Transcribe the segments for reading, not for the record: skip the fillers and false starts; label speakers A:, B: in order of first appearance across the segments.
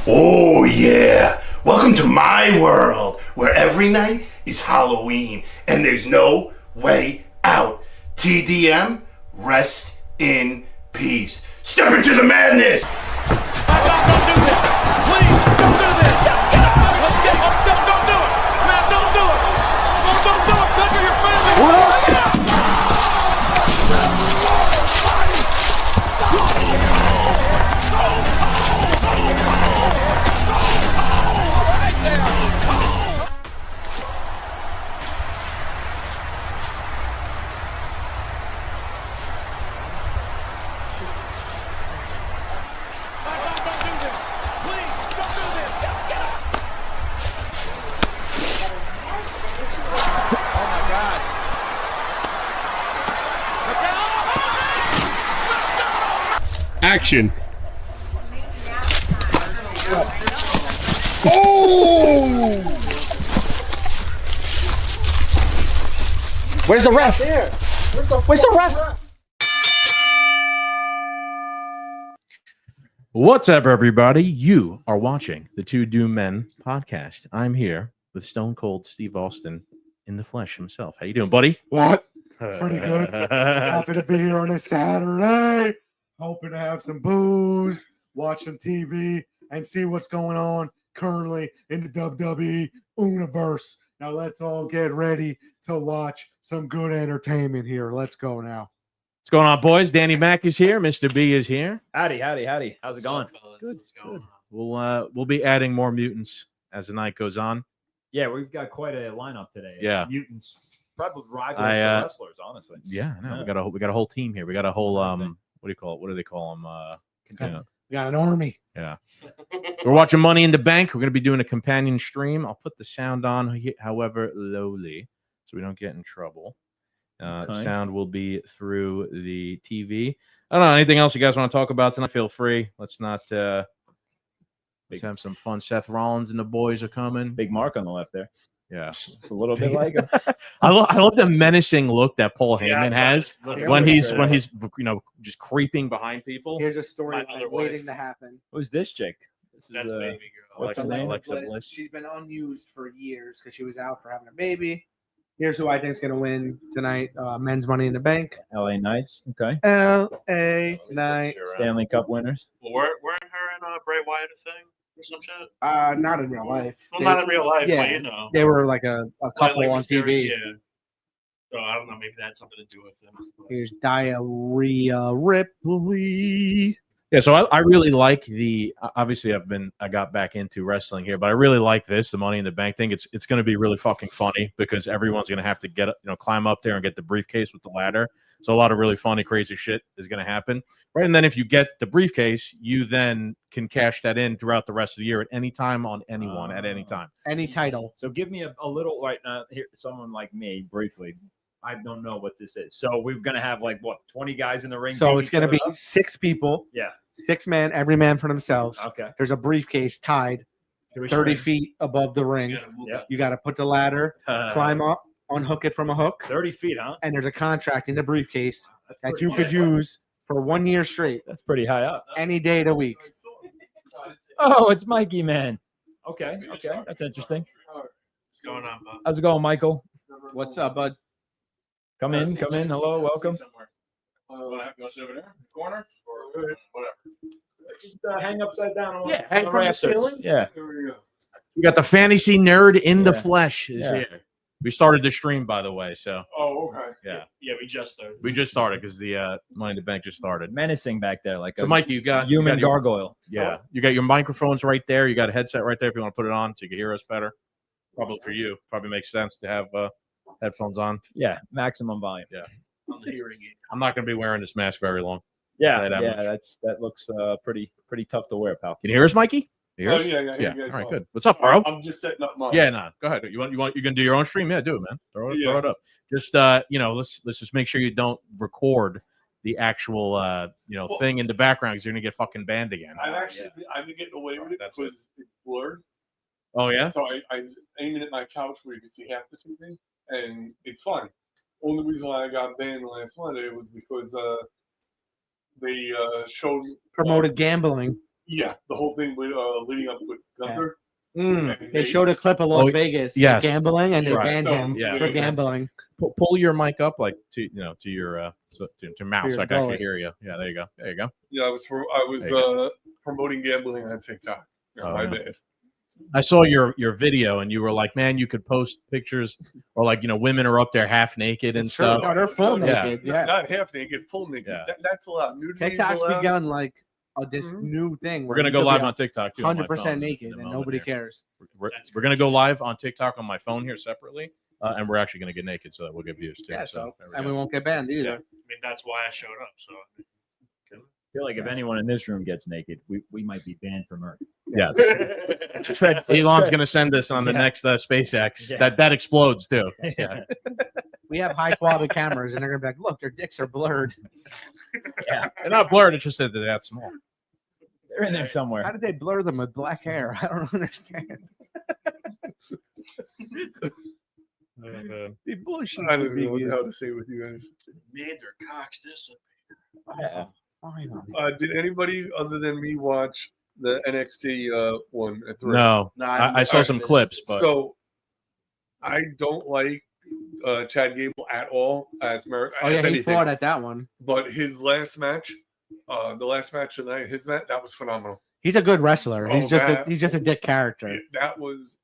A: Oh yeah, welcome to my world where every night is Halloween and there's no way out. TDM, rest in peace. Step into the madness!
B: Don't do this! Please, don't do this! Let's get up! Don't do it! Man, don't do it! Don't do it! Cover your family!
C: Action. Oh!
D: Where's the ref? Where's the ref?
C: What's up, everybody? You are watching the Two Doom Men podcast. I'm here with Stone Cold Steve Austin in the flesh himself. How you doing, buddy?
E: What? Pretty good. Happy to be here on a Saturday. Hoping to have some booze, watch some TV, and see what's going on currently in the WWE universe. Now let's all get ready to watch some good entertainment here. Let's go now.
C: What's going on, boys? Danny Mac is here. Mr. B is here.
D: Howdy. How's it going?
C: Good. We'll be adding more mutants as the night goes on.
D: Yeah, we've got quite a lineup today.
C: Yeah.
D: Mutants, probably rivals for wrestlers, honestly.
C: Yeah, no, we got a whole team here. We got a whole what do you call it? What do they call them?
E: We got an army.
C: Yeah. We're watching Money in the Bank. We're going to be doing a companion stream. I'll put the sound on, however, lowly, so we don't get in trouble. Sound will be through the TV. I don't know. Anything else you guys want to talk about tonight? Feel free. Let's not. Let's have some fun. Seth Rollins and the boys are coming.
D: Big mark on the left there.
C: Yeah,
D: it's a little bit like him.
C: I love the menacing look that Paul Heyman has when he's just creeping behind people.
F: Here's a story waiting to happen.
D: Who's this chick?
F: That's
D: baby girl.
F: What's her name? Alexa Bliss. She's been unused for years because she was out for having a baby. Here's who I think is going to win tonight: men's Money in the Bank.
D: LA Knights. Okay.
F: LA Knights.
D: Stanley Cup winners.
G: Well, weren't her and Bray Wyatt a thing or some shit?
F: Not in real life.
G: Well, not in real life,
F: yeah,
G: but you know.
F: They were like a couple on TV.
G: Yeah. So I don't know, maybe that had something to do with them.
F: Here's Diarrhea Ripley.
C: Yeah, so I really like the. Obviously, I got back into wrestling here, but I really like the Money in the Bank thing. It's going to be really fucking funny because everyone's going to have to climb up there and get the briefcase with the ladder. So a lot of really funny, crazy shit is going to happen, right? And then if you get the briefcase, you then can cash that in throughout the rest of the year at any time on anyone at any time.
F: Any title.
D: So give me a little right now. Here, someone like me, briefly. I don't know what this is. So we're going to have 20 guys in the ring.
F: So it's going to be 6 people.
D: Yeah.
F: 6 men, every man for themselves.
D: Okay.
F: There's a briefcase tied 30 feet above the ring. You got to put the ladder, climb up, unhook it from a hook.
D: 30 feet, huh?
F: And there's a contract in the briefcase that you could use for 1 year straight.
D: That's pretty high up.
F: Any day of the week.
D: Oh, it's Mikey, man. Okay. That's interesting.
G: What's going on, Bob?
D: How's it going, Michael?
F: What's up, bud?
D: Come in. Hello, welcome.
G: Go sit over there, corner, or whatever.
D: Just hang upside down.
C: Yeah, hang from the ceiling.
D: Yeah.
G: Here we go.
C: We got the fantasy nerd in the flesh is
D: Yeah.
C: here. We started the stream, by the way, so
G: Oh, okay.
C: Yeah.
G: Yeah, we just started.
C: we just started because the Money in the Bank just started.
D: Menacing back there, like
C: So,
D: a
C: Mike, you got
D: human
C: your,
D: gargoyle.
C: Yeah, you got your microphones right there. You got a headset right there if you want to put it on so you can hear us better. Probably for you, probably makes sense to have headphones on.
D: Yeah, maximum volume.
C: Yeah.
G: On the hearing aid.
C: I'm not going to be wearing this mask very long.
D: Yeah,
C: That much.
D: that looks pretty tough to wear, pal.
C: Can you hear us, Mikey? You hear us?
G: Yeah.
C: Yeah. All right, good. What's up, bro?
G: I'm just setting up mine.
C: Yeah, no, go ahead. You can do your own stream? Yeah, do it, man. Throw it up. Just let's just make sure you don't record the actual thing in the background because you're gonna get fucking banned again.
G: I've been getting away with it because it's blurred.
C: Oh yeah.
G: So I was aiming at my couch where you can see half the TV, and it's fine. Only reason why I got banned last Monday was because they showed
F: Promoted gambling.
G: Yeah, the whole thing with leading up with Gunther.
F: They showed a clip of Las Vegas
C: yes.
F: gambling, and they
C: Right.
F: banned him
C: Yeah.
F: for gambling.
C: Pull your mic up like to your to your mouth so I can actually
F: gullet.
C: hear you. Yeah, there you go. There you go.
G: Yeah, I was promoting gambling on TikTok.
C: Oh,
G: My
C: yeah.
G: bad.
C: I saw your video and you were like, man, you could post pictures or like, women are up there half naked and
F: It's true.
C: stuff.
F: No, they're full
C: Yeah.
F: naked. Yeah.
G: Not half naked, full naked.
C: Yeah.
G: That's allowed. Nudity is
F: TikTok's
G: allowed.
F: begun like this new thing.
C: We're gonna go live on TikTok too.
F: 100% naked, and nobody cares.
C: We're gonna go live on TikTok on my phone here separately, and we're actually gonna get naked so that we'll get views too.
F: Yeah,
C: so
F: and we won't get banned either.
C: Yeah.
A: I mean, that's why I showed up. So
D: I feel like if anyone in this room gets naked, we might be banned from Earth.
C: Yes. Elon's gonna send us on the next SpaceX.
D: Yeah.
C: That explodes too. Yeah.
F: We have high quality cameras, and they're gonna be like, "Look, their dicks are blurred."
D: Yeah,
C: They're not blurred. It's just that they're that small.
D: they're in there somewhere.
F: How did they blur them with black hair? I don't understand. The bullshit.
G: I don't know how to say it with you guys.
A: made their cocks disappear.
F: Yeah. Finally.
G: Did anybody other than me watch the NXT one at 3?
C: No,
A: Nah,
C: I saw some clips, but
G: So I don't like Chad Gable at all as
F: Oh yeah, he fought at that one.
G: But his last match, the last match tonight, his match that was phenomenal.
F: He's a good wrestler. He's
G: Oh,
F: he's just a dick character.
G: That was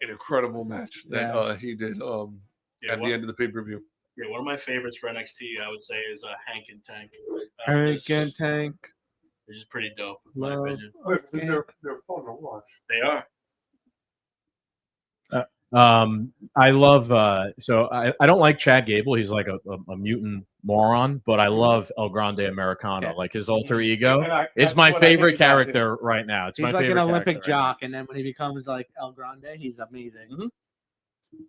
G: an incredible match that he did
A: Yeah,
G: at the end of the pay-per-view.
A: Yeah, one of my favorites for NXT, I would say, is Hank and Tank.
F: Hank and Tank.
A: They're just pretty dope, in my
F: Love.
A: opinion.
G: They're fun to watch.
A: They are.
C: I love so I don't like Chad Gable. He's like a mutant moron, but I love El Grande Americano,
F: Yeah.
C: like his alter ego.
G: And
C: It's
G: that's
C: my
G: what I
C: favorite
G: hate about him.
C: character right now. It's
F: He's
C: my
F: like an
C: favorite
F: Olympic
C: character right now.
F: jock, and then when he becomes like El Grande, he's amazing.
C: Mhm.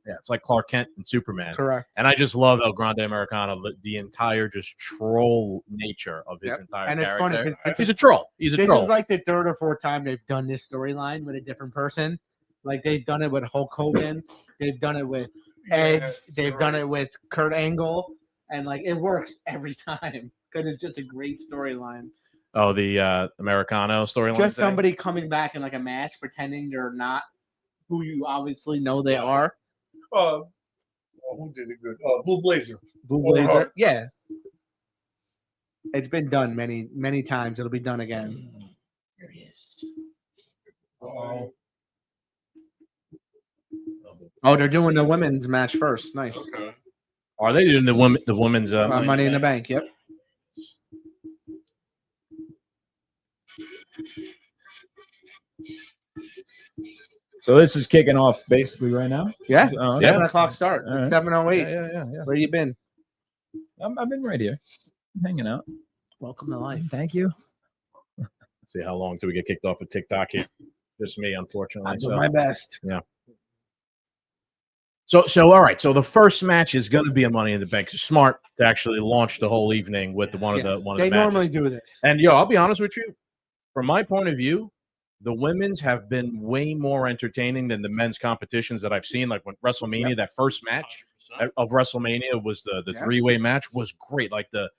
C: Yeah, it's like Clark Kent and Superman.
F: Correct.
C: And I just love El Grande Americano, the entire just troll nature of his
F: Yep.
C: entire
F: And it's
C: character.
F: funny because
C: He's a troll. He's a
F: this
C: troll.
F: is like the third or fourth time they've done this storyline with a different person. Like they've done it with Hulk Hogan, they've done it with Edge,
G: Yes,
F: they've
G: you're
F: done
G: right.
F: it with Kurt Angle, and like it works every time because it's just a great storyline.
C: Oh, the Americano storyline.
F: Just
C: thing?
F: somebody coming back in like a mask, pretending they're not who you obviously know they are.
G: Who did it good? Blue Blazer.
F: Blue
G: Oh,
F: Blazer,
G: Hart.
F: yeah. It's been done many times. It'll be done again.
A: Here he is.
F: Oh, they're doing the women's match first. Nice.
A: Okay.
C: Are they doing the women's
F: Money in the Bank. Yep.
D: So this is kicking off basically right now.
F: Yeah.
D: Oh, okay.
F: 7:00 start.
D: All right.
F: 7:08.
D: Yeah.
F: Where you been?
D: I've been right here, hanging out.
F: Welcome to life.
D: Thank you.
C: See how long till we get kicked off of TikTok here. Just me, unfortunately.
F: I do
C: So.
F: my best.
C: So all right. So the first match is going to be a Money in the Bank. It's smart to actually launch the whole evening with one of the
F: They
C: matches.
F: normally do this.
C: And I'll be honest with you. From my point of view, the women's have been way more entertaining than the men's competitions that I've seen. Like when WrestleMania, that first match
A: 100%.
C: of WrestleMania was the
F: Yeah.
C: three-way match was great. Like the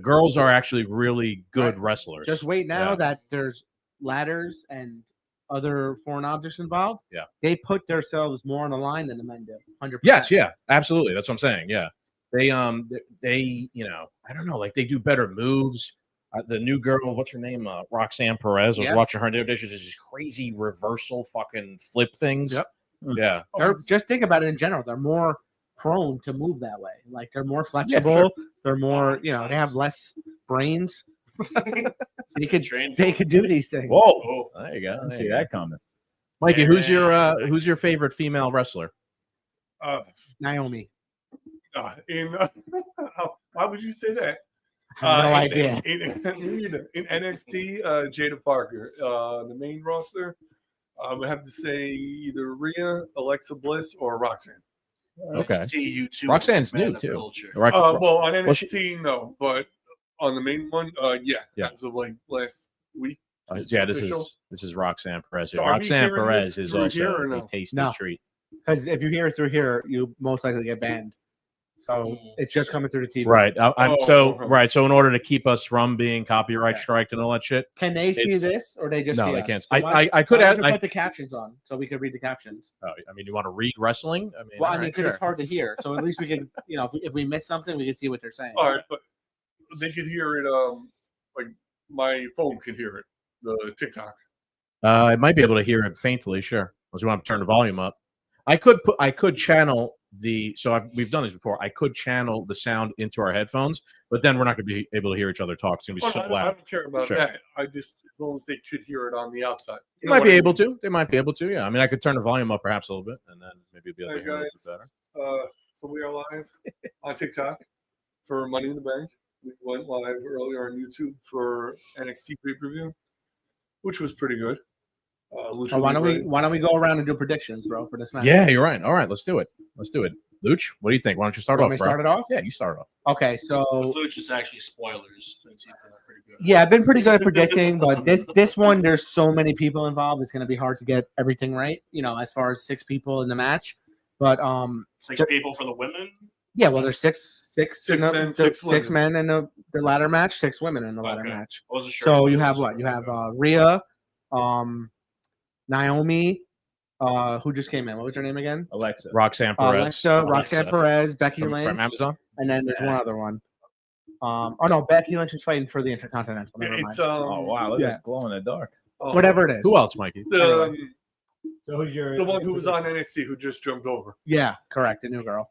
C: girls are actually really good wrestlers.
F: Just wait now
C: Yeah.
F: that there's ladders and other foreign objects involved.
C: Yeah.
F: They put themselves more on the line than the men do. 100%.
C: Yes, yeah, absolutely. That's what I'm saying. Yeah, they I don't know, like they do better moves. The new girl, what's her name? Roxanne Perez. I was
F: Yeah.
C: watching her. There's just these crazy reversal fucking flip things.
F: Yep.
C: Yeah.
F: Just think about it in general. They're more prone to move that way. Like they're more flexible.
C: sure.
F: They're more, they have less brains. they could
A: Train
F: they could do these things.
C: Whoa.
A: Oh,
C: There you
D: I
C: go.
D: didn't
C: There
D: see
C: you go.
D: that coming.
C: Mikey,
A: Yeah.
C: who's your favorite female wrestler?
F: Naomi.
G: Why would you say that?
F: I have no idea.
G: In NXT, Jada Parker. The main roster, I would have to say either Rhea, Alexa Bliss, or Roxanne.
C: Okay.
A: See you too.
C: Roxanne's
A: man
C: new
A: of
C: too.
A: culture.
G: Well, on
C: Well, she-
G: NXT, no, but on the main one, yeah.
C: Yeah.
G: As of like last week.
C: Yeah, this
G: official.
C: is Roxanne Perez.
G: So are we
C: Roxanne
G: hearing
C: Perez
G: this
C: is
G: through
C: also
G: here or
C: a
G: no?
C: tasty
F: No.
C: treat.
F: Because if you hear it through here, you most likely get banned. So it's just coming through the TV.
C: Right.
G: Oh.
C: Right. So in order to keep us from being copyright striked and all that shit,
F: Can they see
C: It's-
F: this, or they just
C: no,
F: see
C: they
F: us?
C: can't.
F: So
C: I could
F: why
C: add.
F: don't you put the captions on so we could read the captions?
C: I mean, you want to read wrestling? I mean,
F: Well, I
C: all
F: mean,
C: right,
F: because
C: sure.
F: it's hard to hear. So at least we can, if we miss something, we can see what they're saying.
G: All right, but they could hear it. Like my phone can hear it. The TikTok.
C: I might be able to hear it faintly. Sure. Unless you want to turn the volume up. I could channel we've done this before. I could channel the sound into our headphones, but then we're not going to be able to hear each other talk. It's going to be so
G: I
C: loud.
G: don't care about
C: Sure.
G: that. I just as long as they could hear it on the outside.
C: They might be able to. They might be able to. Yeah. I mean, I could turn the volume up perhaps a little bit, and then maybe be able to
G: Hey,
C: hear a little
G: guys.
C: bit better.
G: So we are live on TikTok for Money in the Bank. We went live earlier on YouTube for NXT pay-per-view, which was pretty good.
F: So why don't we go around and do predictions, bro, for this match?
C: Yeah, you're right. All right, let's do it. Luch, what do you think? Why don't you start
F: You
C: off,
F: want me to
C: bro?
F: start it off?
C: Yeah, you start off.
F: Okay, so
H: Luch is actually spoilers. Since he's done pretty good.
F: yeah, I've been pretty good at predicting, but this one, there's so many people involved. It's going to be hard to get everything right. As far as 6 people in the match, but
H: 6 people for the women.
F: yeah, well, there's six
G: men, 6
F: six men in the ladder match, 6 women in the ladder
H: Okay.
F: match.
H: I wasn't sure.
F: So you have what? You have Rhea, Naomi, who just came in. What was her name again?
D: Alexa.
C: Roxanne Perez.
F: Alexa, Roxanne Perez, Becky
C: from
F: Lynch,
C: Amazon.
F: and then there's one other one. Oh no, Becky Lynch is fighting for the Intercontinental. Never mind.
G: It's
D: Oh wow, look
F: Yeah.
D: at that glow in the dark.
F: Whatever it is.
C: Who else, Mikey?
G: The,
D: So who's your
G: the one who was on NXT who just jumped over,
F: Yeah, correct. The new girl.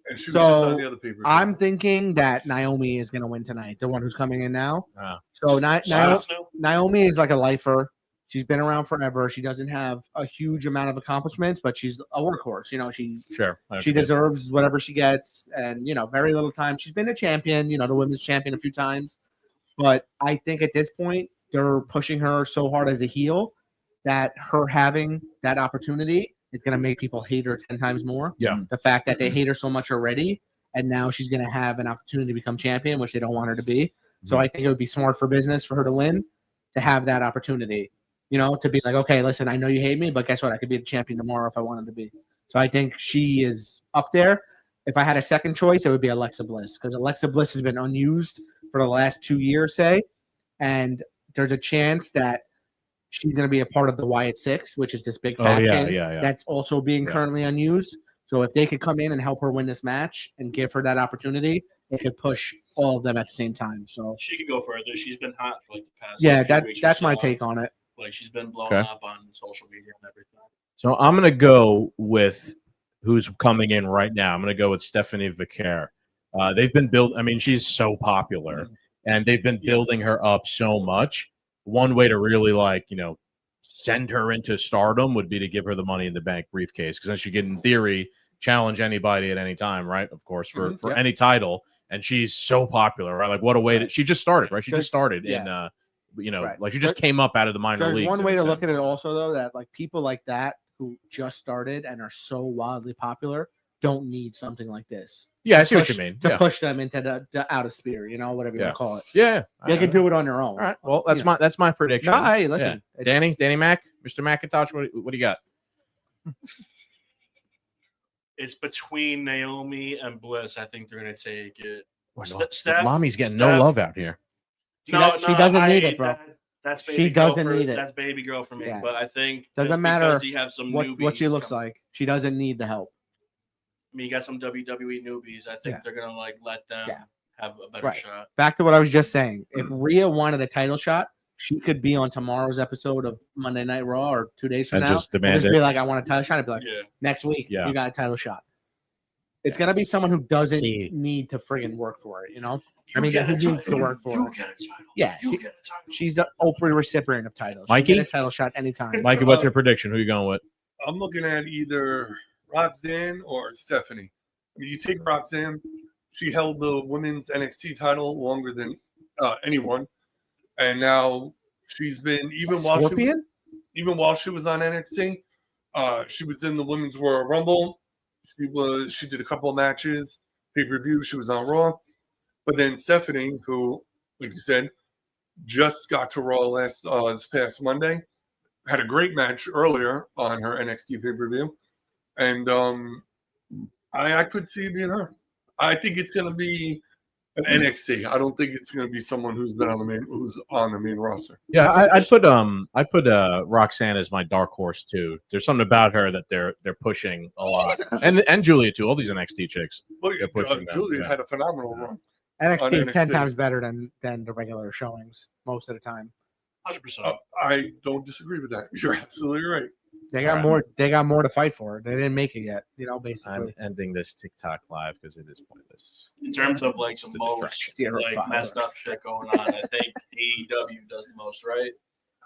G: and she was
F: So,
G: just on the other pay-per-view.
F: I'm thinking that Naomi is going to win tonight. The one who's coming in now.
C: Ah.
F: So
H: No.
F: Naomi is like a lifer. She's been around forever. She doesn't have a huge amount of accomplishments, but she's a workhorse. She
C: Sure.
F: she deserves whatever she gets, and very little time. She's been a champion, the women's champion a few times, but I think at this point they're pushing her so hard as a heel that her having that opportunity is going to make people hate her 10 times more.
C: Yeah.
F: The fact that they hate her so much already, and now she's going to have an opportunity to become champion, which they don't want her to be. So I think it would be smart for business for her to win, to have that opportunity. To be like, okay, listen, I know you hate me, but guess what? I could be the champion tomorrow if I wanted to be. So I think she is up there. If I had a second choice, it would be Alexa Bliss, because Alexa Bliss has been unused for the last 2 years, say, and there's a chance that she's going to be a part of the Wyatt Six, which is this big faction that's also being currently unused. So if they could come in and help her win this match and give her that opportunity, it could push all of them at the same time. So
H: She could go further. She's been hot for the past.
F: yeah,
H: few weeks or
F: that's my
H: so.
F: take on it.
H: She's been blowing
C: Okay.
H: up on social media and everything.
C: So I'm going to go with who's coming in right now. I'm going to go with Stephanie Vicaire. They've been I mean, she's so popular, and they've been building her up so much. One way to really send her into stardom would be to give her the Money in the Bank briefcase, because then she can, in theory, challenge anybody at any time, right? Of course, for any title. And she's so popular, right? Like, what a way she just started, right? She just started in like she just came up out of the minor
F: There's
C: leagues.
F: one
C: in
F: way
C: a
F: to look
C: sense.
F: at it also, though, that people like that who just started and are so wildly popular don't need something like this.
C: Yeah, I see what you mean.
F: To push them into the outer sphere, whatever you want to call it.
C: Yeah,
F: They can do it on their own.
C: All right. Well, that's my prediction.
F: No, hey, listen,
C: Danny Mac, Mr. McIntosh, what do you got?
H: It's between Naomi and Bliss. I think they're going to take it.
C: Mommy's getting no love out here.
F: She doesn't need it, bro.
H: That's baby
F: She
H: girl
F: doesn't
H: for,
F: need it.
H: That's baby girl for me.
F: Yeah.
H: But I think
F: Doesn't matter
H: you have some
F: what
H: newbies
F: she looks
H: coming.
F: like. She doesn't need the help.
H: I mean, you got some WWE newbies. I think they're going to let them have a better shot.
F: Back to what I was just saying. If Rhea wanted a title shot, she could be on tomorrow's episode of Monday Night Raw or 2 days from
C: And
F: now.
C: just demand
F: and
C: it.
F: be like, I want a title shot. I'd be like,
H: Yeah.
F: next week,
C: Yeah.
F: you got a title shot. It's gonna be someone who doesn't
C: See.
F: need to friggin' work for it, I mean, who needs to work for it.
H: Get a title.
F: Yeah, she's the Oprah recipient of titles.
C: Mikey?
F: She get a title shot anytime.
C: Mikey, what's your prediction? Who you going with?
G: I'm looking at either Roxanne or Stephanie. I mean, you take Roxanne; she held the women's NXT title longer than anyone, and now she's been even
F: Scorpion?
G: while she was on NXT, she was in the Women's Royal Rumble. She did a couple of matches, pay-per-view. She was on Raw. But then Stephanie, who, like you said, just got to Raw this past Monday, had a great match earlier on her NXT pay-per-view. And I could see it being her. I think it's going to be an NXT. I don't think it's going to be someone who's on the main roster.
C: Yeah, I'd put Roxanne as my dark horse too. There's something about her that they're pushing a lot, and Julia too. All these NXT chicks.
G: But
C: They're pushing them,
G: Julia
C: yeah.
G: had a phenomenal run.
F: NXT is 10
G: NXT.
F: times better than the regular showings most of the time.
H: 100%.
G: I don't disagree with that. You're absolutely right.
F: They got more. They got more to fight for. They didn't make it yet. Basically.
C: I'm ending this TikTok live because it is pointless.
H: In terms of like
C: Just
H: the
C: a
H: most
C: distraction.
H: like messed up shit going on, I think AEW does the most, right?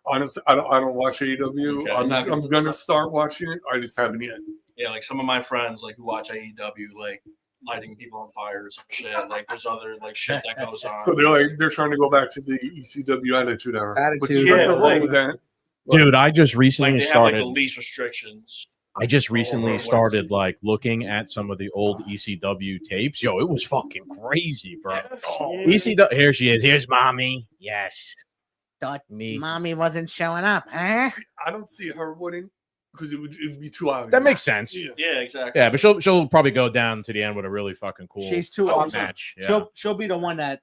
G: Honestly, I don't watch AEW.
H: Okay.
G: I'm gonna start watching it. I just haven't yet.
H: Yeah, like some of my friends like who watch AEW, like lighting people on fire or some shit. Like there's other like shit that goes on.
G: So they're trying to go back to the ECW Attitude Era. But
F: Attitude.
G: there's
H: Yeah,
G: nothing wrong
H: like-
G: with that.
C: Dude, I just recently
H: Like they have like
C: started.
H: the least restrictions.
C: I just recently
H: what
C: started like looking at some of the old ECW tapes. Yo, it was fucking crazy, bro. ECW. Here she is. Here's mommy. Yes.
F: Thought
C: Me.
F: mommy wasn't showing up, huh?
G: I don't see her winning because it'd be too obvious.
C: That makes sense.
G: Yeah.
H: Yeah, exactly.
C: Yeah, but she'll probably go down to the end with a really fucking cool
F: She's too awesome.
C: match. Yeah.
F: She'll be the one that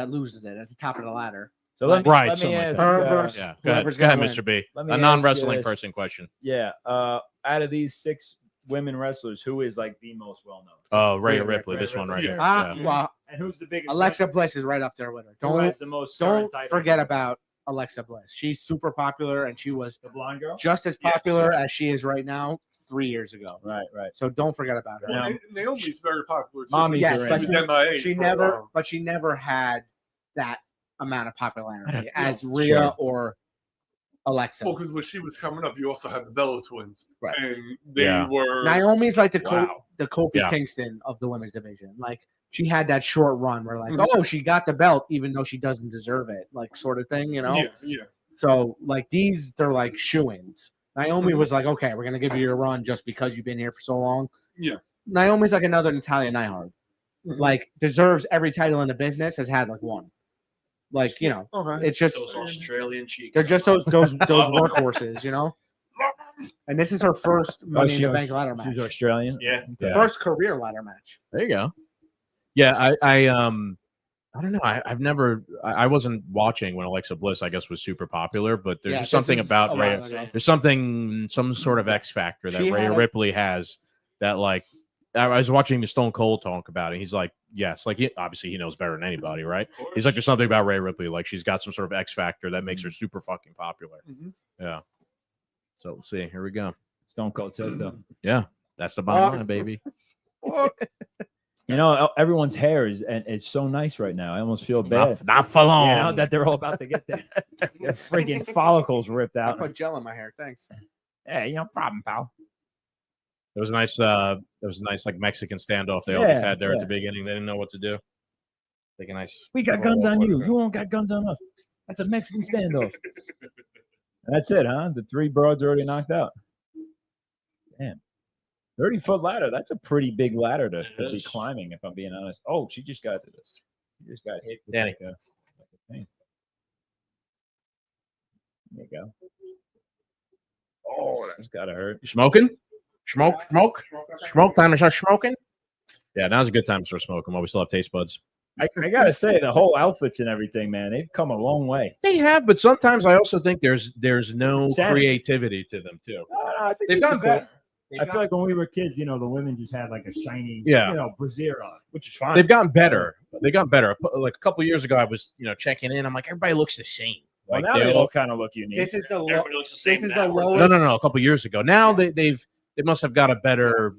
F: loses it at the top of the ladder.
I: So let,
C: Right,
I: let me
C: something like
I: ask.
C: that.
F: Her versus
C: Yeah. Go ahead,
F: whoever's
C: go ahead,
F: gonna
C: Mr. B.
I: Let me
C: A
I: ask
C: non-wrestling
I: you this.
C: person question.
I: Yeah. Out of these 6 women wrestlers, who is like the most well known?
C: Rhea
I: Rhea
C: Ripley,
I: Ripley.
C: this one right
G: Yeah.
C: here.
F: Ah,
C: Yeah.
F: well,
I: And who's the biggest?
F: Alexa Bliss is right up there with her.
I: Who
F: Don't
I: has the most current title?
F: forget about Alexa Bliss. She's super popular, and she was
I: the blonde girl.
F: just as popular as she is right now 3 years ago.
I: Right.
F: So don't forget about her.
I: Now-
G: Naomi's very popular. Too.
I: Mommy's
F: Yes,
I: are
F: but
I: in.
G: She was MIA
F: She
G: for a
F: never,
G: while.
F: had that amount of popularity as
C: know.
F: Rhea
C: Sure.
F: or Alexa.
G: Well, because when she was coming up, you also had the Bella twins,
F: Right.
G: and they
C: Yeah.
G: were.
F: Naomi's like the
C: Wow.
F: Kofi
C: Yeah.
F: Kingston of the women's division. Like she had that short run where like,
G: Mhm.
F: oh, she got the belt even though she doesn't deserve it, like sort of thing, you know.
G: Yeah.
F: So like these, they're like shoo-ins. Naomi
G: Mhm.
F: was like, okay, we're gonna give you your run just because you've been here for so long.
G: Yeah.
F: Naomi's like another Natalia Neidhart.
G: Mhm.
F: Like deserves every title in the business. Has had like one. Like you know,
G: Okay.
F: it's just
H: Those Australian cheeks.
F: they're just those workhorses, you know. And this is her first Money in the Bank ladder match.
I: She's Australian.
H: Yeah.
I: Okay.
F: First career ladder match.
C: There you go. Yeah, I don't know. I've never. I wasn't watching when Alexa Bliss, I guess, was super popular. But there's
F: Yeah,
C: just
F: this
C: something
F: is
C: about
F: a
C: Rhea.
F: while ago.
C: There's some sort of X factor that
F: She
C: Rhea
F: had a-
C: Ripley has. That like, I was watching the Stone Cold talk about it. He's like, yes, like obviously he knows better than anybody, right? He's like, there's something about Rhea Ripley, like she's got some sort of X factor that makes her super fucking popular.
G: Mhm.
C: Yeah. So let's see. Here we go.
I: Stone Cold says so.
C: Yeah, that's the bottom line, baby.
I: You know, everyone's hair is and it's so nice right now. I almost feel bad.
C: Not for long.
I: You know, that they're all about to get their freaking follicles ripped
F: I
I: out.
F: put gel in my hair. Thanks.
I: Hey, no problem, pal.
C: It was nice. It was a nice like Mexican standoff they always
I: Yeah,
C: had there at
I: yeah.
C: the beginning. They didn't know what to do. Take a nice.
I: We got guns on you. You won't got guns on us. That's a Mexican standoff. That's it, huh? The 3 broads already knocked out. Damn. 30-foot ladder. That's a pretty big ladder to be
H: is.
I: climbing, if I'm being honest. Oh, she just got hit with
C: Danny.
I: like a thing. There you go. Oh, that's gotta hurt.
C: You smoking? Smoke. Time to start smoking. Yeah, now's a good time to start smoking while we still have taste buds.
I: I gotta say, the whole outfits and everything, man, they've come a long way.
C: They have, but sometimes I also think there's no
I: Insanity.
C: creativity to them too.
I: I think
C: They've gotten better.
I: I feel like when we were kids, you know, the women just had like a shiny,
C: Yeah.
I: you know, brassiere on, which is fine.
C: They've gotten better. They got better. Like a couple of years ago, I was checking in. I'm like, everybody looks the same.
I: Well,
C: Like
I: now they
C: they
I: all
C: all,
I: kind of look unique.
F: This is the
H: Everybody looks the same
F: this is
H: now.
F: the lowest
C: no. A couple of years ago. Now they must have got a better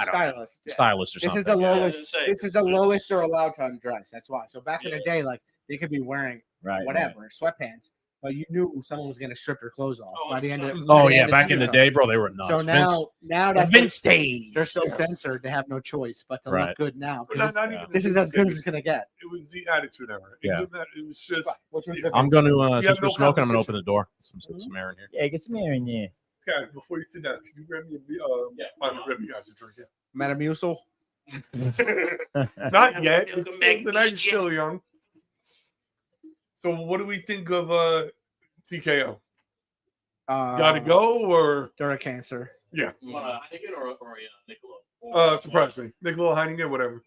F: stylist. Yeah.
C: stylist or
F: This
C: something.
F: is the
H: Yeah, I was
F: lowest.
H: gonna say,
F: This is the
H: it's-
F: lowest they're allowed to undress. That's why. So back in the day, like they could be wearing
I: right.
F: whatever sweatpants, but you knew someone was going to strip their clothes off
H: Oh,
F: by the end of.
C: Oh
F: by the
C: yeah,
F: end of
C: back in the
F: show.
C: day, bro, they were nuts.
F: So now that
C: Vince days.
F: they're so censored, they have no choice but to
C: Right.
F: look good now.
G: But not even
F: This is as good as it's going to get.
G: It was the Attitude Era.
C: Yeah.
G: It was just.
F: Which was
C: I'm going to
G: You have
C: since we're
G: no
C: smoking, I'm going to open
G: competition.
C: the door. Some air in here.
I: Yeah, get some air in there.
G: Guys, before you sit down, can you grab me I'll grab you guys a drink. Yeah.
F: Metamucil.
G: Not yet.
H: Look
G: It's
H: at
G: the night's still young. So, what do we think of TKO? Got to go or
F: They're a cancer.
H: You want a Heineken or a Nicola?
G: surprise me? Nicola Heineken, whatever.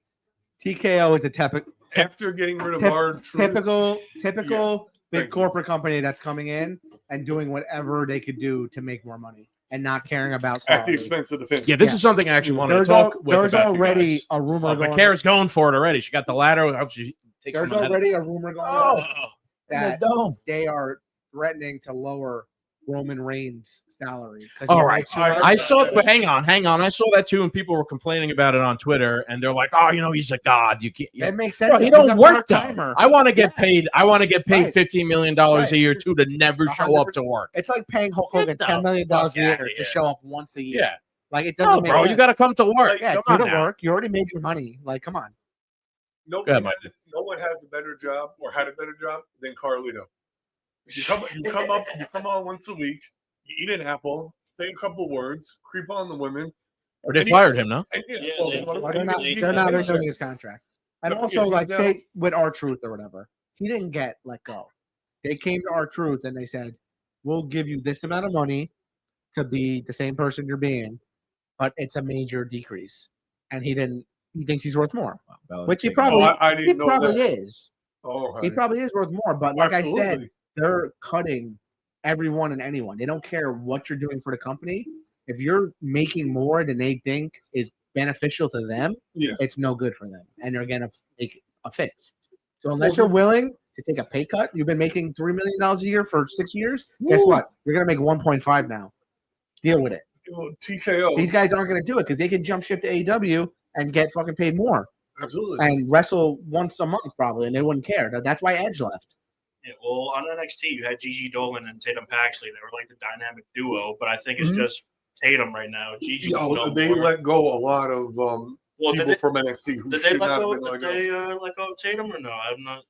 F: TKO is a
G: After getting rid of our
F: typical
G: Yeah.
F: big
G: Thank you.
F: corporate company that's coming in and doing whatever they could do to make more money and not caring about
G: at the
F: quality.
G: expense of the fans.
C: Yeah, this is something I actually wanted
F: There's
C: to talk with
F: there's
C: about you
F: already
C: guys.
F: a rumor
C: Oh,
F: going.
C: Vaquera's going for it already. She got the ladder. I hope she takes
F: There's
C: someone ahead of-
F: already a rumor going
I: Oh,
F: on
I: in the
F: that
I: dome.
F: they are threatening to lower Roman Reigns' salary. 'Cause
C: All
F: he
C: right.
F: makes too much.
C: I saw, but hang on. I saw that too, and people were complaining about it on Twitter, and they're like, "Oh, he's a god. You can't."
F: It makes sense.
C: Bro, he
F: He's
C: don't
F: a
C: work though.
F: part-timer.
C: I want to get
F: Yeah.
C: paid. I want to get paid
F: Right.
C: $15 million
F: Right.
C: a year too to never show up to work.
F: It's like paying Hulk
C: Get
F: Hogan
C: the
F: $10 million
C: fuck
F: a year
C: outta
F: to
C: here.
F: show up once a year.
C: Yeah,
F: Like it doesn't
C: no,
F: make
C: bro,
F: sense.
C: you got to come to work.
F: Yeah,
C: Come
F: do
C: on
F: the
C: now.
F: work. You already made your money. Like, come on.
C: Go ahead, Mike.
G: No one has a better job or had a better job than Carlito. You come on once a week, you eat an apple, say a couple words, creep on the women.
C: Or they
G: And
C: fired him, no?
G: And,
H: Yeah, they-
F: Well, they're not.
H: They-
F: They're not
H: they-
F: renewing his contract. And
G: No,
F: also,
G: yeah,
F: like,
G: no.
F: say with R-Truth or whatever, he didn't get let go. They came to R-Truth and they said, "We'll give you this amount of money to be the same person you're being, but it's a major decrease." And he didn't. He thinks he's worth more, which he probably
G: I
F: he
G: didn't know
F: probably
G: that.
F: is.
G: Oh,
F: He probably is worth more. But like I said,
G: absolutely.
F: they're cutting everyone and anyone. They don't care what you're doing for the company. If you're making more than they think is beneficial to them,
G: Yeah.
F: it's no good for them, and they're gonna make a fix. So unless you're willing to take a pay cut, you've been making $3 million a year for 6 years. Guess what? You're gonna make 1.5 now. Deal with it.
G: TKO.
F: These guys aren't gonna do it because they can jump ship to AEW and get fucking paid more
G: Absolutely.
F: and wrestle once a month probably, and they wouldn't care. That's why Edge left.
H: Yeah, well, on NXT, you had Gigi Dolan and Tatum Paxley. They were like the dynamic duo, but I think it's
F: Mhm.
H: just Tatum right now. Gigi's
G: They let go a lot of
H: well,
G: people from NXT who
H: did they
G: should
H: let
G: not
H: go?
G: have been
H: Did
G: let go.
H: they let go of Tatum or no? I'm not.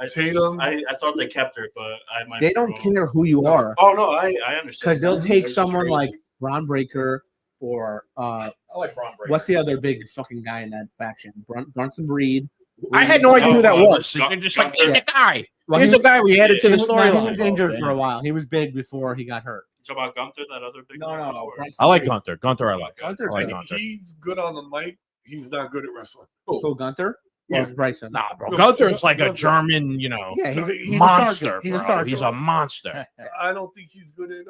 G: Tatum?
H: I thought they kept her, but I might.
F: They
H: be
F: don't
H: wrong.
F: care who you are
H: Oh no, I understand
F: because they'll
H: that.
F: take
H: It's
F: someone
H: crazy.
F: like Braun Breaker or
H: I like Braun Breaker.
F: what's the other big fucking guy in that faction? Bronson Reed.
C: I had no idea who that
H: Oh,
C: was. They're just like, here's the guy.
F: Well,
C: Here's
F: he
C: the guy we added to the
F: he
C: storyline.
F: was injured for a while. He was big before he got hurt.
H: You talking about Gunther, that other big
F: No,
H: guy?
F: no, no.
H: Or-
F: Bronson
C: I like
F: Reed.
C: Gunther. Gunther, I like.
F: Gunther's
C: I like
F: good.
C: Gunther.
G: He's good on the mic. He's not good at wrestling.
F: Who, Gunther?
G: Yeah.
F: Or Bryson?
C: Nah, bro.
G: No,
C: Gunther's like a
G: Gunther.
C: German,
F: Yeah, he's a
C: monster,
F: sergeant. He's a
C: bro.
F: sergeant.
C: He's a monster.
G: I don't think he's good at.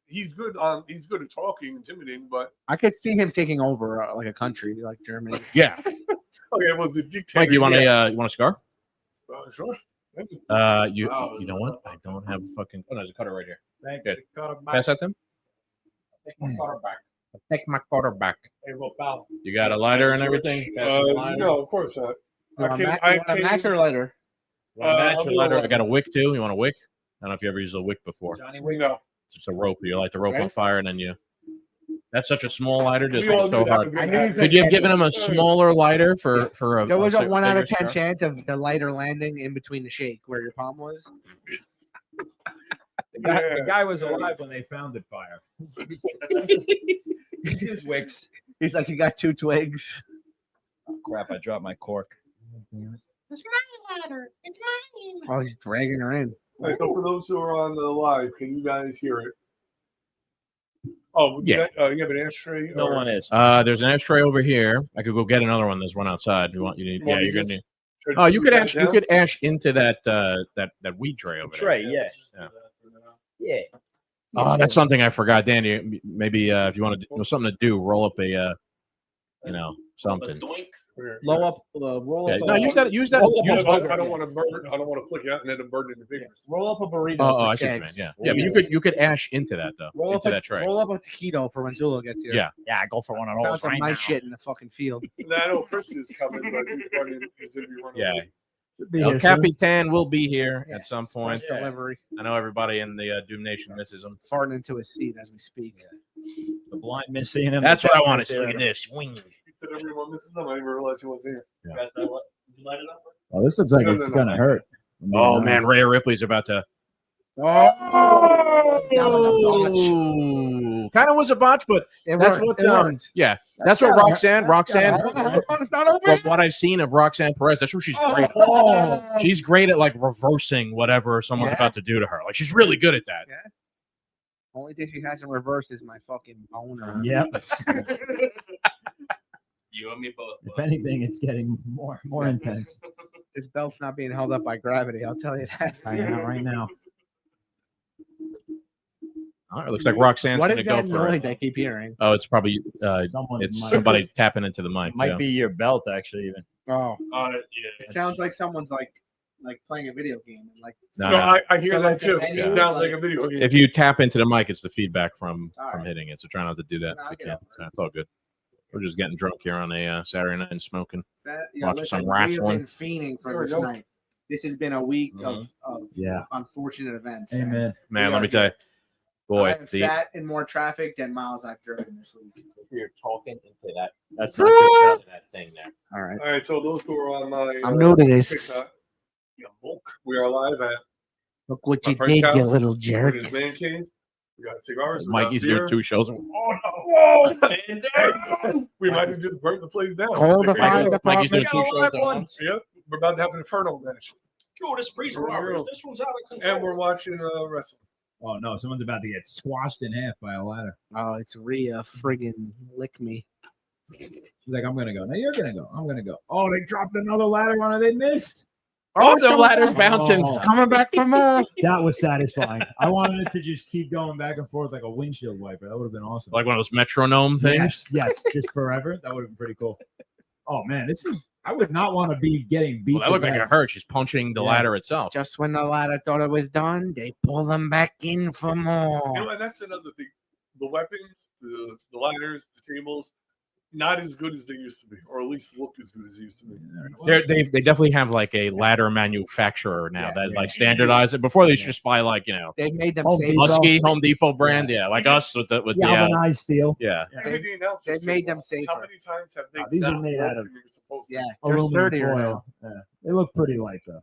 G: He's good at talking, intimidating, but
F: I could see him taking over like a country like Germany.
C: Yeah.
G: okay, well, the dictator.
C: Mike, you want
G: yeah.
C: a cigar?
G: Sure. Thank you.
C: You know what? I don't have fucking. Oh, there's a cutter right here.
I: Thank
C: Good.
I: you. Cut him back.
C: Pass that to him.
I: Take my cutter back.
C: Take my cutter back.
I: Hey, well, pal.
C: You got a lighter and everything? Pass the lighter.
G: No, of course not.
F: You want
G: I
F: a match or lighter?
C: You want a match
G: I'll
C: or
G: do a
C: lighter? I
G: lighter.
C: got a wick too. You want a wick? I don't know if you ever used a wick before.
I: Johnny Wick.
G: No.
C: It's just a rope. You light the rope on
F: Right.
C: fire and then you. That's such a small lighter. Just
G: We all
C: makes it
G: knew
C: so
G: that
C: hard.
G: was
F: I
G: gonna
F: knew you
G: happen.
C: Could you have given him a smaller lighter for a?
F: There was a 1 out of
C: bigger
F: 10
C: cigar?
F: chance of the lighter landing in between the shake where your palm was.
I: The guy was alive when they founded fire. He used wicks.
F: He's like, you got 2 twigs.
I: Oh, crap! I dropped my cork.
F: Oh, he's dragging her in.
G: All right, so for those who are on the live, can you guys hear it? Oh,
C: Yeah.
G: You have an ashtray?
I: No
G: or-
I: one is.
C: There's an ashtray over here. I could go get another one. There's one outside. You want? You need?
G: You want
C: Yeah,
G: me
C: you're
G: to
C: gonna need.
G: should
C: Oh, you
G: put
C: could
G: that
C: ash. You
G: down?
C: could ash into that that weed tray over there.
I: Trey, yeah.
C: Yeah.
I: Yeah.
C: Oh, that's something I forgot, Danny. Maybe if you want to do something to do, roll up a, something.
F: Blow up, roll
C: Yeah,
F: up.
C: no, use that. Use that.
F: Roll up
C: Use
F: a
C: one.
G: I don't want to burn. I don't want to flick it out and end up burning the fingers.
F: Roll up a burrito.
C: Oh,
F: for
C: I see what you mean.
F: kegs.
C: Yeah, yeah. But you could ash into that though,
F: Roll up
C: into
F: a,
C: that tray.
F: Roll up a taquito for when Zula gets here.
C: Yeah.
I: Yeah, I go for one of
F: Sounds
I: those
F: like
I: right
F: my
I: now.
F: shit in the fucking field.
G: And I know Chris is coming, but he's running. He's going to be running.
C: Yeah.
G: late.
I: Be
C: El
I: here soon.
C: Capitan will be here
F: Yeah,
C: at some point.
F: Express delivery.
C: I know everybody in the Doom Nation misses him.
F: Farting into his seat as we speak.
I: The blind miss seeing him.
C: That's
I: the
C: what I
I: deaf
C: want to
I: miss
C: see. Look
I: hearing
C: at
I: him.
C: this. Wing.
G: He said everyone misses him. I didn't even realize he wasn't here.
H: Got that one? Did you light it up?
I: Oh, this looks like
G: No,
I: it's
G: no, no.
I: gonna hurt.
C: Oh man, Rhea Ripley's about to.
F: Oh, that was a botch.
C: Kind of was a botch, but
F: It
C: that's
F: worked.
C: what.
F: It worked.
C: Yeah, that's what
F: gotta
C: Roxanne.
F: hurt.
C: Roxanne.
F: It's not over.
C: From what I've seen of Roxanne Perez, that's what she's great. at.
F: Oh.
C: She's great at like reversing whatever someone's
F: Yeah.
C: about to do to her. Like she's really good at that.
F: Yeah. Only thing she hasn't reversed is my fucking boner.
I: Yep.
H: You and me both.
I: If anything, it's getting more intense.
F: This belt's not being held up by gravity. I'll tell you that.
I: I know right now.
C: All right, looks like Roxanne's
F: What
C: going to
F: is
C: go
F: that
C: for
F: noise
C: it.
F: I keep hearing?
C: Oh, it's probably
I: Someone's
C: somebody tapping into the mic.
I: It might
C: yeah.
I: be your belt, actually. Even
F: Oh,
H: Yeah.
F: it sounds like someone's like playing a video game. And like,
C: No,
G: No,
C: no.
G: I hear
F: So,
G: that
F: like, the
G: too.
F: menu
G: It
F: is
G: sounds like
F: like-
G: a video game.
C: If you tap into the mic, it's the feedback from
F: All right.
C: hitting it. So try not to do that
F: No,
C: if
F: I
C: you
F: get
C: can.
F: it.
C: So it's all good. We're just getting drunk here on a Saturday night and smoking.
F: yeah,
C: Watch
F: listen,
C: some
F: we have
C: wrestling.
F: been fiending
G: There
F: for
G: we
F: this
G: go.
F: night. This has been a week of
I: Yeah.
F: unfortunate events.
I: Amen.
C: Man,
F: We
C: let
F: are
C: me tell you,
F: good. I
C: boy,
F: have sat in more traffic than miles I've driven this week.
C: you're talking into that.
I: That's not good.
C: That thing there.
F: All right.
G: All right, so those who are on my
F: I'm new to this.
G: TikTok, we are live at
F: Look what
G: my
F: you
G: friend's
F: did, you
G: house
F: little
G: with
F: jerk.
G: his man cave. We got cigars. We
C: Mikey's
G: got
C: doing
G: beer.
C: 2 shows.
G: We might have just burnt the place down.
F: Hold the fire
C: Mikey's doing
F: department.
C: 2 shows at once.
G: Yep, we're about to have an Inferno match,
H: Joe, this freeze barbers. This one's out of control.
G: and we're watching wrestling.
I: Oh no, someone's about to get squashed in half by a ladder.
F: Oh, it's Rhea friggin' lick me.
I: She's like, I'm gonna go. No, you're gonna go. I'm gonna go. Oh, they dropped another ladder on her. They missed.
C: Oh, the ladder's bouncing.
I: Oh.
F: Coming back for more.
I: That was satisfying. I wanted it to just keep going back and forth like a windshield wiper. That would have been awesome.
C: Like one of those metronome things.
I: Yes, just forever. That would have been pretty cool. Oh man, this is. I would not want to be getting beat.
C: Well, that
I: to
C: looked like
I: death.
C: it hurt. She's punching the
I: Yeah.
C: ladder itself.
F: Just when the ladder thought it was done, they pull them back in for
G: You know,
F: more.
G: and that's another thing. The weapons, the ladders, the tables, not as good as they used to be, or at least look as good as they used to be.
C: They definitely have like a ladder manufacturer now that like standardize it. Before they used to just buy like
F: They made them
I: Home
F: safer.
I: Depot.
C: Muskie Home Depot brand, yeah, like us with the
I: galvanized steel.
C: yeah.
G: Even the announcers
F: They made
G: say,
F: them safer.
G: How many times have they
I: These are
G: not
I: made out
G: broken
I: of-
G: than you're supposed to?
F: Yeah, they're
I: Aluminum
F: sturdier
I: foil.
F: now.
I: Yeah. They look pretty light though.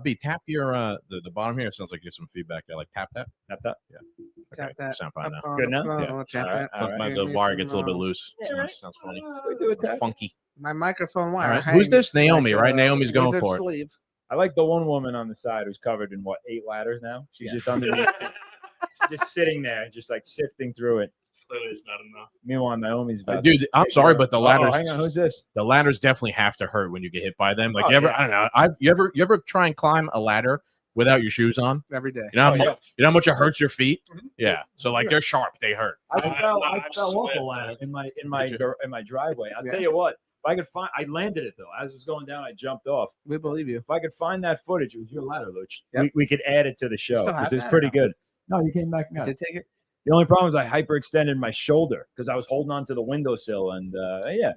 C: B, tap your the bottom here. It sounds like you have some feedback there. Like tap that.
I: Tap that.
C: Yeah.
F: Tap
C: Okay,
F: that.
C: sound fine now.
I: Good enough?
C: Yeah.
F: Tap
C: All right.
F: that.
C: So the wire gets a little bit loose. Sounds funny. It's funky.
F: My microphone
C: All
F: wire.
C: right. Who's this?
F: hangs
C: Naomi,
F: like
C: right?
F: a
C: Naomi's going
F: wizard's
C: for it.
F: sleeve.
I: I like the one woman on the side who's covered in 8 ladders now. She's just underneath, just sitting there, just like sifting through it.
H: Clearly, it's not enough.
I: Meanwhile, Naomi's about
C: Dude, I'm sorry, but the ladders.
I: hang on, who's this?
C: The ladders definitely have to hurt when you get hit by them. Like
I: Oh,
C: you ever,
I: yeah.
C: I don't know. You ever try and climb a ladder without your shoes on?
F: Every day.
C: You know, how
G: Oh,
C: mu-
G: yeah.
C: you know how much it hurts your feet.
G: Mhm.
C: Yeah. So like they're sharp, they hurt.
I: I fell
H: I've
I: off
H: sweat.
I: a ladder in my
C: Did you?
I: in my driveway. I'll
F: Yeah.
I: tell you what. If I could find, I landed it though. As it was going down, I jumped off.
F: We believe you.
I: If I could find that footage, it was your ladder, Luch.
F: Yep.
I: We could add it to the show
F: still have
I: because it's
F: that
I: pretty
F: or
I: good. No, you came back. No.
F: Did take it?
I: The only problem is I hyperextended my shoulder because I was holding on to the windowsill, and yeah.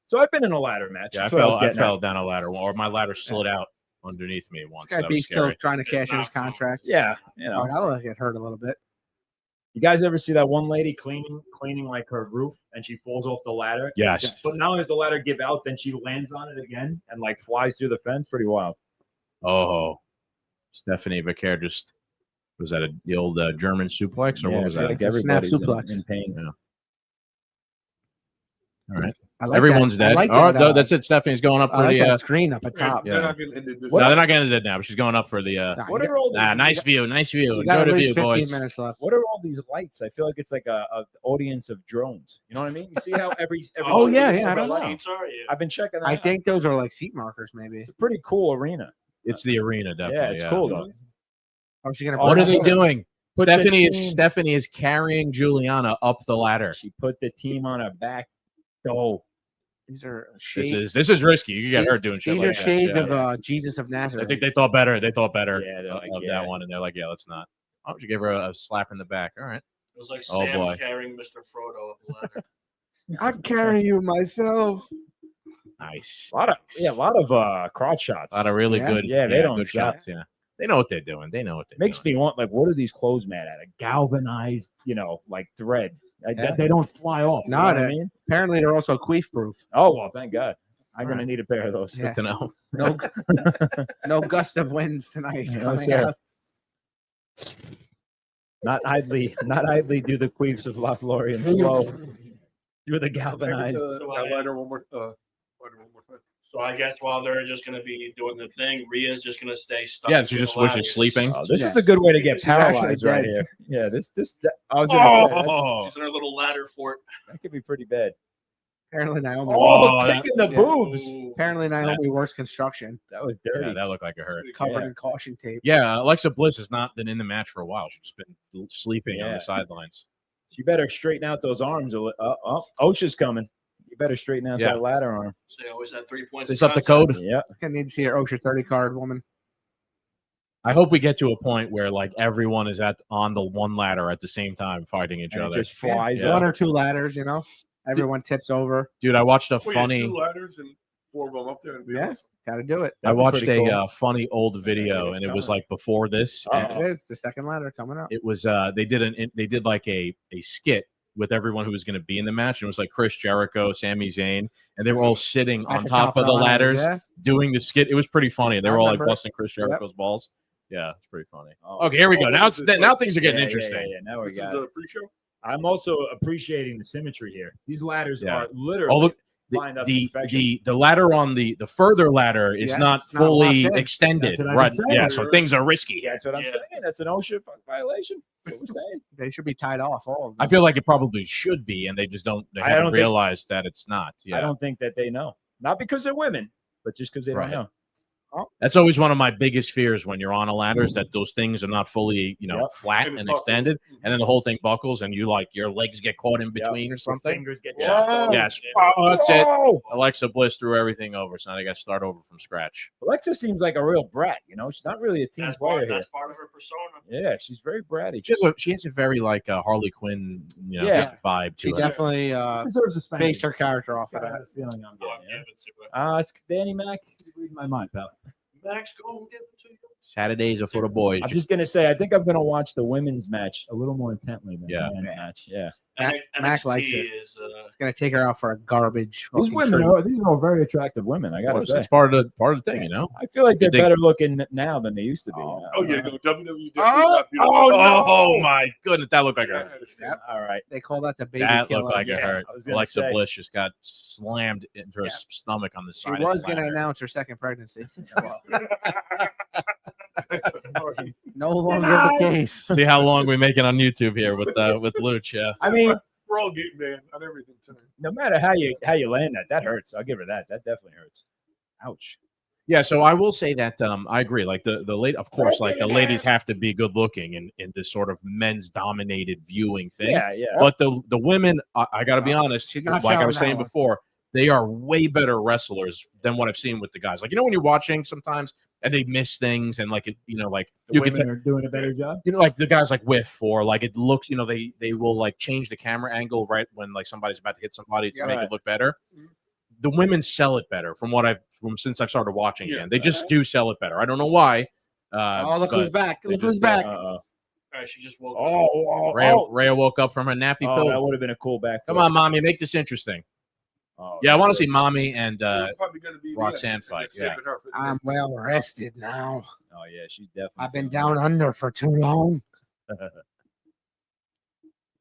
I: So I've been in a ladder match.
C: Yeah, I
I: That's what was
C: fell
I: getting at.
C: down a ladder, or my ladder slid out underneath me once.
F: This guy
C: That
F: B
C: was
F: still
C: scary.
F: trying to
H: It's
F: cash in
H: not
F: his
H: fun.
F: contract.
I: Yeah, you know.
F: Oh, that'll get hurt a little bit.
I: You guys ever see that one lady cleaning like her roof, and she falls off the ladder?
C: Yes.
I: But not only does the ladder give out, then she lands on it again and like flies through the fence. Pretty wild.
C: Oh, Stephanie Vicaire just was that the old German suplex or
I: Yeah,
C: what was
I: I feel
C: that?
I: like everybody's
F: suplex.
I: in pain.
C: Yeah. All right.
F: I like
C: Everyone's
F: that. I
C: dead.
F: like
C: Oh,
F: that,
C: no, that's it. Stephanie's going up
F: I
C: for
F: like
C: the.
F: that screen up at top.
C: Yeah.
G: They're not going to end it this
C: No,
G: way.
C: they're not getting it now. She's going up for the.
I: What are all these?
C: Nice view. Nice view.
F: We got
C: Enjoy
F: at
C: the
F: least
C: view,
F: 15
C: boys.
F: minutes left.
I: What are all these lights? I feel like it's like a audience of drones. You know what I mean? You see how every
F: Oh, yeah, I don't know.
H: Lights are, yeah.
I: I've been checking that
F: I
I: out.
F: think those are like seat markers, maybe.
I: It's a pretty cool arena.
C: It's the arena, definitely.
I: Yeah, it's cool though.
F: Oh, she's gonna.
I: Oh,
C: What
F: put
C: are they
F: it on.
C: doing?
I: Put the team-
C: Stephanie is carrying Juliana up the ladder.
I: She put the team on her back. Go.
F: These are
C: This
F: shades.
C: is risky. You get
F: These-
C: her doing shit
F: These
C: like
F: are
C: this,
F: shades
C: yeah.
F: of Jesus of
C: I
F: Nazareth.
C: think they thought better. They thought better
I: Yeah, they're like,
C: of
I: yeah.
C: that one, and they're like, "Yeah, let's not." Oh, she gave her a slap in the back. All right.
H: It was like
C: Oh,
H: Sam
C: boy.
H: carrying Mr. Frodo up the ladder.
F: I'm carrying you myself.
C: Nice.
I: A lot of crotch shots.
C: A lot of really
F: Yeah.
C: good.
I: Yeah, they don't
C: good
I: stop.
C: shots. Yeah, they know what they're doing. They know what they're
I: Makes
C: doing.
I: me want like, what are these clothes made out of? Galvanized, like thread.
F: Yeah.
I: They don't fly off.
F: No,
I: you know what I
F: they're-
I: mean?
F: Apparently, they're also queef proof.
I: Oh well, thank God. I'm
F: All
I: gonna need a pair of those.
F: Yeah.
C: Good to know.
F: No, no gust of winds tonight.
I: No,
F: coming
I: sir.
F: out.
I: Not idly do the queefs of La Florian flow through the galvanized.
G: That ladder one more time.
H: So I guess while they're just going to be doing the thing, Rhea's just going to stay stuck.
C: Yeah,
H: between
C: she's just
H: the
C: when she's
H: ladders.
C: sleeping.
I: Oh, this
F: Yeah.
I: is a good way to get
F: She's actually
I: paralyzed right
F: dead.
I: here. Yeah, this. I was gonna say,
C: Oh,
H: She's in her little ladder fort.
I: that could be pretty bad.
F: Apparently Naomi.
I: Oh,
C: that-
I: kicking the
F: yeah.
I: boobs.
F: Apparently Naomi works construction,
I: That was dirty.
C: Yeah, that looked like it hurt.
F: covered
I: Yeah.
F: in caution tape.
C: Yeah, Alexa Bliss has not been in the match for a while. She's been sleeping on
I: Yeah.
C: the sidelines.
I: You better straighten out those arms. OSHA's coming. You better straighten out
C: Yeah.
I: that ladder arm.
H: So you always had 3 points.
C: Is
H: of
C: up the
H: contact.
C: code?
I: Yeah.
F: I need to see her OSHA 30 card, woman.
C: I hope we get to a point where like everyone is on the one ladder at the same time fighting each
I: And it
C: other.
I: just flies
C: Yeah.
F: One
I: up.
F: or two ladders, Everyone tips over.
C: Dude, I watched a
G: Well,
C: funny.
G: 2 ladders and 4 of them up there. And
F: Yeah. Got to do it.
C: I
I: That'd be
C: watched
I: pretty
C: a
I: cool.
C: funny old video,
I: it's
C: and it was
I: coming.
C: like before this. and
I: Uh-oh.
F: It is the second ladder coming up.
C: It was they did like a skit with everyone who was going to be in the match, and it was like Chris Jericho, Sami Zayn, and they were all sitting
F: At
C: on top of the ladders
F: Yeah.
C: doing the skit. It was pretty funny. They
F: I
C: were all like
F: remember.
C: busting Chris Jericho's balls. Yeah, it's pretty funny.
I: Oh.
C: Okay, here we go.
G: Oh,
C: Now
G: this is
C: now things are getting
I: Yeah,
C: interesting.
I: Yeah, now we
G: This is
I: got
G: the
I: it.
G: pre-show.
I: I'm also appreciating the symmetry here. These ladders
C: Yeah.
I: are literally
C: Oh, look,
I: lined up
C: the
I: perfection.
C: ladder on the further ladder is
F: Yeah,
C: not
F: it's not
C: fully
F: locked in.
C: extended.
I: That's what I've
C: Right?
I: been saying.
C: Yeah, so things are risky.
I: Yeah, that's what I'm
H: Yeah.
I: saying. That's an OSHA violation. That's what we're saying.
F: They should be tied off, all of them.
C: I feel like it probably should be, and they just don't. They
I: I
C: haven't
I: don't think-
C: realized that it's not.
I: I
C: Yeah,
I: don't think that they know. Not because they're women, but just because they
C: Right.
I: don't know.
C: that's always one of my biggest fears when you're on a ladder is that those things are not fully,
I: Yep.
C: flat
G: And it
C: and
G: buckles.
C: extended, and then the whole thing buckles, and you like your legs get caught in between or
I: Your
C: something.
I: fingers get
C: Yeah.
I: chopped off.
C: Yes. Oh, that's it.
I: Whoa!
C: Alexa Bliss threw everything over, so now they got to start over from scratch.
I: Alexa seems like a real brat. She's not really a team
H: That's
I: player
H: part,
I: here.
H: that's part of her persona.
I: Yeah, she's very bratty.
C: She has a very like Harley Quinn,
I: Yeah.
F: She
C: vibe to her.
F: definitely
I: deserves a spanking.
F: based her character off of
I: Got
F: that.
I: a feeling I'm
H: Oh, I'm
I: getting.
H: giving it to her.
I: It's Danny Mac. You read my mind, pal.
H: Max, go and give it to you.
C: Saturdays are for the boys.
I: I'm just gonna say, I think I'm gonna watch the women's match a little more intently than
C: Yeah.
I: the men's match. Yeah,
F: Mac likes it. It's gonna take her out for a garbage.
I: these
F: fucking
I: women
F: treat.
I: are these are all very attractive women. I gotta say,
C: It's part of the thing,
I: I feel like they're
C: think-
I: better looking now than they used to be.
G: Oh yeah, no, WWE.
F: Oh,
C: Oh my goodness, that looked like a
F: Yep.
I: All right.
F: They call that the baby
C: that
F: killer.
C: looked like it
I: Yeah,
C: hurt.
I: I was gonna
C: Alexa
I: say.
C: Bliss just got slammed into her
F: Yeah.
C: stomach on the
F: She
C: side.
F: was
C: of the
F: going to
C: ladder.
F: announce her second pregnancy.
G: Sorry.
F: No longer the case.
C: See how long we make it on YouTube here with Lucha.
I: I mean,
G: We're all getting man on everything tonight.
I: no matter how you land that hurts. I'll give her that. That definitely hurts. Ouch.
C: Yeah, so I will say that I agree. Like the late, of course, like the ladies have to be good looking in this sort of men's dominated viewing thing.
I: Yeah, yeah.
C: But the women, I got to be honest,
F: She's not
C: like I
F: selling
C: was
F: that
C: saying
F: one.
C: before, they are way better wrestlers than what I've seen with the guys. Like when you're watching sometimes and they miss things and like it, like
I: The
C: you can
I: women are doing a better job.
C: like the guys like whiff or like it looks, they will like change the camera angle right when like somebody's about to hit somebody to
F: Yeah,
C: make
I: right.
C: it look better.
G: Mhm.
C: The women sell it better from since I've started watching
G: Yeah.
C: again. They just do sell it better. I don't know why.
F: Oh, look who's
C: but
F: back.
C: they
F: Look
C: just
F: who's back.
H: All right, she just woke up.
I: Oh,
C: Rhea woke up from her nappy
I: oh,
C: pill.
I: that would have been a cool back.
C: Come on, mommy, make this interesting.
I: Oh,
C: Yeah, I want to
I: that's
C: see mommy and
G: It's probably gonna be the
C: Roxanne
G: end.
C: fight,
G: They're saving her for the
F: I'm
G: end.
F: well rested now.
I: good. Oh yeah, she's definitely.
F: I've been
I: feeling
F: down under for too long.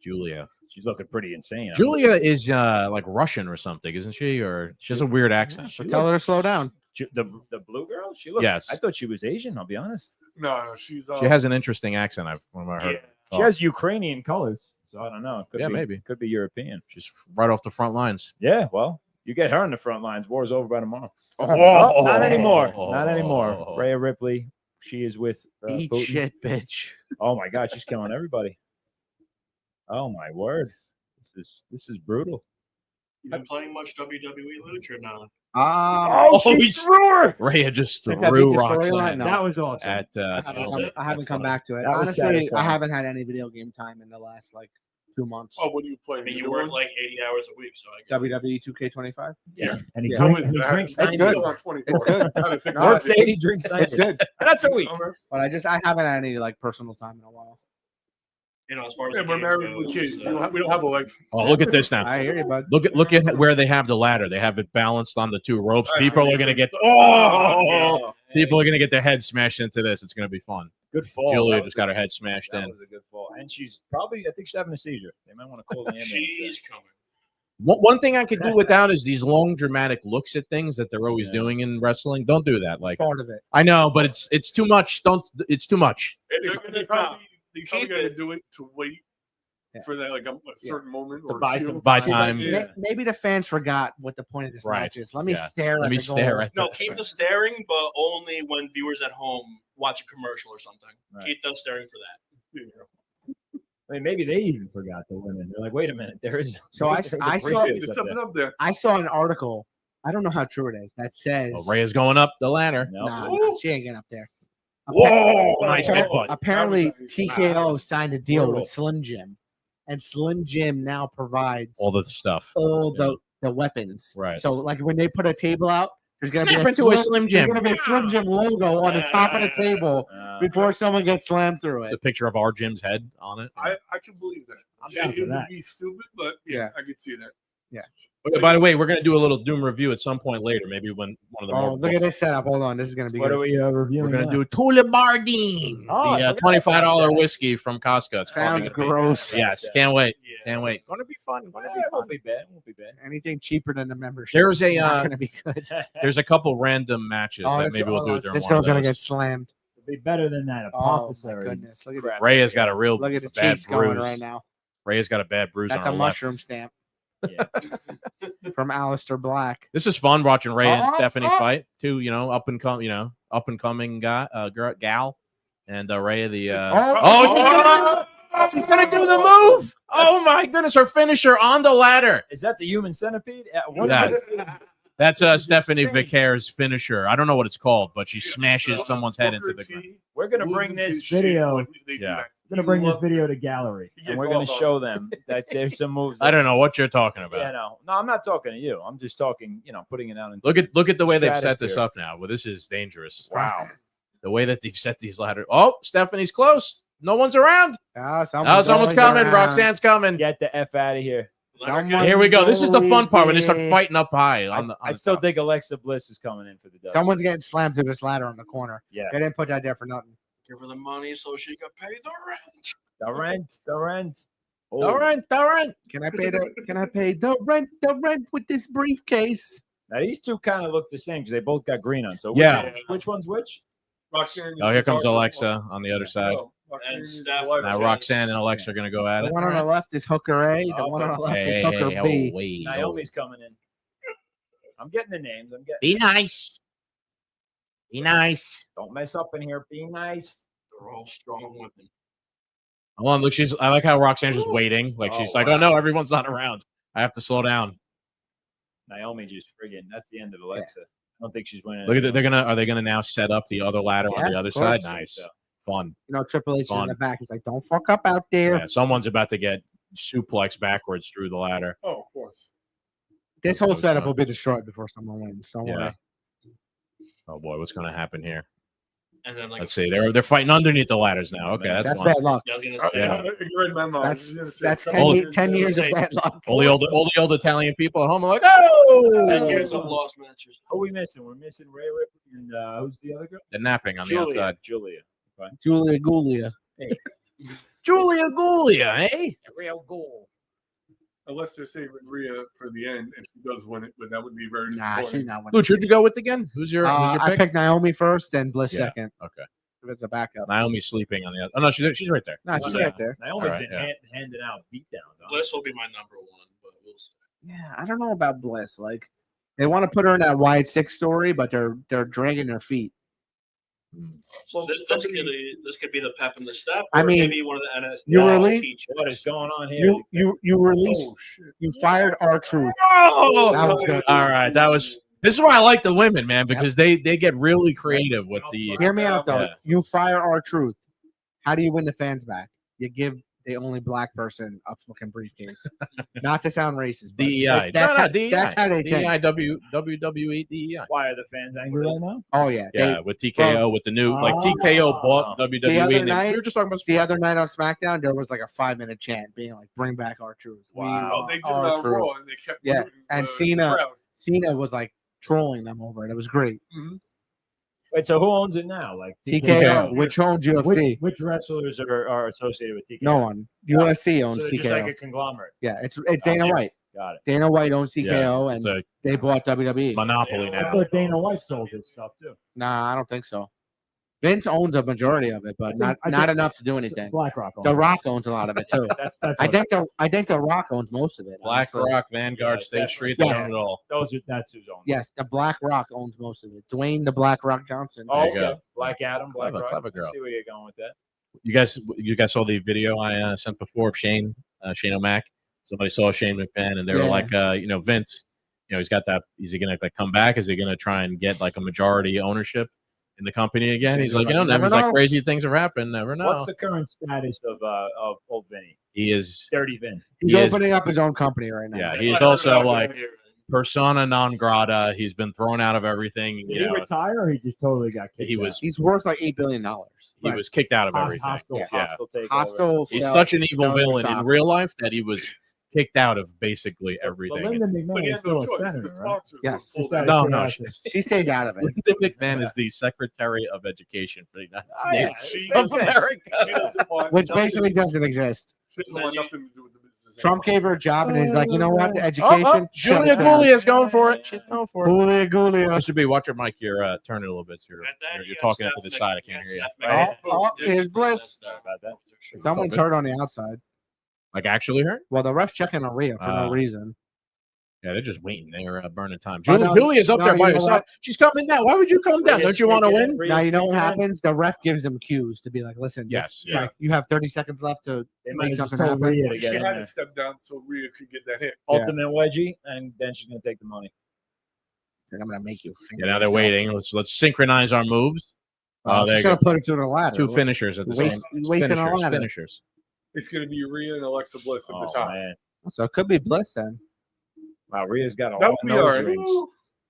C: Julia.
I: She's looking pretty insane.
C: Julia is like Russian or something, isn't she? Or she has a weird accent.
F: So tell her to slow down.
I: The blue girl. She looked.
C: Yes.
I: I thought she was Asian. I'll be honest.
G: No, she's.
C: She has an interesting accent. I've heard.
H: Yeah.
I: She has Ukrainian colors, so I don't know. It could
C: Yeah,
I: be,
C: maybe.
I: could be European.
C: She's right off the front lines.
I: Yeah, well, you get her in the front lines. War's over by tomorrow.
C: Oh.
I: Not anymore. Not
C: Oh.
I: anymore. Rhea Ripley. She is with
F: Eat
I: Putin.
F: shit, bitch.
I: Oh my God, she's killing everybody. Oh my word, this is brutal.
H: You've been playing much WWE Lucha now.
C: Oh,
I: she
C: he's-
I: threw her.
C: Rhea just
F: Think that
C: threw
F: beat the storyline?
C: Roxanne
F: No.
I: That was awesome.
C: at.
F: I haven't come back to it.
I: That was
F: Honestly, I
I: satisfying.
F: haven't had any video game time in the last 2 months.
G: Oh, what do you play?
H: I mean,
G: The
H: you
G: new
H: work
G: one?
H: like 80 hours a week, so I guess.
F: WWE 2K25.
I: And he,
F: Yeah.
G: How
I: drinks,
G: is
I: he
G: it? I
I: drinks
G: haven't-
F: It's
G: I'm
F: good.
G: still on 24.
F: It's good.
G: I gotta pick
F: No,
G: up
I: works
G: the-
I: 80, drinks 90.
F: It's good,
I: That's a week.
G: Okay.
F: but I haven't had any personal time in a while.
H: You know, as far as
G: Yeah,
H: the
G: we're
H: game
G: married with
H: goes,
G: kids. We don't have a life.
C: Oh, look at this now.
F: I hear you, bud.
C: Look at where they have the ladder. They have it balanced on the two ropes.
G: That's
C: People are
G: really
C: gonna
G: good
C: get
G: stuff.
C: people are gonna get their heads smashed into this. It's gonna be fun.
I: Good fall.
C: Julia
I: That was
C: just got her head smashed
I: That
C: in.
I: was a good fall, and she's probably. I think she's having a seizure. They might want to call the ambulance.
H: She's coming.
C: One thing I could do without is these long dramatic looks at things that they're always
I: Yeah.
C: doing in wrestling. Don't do that. Like
F: Part of it.
C: I know, but it's too much. It's too much.
G: They probably
H: Keep
G: gonna
H: it.
G: do it to wait for that like a certain moment or
I: buy
G: cue.
I: some
C: By
I: time.
C: time.
I: Yeah.
F: Maybe the fans forgot what the point of this
C: Right.
F: match is. Let me
C: Yeah.
F: stare
C: Let
F: at
C: me
F: the
C: stare
F: goal.
C: at
H: No, keep the staring, but only when viewers at home watch a commercial or something.
I: Right.
H: Keep the staring for that.
I: I mean, maybe they even forgot the women. They're like, wait a minute, there is.
F: So I
I: there's a
F: saw-
I: briefcase
G: Just
I: up
G: step
I: there.
G: it up there.
F: I saw an article. I don't know how true it is. That says,
C: Oh, Ray is going up the ladder.
I: No.
F: nah, she ain't getting up there.
C: Whoa! Nice headbutt.
F: Apparently,
G: That was
F: TKO signed a deal
I: Brutal.
F: with Slim Jim, and Slim Jim now provides
C: All the stuff.
F: all
C: yeah.
F: the weapons.
C: Right.
F: So, like when they put a table out, there's gonna
C: Snap
F: be
C: into a Slim Jim.
F: There's gonna be a Slim Jim logo on the top of the table before someone gets slammed through
C: It's a
F: it.
C: picture of our Jim's head on it.
G: I can believe that.
I: I'm down
G: It
I: for
G: would
I: that.
G: be stupid, but yeah, I could see that.
C: Okay, by the way, we're going to do a little Doom review at some point later. Maybe when one of the
F: Oh,
C: more.
F: look at this setup. Hold on, this is gonna be
I: What
F: good.
I: are we reviewing?
C: We're going to
I: now?
C: do Tulibardine,
I: Oh, I
C: the
I: forgot about
C: $25
I: that.
C: whiskey from Costco. It's probably
F: Sounds
C: gonna be-
F: gross.
C: Yes, can't wait. Can't wait. Going to be fun. Going to be
I: It
C: fun.
I: won't be bad. Won't be bad.
F: Anything cheaper than the membership.
C: There's a,
F: is not
C: uh,
F: gonna be good.
C: There's a couple random matches that
F: this-
C: maybe we'll do during
F: this
C: one of
F: girl's gonna get
C: those.
F: slammed.
I: It'll be better than that.
F: Oh my
I: Apothecary.
F: goodness! Look at
I: crap.
C: Ray has got a real
F: Look at the
C: bad
F: cheeks going
C: bruise.
F: right now.
C: Ray has got a bad bruise
F: That's
C: on
F: a
C: her
F: mushroom
C: left.
F: stamp
I: Yeah.
F: from Alistair Black.
C: This is fun watching Ray and
F: Oh,
C: Stephanie
F: oh.
C: fight. Two, up and coming guy, gal, and Ray the. She's gonna do the move! Oh my goodness, her finisher on the ladder.
I: Is that the human centipede? What-
C: Yeah. That's Stephanie Vicare's finisher. I don't know what it's called, but she smashes someone's head into the ground.
I: We're gonna bring this video.
C: Yeah.
I: We're gonna bring this video to gallery,
G: He
I: and
G: gets
I: we're gonna
G: all about
I: show them that there's some moves.
C: I don't know what you're talking about.
I: Yeah, no, I'm not talking to you. I'm just talking, putting it out. In
C: Look at the way they've set this
I: Stratosphere.
C: up now. Well, this is dangerous.
I: Wow.
C: The way that they've set these ladders. Oh, Stephanie's close. No one's around.
F: Oh,
C: Oh, someone's coming.
F: around.
C: Roxanne's coming.
I: Get the F out of here.
F: Someone
C: Here we go. This is the fun part when they start
F: believe
C: fighting up high. On the,
I: I still think Alexa Bliss is coming in for the dub.
F: Someone's getting slammed to this ladder on the corner.
I: Yeah.
F: They didn't put that there for nothing.
H: Give her the money so she can pay the rent.
I: The rent. Oh,
C: All right.
F: Can I pay the rent with this briefcase?
I: Now these two kind of look the same because they both got green on. So
C: Yeah.
I: which one's which?
G: Roxanne
C: Oh, here comes
G: is the
C: Alexa on the other side.
G: Oh, Roxanne
H: And
G: is
H: Steph-
G: the wife.
C: Now Roxanne and Alexa are going to go at
F: The
C: it.
F: one on the left is Hooker A. The
I: Oh,
F: one on the left
C: Hey,
F: is Hooker
C: hey,
F: B.
C: oh, wait, oh.
I: Naomi's coming in. I'm getting the names.
C: Be nice. Be nice.
I: Don't mess up in here. Be nice.
H: They're all strong women.
C: Hold on, look, I like how Roxanne's just waiting. Like
I: Oh,
C: she's like,
I: wow.
C: oh no, everyone's not around. I have to slow down.
I: Naomi just friggin'. That's the end of Alexa. I don't think she's winning.
C: Look at are they gonna now set up the other ladder on
F: Yeah,
C: the other
F: of course.
C: side? Nice. Fun.
F: Triple H is in
C: Fun.
F: the back. He's like, don't fuck up out there.
C: Yeah, someone's about to get suplex backwards through the ladder.
G: Oh, of course.
F: This whole
C: That was
F: setup
C: fun.
F: will be destroyed before someone wins. Don't
C: Yeah.
F: worry.
C: Oh boy, what's gonna happen here?
H: And then like
C: Let's see. They're fighting underneath the ladders now. Okay, that's
F: That's
C: fun.
F: bad luck.
H: Yeah, I was gonna say.
C: Yeah.
G: You read my mind. I was gonna say,
F: That's
G: come
F: 10,
G: on,
F: 10 years of
C: Hey.
F: bad luck.
C: All the old Italian people at home are like, oh,
H: 10 years of lost matches.
I: Who are we missing? We're missing Ray Ripper and who's the other girl?
C: they're napping on the
I: Julia.
C: outside.
I: Julia.
F: Julia Gulia.
C: Julia Gulia, eh?
I: Real goal.
G: Unless they're saving Rhea for the end, and she does win it, but that would be very
F: Nah, she's
G: disappointing.
F: not winning.
C: Luch, who'd you go with again? Who's your
F: I
C: pick?
F: picked Naomi first and Bliss
C: Yeah.
F: second.
C: Okay.
F: If it's a backup.
C: Naomi's sleeping on the other. Oh no, she's right there.
F: No, she's
C: Okay.
F: right there.
I: Naomi's
C: All right,
I: been
C: yeah.
I: handing out beatdowns.
H: Bliss will be my number one, but we'll see.
F: Yeah, I don't know about Bliss. Like, they want to put her in that wide six story, but they're dragging their feet.
H: So this could be the pep in the step.
F: I
H: Or
F: mean,
H: maybe one of the NXT
F: you really-
H: features.
I: What is going on here?
F: You released.
G: Oh shit!
F: You fired R-Truth.
C: Oh,
F: That was good.
C: all right. This is why I like the women, man, because they get really creative with the.
F: Hear me out though.
C: Yeah.
F: You fire R-Truth. How do you win the fans back? You give the only black person a fucking briefcase. Not to sound racist, but
C: DEI.
F: That's,
C: No,
F: how,
C: DEI.
F: that's how they think.
C: DEI, WWE, DEI.
I: Why are the fans angry right now?
F: Oh yeah.
C: Yeah, with TKO, with the new TKO bought WWE.
F: The other
C: And
F: night-
C: we were just talking about
F: The other night on SmackDown, there was like a 5-minute chant being like, "Bring back R-Truth."
I: Wow.
G: Oh, they did
F: R-Truth.
G: that Raw, and they kept
F: Yeah,
G: muting
F: and
G: the
F: Cena-
G: crowd.
F: Cena was like trolling them over it. It was great.
I: Wait, so who owns it now? Like
F: TKO, which owns UFC.
I: Which wrestlers are associated with TKO?
F: No one. UFC
I: So
F: owns
I: they're
F: TKO.
I: just like a conglomerate.
F: Yeah, it's Dana White.
I: Got it.
F: Dana White owns TKO,
C: it's
F: and
C: a
F: they bought WWE.
C: monopoly
I: I
C: now.
I: thought Dana White sold his stuff too.
F: Nah, I don't think so. Vince owns a majority of it, but
I: I think-
F: not enough to do anything.
I: BlackRock.
F: The Rock owns a lot of it too.
I: That's
F: I think the Rock owns most of it.
C: Black
F: honestly.
C: Rock, Vanguard,
I: Yeah,
C: State Street, they
F: Yes.
C: own it all.
I: That's who's on.
F: Yes, the Black Rock owns most of it. Dwayne the Black Rock Johnson.
I: Oh,
C: There you
I: okay.
C: go.
I: Black Adam, Black
C: Clever,
I: Rock.
C: clever
I: I
C: girl.
I: see where you're going with that.
C: You guys saw the video I sent before of Shane O'Mac. Somebody saw Shane McMahon, and they were
F: Yeah.
C: like, Vince, he's got that. Is he going to come back? Is he going to try and get like a majority ownership in the company again? He's like, never
F: never
C: know.
F: know.
C: Crazy things have happened. Never know.
I: What's the current status of old Vinny?
C: He is.
I: Dirty Vin.
F: He's
C: he is-
F: opening up his own company right now.
C: Yeah, he's also like persona non grata. He's been thrown out of everything.
I: Did he retire or he just totally got kicked?
C: He was
F: He's worth like $8 billion.
C: he was kicked out of
I: out?
C: everything.
I: Hostile,
C: Yeah.
I: hostile takeover.
F: Hostile.
C: He's
F: sell-
C: such an evil
F: selling
C: villain in
F: stocks.
C: real life that he was kicked out of basically
I: But
C: everything.
I: Linda
G: But
I: McMahon
G: he
I: is
G: has
I: still
G: no
I: a
G: choice. The
I: senator, right?
G: sponsors
F: Yes.
G: will
I: Just
G: pull
I: out of
C: No, no,
I: curiosity.
F: She stays out of it.
C: Linda McMahon is the Secretary of Education for the United
I: Oh, yeah.
C: States
G: She
C: of
G: doesn't-
C: America.
G: She doesn't want
F: Which
G: nothing-
F: basically doesn't exist.
G: She doesn't want nothing to do with the business.
F: Trump gave her a job and he's like, you know what? The
C: Oh,
F: education. shut
C: Julia
F: it down.
C: Gulia is going for it. She's going for it.
F: Julia Gulia.
C: Mr. B, watch your mic. You're turning a little bit. You're talking into the side. I can't hear you.
F: Oh, here's Bliss.
I: Sorry about that.
F: Someone's hurt on the outside.
C: Like actually hurt?
F: Well, the ref's checking on Rhea for no reason.
C: Yeah, they're just waiting. They're burning time.
F: Oh, no,
C: Julia's up
F: no,
C: there
F: you
C: by
F: know
C: herself.
F: what?
C: She's coming down. Why would you come down? Don't you want to win?
F: Now you know what happens. The ref gives them cues to be like, "Listen,
C: Yes.
F: this- like, you have 30 seconds left to
I: They might
F: make
I: have just
F: something
I: told
F: happen."
I: Rhea to
G: She
I: get in
G: had
I: there.
G: to step down so Rhea could get that hit.
I: Ultimate wedgie, and then she's gonna take the money.
F: Like, I'm gonna make you.
C: Yeah, now they're waiting. Let's synchronize our moves. Oh, there
F: she's
C: you
F: gonna
C: go.
F: put it to the ladder.
C: Two finishers at the
F: Waste-
C: same.
F: wasting a
C: Finishers.
F: ladder.
C: Finishers.
G: It's going to be Rhea and Alexa Bliss at the
I: Oh
G: top.
I: man,
F: So it could be Bliss then.
I: wow, Rhea's got a
G: That
I: lot
G: would
I: of
G: be all
I: nose
G: right.
I: rings.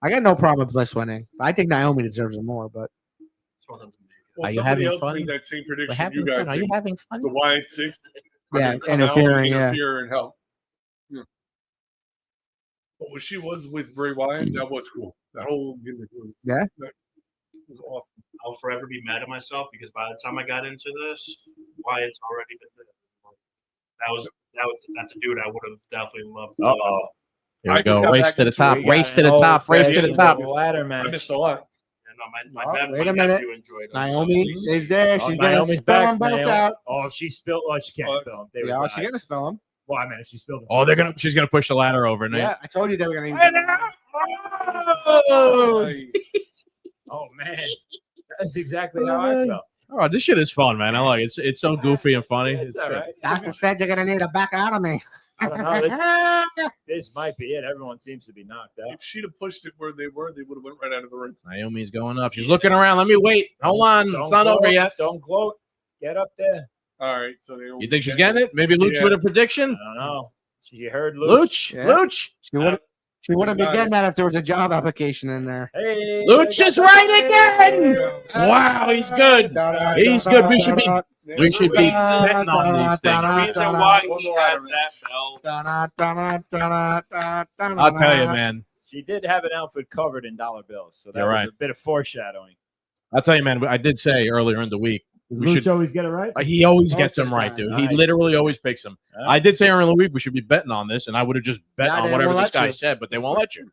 F: I got no problem with Bliss winning. I think Naomi deserves it more, but
G: Well,
C: Are you
G: somebody
C: having
G: else
C: fun?
G: made that same
C: We're
G: prediction.
C: having
G: You guys
C: fun. Are you
G: did.
C: having fun?
G: The Wyatt Six.
F: Yeah,
G: Come out,
F: interfering, yeah.
G: interfere and help. Yeah. But when she was with Bray Wyatt, that was cool. That whole gimmick was that was awesome.
H: I'll forever be mad at myself because by the time I got into this, Wyatt's already been there. That's a dude I would have definitely loved.
I: Uh oh.
C: Here
G: I
C: we
G: just
C: go.
G: got
C: Race
G: back
C: to the
G: into
C: top.
G: it.
C: Race to the top. Race to the top.
I: Ladder
G: I
I: match.
G: missed a lot.
H: And
F: Oh, wait
H: my
F: a minute.
H: nephew enjoyed it.
F: Naomi is there.
I: Oh,
F: She's gonna
I: Naomi's
F: spill
I: back,
F: them both
I: Naomi.
F: out.
I: Oh, she spilled. Well, she can't spill them. They were
F: Yeah,
I: bad.
F: she's gonna spill them.
I: Well, I mean, if she spilled them.
C: Oh, she's gonna push the ladder over.
F: Yeah, I told you they were gonna.
G: Nice.
I: Oh man, that's exactly how I felt.
C: Oh, this shit is fun, man. I like it. It's so goofy and funny.
I: It's
C: It's
I: all
C: good.
I: right.
F: Doctor said you're gonna need a back out of me.
I: I don't know. This might be it. Everyone seems to be knocked out.
G: If she'd have pushed it where they were, they would have went right out of the ring.
C: Naomi's going up. She's looking around. Let me wait. Hold on.
I: Don't
C: It's not
I: gloat.
C: over yet.
I: Don't gloat. Get up there.
G: All right, so they.
C: You think she's getting it? Maybe Luch
G: Yeah.
C: with a prediction?
I: I don't know. She heard Luch.
C: Luch.
F: Yeah.
C: Luch.
F: She wouldn't be
G: Got
F: getting that if there was a job application in there.
I: Hey,
C: Luch is right again. Wow, he's good. He's good. We should be betting on these things.
H: The reason why he has that belt.
C: I'll tell you, man.
I: She did have an outfit covered in dollar bills, so that
C: You're
I: was
C: right.
I: a bit of foreshadowing.
C: I'll tell you, man. I did say earlier in the week we
I: Luch
C: should.
I: always get it right.
C: He always
F: Most
C: gets
F: of
C: them
F: the
C: right,
F: time.
C: dude.
I: Nice.
C: He literally always picks them.
I: Yeah.
C: I did say earlier in the week we should be betting on this, and I would have just bet
F: Nah,
C: on
F: they
C: whatever
F: won't
C: this
F: let
C: guy
F: you.
C: said, but they won't let you.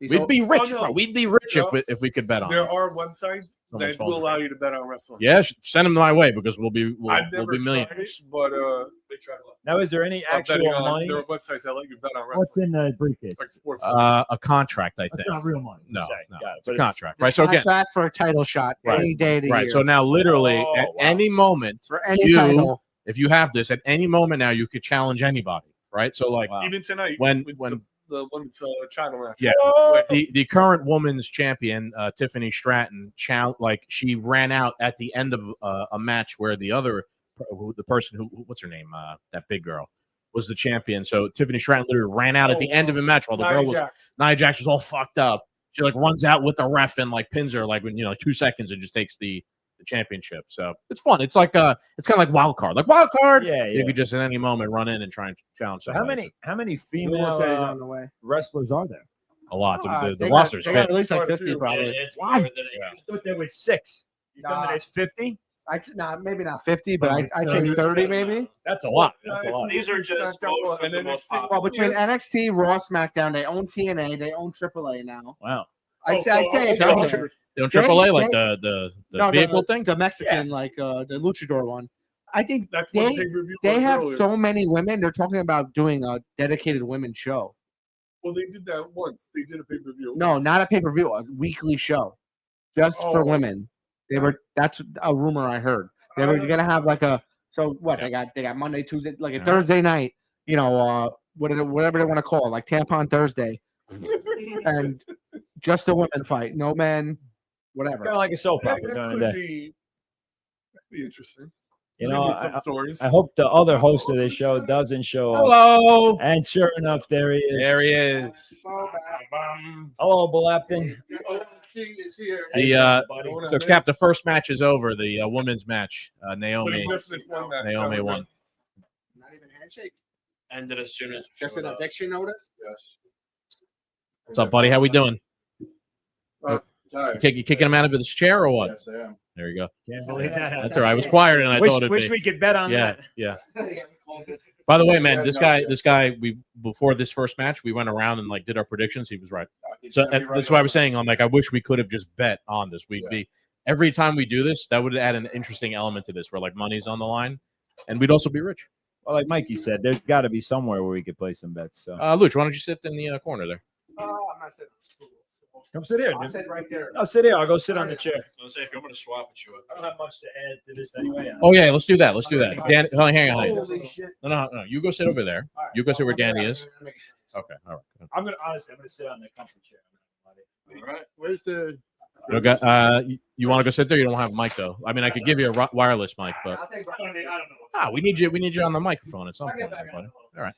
F: She's
C: We'd be rich,
G: Oh, no.
C: bro. We'd be rich
G: No.
C: if we could bet on
G: There
C: it.
G: are websites
C: Someone's
G: that
C: phone's
G: will allow you to bet on wrestling.
C: Yeah, send them my way because we'll be
G: I've never tried
C: millionaires.
G: it, but
I: Now, is there any
G: I'm
I: actual
G: betting on-
I: money?
G: there are websites that let you bet on
I: What's
G: wrestling,
I: in the briefcase?
G: like sports.
C: A contract, I
I: That's
C: think.
I: not real money. you
C: No,
I: say.
C: no,
I: Got it.
C: it's a
I: But
C: contract, right? So again,
F: contract for a title shot
C: Right.
F: any day of the
C: right.
F: year.
C: So now, literally,
I: Oh,
C: at
I: wow.
C: any moment,
F: for any
C: you-
F: title.
C: if you have this, at any moment now, you could challenge anybody, right? So like
I: Wow.
G: Even tonight,
C: when-
G: with
C: when-
G: the women's title match.
C: Yeah.
I: Oh,
C: the current women's champion, Tiffany Stratton, she ran out at the end of a match where the person who what's her name, that big girl, was the champion. So Tiffany Stratton literally ran out at the end of a match while the girl was Nia Jax was all fucked up. She like runs out with the ref and like pins her like when 2 seconds and just takes the championship. So it's fun. It's like it's kind of like wild card. Like wild card,
I: yeah,
C: you
I: yeah.
C: could just at any moment run in and try and challenge.
I: So how
C: somebody.
I: many
F: Who
I: female
F: said he's on the way?
I: wrestlers are there?
C: A lot. The
F: They
C: roster's
F: got, they got
C: fit.
F: at least like
G: Quite a
F: 50
G: few.
F: probably.
H: It's
I: Why?
H: more than
C: Yeah.
I: I thought there was 6. You tell me
F: Nah.
I: there's 50?
F: Maybe not 50, but I think 30 maybe.
I: That's a lot. That's a lot.
H: These are just most of
G: And
H: the
G: then
H: most
G: it's-
H: popular.
F: Well, between NXT, Raw, SmackDown, they own TNA, they own AAA now.
I: Wow.
F: I'd say it's up there.
C: You know, AAA like
F: They-
C: the
F: No,
C: vehicle thing.
F: the Mexican, like the luchador one. I think
G: That's what
F: they
G: pay-per-view
F: they
G: was
F: have
G: earlier.
F: so many women. They're talking about doing a dedicated women's show.
G: Well, they did that once. They did a pay-per-view.
F: No, not a pay per view, a weekly show, just for
G: Oh.
F: women. They were. That's a rumor I heard. They were gonna have like a. So what? They got Monday, Tuesday, like a
C: Yeah.
F: Thursday night. You know, whatever they want to call it, like Tampon Thursday, and just a women fight, no men, whatever.
I: Kind of like a soap
G: That,
I: opera
G: that
I: during
G: could
I: the day.
G: be interesting.
I: You
G: Give
I: know,
G: me some stories.
I: I hope the other host of this show doesn't show up.
C: Hello.
I: And sure enough, there he is.
C: There he is.
I: Hello, Balapton.
A: King is here.
C: The
I: buddy.
C: so Cap, the first match is over. The women's match.
G: So
C: Naomi.
G: you just missed one match.
C: Naomi
G: Okay.
C: won.
F: Not even a handshake.
H: Ended as soon as
F: Just
H: showed
F: an
H: up.
F: eviction notice.
C: What's up, buddy? How we doing?
A: Sorry.
C: You kicking him out of his chair or what?
A: Yes, I am.
C: There you go.
I: Can't believe that.
C: That's all right. I was quieter than I
I: Wish,
C: thought it'd
I: wish
C: be.
I: we could bet on
C: Yeah,
I: that.
C: yeah. By the way, man, this guy, we before this first match, we went around and like did our predictions. He was right. So that's why I was saying, I'm like, I wish we could have just bet on this. We'd be every time we do this, that would add an interesting element to this, where like money's on the line, and we'd also be rich.
I: Well, like Mikey said, there's got to be somewhere where we could play some bets. So
C: Luch, why don't you sit in the corner there?
F: I'm not sitting.
I: come sit here.
F: I'll
I: dude.
F: sit right there.
I: I'll sit here. I'll go sit on the chair.
H: I was say if you want me to swap with you.
I: I don't have much to add to this anyway.
C: Oh yeah, let's do that. Let's do that. Dan, hang on.
F: Holy shit.
C: No. You go sit over there. You go sit where Danny is. Okay, all right.
I: I'm gonna sit on the comfy chair.
H: All right.
A: Where's the?
C: You want to go sit there? You don't have a mic though. I mean, I could give you a wireless mic, but we need you on the microphone at some point, buddy. All right.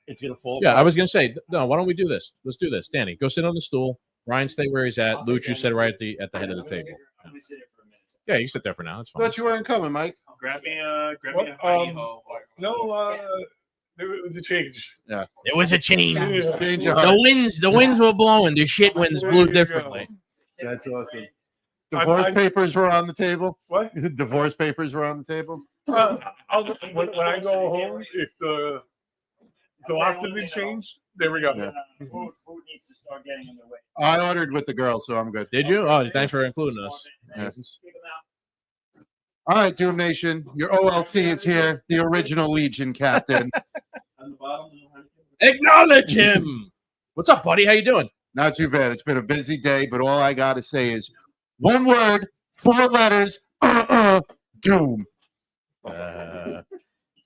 A: It's gonna fall.
C: Yeah, I was gonna say no. Why don't we do this? Let's do this. Danny, go sit on the stool. Ryan, stay where he's at. Luch, you sit right at the head of the table.
I: Let me sit here for a minute.
C: Yeah, you sit there for now. That's fine.
A: Thought you weren't coming, Mike.
H: Grab me a
G: What,
H: honey ho.
G: No, there was a change.
C: It was a change.
G: Yeah.
A: Change your
C: The
A: heart.
C: winds were blowing. The shit winds
G: There
C: blew
G: you go.
C: differently.
A: That's awesome.
G: I-
A: Divorce
G: I-
A: papers were on the table.
G: What?
A: Divorce papers were on the table.
G: When I go home, if the last to be changed, there we go.
A: Yeah.
I: Food needs to start getting in the way.
A: I ordered with the girls, so I'm good.
C: Did you? Oh, thanks for including us.
A: Yeah. All right, Doom Nation, your OLC is here. The original Legion captain.
C: Acknowledge him. What's up, buddy? How you doing?
A: Not too bad. It's been a busy day, but all I got to say is one word, 4 letters, Doom.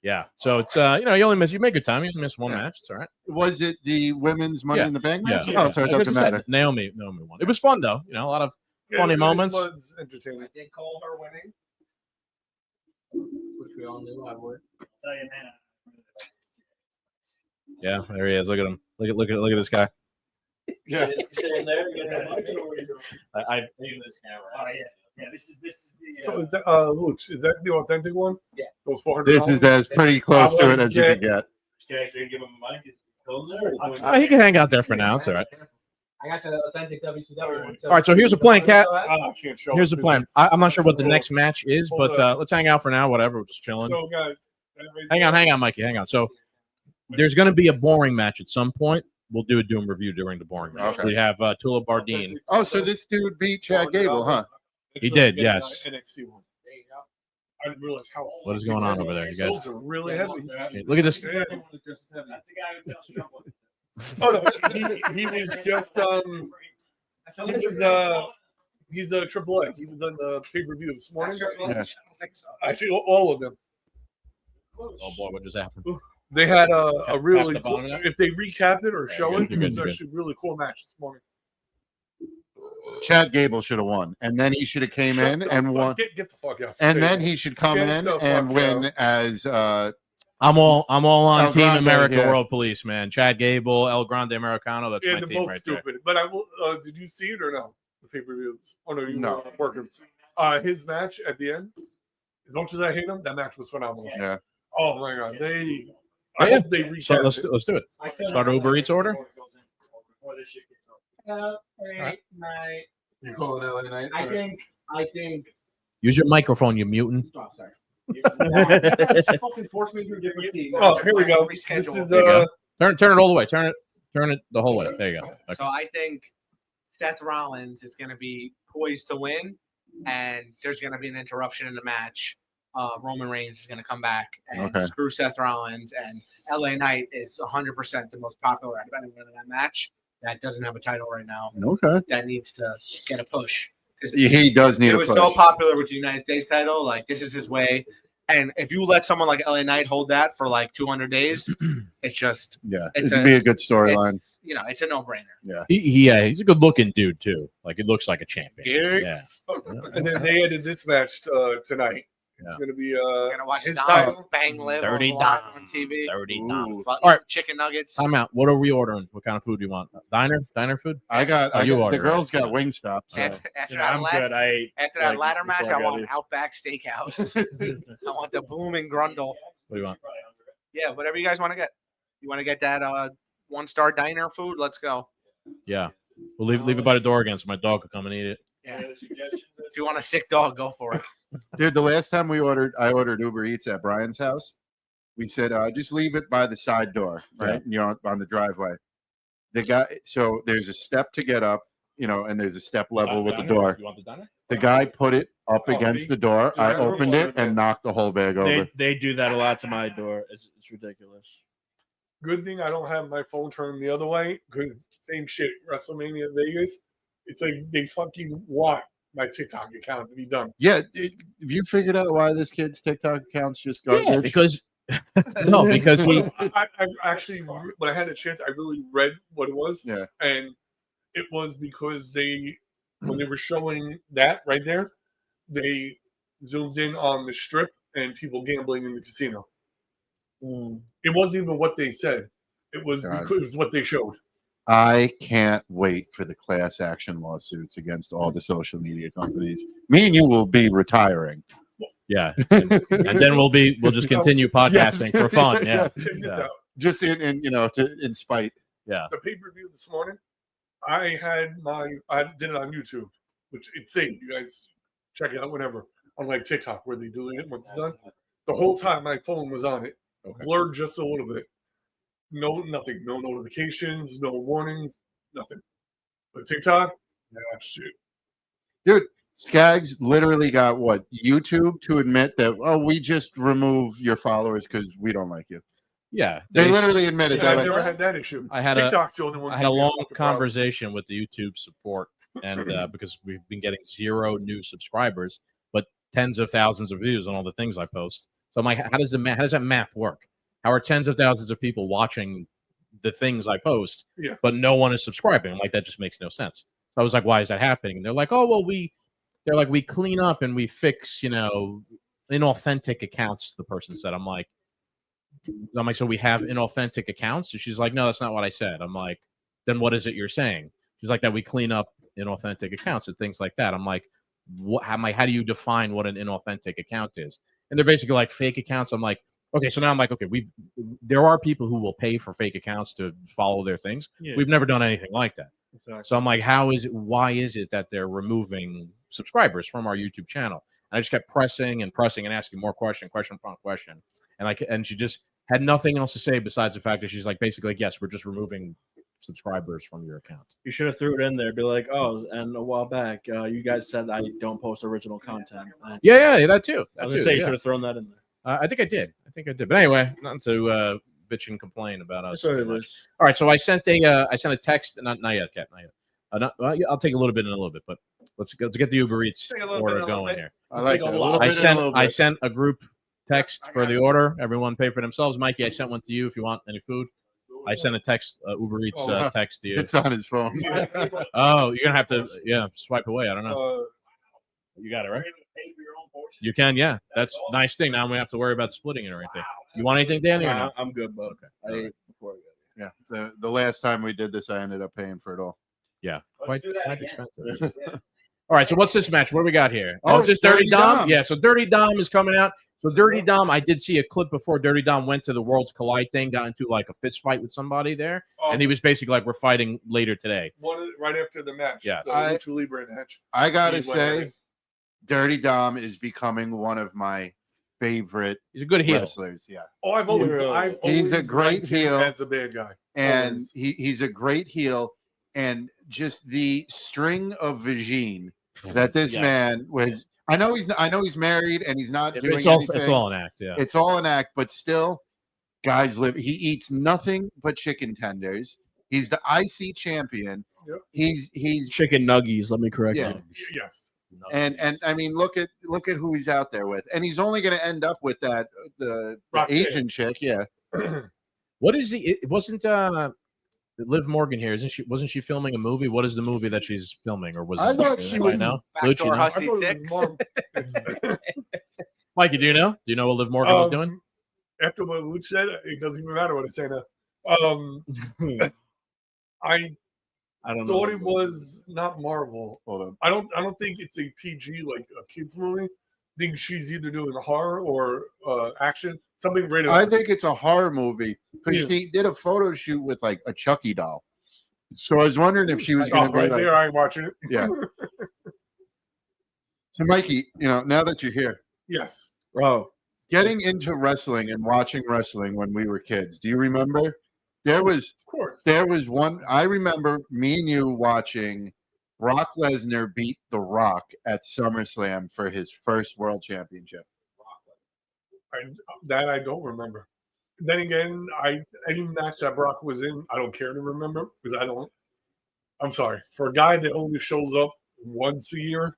C: Yeah. So it's you only make your time. You only miss one match. It's all right.
A: Was it the women's Money
C: Yeah.
A: in the Bank
C: Yeah.
A: match? Oh, so it doesn't matter.
C: Naomi won. It was fun though. A lot of funny moments.
G: It was entertaining.
F: I did call her winning, which we all knew I would.
I: Tell you, man.
C: Yeah, there he is. Look at him. Look at this guy.
A: Yeah.
C: I need this camera.
I: Oh yeah. Yeah, this is the.
G: So is that Luch, is that the authentic one?
F: Yeah.
G: Those 400.
A: This is as pretty close to it as you can get.
H: Give him a mic.
C: Oh, he can hang out there for now. It's all right.
F: I got the authentic WCW one.
C: All right, so here's a plan, Cat.
G: I can't show
C: Here's
G: it
C: the plan.
G: because
C: I'm not sure what the next match is,
G: Hold
C: but let's hang out for now. Whatever, we're just chilling.
G: So guys,
C: Hang on, Mikey. Hang on. So there's going to be a boring match at some point. We'll do a Doom review during the boring match.
A: Okay.
C: We have Tula Bardeen.
A: Oh, so this dude beat Chad Gable, huh?
C: He did, yes.
G: NXT one. I didn't realize how.
C: What is going on over there, you guys?
G: Those are really heavy.
C: Okay, look at this.
G: Yeah.
I: That's the guy who tells trouble.
G: Oh, no, he was just he's the AAA. He was on the pay-per-view this morning.
A: Yeah.
G: Actually, all of them.
C: Oh boy, what just happened?
G: They had a
C: Tap
G: really
C: the
G: cool,
C: bottom of that?
G: if they recap it or show
C: you're
G: it,
C: good,
G: it was
C: you're good.
G: actually a really cool match this morning.
A: Chad Gable should have won, and then he should have came in and won,
G: Get the fuck out.
A: and then he should come
G: Get
A: in
G: the
A: and
G: fuck
A: win
G: out.
A: as
C: I'm all on
A: El
C: Team
A: Grande,
C: America
A: yeah.
C: World Police, man. Chad Gable, El Grande Americano. That's
G: Yeah,
C: my
G: they're
C: team
G: both
C: right there.
G: stupid. But I will. Did you see it or no? The pay-per-views. Oh no, you
A: No.
G: were working. His match at the end. As much as I hate him, that match was phenomenal.
A: Yeah.
G: Oh my god, they.
C: Oh,
G: I
C: yeah.
G: hope they recap
C: So let's
G: it.
C: do it. Start Uber Eats order.
F: Night.
A: You calling LA Knight?
F: I think.
C: Use your microphone, you mutant.
F: Oh, sorry. Just fucking force me through different things.
G: Oh, here we go. This
F: Reschedule.
G: is
C: There you go. Turn it all the way. Turn it the whole way. There you go. Okay.
F: So I think Seth Rollins is going to be poised to win, and there's going to be an interruption in the match. Roman Reigns is going to come back and screw Seth Rollins, and LA Knight is 100% the most popular event in that match. That doesn't have a title right now.
J: Okay.
F: That needs to get a push.
J: He does need a push.
F: He was so popular with the United States title. Like, this is his way. And if you let someone like LA Knight hold that for like 200 days, it's just
J: it'd be a good storyline.
F: You know, it's a no-brainer.
J: Yeah,
C: he's a good-looking dude too. Like, it looks like a champion. Yeah.
G: And then they added this match tonight. It's going to be
F: gonna watch
G: his
F: Dom
G: title.
F: Bang Live
C: Dirty
F: live
C: Dom.
F: on TV.
C: Dirty Dom.
F: All
C: right,
F: chicken nuggets.
C: I'm out. What are we ordering? What kind of food do you want? Diner food?
J: The girls got Wingstop. So.
F: After that ladder match, I want Outback Steakhouse. I want the booming grundle.
C: What do you want?
F: Yeah, whatever you guys want to get. You want to get that 1-star diner food? Let's go.
C: Yeah, we'll leave it by the door again, so my dog could come and eat it.
F: Yeah. If you want a sick dog, go for it.
J: Dude, the last time I ordered Uber Eats at Brian's house. We said, just leave it by the side door, right?
C: Yeah.
J: On the driveway. The guy, so there's a step to get up, and there's a step level with the door.
C: You want the diner?
J: The guy put it up against the door. I opened it and knocked the whole bag over.
K: They do that a lot to my door. It's ridiculous.
G: Good thing I don't have my phone turned the other way, because same shit. WrestleMania Vegas. It's like they fucking want my TikTok account to be done.
J: Yeah, have you figured out why this kid's TikTok account's just garbage?
C: Yeah, because he.
G: I actually, when I had a chance, I really read what it was.
J: Yeah,
G: and it was because when they were showing that right there, they zoomed in on the strip and people gambling in the casino. It wasn't even what they said. It was because it was what they showed.
J: I can't wait for the class action lawsuits against all the social media companies. Me and you will be retiring.
C: Yeah, and then we'll just continue podcasting for fun. Yeah,
J: just in spite.
C: Yeah,
G: the pay-per-view this morning, I did it on YouTube, which it's insane. You guys check it out whenever. Unlike TikTok, where they delete it once it's done. The whole time my phone was on it, blurred just a little bit. Nothing. No notifications, no warnings, nothing. But TikTok, shit.
J: Dude, Skaggs literally got YouTube to admit that, we just remove your followers because we don't like you.
C: Yeah.
J: They literally admitted that.
G: I've never had that issue.
C: TikTok's
G: the only one.
C: I had a long conversation with the YouTube support, and because we've been getting 0 new subscribers, but tens of thousands of views on all the things I post. So I'm like, how does that math work? How are tens of thousands of people watching the things I post, but no one is subscribing? I'm like, that just makes no sense. So I was like, why is that happening? And they're like, we clean up and we fix, inauthentic accounts, the person said. I'm like, so we have inauthentic accounts? So she's like, no, that's not what I said. I'm like, then what is it you're saying? She's like, that we clean up inauthentic accounts and things like that. I'm like, how do you define what an inauthentic account is? And they're basically like fake accounts. I'm like, okay, so now I'm like, okay, there are people who will pay for fake accounts to follow their things. Yeah. We've never done anything like that. Exactly. So I'm like, why is it that they're removing subscribers from our YouTube channel? And I just kept pressing and asking more question upon question. And she just had nothing else to say besides the fact that she's like, basically, yes, we're just removing subscribers from your account.
K: You should have threw it in there. Be like, and a while back, you guys said I don't post original content.
C: Yeah, that too.
K: I was going to say you should have thrown that in there.
C: I think I did. But anyway, not to bitch and complain about us. All right, so I sent a text. Not yet, Kat. Not yet. I'll take a little bit in a little bit, but let's get the Uber Eats order going here.
J: I like that.
C: I sent a group text for the order. Everyone pay for themselves. Mikey, I sent one to you if you want any food. I sent a text, Uber Eats text to you.
J: It's on his phone.
C: Oh, you're gonna have to swipe away. I don't know. You got it right. You can, yeah. That's a nice thing. Now we have to worry about splitting it or anything. You want anything, Danny? Or no?
K: I'm good, bud.
C: Okay.
K: I ate before I got
J: here. Yeah. So the last time we did this, I ended up paying for it all.
C: Yeah. Quite expensive. All right. So what's this match? What do we got here? Oh, it's just Dirty Dom? Yeah. So Dirty Dom is coming out. So Dirty Dom, I did see a clip before Dirty Dom went to the Worlds Collide thing, got into like a fist fight with somebody there. And he was basically like, we're fighting later today.
G: Right after the match.
C: Yes.
G: The Lucha Libre match.
J: I got to say, Dirty Dom is becoming one of my favorite
C: He's a good heel.
J: wrestlers. Yeah.
G: Oh,
J: He's a great heel.
G: As a bad guy.
J: And he's a great heel. And just the string of vagine that this
C: Yes.
J: man was. I know he's married and he's not doing
C: It's all
J: anything.
C: an act. Yeah.
J: It's all an act, but still, guys live. He eats nothing but chicken tenders. He's the IC champion.
G: Yep.
J: He's
K: Chicken nuggies. Let me correct
J: Yeah.
K: you.
G: Yes.
J: and I mean look at who he's out there with, and he's only going to end up with that the
G: Roxanne.
J: Asian chick. Yeah,
C: What is he? It wasn't Liv Morgan here? Wasn't she filming a movie? What is the movie that she's filming, or was
J: I
C: it?
J: thought she
C: Anybody
J: was
C: know?
F: Backdoor
C: Luch, you know?
G: I
F: Husky
G: thought
F: Thick.
G: it was mom.
C: Mikey, do you know? Do you know what Liv Morgan was doing?
G: After what Luch said, it doesn't even matter what I say now. I
K: I don't know.
G: thought it was not Marvel.
J: hold on.
G: I don't think it's a PG like a kids movie. I think she's either doing horror or action. Something rated.
J: I think it's a horror movie because
G: Yeah.
J: she did a photo shoot with like a Chucky doll. So I was wondering if she was
G: Oh,
J: going to be
G: right
J: like,
G: there, I ain't watching it.
J: yeah. So Mikey, now that you're here,
G: Yes.
K: Bro,
J: getting into wrestling and watching wrestling when we were kids, do you remember? There was
G: Of course.
J: one. I remember me and you watching Brock Lesnar beat The Rock at SummerSlam for his first world championship.
G: I don't remember. Then again, any match that Brock was in, I don't care to remember because I don't. I'm sorry, for a guy that only shows up once a year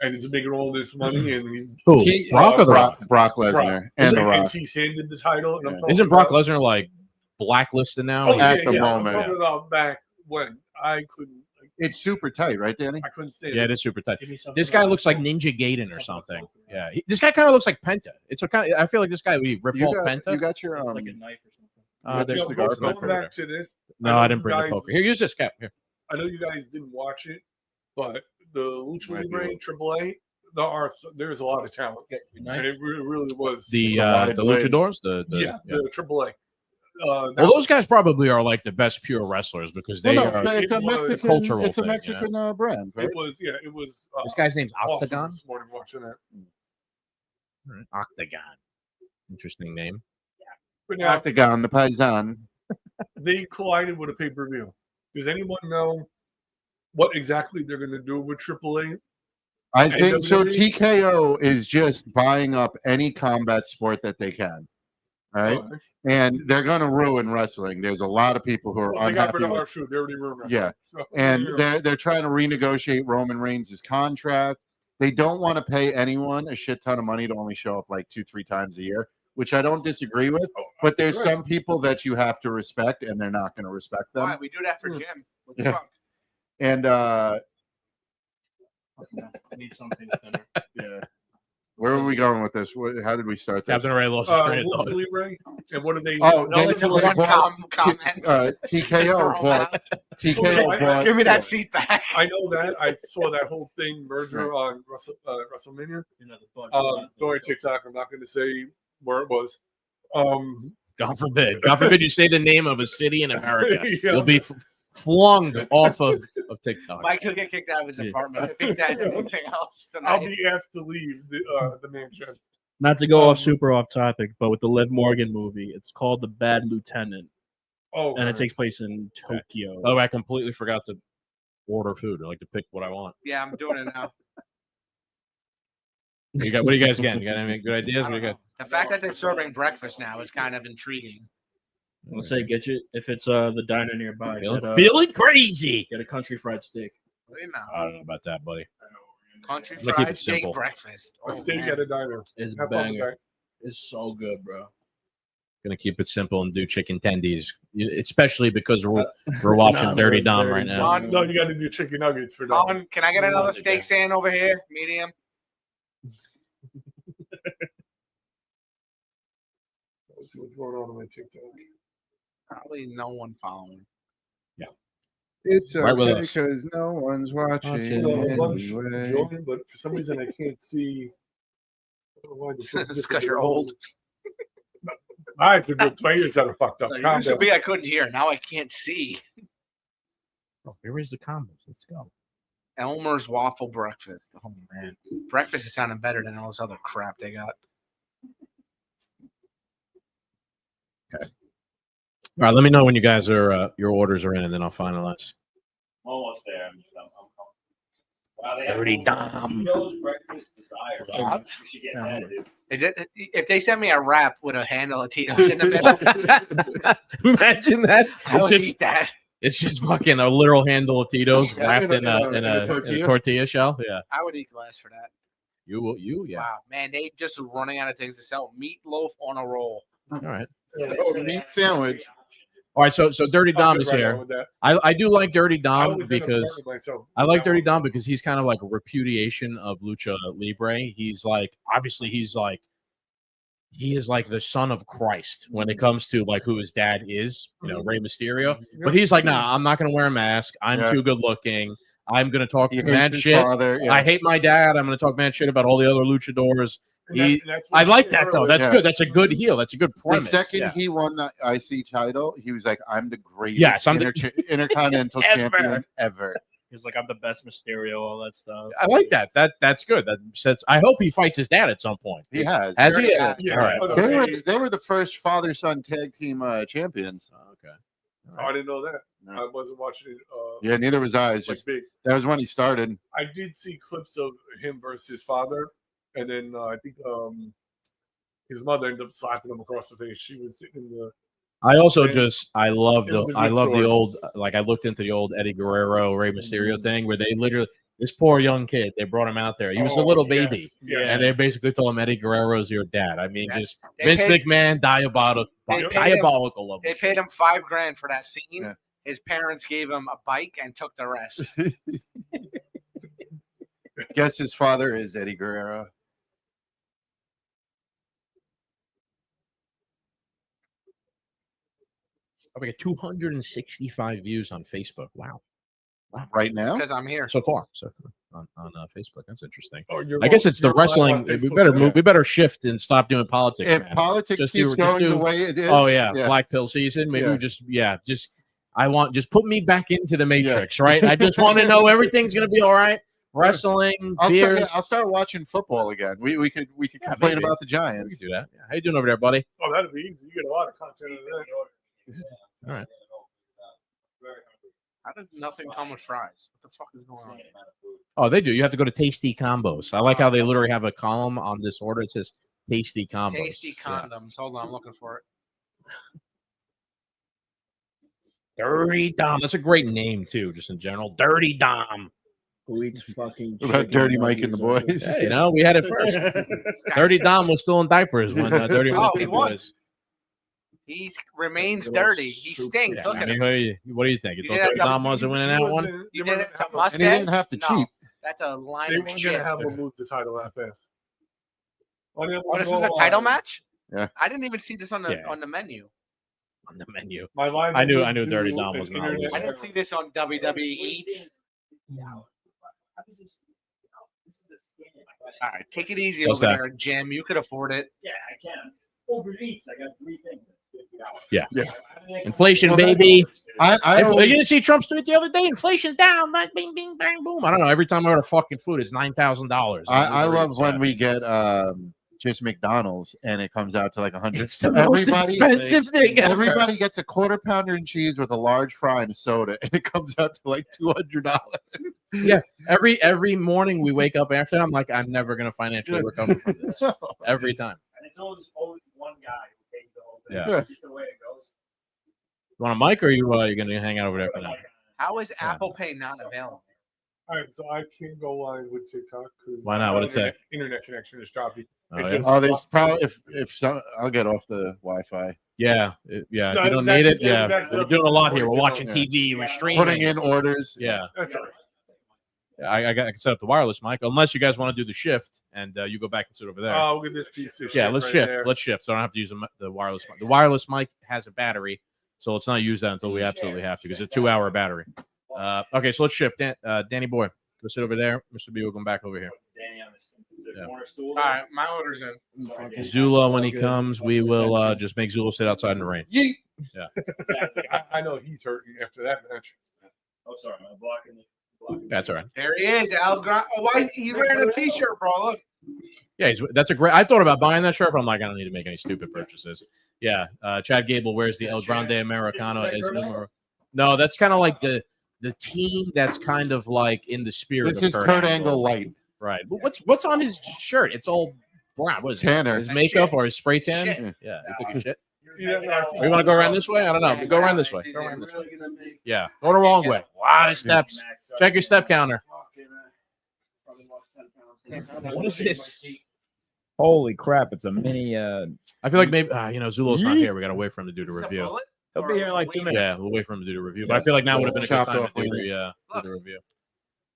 G: and is making all this money and he's
C: Who? Brock or The Rock?
J: Brock Lesnar and The Rock.
G: he's handed the title. And I'm talking
C: Isn't Brock
G: about-
C: Lesnar like blacklisted now?
G: Oh,
J: At the moment,
G: I'm talking about back when I couldn't.
J: It's super tight, right, Danny?
G: I couldn't say
C: Yeah,
G: it.
C: it is super tight.
H: Give me something
C: This guy
H: about
C: looks like
H: poker.
C: Ninja Gaiden or
H: Something
C: something.
H: about poker.
C: Yeah, this guy kind of looks like Penta. It's a kind of. I feel like this guy would be rip
J: You
C: off
J: got,
C: Penta.
J: you got your
H: Like a knife or something.
C: There's
J: got
C: the
J: your
C: ghost
J: cigar
C: knife
G: Going
C: over
G: back
C: there.
G: to this,
C: No,
G: know
C: I
G: you
C: didn't bring the
G: guys-
C: poker. Here, use this cap. Here.
G: I know you guys didn't watch it, but the Lucha
J: Might be
G: Libre
J: one.
G: AAA, there's a lot of talent,
H: Get your
G: and
H: knife.
G: it really was.
C: The
J: It's a wide blade.
C: luchadors. The
G: the AAA.
C: Well, those guys probably are like the best pure wrestlers because they
J: Well,
C: are.
J: no, it's a
G: it was-
J: Mexican.
C: cultural
J: It's a
C: thing, you
J: Mexican brand, right?
G: It was. It was.
C: This guy's name's
G: awesome
C: Octagon.
G: this morning watching that.
C: Octagon. Interesting name.
G: But now
J: Octagon, the Paisan.
G: they collided with a pay-per-view. Does anyone know what exactly they're going to do with AAA?
J: I think so.
G: WWE?
J: TKO is just buying up any combat sport that they can, right? And they're going to ruin wrestling. There's a lot of people who are
G: Well, they got
J: unhappy
G: rid of
J: with.
G: our shoe. They already ruined us.
J: Yeah.
G: So,
J: And
G: yeah.
J: they're trying to renegotiate Roman Reigns' contract. They don't want to pay anyone a shit ton of money to only show up like 2-3 times a year, which I don't disagree with. But there's
G: Right.
J: some people that you have to respect, and they're not going to respect them.
F: Why? We do that for Jim. What the
J: Yeah.
F: fuck?
J: And
H: I need something thinner.
J: yeah, where are we going with this? How did we start this?
C: Captain Ray lost his train of
G: Lucha
C: thought.
G: Libre, and what are they?
J: Oh,
F: No,
J: they
F: it's one
J: bought
F: comment.
J: TKO bought
G: Oh,
J: bought.
F: Give me that seat back.
G: I know that. I saw that whole thing merger on WrestleMania.
H: You know, the bug.
G: During TikTok, I'm not going to say where it was.
C: God forbid. God forbid you say the name of a city in America.
G: Yeah.
C: You'll be flung off of TikTok.
F: Mike could get kicked out of his apartment if he does anything else
G: I'll
F: tonight.
G: be asked to leave the mansion.
K: not to go off super off topic, but with the Liv Morgan movie, it's called The Bad Lieutenant,
G: Oh,
K: and it takes place in Tokyo.
C: By the way, I completely forgot to order food. I like to pick what I want.
F: Yeah, I'm doing it now.
C: What do you guys getting? You got any good ideas? What do you got?
F: The fact that they're serving breakfast now is kind of intriguing.
K: Let's say get you if it's the diner nearby.
C: Feeling crazy.
K: Get a country fried steak.
F: You know,
C: I don't know about that, buddy.
F: country
C: Let's keep
F: fried
C: it
F: steak
C: simple.
F: breakfast.
G: a
F: Oh,
G: steak
F: man.
G: at a diner.
K: It's
G: Have fun with
K: banger.
G: that.
K: It's so good, bro.
C: Gonna keep it simple and do chicken tendies, especially because we're watching
K: No,
C: Dirty
K: no,
C: Dom
K: Dirty
C: right now.
K: Dom.
G: No, you got to do chicken nuggets for that.
F: Colin, can I get another
C: Okay.
F: steak stand over here? Medium.
G: Let's see what's going on my TikTok.
F: Probably no one following.
J: It's
C: Right with
J: okay
C: us.
J: because no one's watching
K: Watching.
G: No, a bunch
J: anyway.
G: join, but for some reason I can't see. I don't know why this is
F: It's because you're old.
G: My eyes are good. My ears are fucked up.
F: So
G: Calm
F: used to
G: down.
F: be I couldn't hear. Now I can't see.
C: Oh, here is the combos. Let's go.
F: Elmer's waffle breakfast. Oh man, breakfast is sounding better than all this other crap they got.
C: All right, let me know when you guys are your orders are in, and then I'll finalize.
I: almost there. Wow, they
C: Dirty
I: have
C: Dom.
I: Tito's breakfast desire.
F: What?
I: You should get that, dude.
F: Is it if they send me a wrap with a handle of Tito's in the middle?
C: Imagine that.
F: I would eat that.
C: It's just fucking a literal handle of Tito's
J: Yeah,
C: wrapped in a
J: tortilla.
C: tortilla shell. Yeah.
F: I would eat glass for that.
C: Yeah.
F: Wow, man, they just running out of things to sell. Meatloaf on a roll.
C: All right.
J: So, meat sandwich.
C: All right. So Dirty Dom is
G: Right
C: here.
G: on with that.
C: I do like Dirty
G: I
C: Dom
G: was in a
C: because
G: apartment myself.
C: I like Dirty Dom because he's kind of like a repudiation of Lucha Libre. He's like, obviously, he is like the son of Christ when it comes to like who his dad is, Rey Mysterio. But he's like, nah, I'm not going to wear a mask. I'm too good looking. I'm going to talk
J: He
C: mad
J: hates his
C: shit.
J: father, yeah.
C: I hate my dad. I'm going to talk mad shit about all the other luchadors.
G: And that's what
C: I
G: he
C: like
G: did
C: that though.
G: earlier.
C: That's good. That's a good heel. That's a good
J: The
C: premise.
J: second he won the IC title, he was like, "I'm the greatest
C: Yes, I'm the-
J: intercontinental champion ever."
K: He's like, I'm the best Mysterio, all that stuff.
C: I like that. That's good. That says. I hope he fights his dad at some point.
J: He has.
C: Has he?
F: Yeah.
C: All right.
J: They were the first father-son tag team champions.
C: Okay.
G: Oh, I didn't know that.
J: No.
G: I wasn't watching it.
J: Yeah, neither was I. It's
G: like
J: just
G: big.
J: that was when he started.
G: I did see clips of him versus his father, and then I think his mother ended up slapping him across the face. She was sitting in the.
C: I also
G: And
C: I love
G: it was a
C: I
G: good
C: love the
G: story.
C: old, like I looked into the old Eddie Guerrero Rey Mysterio thing where they literally, this poor young kid, they brought him out there. He was a little baby, and they basically told him Eddie Guerrero's your dad. I mean, just
F: They
C: Vince
F: paid-
C: McMahon, diabolical level.
F: They paid him $5,000 for that scene.
J: Yeah.
F: His parents gave him a bike and took the rest.
J: Guess his father is Eddie Guerrero.
C: We got 265 views on Facebook. Wow.
J: Right now,
F: Because I'm here.
C: So far on Facebook. That's interesting.
G: Oh, you're
C: I guess
G: on-
C: it's the
G: you're live
C: wrestling.
G: on
C: We
G: Facebook
C: better
G: now.
C: move. We better shift and stop doing politics.
J: if
C: man.
J: politics
C: Just
J: keeps
C: do- just
J: going
C: do-
J: the way it is,
C: Oh yeah, black pill season. Maybe we just I want just put me back into the matrix, right? I just want to know everything's gonna be all right. Wrestling, beers.
J: I'll start watching football again. We could complain
C: maybe.
J: about the
C: We
J: Giants.
C: can do that. Yeah. How you doing over there, buddy?
G: Oh, that'd be easy. You get a lot of content out of that.
C: All right.
F: How does nothing come with fries? What the fuck is going on?
C: Oh, they do. You have to go to Tasty Combos. I like how they literally have a column on this order. It says Tasty Combos.
F: Tasty
C: Yeah.
F: condoms. Hold on, I'm looking for it.
C: Dirty Dom. That's a great name too, just in general. Dirty Dom.
K: Who eats fucking
J: What about
K: chicken
J: Dirty Mike and the
K: nuggets
J: boys?
C: Hey, we had it first. Dirty Dom was still in diapers when Dirty
F: Oh,
C: Mike
F: he
C: and the
F: won.
C: boys.
F: He remains
K: Little
F: dirty. He
K: soup
F: stinks.
C: Yeah,
F: Look
C: I
F: at
C: mean,
F: him.
C: what do you think? You
F: You
C: thought
F: didn't
C: Dirty
F: have
C: Dom wasn't winning that one?
F: You did it to
J: And he didn't have to
F: No,
J: cheat.
F: that's a line
G: They
F: of
G: weren't
F: shit.
G: gonna have him lose the title that fast.
F: Oh, this was a title match?
J: Yeah.
F: I didn't even see this on the
C: Yeah.
F: on the menu.
C: On the menu.
G: My line.
C: I knew
G: would
C: Dirty
G: do
C: Dom
G: an
C: was not
G: internet-
C: losing.
F: I didn't see this on WWE Eats. All right, take it easy
C: What's
F: over
C: that?
F: there, Jim. You could afford it.
I: Yeah, I can. Uber Eats, I got 3 things. $50.
C: Yeah. Inflation,
J: Well,
C: baby.
J: I
C: You
J: always,
C: didn't see Trump's tweet the other day? Inflation's down. Like, bing, bing, bang, boom. I don't know. Every time I order fucking food, it's $9,000.
J: I love when we get just McDonald's and it comes out to like 100.
C: It's the most expensive thing ever.
J: Everybody gets a quarter pounder and cheese with a large fry and a soda, and it comes out to like $200.
C: Yeah. Every morning we wake up after, I'm like, I'm never gonna financially recover from this. Every time.
I: And it's always one guy who pays the whole thing.
C: Yeah.
I: It's just the way it goes.
C: You want a mic, or you gonna hang out over there for now?
F: How is Apple Pay not available?
G: All right, so I can't go on with TikTok because
C: Why not? What'd it say?
G: Internet connection is dropping.
C: Oh,
G: It
C: yeah?
G: just-
J: Oh, there's probably if some, I'll get off the Wi-Fi.
C: Yeah. Yeah.
G: No,
C: If you don't
G: exactly,
C: need it, yeah.
G: exactly.
C: We're doing a lot here. We're
G: Yeah.
C: watching TV. We're streaming.
J: Putting in orders.
C: Yeah.
G: That's all right.
C: I can set up the wireless mic, unless you guys want to do the shift and you go back and sit over there.
G: Oh, look at this piece of shit.
C: Yeah, let's
G: right
C: shift.
G: there.
C: Let's shift. So I don't have to use the wireless mic. The wireless mic has a battery, so let's not use that until we absolutely have to, because it's a 2-hour battery. Okay, so let's shift. Danny Boy, go sit over there. Mr. B will come back over here.
I: Danny on the
C: Yeah.
I: corner stool.
F: All right, my order's in.
C: Zula, when he comes, we will just make Zula sit outside in the rain.
J: Yeet.
C: Yeah.
I: Exactly.
G: I know he's hurting after that match.
I: Oh, sorry, I'm blocking it.
C: That's all right.
F: There he is, Al Grant. Oh, why he's wearing a T-shirt, bro? Look.
C: Yeah, that's a great. I thought about buying that shirt, but I'm like, I don't need to make any stupid purchases. Yeah, Chad Gable wears the El Grande Americano as numero. No, that's kind of like the the team that's kind of like in the spirit.
J: This
C: of
J: is Kurt Angle light.
C: Right. But what's on his shirt? It's all brown. What is it?
J: Tanner.
C: His makeup or his spray tan?
F: Shit.
C: Yeah. He took a shit.
G: Yeah, no,
C: You want to go around this way? I don't know. Go around this way. Go around this way. Yeah. Go the wrong way. Wow, steps. Check your step counter. What is this?
I: Holy crap! It's a mini.
C: I feel like maybe Zulo's not here. We got to wait for him to do the review.
I: He'll be here in like 2 minutes.
C: Yeah, we'll wait for him to do the review. But I feel like now would have been a good
J: Chopped
C: time
J: off
C: to do
J: wiener.
C: do the review.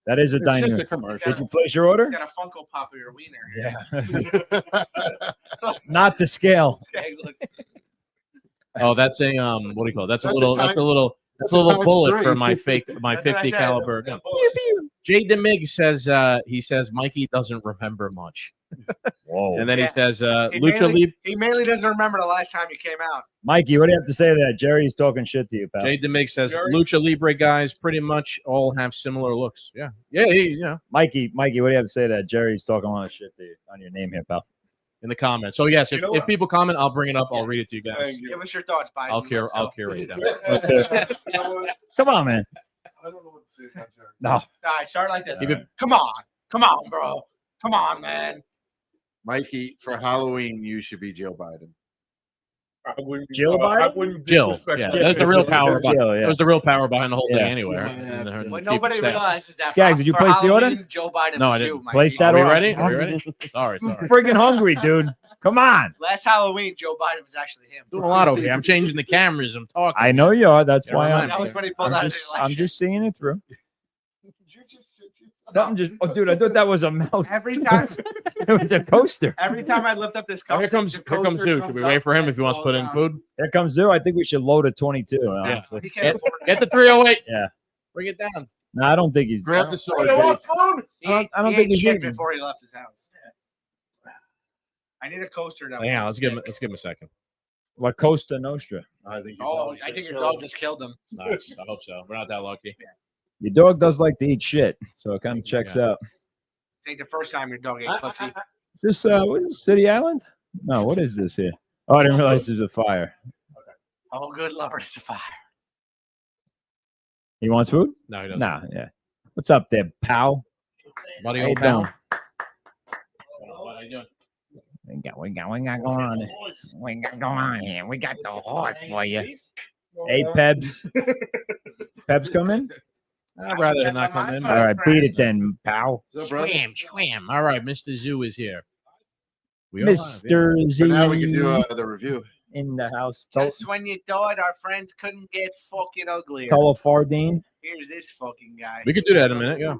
I: That is a
J: It's
I: dining
J: just a
I: room.
J: commercial.
I: Did you place your order?
F: It's got a Funko Pop of your wiener.
I: Yeah. Not to scale.
F: Okay, look.
C: Oh, that's a what do you call it? That's a
J: That's a
C: little
J: time-
C: that's a little
J: that's a
C: little bullet
J: times
C: for
J: three.
C: my 50 caliber gun. Jay DeMig says he says Mikey doesn't remember much.
I: Whoa.
C: And then he says
F: He
C: Lucha
F: mainly,
C: Libre.
F: he mainly doesn't remember the last time you came out.
I: Mikey, what do you have to say to that? Jerry's talking shit to you, pal.
C: Jay DeMig says Lucha Libre guys pretty much all have similar looks. Yeah.
I: Mikey, what do you have to say to that? Jerry's talking a lot of shit to you on your name here, pal.
C: In the comments. So yes, if,
G: You know
C: if
G: what?
C: people comment, I'll bring it up. I'll read it to you guys.
G: Thank you.
F: Give us your thoughts, Biden.
C: I'll curate them.
G: You know what?
I: Come on, man.
G: I don't know what to say about Jerry.
I: No.
F: All right, start like this.
C: Keep it-
F: Come on, bro. Come on, man.
J: Mikey, for Halloween, you should be Joe Biden.
G: I wouldn't,
I: Jill
G: I
I: Biden?
G: wouldn't
C: Jill.
G: disrespect
C: Yeah,
G: Jill.
C: that's the real power behind.
I: Jill, yeah.
C: That was the real power behind the whole
I: Yeah.
C: thing anyway. right? And her- and
F: What
C: chief of
F: nobody
C: staff.
F: realizes that.
I: Skaggs, did you
F: for
I: place the order?
F: Halloween, Joe Biden
C: No, I
F: was
C: didn't.
F: you, Mikey.
I: Place that
C: Are we
I: order.
C: ready? Are we ready? Sorry.
I: Freaking hungry, dude. Come on.
F: Last Halloween, Joe Biden was actually him.
C: Doing a lot over here. I'm changing the cameras. I'm talking.
I: I know you are. That's
C: Yeah,
I: why
C: remind
I: I'm.
C: me.
F: That was when he pulled out his
I: I'm
F: election.
I: just seeing it through. Something just. Oh, dude, I thought that was a mouse.
F: Every time,
I: It was a coaster.
F: every time I lift up this
C: Oh,
F: cup,
C: here comes Sue. Should we wait for him if he wants to put in food?
I: Here comes Zoo. I think we should load a 22. Honestly.
F: He can't afford
C: Get the 308.
I: Yeah.
C: Bring it down.
I: No, I don't think he's.
J: Grab the sword.
F: it.
J: Jake.
I: I don't
F: he
I: think
F: ate
I: he's
F: shit
I: eating.
F: before he left his house. I need a coaster now.
C: Hang on. Let's give him a second.
I: La Costa Nostra.
J: I think your
F: Oh,
J: dog's
F: I think your
J: gonna
F: dog
J: kill
F: just killed him.
C: Nice. I hope so. We're not that lucky.
I: Your dog does like to eat shit, so it kind of checks out.
F: This ain't the first time your dog ate pussy.
I: Is this what is this, City Island? No, what is this here? Oh, I didn't realize there's a fire.
F: Oh, good lord, it's a fire.
I: He wants food?
C: No, he doesn't.
I: Nah, yeah. What's up there, pal?
C: Buddy,
I: How you
C: old pal.
I: doing?
C: What are you doing?
I: We got going on. We got going on here. We got the horse for you. Hey, Pebs. Pebs come in?
C: I'd rather not come in.
I: All right, beat it then, pal.
J: What's up, brother?
C: Swam. All right, Mr. Zoo is here. We are live, yeah.
I: Mr.
J: So now we can do
I: Z
J: the review.
I: in the house.
F: Just when you thought our friends couldn't get fucking uglier,
I: Tolo Fardine.
F: here's this fucking guy.
C: We could do that in a minute. Yeah.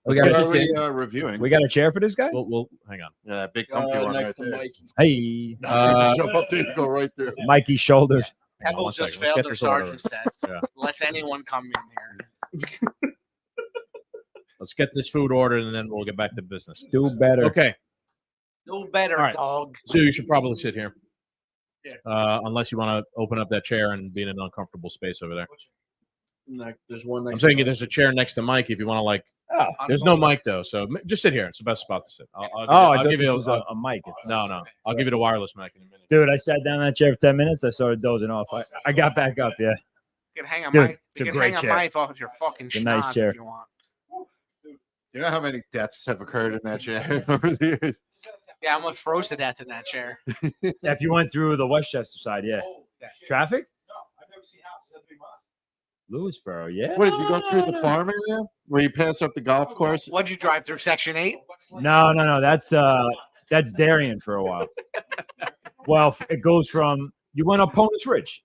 I: We
J: What
I: got,
J: are we reviewing?
I: we got a chair for this guy?
C: We'll hang on.
J: Yeah, that big comfy one right there.
I: Hey,
J: Jump up there and go right there.
I: Mikey's shoulders.
C: Hang on one
F: Pebbles just
C: second. Let's
F: failed
C: get
F: their
C: this order.
F: sergeant's test.
C: Yeah.
F: Let anyone come in here.
C: Let's get this food ordered and then we'll get back to business.
I: Do better.
C: Okay.
F: No better,
C: All right.
F: dog.
C: Sue, you should probably sit here.
F: Yeah.
C: Unless you want to open up that chair and be in an uncomfortable space over there.
K: There's one
C: I'm
K: next
C: saying there's a chair next to Mike if you want to like.
I: Oh,
C: There's no mic though, so just sit here. It's the best spot to sit.
I: I
C: give you
I: was a mic.
C: no. I'll give you the wireless mic in a minute.
I: Dude, I sat down in that chair for 10 minutes. I started dozing off. I got back up, yeah.
F: You can hang a
I: Dude,
F: mic.
I: it's
F: You
I: a
F: can
I: great
F: hang
I: chair.
F: a mic off your fucking
I: It's a nice
F: schnoz
I: chair.
F: if you want.
J: You know how many deaths have occurred in that chair over the years?
F: Yeah, I almost froze to death in that chair.
I: If you went through the Westchester side, yeah. Traffic? Lewisboro, yeah.
J: What, did you go through the farm area where you pass up the golf course?
F: What'd you drive through? Section 8?
I: No. That's Darien for a while. Well, it goes from you went up Ponus Ridge.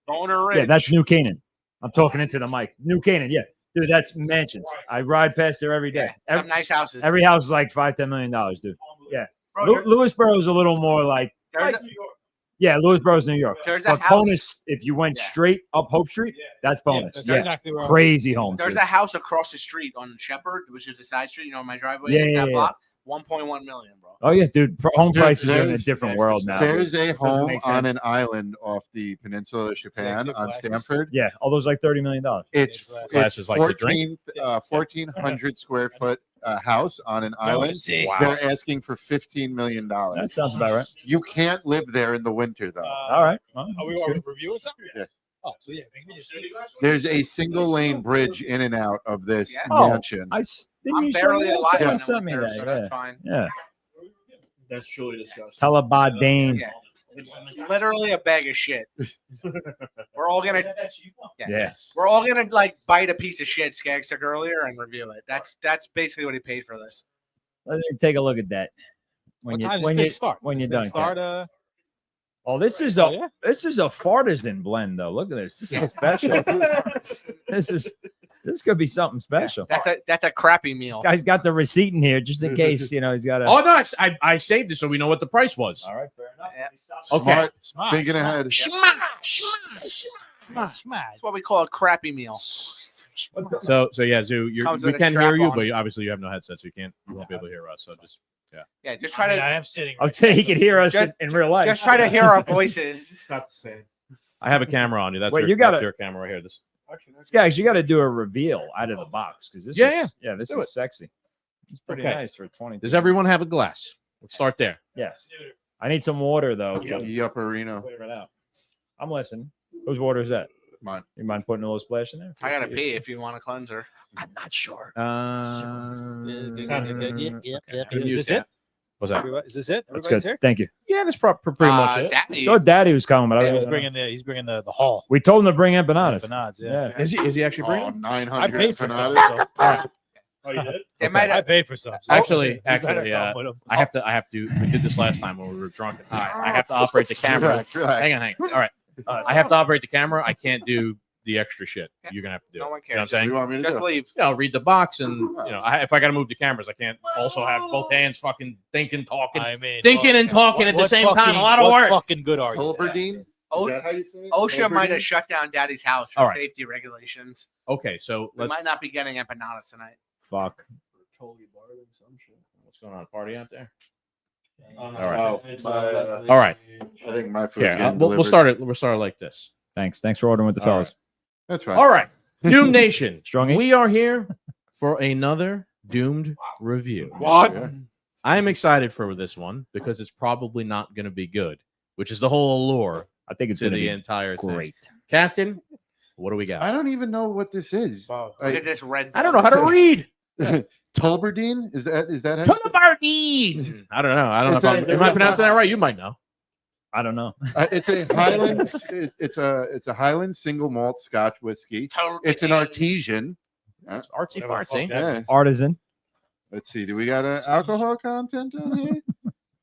F: Boner Ridge.
I: Yeah, that's New Canaan. I'm talking into the mic. New Canaan, yeah. Dude, that's mansions. I ride past there every day.
F: Some nice houses.
I: Every house is like $5-10 million, dude. Yeah.
F: Bro,
I: Lewisboro is a little more like
F: there's a,
I: yeah, Lewisboro's New York.
F: there's a
I: But
F: house.
I: Ponus, if you went
F: Yeah.
I: straight up Hope Street, that's Ponus.
K: that's
I: Yeah,
K: exactly where
I: crazy home.
F: There's a house across the street on Shepherd, which is the side street. You know, my driveway
I: Yeah,
F: is
I: yeah,
F: that
I: yeah.
F: block. 1.1 million, bro.
I: Oh yeah, dude. Home
J: Dude,
I: prices are in a
J: there's-
I: different world now.
J: There's a home
I: make
J: on
I: sense.
J: an island off the peninsula of Japan on Stanford.
I: Yeah, all those like $30 million.
J: It's
C: Glasses like the drink?
J: 1,400 square foot house on an island. They're asking for $15 million.
I: That sounds about right.
J: You can't live there in the winter though.
I: All right. Well,
K: Are we
I: that's good.
K: reviewing something?
J: Yeah.
L: Oh, so yeah, maybe just
J: There's a single lane bridge in and out of this
F: Yeah.
J: mansion.
I: Didn't
F: I'm
I: you show
F: barely
I: me that?
F: alive
I: Someone
F: in the
I: sent me
F: winter,
I: that.
F: so
I: Yeah.
F: that's fine.
I: Yeah.
K: That's truly disgusting.
I: Talabadane.
F: Yeah. It's literally a bag of shit. We're all gonna
I: Yes.
F: we're all gonna like bite a piece of shit Skaggs took earlier and review it. That's basically what he paid for this.
I: Let me take a look at that.
L: what time does it start?
I: When you're
L: Does
I: done.
L: it start.
I: Ken. Oh, this is a
L: yeah?
I: this is a fartisan blend though. Look at this. This is special. This could be something special.
F: That's a crappy meal.
I: Guy's got the receipt in here just in case he's got a.
C: Oh no, I saved it so we know what the price was.
I: All right, fair enough.
C: Okay.
J: Smart, thinking ahead.
F: That's what we call a crappy meal.
C: So yeah, Zoo,
F: Comes
C: we
F: with a
C: can hear you,
F: strap-on.
C: but obviously you have no headset, so you won't be able to hear us. So just
F: Yeah, just try to.
L: I am sitting.
I: I'll say he can hear us
F: Just-
I: in real life.
F: Just try to hear our voices.
G: Not the same.
C: I have a camera on you. That's
I: Wait,
C: your,
I: you gotta-
C: that's your camera right here. This
I: Guys, you got to do a reveal out of the box because this is this
C: Do
I: is sexy. It's pretty
C: Okay.
I: nice for 20.
C: Does everyone have a glass? Let's start there.
I: Yes. I need some water though.
J: Yup, Reno.
I: Clear it out. I'm listening. Whose water is that?
J: Mine.
I: You mind putting a little splash in there?
F: I gotta pee if you want a cleanser.
I: I'm not sure.
L: Is this it?
C: What's that?
L: Everybody- Is this it?
I: That's
L: Everybody's
I: good.
L: here.
I: Thank you.
C: Yeah, that's pretty much it.
F: Daddy.
I: Thought Daddy was coming, but I
L: Yeah,
I: was
L: he's bringing the haul.
I: We told him to bring empanadas.
L: Empanadas, yeah.
C: Is he actually
J: Oh,
C: bringing?
J: 900
L: I paid for
J: empanadas.
L: them. So.
C: Oh, you did?
F: It might
L: I
F: have,
L: paid for some. So
C: Actually,
L: you better
C: actually,
L: come with 'em.
C: I have to. We did this last time when we were drunk and high. I have to operate the camera.
J: Relax, relax.
C: Hang on. All right. I have to operate the camera. I can't do the extra shit. You're gonna have to do.
F: no
C: it.
F: one
C: You know what I'm
F: cares.
J: What do
C: saying?
J: you want me to
F: Just
J: do?
F: leave.
C: I'll read the box, and if I got to move the cameras, I can't also have both hands fucking thinking, talking,
L: I mean,
C: thinking and talking at the
L: what
C: same time. A
L: fucking-
C: lot of
L: what
C: work.
L: Fucking good are you?
J: Hilberdine?
F: Oh,
J: Is that how you say it?
F: OSHA might
J: Hilberdine?
F: have shut down Daddy's house for
C: All right.
F: safety regulations.
C: Okay, so
F: We
C: let's.
F: might not be getting empanadas tonight.
I: Fuck.
C: What's going on? Party out there?
J: All
C: right.
J: right.
C: All right.
J: I think my food's
C: Here,
J: getting
C: we'll
J: delivered.
C: start it. We'll start it like this.
I: Thanks. Thanks for ordering with the
C: All
I: fellas.
J: That's fine.
C: All right, Doom Nation.
I: Strong.
C: We are here for another Doomed review.
J: What? Yeah.
C: I'm excited for this one because it's probably not going to be good, which is the whole allure
I: I think it's
C: to
I: going to
C: the
I: be
C: entire thing.
I: great.
C: Captain, what do we got?
J: I don't even know what this is.
F: Look at this red.
C: I don't know how to read.
J: Tulberdine? Is that how?
C: Tulabardine. I don't know. I don't know
J: It's
C: if
J: a-
C: I'm, am I pronouncing that right? You might know.
I: I don't know.
J: It's a Highland. It's a Highland single malt Scotch whiskey. It's an artesian.
C: It's artsy
L: Whatever the fuck
C: fartsy.
L: that
J: Yeah.
L: means.
I: Artisan.
J: Let's see. Do we got an alcohol content on here?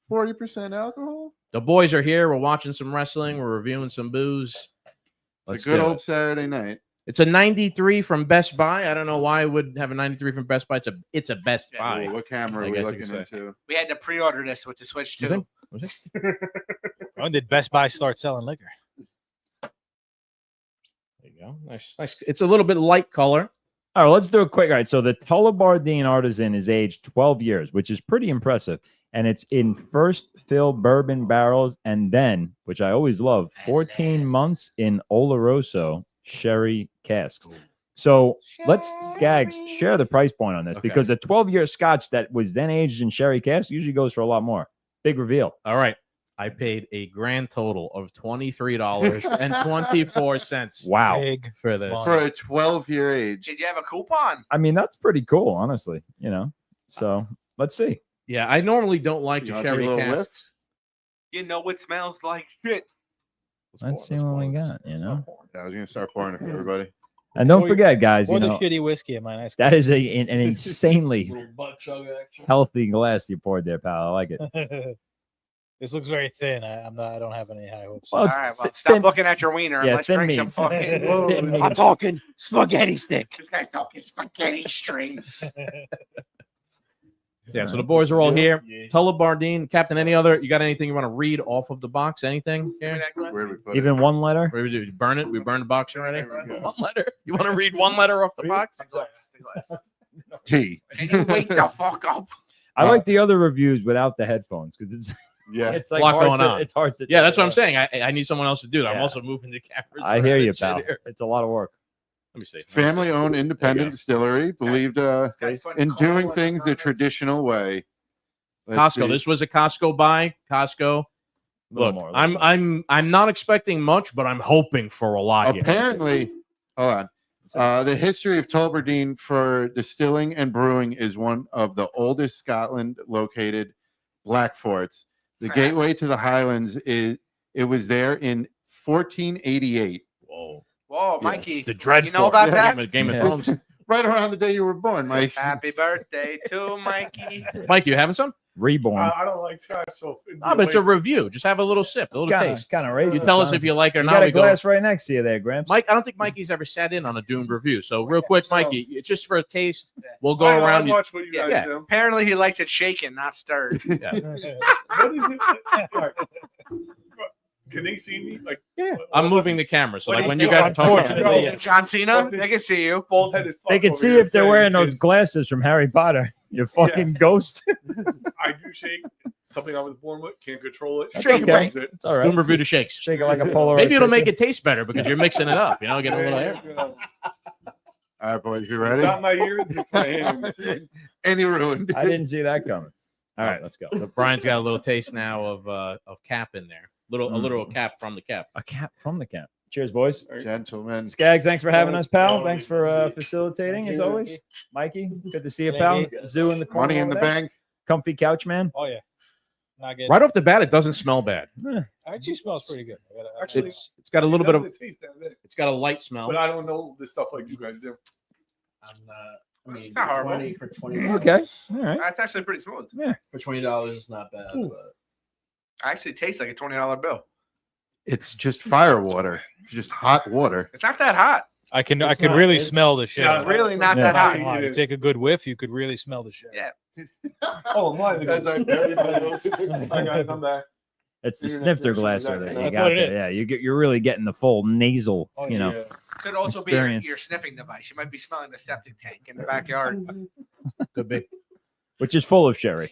J: 40% alcohol.
C: The boys are here. We're watching some wrestling. We're reviewing some booze.
J: It's a good old Saturday night.
C: It's a 93 from Best Buy. I don't know why I would have a 93 from Best Buy. It's a Best Buy.
J: Ooh, what camera
C: I
J: are we
C: guess you
J: looking
C: could say.
J: into?
F: We had to pre-order this with the Switch
C: Was
F: too.
C: it? Was it?
L: When did Best Buy start selling liquor?
C: There you go. Nice. It's a little bit light color.
I: All right, let's do it quick. All right, so the Tullibardine Artisan is aged 12 years, which is pretty impressive. And it's in first fill bourbon barrels and then, which I always love, 14 months in Oloroso sherry casks. So let's, Gags, share the price point on this
C: Okay.
I: because a 12-year scotch that was then aged in sherry casks usually goes for a lot more. Big reveal.
C: All right. I paid a grand total of $23.24
I: Wow.
L: Big
C: for this.
L: money.
J: For a 12-year age.
F: Did you have a coupon?
I: I mean, that's pretty cool, honestly, you know. So let's see.
C: Yeah, I normally don't like
J: You
C: to
J: wanna take a
C: carry
J: little whiff?
C: casks.
F: You know it smells like shit.
I: Let's see what we got, you know.
J: Yeah, I was gonna start pouring it for everybody.
I: And don't
L: Or-
I: forget, guys,
L: Or
I: you
L: the
I: know,
L: shitty whiskey in my nice.
I: that is an insanely
K: Little butt chug action.
I: healthy glass you poured there, pal. I like it.
L: This looks very thin. I don't have any high hopes.
I: Well,
F: All
I: it's-
F: right, well,
I: it's
F: stop
I: thin-
F: looking at your wiener and
I: yeah,
F: let's
I: thin
F: drink
I: meat.
F: some fucking.
I: Thin meat.
L: I'm talking spaghetti stick.
F: This guy's talking spaghetti string.
C: Yeah, so the boys are all here. Tullibardine, Captain, any other? You got anything you want to read off of the box? Anything?
F: Give me
C: Yeah.
F: that glass.
J: Where do we put
I: Even one letter?
C: What do we do? Burn it? We burn the box already?
J: There we go.
C: One letter? You want to read one letter off the box?
F: The glass.
J: it? Tea.
F: Can you wake the fuck up?
I: I like the other reviews without the headphones because it's
J: Yeah.
I: it's like
C: lot
I: hard
C: going
I: to,
C: on.
I: It's hard to.
C: Yeah, that's what I'm saying. I need someone else to do it. I'm
I: Yeah.
C: also moving the cameras.
I: I hear
C: around
I: you,
C: and shit
I: pal.
C: here.
I: It's a lot of work.
C: Let me see.
J: Family-owned independent distillery believed
F: Guy's putting
J: in
F: coal
J: doing
F: in
J: things the
F: furnace.
J: traditional way. Let's
C: Costco.
J: see.
C: This was a Costco buy. Costco. Look,
I: more.
C: I'm not expecting much, but I'm hoping for a lot here.
J: Apparently, hold on. The history of Tulberdeen for distilling and brewing is one of the oldest Scotland-located black forts. The gateway to the Highlands it was there in 1488.
C: Whoa,
F: Whoa,
J: Yeah.
F: Mikey.
C: the Dreadfort.
F: You know about that?
C: Game of Thrones.
J: Right around the day you were born, Mike.
F: Happy birthday to Mikey.
C: Mike, you having some?
I: Reborn.
G: I don't like scotch, so
C: Oh, but it's a review. Just have a little sip, a little taste.
I: Kind of racist.
C: You tell us if you like it or
I: You
C: not.
I: got a
C: We go.
I: glass right next to you there, Gramps.
C: Mike, I don't think Mikey's ever sat in on a Dune review. So real quick, Mikey, it's just for a taste. We'll go
G: I
C: around.
G: watch what you guys
C: Yeah.
G: do.
F: Apparently, he likes it shaken, not stirred.
G: What is it? All right. Can they see me? Like,
C: Yeah.
G: what-
C: I'm
G: what
C: moving
G: was
C: the camera, so
F: What
C: like
F: do
C: when
F: you
C: you
F: think?
C: guys are talking.
I: Unfortunately, yes.
F: John Cena, they can see you.
G: bald-headed fuck
I: They can
G: over
I: see
G: here
I: if they're
G: saying
I: wearing those
G: is,
I: glasses from Harry Potter. You fucking
G: Yes.
I: ghost.
G: I do shake. Something I was born with. Can't control it.
I: That's
G: Shake
I: okay.
G: loves it.
I: It's all right.
C: Dune review to shakes.
I: Shake it like a Polaroid.
C: Maybe it'll make
I: picture.
C: it taste better because you're mixing it up. You know, get a little air.
G: Yeah.
J: All right, boys, you
G: It's
J: ready?
G: not my ears, it's my hands.
J: And you ruined
I: I didn't see that coming. All right, let's go.
C: So Brian's got a little taste now of cap in there. A little cap from the cap.
I: A cap from the cap. Cheers, boys.
J: Gentlemen.
I: Skaggs, thanks for having us, pal. Thanks for facilitating as always. Mikey, good to see you, pal. Zoo in the corner.
J: Money in the
I: over there.
J: bank.
I: Comfy couch, man.
L: Oh yeah. Not good.
C: Right off the bat, it doesn't smell bad.
L: Actually smells pretty good.
G: Actually,
C: It's got a little bit of.
G: it taste that bad.
C: It's got a light smell.
G: But I don't know this stuff like you guys do.
K: I mean,
F: Not horrible.
K: 20 for $20.
I: Okay. All right.
F: That's actually pretty smooth.
K: For $20 is not bad. But
F: Actually tastes like a $20 bill.
J: It's just fire water. It's just hot water.
F: It's not that hot.
L: I could
I: not-
L: really
I: it's
L: smell the shit.
G: not
F: Really not
I: Yeah.
F: that hot.
L: Wow, you take a good whiff, you could really smell the shit.
F: Yeah.
G: Oh, mine.
J: As I very much-
G: Hi guys, I'm back.
I: It's the
G: Internet
I: snifter
G: connection
I: glass
G: is
I: over there.
G: acting
I: You
G: up.
I: got
L: That's what it
I: there.
L: is.
I: Yeah, you're really getting the full nasal,
G: Oh,
I: you know.
G: yeah.
F: Could also be
I: Experience.
F: your sniffing device. You might be smelling the septic tank in the backyard.
C: Could be.
I: Which is full of sherry.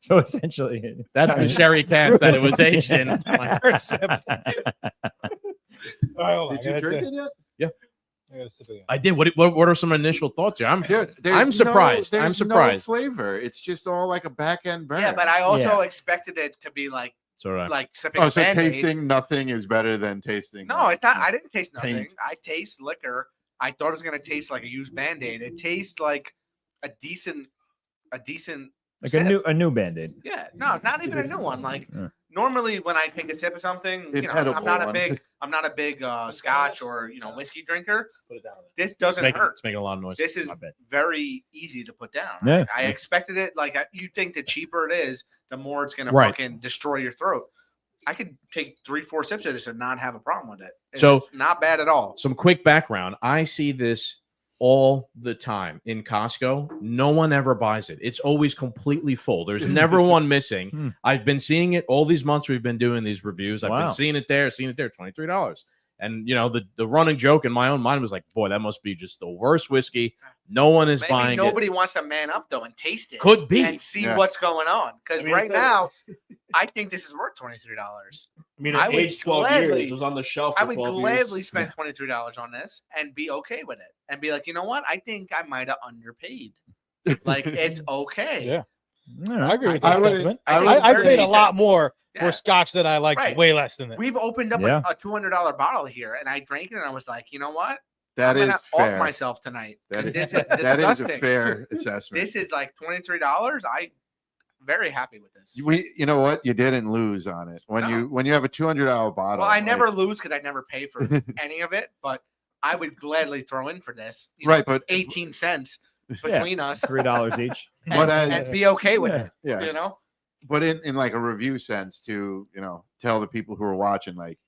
I: So essentially,
C: That's the sherry cap that it was aged in.
L: All right, hold on.
J: Did you drink it yet?
L: I gotta sip again.
C: I did. What are some initial thoughts here?
J: Dude, there's
C: I'm surprised.
J: No,
C: I'm
J: there's
C: surprised.
J: No flavor. It's just all like a back end burn.
F: Yeah, but I also
I: Yeah.
F: expected it to be like
C: It's all right.
F: sipping
J: Oh, so
F: Band-Aid.
J: tasting nothing is better than tasting.
F: No, it's not. I didn't taste nothing.
J: Paint.
F: I taste liquor. I thought it was gonna taste like a used Band-Aid. It tastes like a decent
I: like
F: sip.
I: a new Band-Aid.
F: Yeah, no, not even a new one. Like
I: Yeah.
F: normally when I take a sip of something,
J: An
F: you know, I'm
J: edible
F: not a
J: one.
F: big Scotch or whiskey drinker.
K: put it down.
F: This doesn't hurt.
C: It's making a lot of noise.
F: This is
C: I bet.
F: very easy to put down.
I: Yeah.
F: I expected it. Like you think the cheaper it is, the more it's gonna
C: Right.
F: fucking destroy your throat. I could take 3-4 sips of this and not have a problem with it.
C: So-
F: It's not bad at all.
C: Some quick background. I see this all the time in Costco. No one ever buys it. It's always completely full. There's never one missing.
I: Hmm.
C: I've been seeing it all these months we've been doing these reviews. I've
I: Wow.
C: been seeing it there, $23. And the running joke in my own mind was like, boy, that must be just the worst whiskey. No one is
F: Maybe
C: buying
F: nobody wants to man up though and taste it.
C: Could be.
F: and see
J: Yeah.
F: what's going on. Because
K: I mean,
F: right
K: if it-
F: now, I think this is worth $23.
K: I mean,
F: I
K: it
F: would
K: aged 12
F: gladly-
K: years. It was on the shelf for
F: I would
K: 12
F: gladly
K: years.
F: spend $23 on this and be okay with it, and be like, you know what? I think I might have underpaid. Like it's okay.
L: Yeah.
I: All right.
L: I agree with
J: I
L: that
J: would-
L: sentiment.
J: I would
L: I
F: very
L: paid a
F: decent.
L: lot more
F: Yeah.
L: for scotch that I liked
F: Right.
L: way less than this.
F: We've opened up
I: Yeah.
F: a $200 bottle here, and I drank it, and I was like, you know what?
J: That
F: I'm
J: is
F: gonna
J: fair.
F: off myself tonight.
J: That is,
F: This is
J: that is a
F: disgusting.
J: fair assessment.
F: This is like $23. I very happy with this.
J: You know what? You didn't lose on it when
F: No.
J: you have a $200 bottle.
F: Well, I
J: like-
F: never lose because I never pay for any of it, but I would gladly throw in for this.
J: Right, but
F: 18 cents
I: Yeah.
F: between us
I: $3 each.
J: But
F: and be okay with it.
J: yeah,
F: You know?
J: but in like a review sense to tell the people who are watching, like,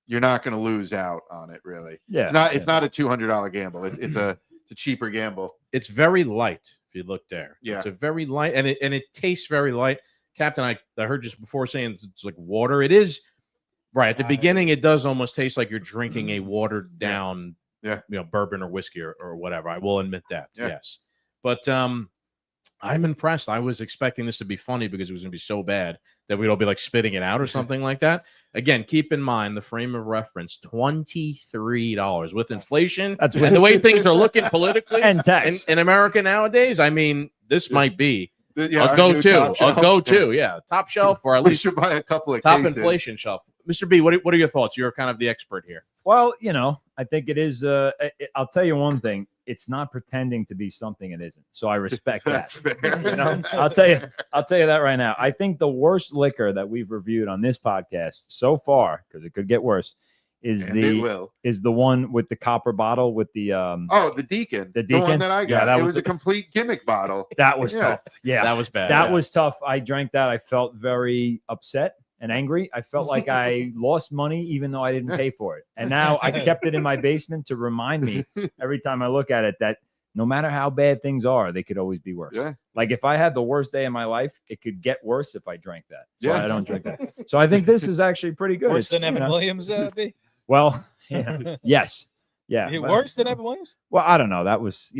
J: you're not going to lose out on it. Really,
I: Yeah.
J: it's not a $200 gamble. It's a cheaper gamble.
C: It's very light. If you look there,
J: Yeah.
C: it's a very light, and it tastes very light. Captain, I heard just before saying it's like water. It is right at the beginning. It does almost taste like you're drinking a watered down,
J: Yeah.
C: bourbon or whiskey or whatever. I will admit that.
J: Yeah.
C: Yes, but I'm impressed. I was expecting this to be funny because it was going to be so bad that we'd all be like spitting it out or something like that. Again, keep in mind the frame of reference: $23 with inflation.
I: That's
C: And the way things are looking politically
I: and tax.
C: in America nowadays. I mean, this might be
J: Yeah,
C: a
J: our
C: go
J: new
C: to,
J: top
C: a
J: shelf.
C: go to, yeah, top shelf or at
J: We
C: least
J: should buy a couple of
C: top
J: cases.
C: inflation shelf. Mr. B, what are your thoughts? You're kind of the expert here.
I: Well, I think it is. I'll tell you one thing: it's not pretending to be something it isn't. So I respect that.
J: That's fair.
I: I'll tell you that right now. I think the worst liquor that we've reviewed on this podcast so far, because it could get worse, is
J: And it will.
I: the one with the copper bottle with the
J: the Deacon.
I: the
J: The one
I: Deacon?
J: that I
I: Yeah,
J: got.
I: that
J: It
I: was
J: was a complete gimmick bottle.
I: that was
J: Yeah.
I: tough. Yeah,
C: That was bad.
I: that
C: yeah.
I: was tough. I drank that. I felt very upset and angry. I felt like I lost money even though I didn't pay for it. And now I kept it in my basement to remind me every time I look at it that no matter how bad things are, they could always be worse.
J: Yeah.
I: Like if I had the worst day of my life, it could get worse if I drank that. So
J: Yeah.
I: I don't drink that. So I think this is actually pretty good.
L: Worse than
I: It's,
L: Evan Williams, B?
I: Well, yeah, yes. Yeah.
L: He
I: but-
L: worse than Evan Williams?
I: well, I don't know. That's from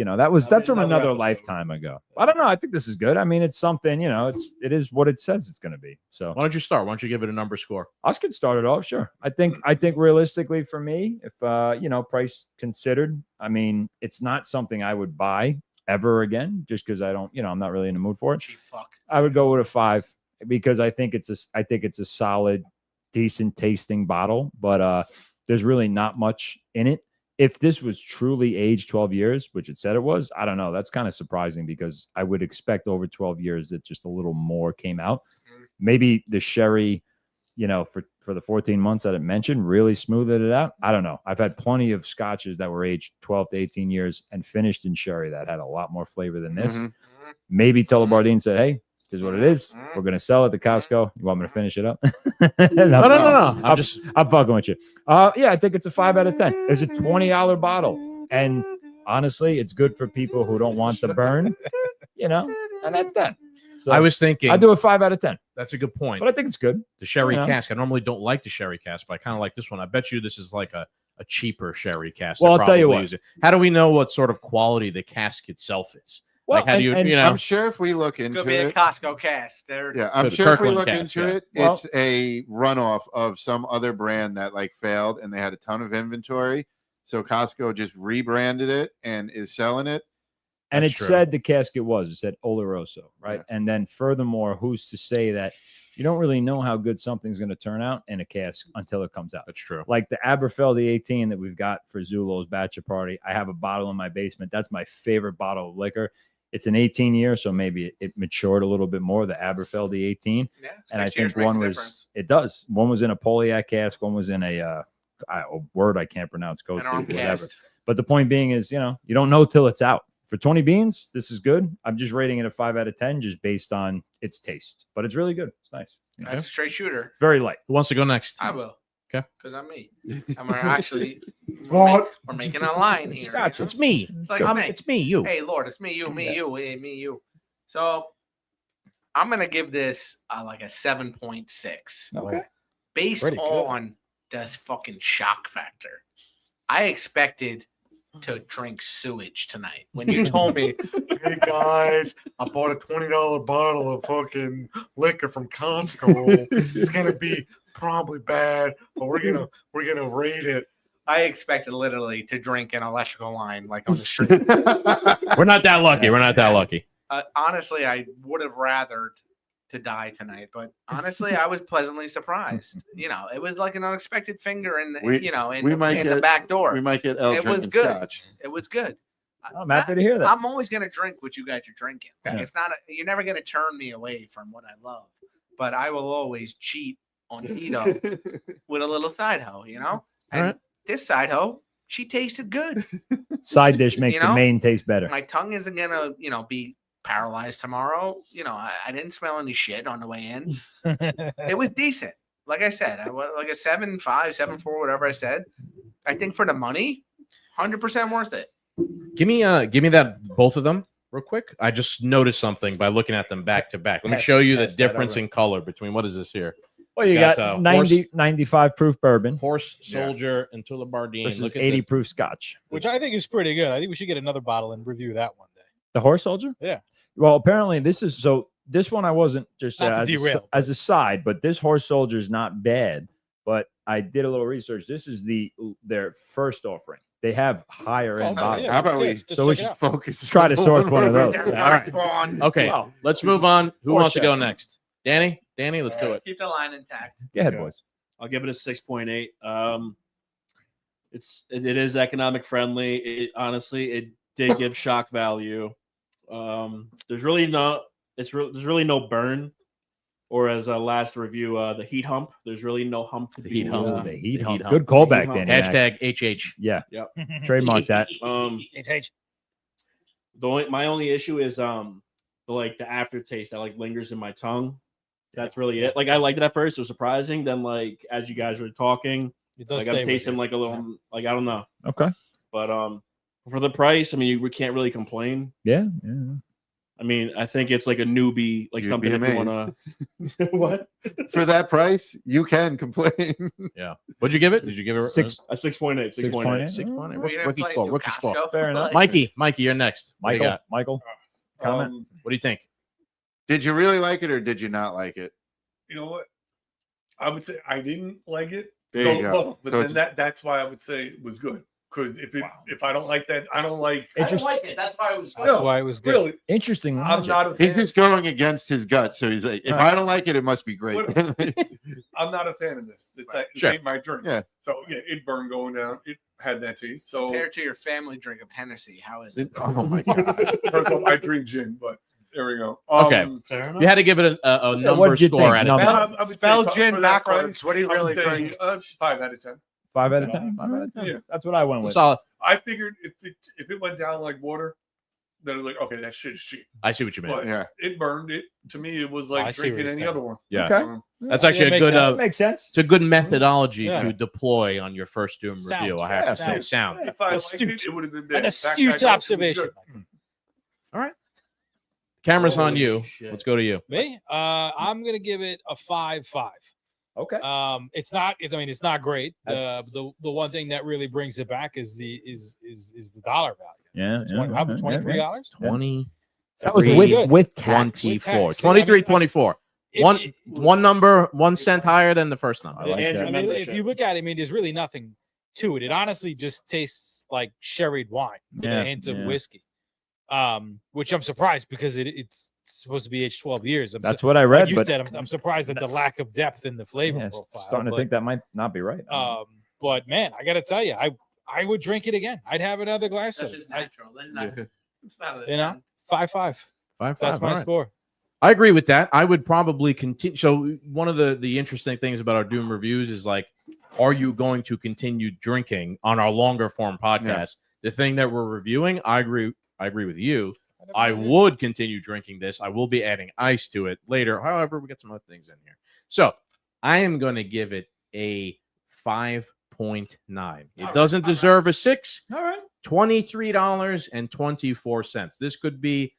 L: another
I: another
L: episode.
I: lifetime ago. I don't know. I think this is good. I mean, it's something, it is what it says it's going to be. So
C: Why don't you start? Why don't you give it a number score?
I: I'll get started off. Sure. I think realistically for me, if, price considered, I mean, it's not something I would buy ever again, just because I don't, I'm not really in the mood for it.
F: Cheap fuck.
I: I would go with a 5 because I think it's a solid, decent tasting bottle, but there's really not much in it. If this was truly aged 12 years, which it said it was, I don't know. That's kind of surprising because I would expect over 12 years that just a little more came out. Maybe the sherry, for the 14 months that it mentioned, really smoothed it out. I don't know. I've had plenty of scotches that were aged 12 to 18 years and finished in sherry that had a lot more flavor than this.
J: Mhm.
I: Maybe Tullibardine said, hey, this is what it is. We're going to sell it to Costco. You want me to finish it up?
C: No.
I: I'm fucking with you. Yeah, I think it's a 5 out of 10. It's a $20 bottle. And honestly, it's good for people who don't want the burn, and that's that. So
C: I was thinking
I: I do a 5 out of 10,
C: that's a good point.
I: but I think it's good.
C: The sherry
I: you know.
C: cask. I normally don't like the sherry cask, but I kind of like this one. I bet you this is like a cheaper sherry cask.
I: Well,
C: They're
I: I'll tell you
C: probably
I: what.
C: using. How do we know what sort of quality the cask itself is?
I: Well,
C: Like, how do you,
I: and-
C: know?
J: I'm sure if we look into
F: Could be a
J: it,
F: Costco cast. There.
J: yeah, I'm
C: The
J: sure if we
C: Kirkland
J: look
C: cast,
J: into
C: yeah.
J: it,
I: Well-
J: it's a runoff of some other brand that like failed and they had a ton of inventory. So Costco just rebranded it and is selling it.
I: And
C: That's
I: it
C: true.
I: said the casket it said Oloroso, right?
J: Yeah.
I: And then furthermore, who's to say that you don't really know how good something's going to turn out in a cask until it comes out?
C: That's true.
I: Like the Aberfeldy 18 that we've got for Zulo's bachelor party. I have a bottle in my basement. That's my favorite bottle of liquor. It's an 18 year, so maybe it matured a little bit more, the Aberfeldy 18.
F: Yeah,
I: And I
F: 6 years
I: think one
F: makes a
I: was,
F: difference.
I: it does. One was in a Poliac cask. One was in a word I can't pronounce. Go
F: An
I: to
F: arm
I: whatever.
F: cast.
I: But the point being is, you don't know till it's out. For 20 beans, this is good. I'm just rating it a 5 out of 10 just based on its taste. But it's really good. It's nice.
F: That's a straight shooter.
I: It's very light.
C: Who wants to go next?
F: I will.
C: Okay.
F: Because I'm me. And we're actually
E: What?
F: we're making a line here.
I: Scotch,
F: you know?
C: It's me.
F: It's like me.
C: It's me. You.
F: Hey, Lord, it's me, you, me, you, me, you. So I'm gonna give this like a 7.6.
I: Okay.
F: Based
L: Pretty good.
F: on the fucking shock factor. I expected to drink sewage tonight. When you told me,
E: Hey guys, I bought a $20 bottle of fucking liquor from Costco. It's gonna be probably bad, but we're gonna rate it.
F: I expected literally to drink an electrical line like on the street.
C: We're not that lucky. We're not that lucky.
F: Honestly, I would have rathered to die tonight, but honestly, I was pleasantly surprised. It was like an unexpected finger in the, in the back door.
J: We might get El
F: It was
J: drinking
F: good.
J: scotch.
F: It was good.
I: I'm happy to hear that.
F: I'm always going to drink what you guys are drinking.
I: Yeah.
F: It's not. You're never going to turn me away from what I love. But I will always cheat on Tito with a little side hoe. And
C: right.
F: this side hoe, she tasted good.
I: Side dish makes the main taste better.
F: My tongue isn't going to, be paralyzed tomorrow. I didn't smell any shit on the way in. It was decent. Like I said, I was like a 7.5, 7.4, whatever I said. I think for the money, 100% worth it.
C: Give me that both of them real quick. I just noticed something by looking at them back to back. Let me
I: Pass-
C: show you the
I: pass that
C: difference
I: over.
C: in color between what is this here?
I: Well, you
C: got,
I: got,
C: horse-
I: 95 proof bourbon
C: Horse Soldier and Tullibardine.
I: versus
C: Look at
I: 80 proof scotch.
L: Which I think is pretty good. I think we should get another bottle and review that one day.
I: The horse soldier?
L: Yeah.
I: Well, apparently this one I wasn't just
L: Not to
I: as,
L: derail,
I: as a side, but this horse soldier is not bad. But I did a little research. This is their first offering. They have higher end bottles.
J: How about we?
L: Just
I: So we
L: check it
I: should
L: out.
J: Focus.
I: try to
J: on
I: source one of those.
J: we're
I: All right.
C: Okay,
I: Wow.
C: let's move on. Who wants to go
I: Foreshadowing.
C: next? Danny, let's do it.
F: Keep the line intact.
I: Go ahead,
K: Okay.
I: boys.
K: I'll give it a 6.8. It is economic friendly. Honestly, it did give shock value. There's really no burn, or as a last review, the heat hump. There's really no hump to
C: The
K: be
C: heat hump.
I: Ooh, the heat
C: The
I: hump.
C: heat hump.
I: Good callback,
K: Heat hump.
I: Danny.
C: Hashtag HH.
I: Yeah.
K: Yep.
I: Trademark that.
K: My only issue is the aftertaste that lingers in my tongue. That's really it. Like I liked it at first. It was surprising. Then as you guys were talking,
L: It does
K: I'm
L: stay with
K: tasting
L: you.
K: a little I don't know.
I: Okay.
K: But for the price, we can't really complain.
I: Yeah.
K: I think it's like a newbie, like
J: You'd
K: something
J: be
K: if you want to. What?
J: For that price, you can complain.
C: Yeah. What'd you give it? Did you give it
I: Six.
K: A 6.8.
I: 6.8.
C: 6.8. Rookie score.
I: Fair enough.
C: Mikey, you're next. What do you
I: Michael,
C: got?
I: comment.
C: What do you think?
J: Did you really like it or did you not like it?
G: You know what? I would say I didn't like it.
J: There you go.
G: But
J: So
G: then that's why I would say it was good. Because if I don't like that, I don't like.
F: I don't like it. That's why it was good.
L: That's why it was good.
G: Really,
I: Interesting.
G: I'm
I: logic.
G: not a
J: He's
G: fan.
J: just going against his gut. So he's like, if I don't like it, it must be great.
G: I'm not a fan of this. This
C: Sure.
G: ain't my drink.
J: Yeah.
G: So it burned going down. It had that taste. So
F: Compared to your family drink of Hennessy, how is it?
J: Oh my god.
G: first of all, I drink gin, but there we go.
C: Okay. You had to give it a number
I: what'd you
C: score
I: think?
C: out of
I: Number?
C: 10.
G: I would
F: Spell
G: say
F: gin
G: for that
F: backwards.
G: price,
F: What do you
G: I would
F: really
G: say,
F: drink?
G: 5 out of 10.
I: 5 out of 10. 5 out of 10.
G: Yeah.
I: That's what I went with.
C: Solid.
G: I figured if it went down like water, then it was like, okay, that shit is cheap.
C: I see what you mean.
G: But
J: Yeah.
G: it burned it. To me, it was
L: I
G: like
L: see what
G: drinking
L: you're
G: any
L: saying.
G: other one.
C: Yeah.
I: Okay.
G: So,
C: That's actually
L: Yeah,
C: a good.
I: That makes sense.
C: It's a good methodology
L: Yeah.
C: to deploy on your first Doom
L: Sound.
C: review. I have to say,
L: Yeah.
C: sound.
G: if I liked
L: Astute.
G: it would have been
L: An
G: bad. The fact
L: astute
G: I got it was
L: observation.
G: good.
C: Camera's on
K: Holy
C: you.
K: shit.
C: Let's go to you.
L: Me? I'm gonna give it a 5.5.
I: Okay.
L: It's not. It's not great. The one thing that really brings it back is the dollar value.
I: Yeah.
L: How about $23?
C: 20.
I: That was
L: Good.
I: with tax.
C: 24.
L: tax.
C: 23, 24.
L: If-
C: One number, 1 cent higher than the first number.
I: I like
K: And
I: that.
L: I mean, if
K: membership.
L: you look at it, there's really nothing to it. It honestly just tastes like sherried wine with
I: Yeah,
L: a hint of
I: yeah.
L: whiskey. Which I'm surprised because it's supposed to be aged 12 years.
I: That's what I
L: like
I: read,
L: you
I: but
L: said, I'm surprised at the lack of depth in the flavor
I: yeah,
L: profile.
I: starting to
L: but,
I: think that might not be right.
L: but man, I gotta tell you, I would drink it again. I'd have another glass
F: That's
L: of
F: just
L: it.
F: natural. That's not, it's not a,
L: You know, 5.5.
C: 5,
L: That's my
C: all right.
L: score.
C: I agree with that. I would probably continue. So one of the interesting things about our Doom reviews is like, are you going to continue drinking on our longer form podcast? The thing that we're reviewing, I agree with you. I would continue drinking this. I will be adding ice to it later. However, we got some other things in here. So I am going to give it a 5.9. It doesn't deserve a 6.
I: All right.
C: $23.24. This could be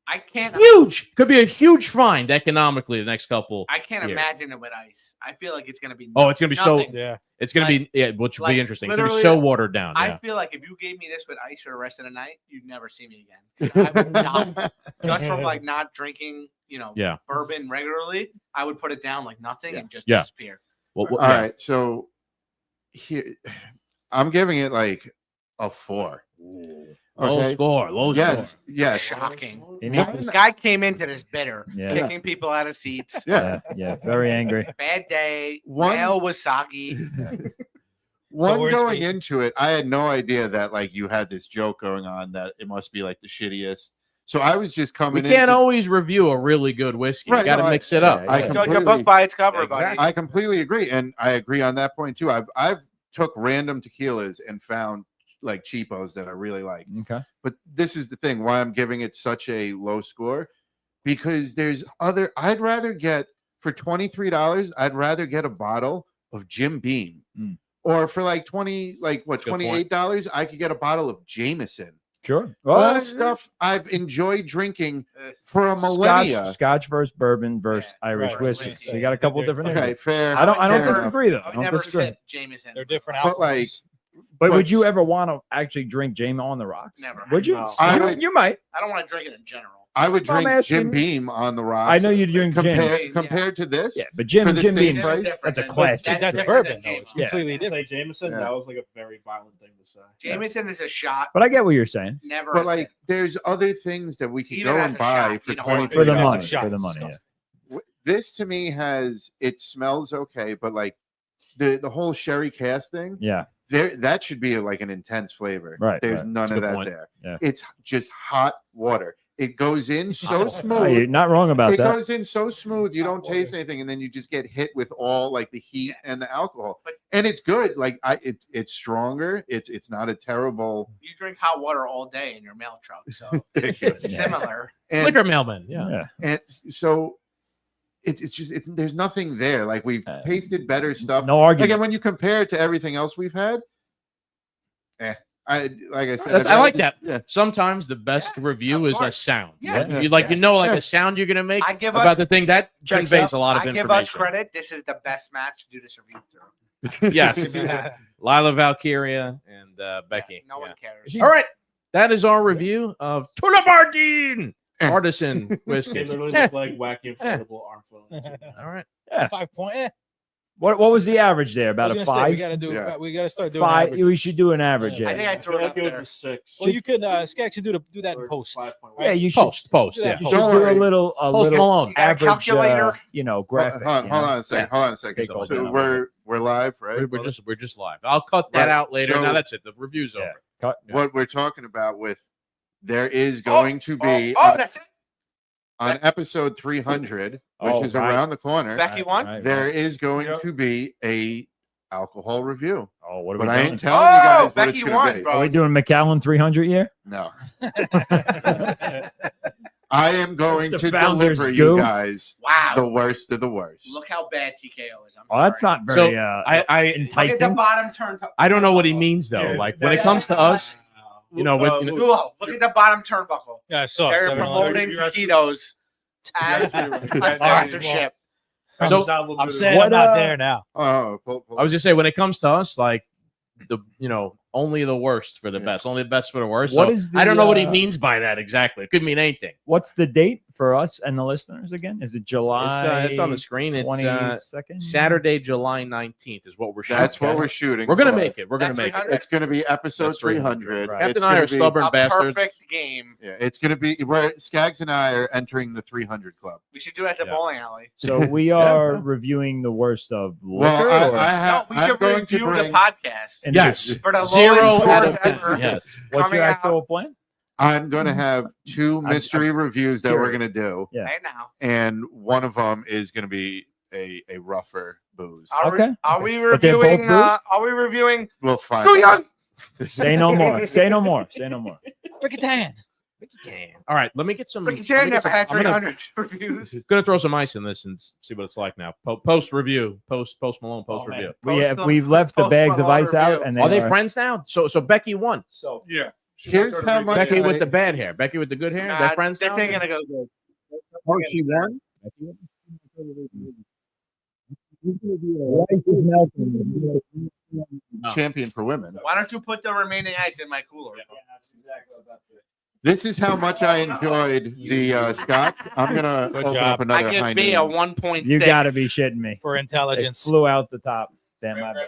F: I can't.
C: huge. Could be a huge find economically the next couple.
F: I can't
C: years.
F: imagine it with ice. I feel like it's gonna be.
C: Oh, it's gonna be
F: nothing.
C: so.
L: Yeah.
C: It's gonna
F: Like-
C: be which will
F: like,
C: be interesting. It's gonna be
F: literally,
C: so watered down.
F: I
C: Yeah.
F: feel like if you gave me this with ice for the rest of the night, you'd never see me again. I would not, just from like not drinking,
C: Yeah.
F: bourbon regularly, I would put it down like nothing and just
C: Yeah.
F: disappear.
C: Well,
J: All right. So here, I'm giving it like a 4.
C: Low score. Low
J: Yes.
C: score.
J: Yes.
F: Shocking.
I: You need
F: This guy came into this bitter,
I: Yeah.
F: kicking people out of seats.
J: Yeah.
I: Yeah. Very angry.
F: Bad day.
J: One-
F: Mail was soggy.
J: One
L: where's
J: going
L: the-
J: into it, I had no idea that like you had this joke going on that it must be like the shittiest. So I was just
C: We
J: coming in.
C: can't always review a really good whiskey.
J: Right,
C: You got to
J: no,
C: mix it up.
J: I
I: Yeah.
F: Judge a book
J: completely,
F: by its cover, buddy.
J: I completely agree, and I agree on that point too. I've took random tequilas and found like cheapos that I really like.
I: Okay.
J: But this is the thing why I'm giving it such a low score, because there's other. I'd rather get for $23. I'd rather get a bottle of Jim Beam,
I: Mm.
J: or for like $20, like what
C: That's a good point.
J: $28, I could get a bottle of Jameson.
I: Sure.
J: All this stuff I've enjoyed drinking for a millennia.
I: Scotch versus bourbon versus
F: Yeah,
I: Irish
L: right.
I: whiskey.
L: Whiskey.
I: So you got a couple
L: They're-
I: different.
J: Okay,
I: areas.
J: fair.
I: I don't
J: fair enough.
I: disagree though.
F: I
I: I
F: would
I: don't
F: never
I: disagree.
F: sip Jameson.
L: They're different
J: But, like,
L: alcohols.
I: But would
J: But-
I: you ever want to actually drink James on the rocks?
F: Never.
I: Would you?
F: No.
J: I
I: You,
J: would-
I: you might.
F: I don't want to drink it in general.
J: I would
I: I'm
J: drink Jim
I: asking-
J: Beam on the rocks.
I: I know you drink
J: compared,
I: Jim.
J: compared to this.
I: Yeah, but Jim
J: for the
I: Jim
J: same
I: Beam,
J: price.
I: that's a
D: than-
I: classic.
L: That's
D: different
L: bourbon,
D: than
L: though. It's
D: Jameson.
L: completely
K: Say
L: different.
K: Jameson,
J: Yeah.
K: that was like a very violent thing to say.
M: Jameson is a shot.
I: But I get what you're saying.
M: Never.
J: But like, there's other things that we could
M: Even
J: go
M: as
J: and
M: a
J: buy
M: shot,
J: for
M: you know,
J: 20
I: For the
L: Yeah,
I: money.
L: shot
I: For the
L: is
I: money. Yeah.
L: disgusting.
J: This to me has it smells okay, but like the whole sherry cask thing,
I: Yeah.
J: there that should be like an intense flavor.
I: Right,
J: There's
I: right.
J: none
C: That's a
J: of
C: good
J: that
C: point.
J: there.
I: Yeah.
J: It's just hot water. It goes in so
I: Oh, you're
J: smooth.
I: not wrong about
J: It
I: that.
J: goes in so smooth, you don't taste anything, and then you just get hit with all like the heat and the alcohol. And it's good. Like it's stronger. It's not a terrible.
M: You drink hot water all day in your mail truck, so
J: It's
M: it's similar.
J: And,
C: Liquor mailman. Yeah.
J: and so it's just there's nothing there. Like we've tasted better stuff.
I: No argument.
J: Again, when you compare it to everything else we've had, like I said,
C: I like that.
J: Yeah.
C: Sometimes the best review is a
M: course.
C: sound.
M: Yeah.
C: You like
J: Yeah.
C: you know like
J: Yeah.
C: a sound you're gonna make
M: I give
C: about
M: us-
C: the thing that
I: Checks
C: conveys
I: out.
C: a lot of
M: I give
C: information.
M: us credit. This is the best match to do this review through.
C: Yes. Lila Valkyria and Becky.
M: No
C: Yeah.
M: one cares.
C: All right. That is our review of Tulabardine Artisan
K: They
C: whiskey.
K: literally look like wacky inflatable arm phones.
C: All right.
I: Yeah.
L: 5 point.
I: What was the average there? About
L: I
I: a
L: was gonna say, we
I: 5?
L: gotta do.
J: Yeah.
L: We gotta start doing
I: Five.
L: average.
I: We should do an average.
L: Yeah.
M: I
I: Yeah.
M: think I
K: I
M: threw
K: feel
M: it
K: like
M: up
K: it was
M: there.
K: a 6.
L: Well, you could Skag should do that in post.
K: 5.1.
I: Yeah, you should.
C: Post.
L: Do that
C: Yeah.
L: in
I: You
L: post.
I: should
J: Don't
I: do a
J: worry.
I: little
C: Post
I: little
C: Malone.
M: You got a
I: average,
M: calculator?
I: graphic.
J: Hold
I: you
J: on
I: know?
J: a second. Hold on a second.
I: Take all
J: So
I: that
J: we're live, right?
C: We're just live. I'll cut that
J: Right.
C: out later.
J: So-
C: Now that's it. The review's
I: Yeah.
C: over.
I: Cut.
J: What we're talking about with there is going to be
M: That's it.
J: on episode 300, which
I: Oh,
J: is
I: right.
J: around the corner.
M: Becky won.
I: Right,
J: There
I: right.
J: is going
G: Yep.
J: to be a alcohol review,
I: Oh, what are we
J: but I
I: doing?
J: ain't telling you guys what
M: Becky
J: it's going
M: won,
J: to be.
M: bro.
I: Are we doing McAllen 300 year?
J: No, I am going
I: The
J: to
I: founders
J: deliver
I: goo.
J: you guys
M: Wow.
J: the worst of the worst.
M: Look how bad TKO is. I'm
I: Oh, that's
M: sorry.
I: not very.
C: So,
I: I
C: I
M: Look at the
I: enticing.
M: bottom turn.
C: I don't know what he means though.
G: Yeah,
C: Like when it comes to us, you know, with, you know,
M: Cool. Look at the bottom turnbuckle.
L: Yeah, I saw.
M: They're
L: 7-11.
M: promoting
G: You're absolutely-
M: taquitos as
G: You're
M: a
G: absolutely right.
M: sponsorship.
C: So,
L: I'm saying
I: What,
L: I'm not
I: uh,
L: there now.
J: Oh,
C: I was just say when it comes to us, like the only the worst for the
J: Yeah.
C: best, only the best for the worst.
I: What
C: So
I: is the,
C: I don't know what he
I: uh,
C: means by that exactly. It could mean anything.
I: What's the date for us and the listeners again? Is it July?
C: It's on the screen. It's
I: 22nd?
C: Saturday, July 19th is what we're shooting.
J: that's what we're shooting.
C: We're gonna
J: for.
C: make it. We're gonna
M: That's
C: make it.
M: 300?
J: It's going to be episode
C: That's 300,
J: 300.
I: right.
C: Captain
J: It's
C: and I
J: gonna
C: are
J: be-
C: stubborn
M: A
C: bastards.
M: perfect game.
J: Yeah, it's going to be where Skaggs and I are entering the 300 club.
M: We should do it at the
I: Yeah.
M: bowling alley.
I: So we are reviewing the worst of liquor.
J: Well,
I: or-
J: I have.
M: No, we
J: I'm
M: can
J: going to
M: review
J: bring.
M: the podcast.
I: and
C: Yes.
M: For the
C: 0
M: lowest
C: out of
M: score
C: 10.
M: ever.
C: Yes.
I: What's
M: coming
I: your
M: out.
I: actual plan?
J: I'm going to have two
I: I'm
J: mystery reviews that we're
I: curious.
J: going to do,
I: Yeah.
M: Right now.
J: and one of them is going to be a rougher booze.
I: Okay.
M: Are we
I: But they're both
M: reviewing?
I: booze?
M: Are we reviewing?
J: We'll find.
M: Too young.
I: Say no more. Say no more. Say no more.
L: Ricky Tan.
C: All right, let me get some.
M: Ricky
C: let
M: Chan
C: me get
M: never
C: some-
M: had
C: I'm gonna-
M: 300 reviews.
C: Gonna throw some ice in this and see what it's like now. Post review, post Malone post
I: Oh, man.
C: review.
I: We left the
M: Post
I: bags of
M: Malone
I: ice out,
M: review.
I: and
C: Are they
I: are-
C: friends now? So Becky won.
I: So
G: Yeah.
J: Here's how much
C: Becky
J: I-
C: with the bad hair. Becky with the good hair.
M: Nah,
C: They're friends
M: this
C: now.
M: ain't gonna go good.
C: Oh, she won.
J: champion for women.
M: Why don't you put the remaining ice in my cooler?
J: This is how much I enjoyed the scotch. I'm gonna
L: Good
J: open
L: job.
J: up another
M: I give
J: high
M: B a
J: noon.
M: 1.6.
I: you got to be shitting me.
L: For
I: It
L: intelligence.
I: flew out the top. Damn, my bad.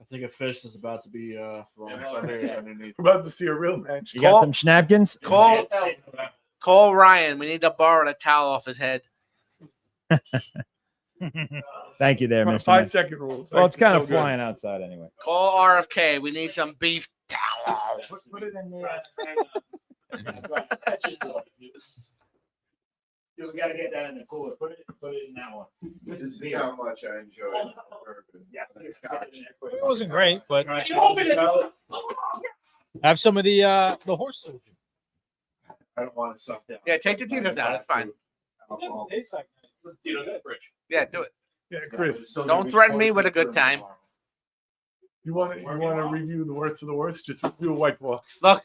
K: I think a fish is about to be thrown underneath.
G: We're about to see a real match.
I: You got them schnapkins?
M: Call Ryan. We need to borrow the towel off his head.
I: Thank you there,
G: Come on,
I: Mr.
G: 5-second rules.
I: Well, it's kind
G: Still
I: of
G: good.
I: flying outside anyway.
M: Call RFK. We need some beef towel.
I: Put it in the. We got to get that in the cooler. Put it in that one.
J: This is how much I enjoyed.
I: Yeah,
L: It wasn't great, but have some of the horse soldier.
J: I don't want to suck down.
M: Yeah, take the Tito's out. It's fine.
J: Alcohol.
M: Yeah, do it.
G: Yeah, Chris,
M: Don't threaten me with a good time.
G: you want to review the worst of the worst? Just review a white ball.
M: Look.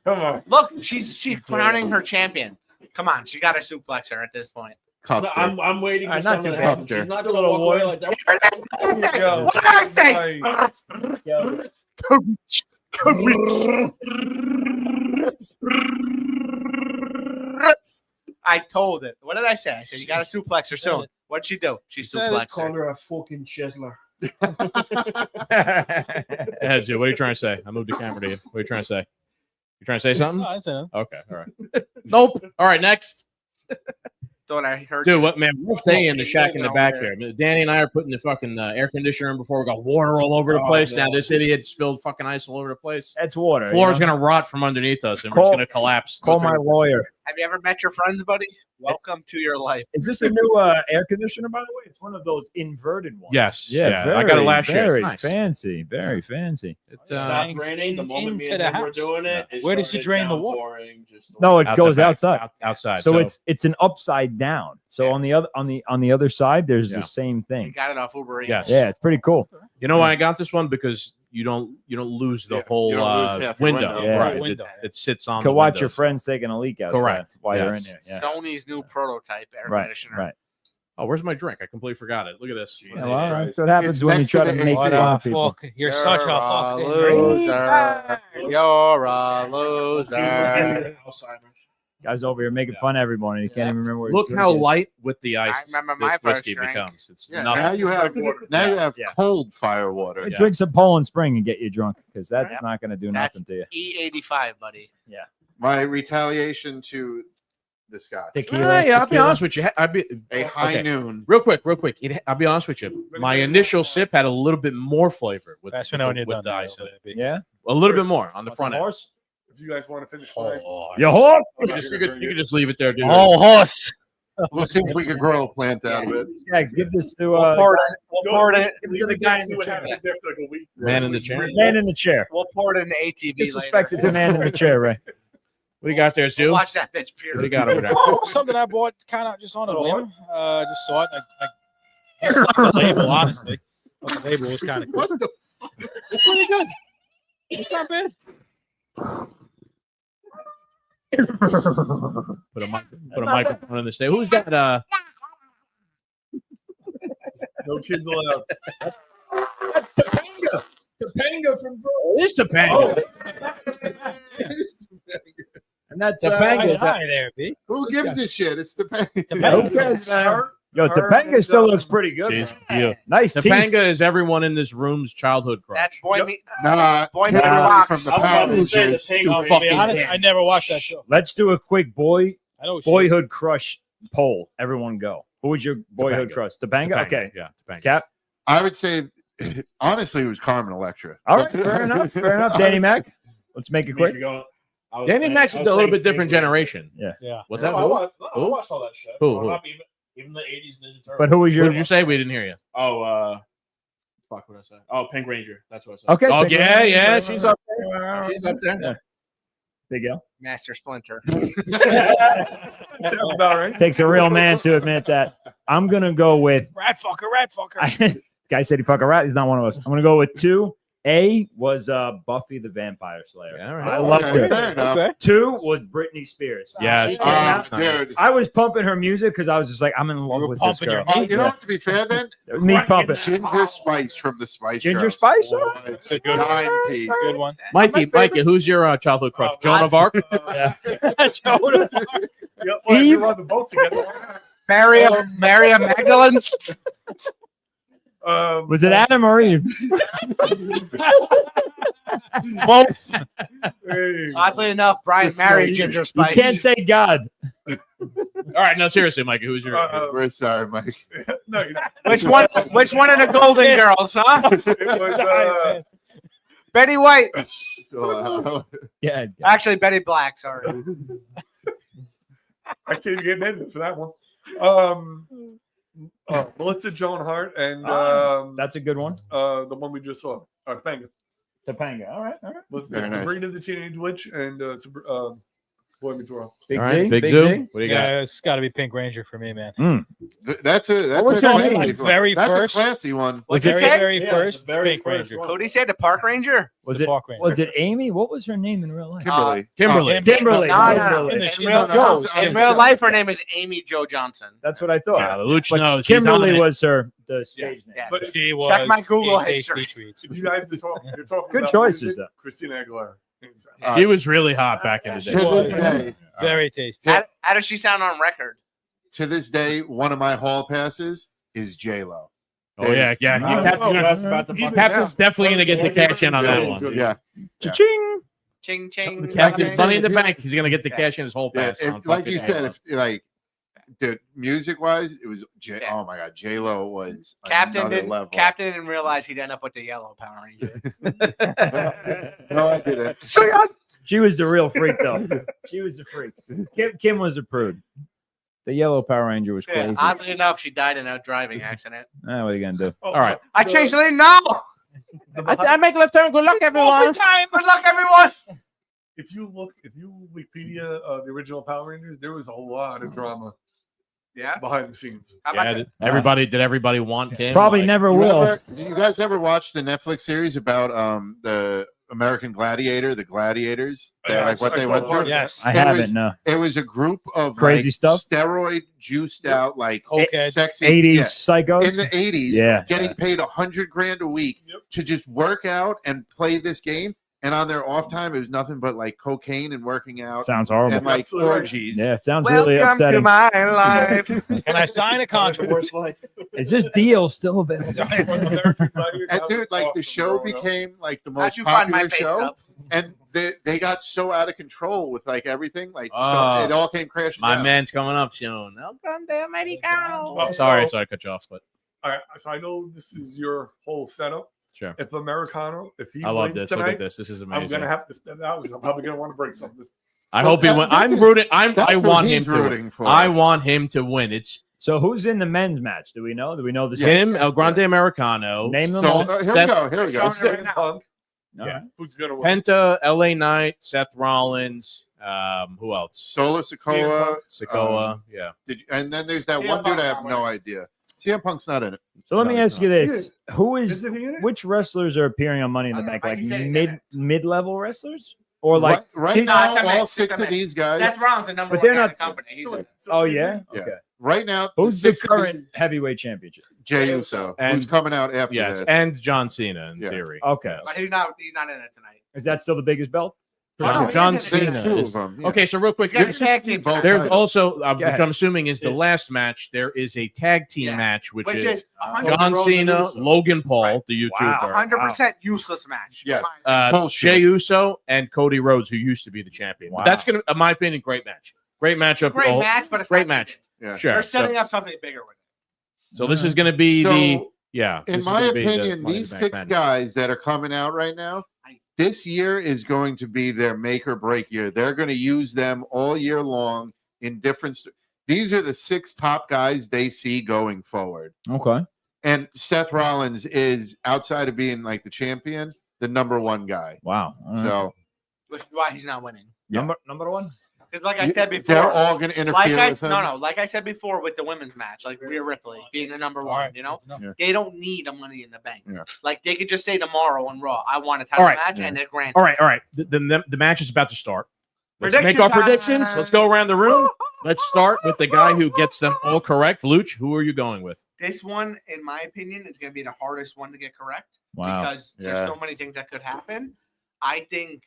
G: Come on.
M: Look, she's crowning her champion. Come on, she got to suplex her at this point.
J: Cup
K: I'm waiting for
I: All right, not
K: something
I: too
K: to happen.
J: bad.
K: She's not gonna walk away like that.
G: There you go.
M: What did I say?
G: Nice.
M: I told it. What did I say? I said you got to suplex her soon. What'd she do? She suplexed her.
K: her a fucking chiseler.
C: Heads, what are you trying to say? I moved the camera to you. What are you trying to say? You trying to say something?
L: No, I said no.
C: Okay, all right. Nope. All right, next.
M: Thought I heard.
C: Dude, what man? We're staying in the shack in the back here. Danny and I are putting the fucking air conditioner in before we got water all over the place. Now this idiot spilled fucking ice all over the place.
I: That's water.
C: Floor's gonna rot from underneath us, and we're
I: Call-
C: just gonna collapse.
I: Call my lawyer.
M: Have you ever met your friends, buddy? Welcome to your life.
I: Is this a new air conditioner, by the way? It's one of those inverted ones.
C: Yes.
I: Yeah.
C: I got it last year.
I: Very
C: It's nice.
I: fancy. Very fancy.
C: It's
L: Thanks
K: raining. The moment me
L: into
K: and
L: the
K: him were
L: house.
K: doing it, it
L: Where does it
K: started
L: drain the water?
K: downpouring, just
I: No, it
C: out
I: goes
C: the back,
I: outside.
C: outside.
I: So it's an upside down. So on the other side, there's
C: Yeah.
I: the same
M: You
I: thing.
M: got it off Uber Eats.
C: Yes.
I: Yeah, it's pretty cool.
C: You know why I got this one? Because you don't lose the whole
J: you don't lose half your
C: window.
J: window.
I: Yeah.
C: Right.
L: Window.
C: It sits on.
I: You can
C: the
I: watch your
C: windows.
I: friends taking a leak outside
C: Correct.
I: while you're in
C: Yes.
I: there. Yeah.
M: Sony's new prototype air
I: Right.
M: conditioner.
I: Right.
C: Oh, where's my drink? I completely forgot it. Look at this.
I: Yeah, well, that's what happens
J: It's
I: when you
J: next
I: try
J: to
I: to
J: the
I: make
J: AC.
I: fun of people.
L: Fuck, you're such a fucking
M: loser.
L: retard.
M: You're a loser.
I: Guys over here making fun of everyone. You can't even remember what
C: Look
I: his
C: how
I: drink is.
C: light with the ice
M: I remember
C: this
M: my first
C: whiskey
M: drink.
C: becomes. It's
J: Yeah,
C: nothing.
J: now you have
I: Yeah.
J: cold fire water.
I: Hey, drink some Poland Spring and get you drunk because that's
M: Yep.
I: not going to do
M: That's
I: nothing to you.
M: E85, buddy.
J: My retaliation to the Scotch.
I: Tequila.
C: Yeah, I'll be
I: tequila.
C: honest with you.
J: A high
C: okay.
J: noon.
C: Real quick. I'll be honest with you. My initial sip had a little bit more flavor with,
L: Pass me now when you're
C: with
L: done.
C: the ice.
I: Yeah.
C: A little bit more on the
I: Want
C: front
I: some
C: end.
I: horse?
G: If you guys want to finish mine,
I: Your horse?
C: You could just leave it there, dude.
L: Oh, horse.
J: We'll see if we can grow a plant out of it.
I: Yeah, give this to
M: We'll pour it
I: give it to the guy in
G: see
I: the
G: what
I: chair.
G: happens after like a week.
C: Man in the chair.
I: Man in the chair.
M: We'll pour it in the ATV
I: Disrespected
M: later.
I: the man in the chair, Ray.
C: What do you got there,
M: We'll
C: Sue? What
M: watch that bitch
C: do you
M: pure.
C: got over there?
L: Oh, something I bought kind of just on a whim. Just saw it. I just like the label, honestly. The label was kind of cool.
J: What the?
L: It's pretty good. It's not bad.
C: Put a microphone in the stage. Who's that?
G: No kids allowed.
I: Topanga from
C: It is Topanga.
I: And that's
C: Topanga.
L: Hi there, B.
J: Who gives a shit? It's the
I: Yo, Topanga still looks pretty good.
C: She's
I: man.
C: beautiful.
I: Nice teeth.
C: Topanga is everyone in this room's childhood crush.
M: That's Boy Meet
J: Nah,
M: Boy
J: Kimberly
M: Meets Box.
J: from the
K: I was
J: Power
K: about to say the
J: Rangers.
K: pink
C: Too
K: one.
L: To be
C: fucking
L: honest,
C: damn.
L: I never watched that show.
I: Let's do a quick
L: I know she is.
I: boyhood crush poll. Everyone go. Who was your boyhood
C: Topanga.
I: crush? Topanga? Okay.
C: Yeah, Topanga.
I: Cap.
J: I would say, honestly, it was Carmen Electra.
I: All right. Fair enough. Fair enough. Danny Mac. Let's make it quick.
C: Danny Mac's a little bit different generation.
L: Yeah.
C: What's that?
K: No,
C: Who?
K: I watched all that shit.
C: Who?
K: Growing up, even the 80s Ninja Turtles.
I: But who was
C: What
I: your
C: did you say? We didn't hear you.
K: Oh, fuck what I say. Oh, Pink Ranger. That's what I said.
I: Okay.
C: Oh,
I: pick
C: yeah,
I: one.
C: yeah. She's up there. She's up there.
I: Yeah. Big L.
M: Master Splinter.
G: Sounds about right.
I: Takes a real man to admit that. I'm gonna go with
L: Rat fucker.
I: guy said he fuck a rat. He's not one of us. I'm gonna go with 2. A was Buffy the Vampire Slayer.
C: Yeah, all right.
I: I loved
J: Okay,
I: her.
J: fair enough.
L: Okay.
I: 2 was Britney Spears.
C: Yes.
I: She came out-
J: Dude.
I: I was pumping her music because I was just like, I'm in love
L: were
I: with this
L: pumping your
I: girl.
J: You know what? To be fair, then
I: Me pumping.
J: Ginger Spice from the Spice
I: Ginger
J: Girls.
I: Spice?
J: Oh, it's a
L: good
J: dime piece.
L: Good one.
C: Mikey, who's your childhood crush? Joan of Arc?
I: Yeah.
G: Yep, well,
I: Eve?
G: you run the boat together.
M: Maria Magdalene.
I: Was it Adam or Eve?
M: Both.
G: Hey.
M: Oddly enough, Brian
J: The
M: married
J: snake.
M: Ginger
I: You
M: Spice.
I: can't say God.
C: All right, no, seriously, Mikey, who's your?
J: We're sorry, Mike.
G: No, you're not.
M: Which one of the Golden Girls, huh?
G: It was,
M: Betty White.
J: Oh,
I: Yeah.
M: Actually, Betty Black. Sorry.
G: I can't even get mad for that one. Melissa Joan Hart and
I: That's a good one.
G: the one we just saw, Topanga.
I: Topanga. All right. All right.
G: Listen,
J: Very nice.
G: Sabrina the Teenage Witch and Boy Meets World.
I: Big
C: All right,
I: Z.
C: Big
I: Big
C: Zoo.
I: Z.
C: What do you got?
L: Yeah, it's got to be Pink Ranger for me, man.
J: that's a
I: was her
J: classy
I: name?
J: one.
L: Very
J: That's
L: first?
J: a classy one.
I: Was it
L: Very
K: Yeah,
L: first,
K: the very
L: Pink
K: first
L: Ranger.
K: one.
M: Who did he say? The Park Ranger?
I: Was
L: The
I: it?
L: Park Ranger.
I: Was it Amy? What was her name in real life?
J: Kimberly.
C: Kimberly.
I: Kimberly.
M: No, no,
I: Kimberly.
L: In the-
M: In
L: in
M: real,
L: the-
I: no,
M: in real life, her name is Amy Jo Johnson.
I: That's what I thought.
C: Yeah, the Luch
I: But
C: knows. He's
I: Kimberly
C: on it.
I: was the stage name.
M: Yeah.
G: But
L: She was
M: Check my Google
L: tasty
M: history.
L: treats.
G: if you guys are talking
I: Good
G: about
I: choices,
G: music,
I: though.
G: Christina Aguilera.
C: He was really hot back in the
J: To this
C: day.
J: day,
L: Very tasty.
M: How does she sound on record?
J: to this day, one of my hall passes is J-Lo.
C: Oh yeah. Captain's definitely gonna get the cash in on that one.
J: Yeah.
C: Cha-ching.
M: Ching ching.
C: Captain Money in the Bank. He's gonna get the cash in his whole
J: Yeah,
C: pass.
J: like you said, if like the music wise, it was oh my god, J-Lo was
M: Captain
J: another
M: didn't.
J: level.
M: Captain didn't realize he'd end up with the yellow Power Ranger.
J: No, I didn't.
I: She was the real freak, though. She was the freak. Kim was a prude. The yellow Power Ranger was
M: Yeah,
I: crazy.
M: oddly enough, she died in a driving accident.
I: What are you gonna do?
C: All right.
M: I changed the lane now.
K: I make left turn. Good luck, everyone.
M: Time. Good luck, everyone.
G: If you Wikipedia the original Power Rangers, there was a lot of drama.
M: Yeah.
G: Behind the scenes.
M: How about
C: Yeah,
M: that?
C: did everybody want Kim?
I: Probably
C: Like,
I: never will.
J: Did you guys ever watch the Netflix series about the American Gladiator, the Gladiators? Like what they went through?
L: Yes.
I: I haven't. No.
J: It was a group of
I: Crazy
J: like,
I: stuff?
J: steroid juiced out like
L: Cokeheads.
J: sexy
I: 80s
J: yeah.
I: psychos.
J: In the 80s,
I: Yeah.
J: getting paid $100,000 a week to just work out and play this game. And on their off time, it was nothing but like cocaine and working out.
I: Sounds horrible.
J: And like orgies.
I: Yeah, sounds really
M: Welcome to
I: upsetting.
M: my life.
L: Can I sign a contract?
I: Is this deal still available?
J: And dude, like the show became like the most
M: How'd you find my
J: popular show.
M: Facebook?
J: And they got so out of control with like everything. Like
C: Oh.
J: it all came crashing
C: My
J: down.
C: man's coming up soon. El Grande Americano.
G: Well,
C: Sorry,
G: so-
C: I cut you off, but
G: All right, so I know this is your whole setup.
C: sure.
G: If Americano, if he
C: I love
G: wins
C: this.
G: tonight,
C: Look at this. This is amazing.
G: I'm gonna have to step out because I'm probably gonna want to break something.
C: I hope he wins.
J: this
C: I'm
J: is-
C: rooting.
J: that's
C: I
J: what
C: want
J: he's
C: him to
J: rooting
C: win.
J: for.
C: I want him to win. It's
I: So who's in the men's match? Do we know? Do we know the
C: him, El Grande Americano,
I: Name them
J: So,
I: all.
J: here we go. Here we go.
M: Showing it right now.
G: Punk,
I: All right.
G: who's gonna win?
C: Penta, LA Knight, Seth Rollins. Who else?
J: Solo Sikoa.
C: Sikoa. Yeah.
J: And then there's that
M: CM
J: one dude I
M: Punk's
J: have
M: not
J: no idea. CM Punk's not in it.
I: So let me
C: No,
I: ask you this: Who is
G: Isn't he in it?
I: which wrestlers are appearing on Money in the
M: I don't
I: Bank?
M: know.
I: Like
M: He said he's in
I: mid-level wrestlers, or like?
J: right
I: he-
J: now,
M: No, it's a
J: all
M: mix,
J: six
M: it's a
J: of
M: mix.
J: these guys.
M: Seth Rollins, the number
I: But
M: one
I: they're
M: guy in
I: not-
M: the company. He's a-
I: Oh yeah.
J: Yeah.
I: Okay.
J: Right now,
I: Who's the
J: six of these-
I: current heavyweight championship?
J: Jey Uso,
C: And-
J: who's coming out after
C: Yes,
J: this.
C: and John Cena in
J: Yeah.
C: theory.
I: Okay.
M: But he's not in it tonight.
I: Is that still the biggest belt?
C: John,
M: no,
C: John
M: he is.
J: There's
C: Cena.
J: two
C: is-
J: of them. Yeah.
C: Okay, so real quick,
M: He's got
C: there's,
M: a tag team
J: both
M: tonight.
C: there's
J: titles.
C: also,
I: Go
C: which
I: ahead.
C: I'm assuming is the
G: It's-
C: last match. There is a tag team
M: Yeah.
C: match, which
M: Which
C: is
M: is
C: John Cena, Logan Paul,
M: Right.
C: the YouTuber,
M: 100% useless match.
J: Yeah.
C: uh,
J: Bullshit.
C: Jey Uso, and Cody Rhodes, who used to be the champion. But
I: Wow.
C: that's gonna, in my opinion, great match. Great matchup.
M: Great
C: Oh,
M: match, but it's
C: great
M: not
C: match.
J: Yeah.
C: Sure.
M: They're
C: So,
M: setting up something bigger with it.
C: so this is going to be
J: So,
C: the yeah.
J: in
C: this is
J: my
C: gonna be the
J: opinion,
C: Money in
J: these
C: the Bank
J: six
C: match.
J: guys that are coming out right now, this year is going to be their make or break year. They're going to use them all year long in different. These are the six top guys they see going forward.
I: Okay.
J: And Seth Rollins is, outside of being like the champion, the number one guy.
I: Wow. All right.
J: So
M: Which is why he's not winning.
J: yeah.
I: Number one.
M: Because like I said before,
J: they're all going to interfere with him.
M: like I said before with the women's match, like Rhea Ripley being the number one,
L: right.
M: you know,
J: Yeah.
M: they don't need a Money in the Bank.
J: Yeah.
M: Like they could just say tomorrow on Raw, I want a title
C: All right.
M: match,
J: Yeah.
M: and they're granted.
C: All right. The match is about to start. Let's
M: Prediction
C: make our
M: time.
C: predictions. Let's go around the room. Let's start with the guy who gets them all correct. Luch, who are you going with?
M: This one, in my opinion, is going to be the hardest one to get correct
I: Wow.
M: because
J: Yeah.
M: there's so many things that could happen. I think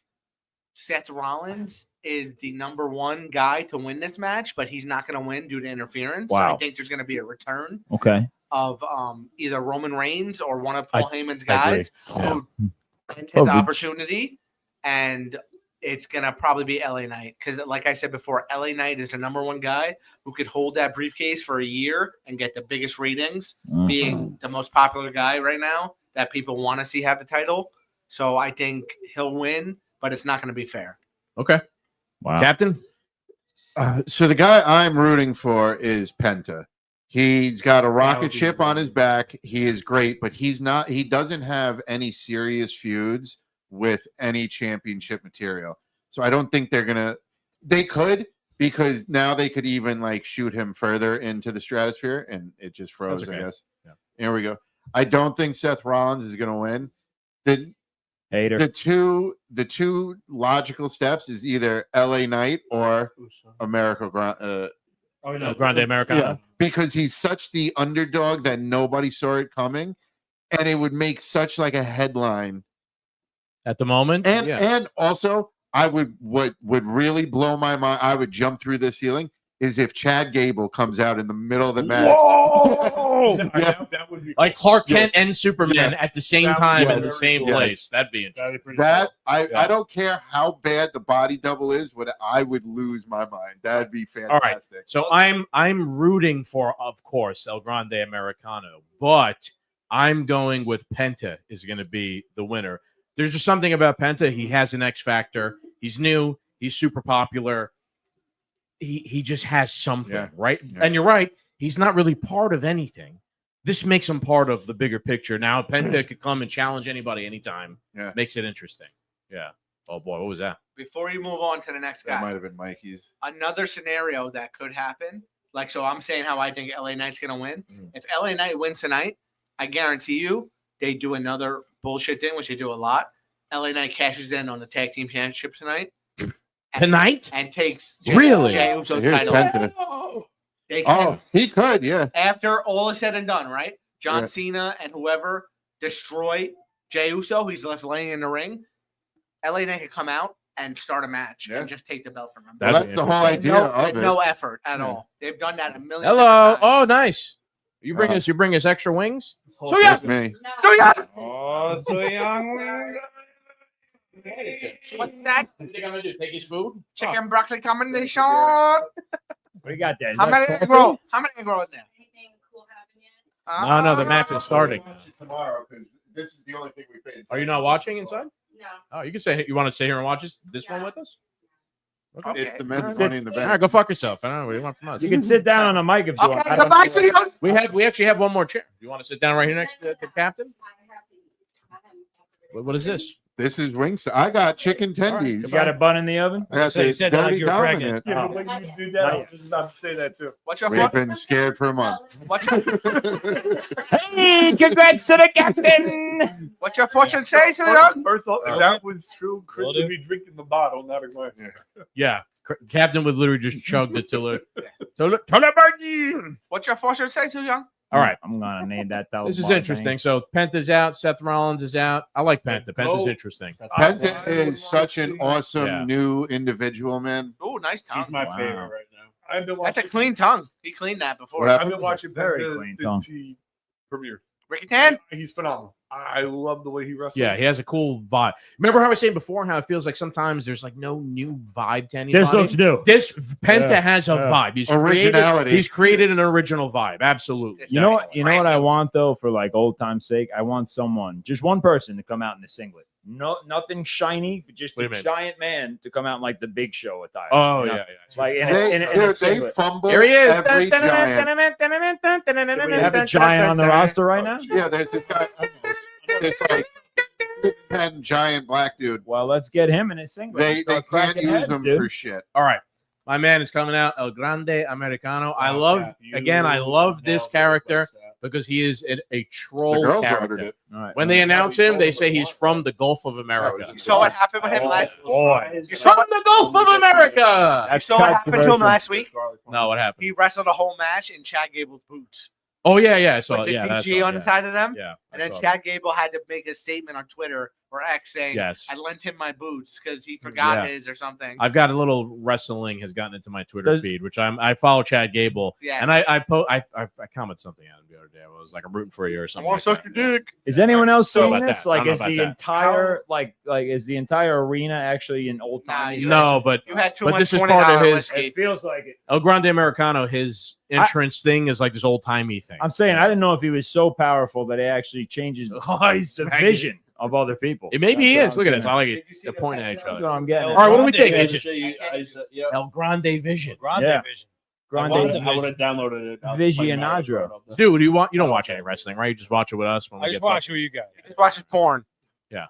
M: Seth Rollins is the number one guy to win this match, but he's not going to win due to interference.
I: Wow.
M: I think there's going to be a return
I: Okay.
M: of either Roman Reigns or one of Paul Heyman's
I: I agree.
M: guys who his
I: Oh, good.
M: opportunity, and it's gonna probably be LA Knight because, like I said before, LA Knight is the number one guy who could hold that briefcase for a year and get the biggest ratings,
I: Mm.
M: being the most popular guy right now that people want to see have the title. So I think he'll win, but it's not going to be fair.
C: Okay.
I: Wow.
C: Captain?
J: So the guy I'm rooting for is Penta. He's got a rocket
M: would be
J: ship on
M: great.
J: his back. He is great, but he doesn't have any serious feuds with any championship material. So I don't think they could, because now they could even like shoot him further into the stratosphere, and it just froze,
C: That's okay.
J: I guess.
C: Yeah.
J: Here we go. I don't think Seth Rollins is going to win.
I: Hater.
J: The two logical steps is either LA Knight or America
C: Grande Americano.
J: Yeah, because he's such the underdog that nobody saw it coming, and it would make such like a headline
C: at the moment.
J: And also, I would really blow my mind. I would jump through the ceiling. Is if Chad Gable comes out in the middle of the match.
C: Whoa!
G: That would be
C: Like Clark Kent and Superman at the same time in the same
J: cool.
C: place. That'd be interesting.
J: I don't care how bad the body double is, I would lose my mind. That'd be
C: All right.
J: fantastic.
C: So I'm rooting for, of course, El Grande Americano, but I'm going with Penta is going to be the winner. There's just something about Penta. He has an X factor. He's new. He's super popular. He just has something, right?
J: Yeah.
C: And you're right. He's not really part of anything. This makes him part of the bigger picture. Now, Penta could come and challenge anybody anytime.
J: Yeah.
C: Makes it interesting. Yeah. Oh, boy. What was that?
M: Before you move on to the next guy,
J: That might have been Mikey's.
M: another scenario that could happen. Like, so I'm saying how I think LA Knight's going to win. If LA Knight wins tonight, I guarantee you they do another bullshit thing, which they do a lot. LA Knight cashes in on the tag team championship tonight.
C: Tonight?
M: And takes
C: Really?
M: Jey Uso's
J: Here's
M: title.
J: Penta.
M: They can,
J: He could, yeah.
M: after all is said and done, right? John
J: Yeah.
M: Cena and whoever destroy Jey Uso, he's left laying in the ring. LA Knight could come out and start a match and just take the belt from him.
J: Well, that's the whole idea of
M: with
J: it.
M: no effort at
J: Yeah.
M: all. They've done that a million.
C: Hello. Oh, nice. You bring
J: Uh-huh.
C: us extra wings? So
J: That's me.
B: Oh, so young.
M: What's that?
C: What do you think I'm gonna do? Take his food?
M: Chicken broccoli combination.
I: We got that. Is
M: How
I: that
M: many
I: coffee?
M: egg roll? How many egg roll in there?
C: No, the match is starting.
J: Tomorrow, because this is the only thing we paid.
C: Are you not watching inside?
N: No.
C: Oh, you can say you want to stay here and watch this one with us?
M: Okay.
J: It's the men's
C: All right.
J: Money in the
C: All
J: Bank.
C: right, go fuck yourself. I don't know what do you want from us.
I: You can sit down on a mic if you want.
M: Okay,
I: I don't
M: goodbye,
I: know.
M: City.
C: We actually have one more chair. You want to sit down right here next to the captain? What is this?
J: This is Wingstop. I got chicken tendies.
I: You got a bun in the oven?
J: I got
I: So you
J: the
I: said that like
J: Dirty
I: you were
J: Dominant.
I: pregnant.
G: Yeah, but when you do that, I was just about to say that too.
M: What's your
J: We've been scared for a month.
M: What's your,
I: Hey, congrats to the captain!
M: what's your fortune say, City?
G: First off, if that was true, Chris would be drinking the bottle, not a glass.
C: Yeah, Captain would literally just chug the tiller.
M: What's your fortune say, City?
C: All right.
I: I'm gonna name that.
C: This is interesting. So Penta's out. Seth Rollins is out. I like Penta. Penta's interesting.
J: Penta is such an awesome
C: Yeah.
J: new individual, man.
M: Oh, nice tongue.
K: He's my favorite right now.
G: I've been
M: That's a
G: watching.
M: clean tongue. He cleaned that before.
J: What
G: I've been watching
I: Very
G: Penta
I: clean
G: since
I: tongue.
G: he premiered.
M: Ricky Tan?
G: He's phenomenal. I love the way he wrestles.
C: Yeah, he has a cool vibe. Remember how I was saying before how it feels like sometimes there's like no new vibe to anybody?
I: This looks new.
C: This Penta
I: Yeah,
C: has a
I: yeah.
C: vibe. He's
J: Originality.
C: He's created an original vibe. Absolutely.
I: You know what? You know what I want though, for like old time's sake. I want someone, just one person, to come out in a singlet. No, nothing shiny, but just
C: What do
I: a
C: you mean?
I: giant man to come out in like the Big Show attire.
C: Oh
I: you know?
C: yeah,
I: Like in
J: They
I: a singlet.
J: fumble
C: Here he is.
J: every giant.
I: Do we have a giant on the roster right now?
J: Yeah, there's this guy. It's like 6'10" giant black dude.
I: Well, let's get him in a singlet.
J: They
I: Start
J: can't
I: cracking
J: use
I: heads,
J: them
I: dude.
J: for shit.
C: All right. My man is coming out, El Grande Americano. I
K: Oh,
C: love,
K: yeah. You
C: again, I love this
K: nailed it.
C: character
K: What's that?
C: because he is a
J: The
C: troll
J: girls ordered
C: character.
J: it.
I: All right.
C: When they announce him, they say he's from the Gulf of America.
M: You saw what happened with him last
I: boy.
M: You saw
C: From the Gulf of America.
M: You saw what happened to him last week?
C: No, what happened?
M: He wrestled a whole match in Chad Gable's boots.
C: Oh, yeah, yeah. I saw
M: With
C: it.
M: the
C: Yeah, that's
M: CG on the side of them.
C: Yeah.
M: And
C: I
M: then
C: saw
M: Chad Gable had to make a statement on Twitter or X saying,
C: Yes.
M: I lent him my boots because he forgot
C: Yeah.
M: his or something.
C: I've got a little wrestling has gotten into my Twitter
I: Does-
C: feed, which I follow Chad Gable,
M: Yeah.
C: and I commented something on him the other day. I was like, I'm rooting for you or
M: I
C: something.
M: want to
C: like
M: suck
C: that.
M: your dick.
I: Is anyone else
C: So
I: seeing
C: about
I: this?
C: that. I
I: Like,
C: don't know
I: is
C: about
I: the
C: that.
I: entire like is the entire arena actually in old
M: Nah,
I: time?
M: you
C: No, but
M: You had too
C: But
M: much
C: this is
M: $20
C: part of his-
M: whiskey.
I: It feels like it.
C: El Grande Americano, his entrance thing is like this old timey thing.
I: I'm saying I didn't know if he was so powerful that he actually changes
C: Oh, he's
I: the
C: smacking.
I: vision of other people.
C: It maybe he
I: That's
C: is.
I: what
C: Look at
I: I'm
C: this. I like it. They're pointing at each
I: That's
C: other.
I: what I'm getting.
C: All right, what do we think?
K: Grande
C: Is it El Grande Vision?
I: Yeah.
K: I
I: Grande
K: would have downloaded it.
I: Visionadro.
C: Dude, you don't watch any wrestling, right? You just watch it with us when we
L: I
C: get
L: just watch who you got.
M: Just watches porn.
I: Yeah.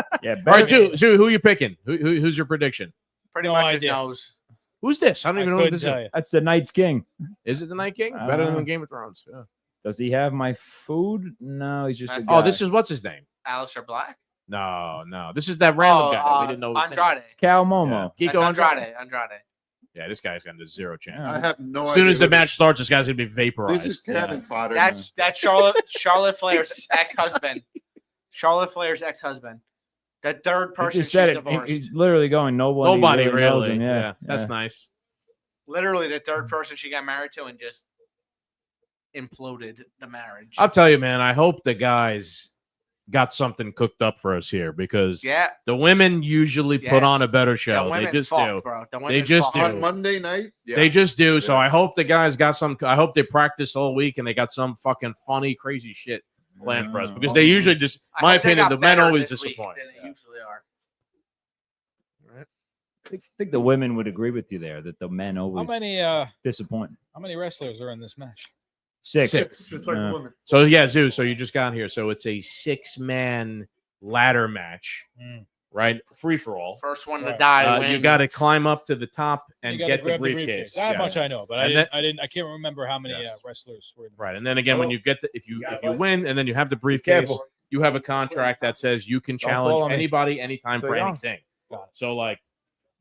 C: All right, Zoo, who are you picking? Who's your prediction?
M: Pretty
L: No
M: much his
L: idea.
M: nose.
C: Who's this? I don't even know who
L: couldn't
C: this
L: tell
C: is.
L: you.
I: That's the Night's King.
C: Is it the Night King?
I: I
C: Better
I: don't
C: than
I: know.
C: Game of Thrones. Yeah.
I: Does he have my food? No, he's just a
M: That's-
I: guy.
C: Oh, this is what's his name?
M: Alistair Black.
C: No. This is that random guy that we didn't know. His
M: Andrade.
C: Name.
I: Cal Momo.
C: Yeah.
M: That's
C: Geeko Andrade.
M: Andrade.
C: Yeah, this guy's got zero chance.
J: I have no idea.
C: As soon as the
J: what
C: match starts, this guy's gonna be vaporized.
J: This is cannon fodder.
M: That's Charlotte Flair's ex-husband. Charlotte Flair's ex-husband. The third
I: He
M: person
I: just said
M: she's
I: it.
M: divorced.
I: He's literally going. Nobody knows
C: really.
I: him.
C: Yeah,
I: Yeah,
C: that's
I: yeah.
C: nice.
M: Literally the third person she got married to and just imploded the marriage.
C: I'll tell you, man. I hope the guys got something cooked up for us here because
M: Yeah.
C: the women usually put on a better show.
M: The
C: They
M: women
C: just
M: fuck,
C: do.
M: bro. The
C: They
M: women
C: just
M: fuck.
C: do.
J: On Monday night, yeah.
C: They just do. So
J: Yeah.
C: I hope the guys got some. I hope they practiced all week and they got some fucking funny, crazy shit planned for us because they usually just,
M: I
C: my
M: hope they
C: opinion,
M: got
C: the men
M: better
C: always
M: this week
C: disappoint.
M: than they usually are.
I: I think the women would agree with you there that the men
L: How
I: always
L: many
I: disappoint.
L: how many wrestlers are in this match?
I: Six.
G: It's like the women.
C: So yeah, Zeus. So you just got here. So it's a 6-man ladder match, right? Free for all.
M: First one to die.
C: You
M: wins.
C: got to climb up to the top and
L: You gotta
C: get the
L: grab
C: briefcase.
L: That
C: Yeah.
L: much I know, but
C: And
L: I can't remember how many wrestlers were in the
C: Right, and then again, when you get the if you win, and then you have the briefcase,
I: careful.
C: you have a contract that says you can
I: Don't fall
C: challenge
I: on me.
C: anybody, anytime
I: So
C: for
I: young.
C: anything. So like,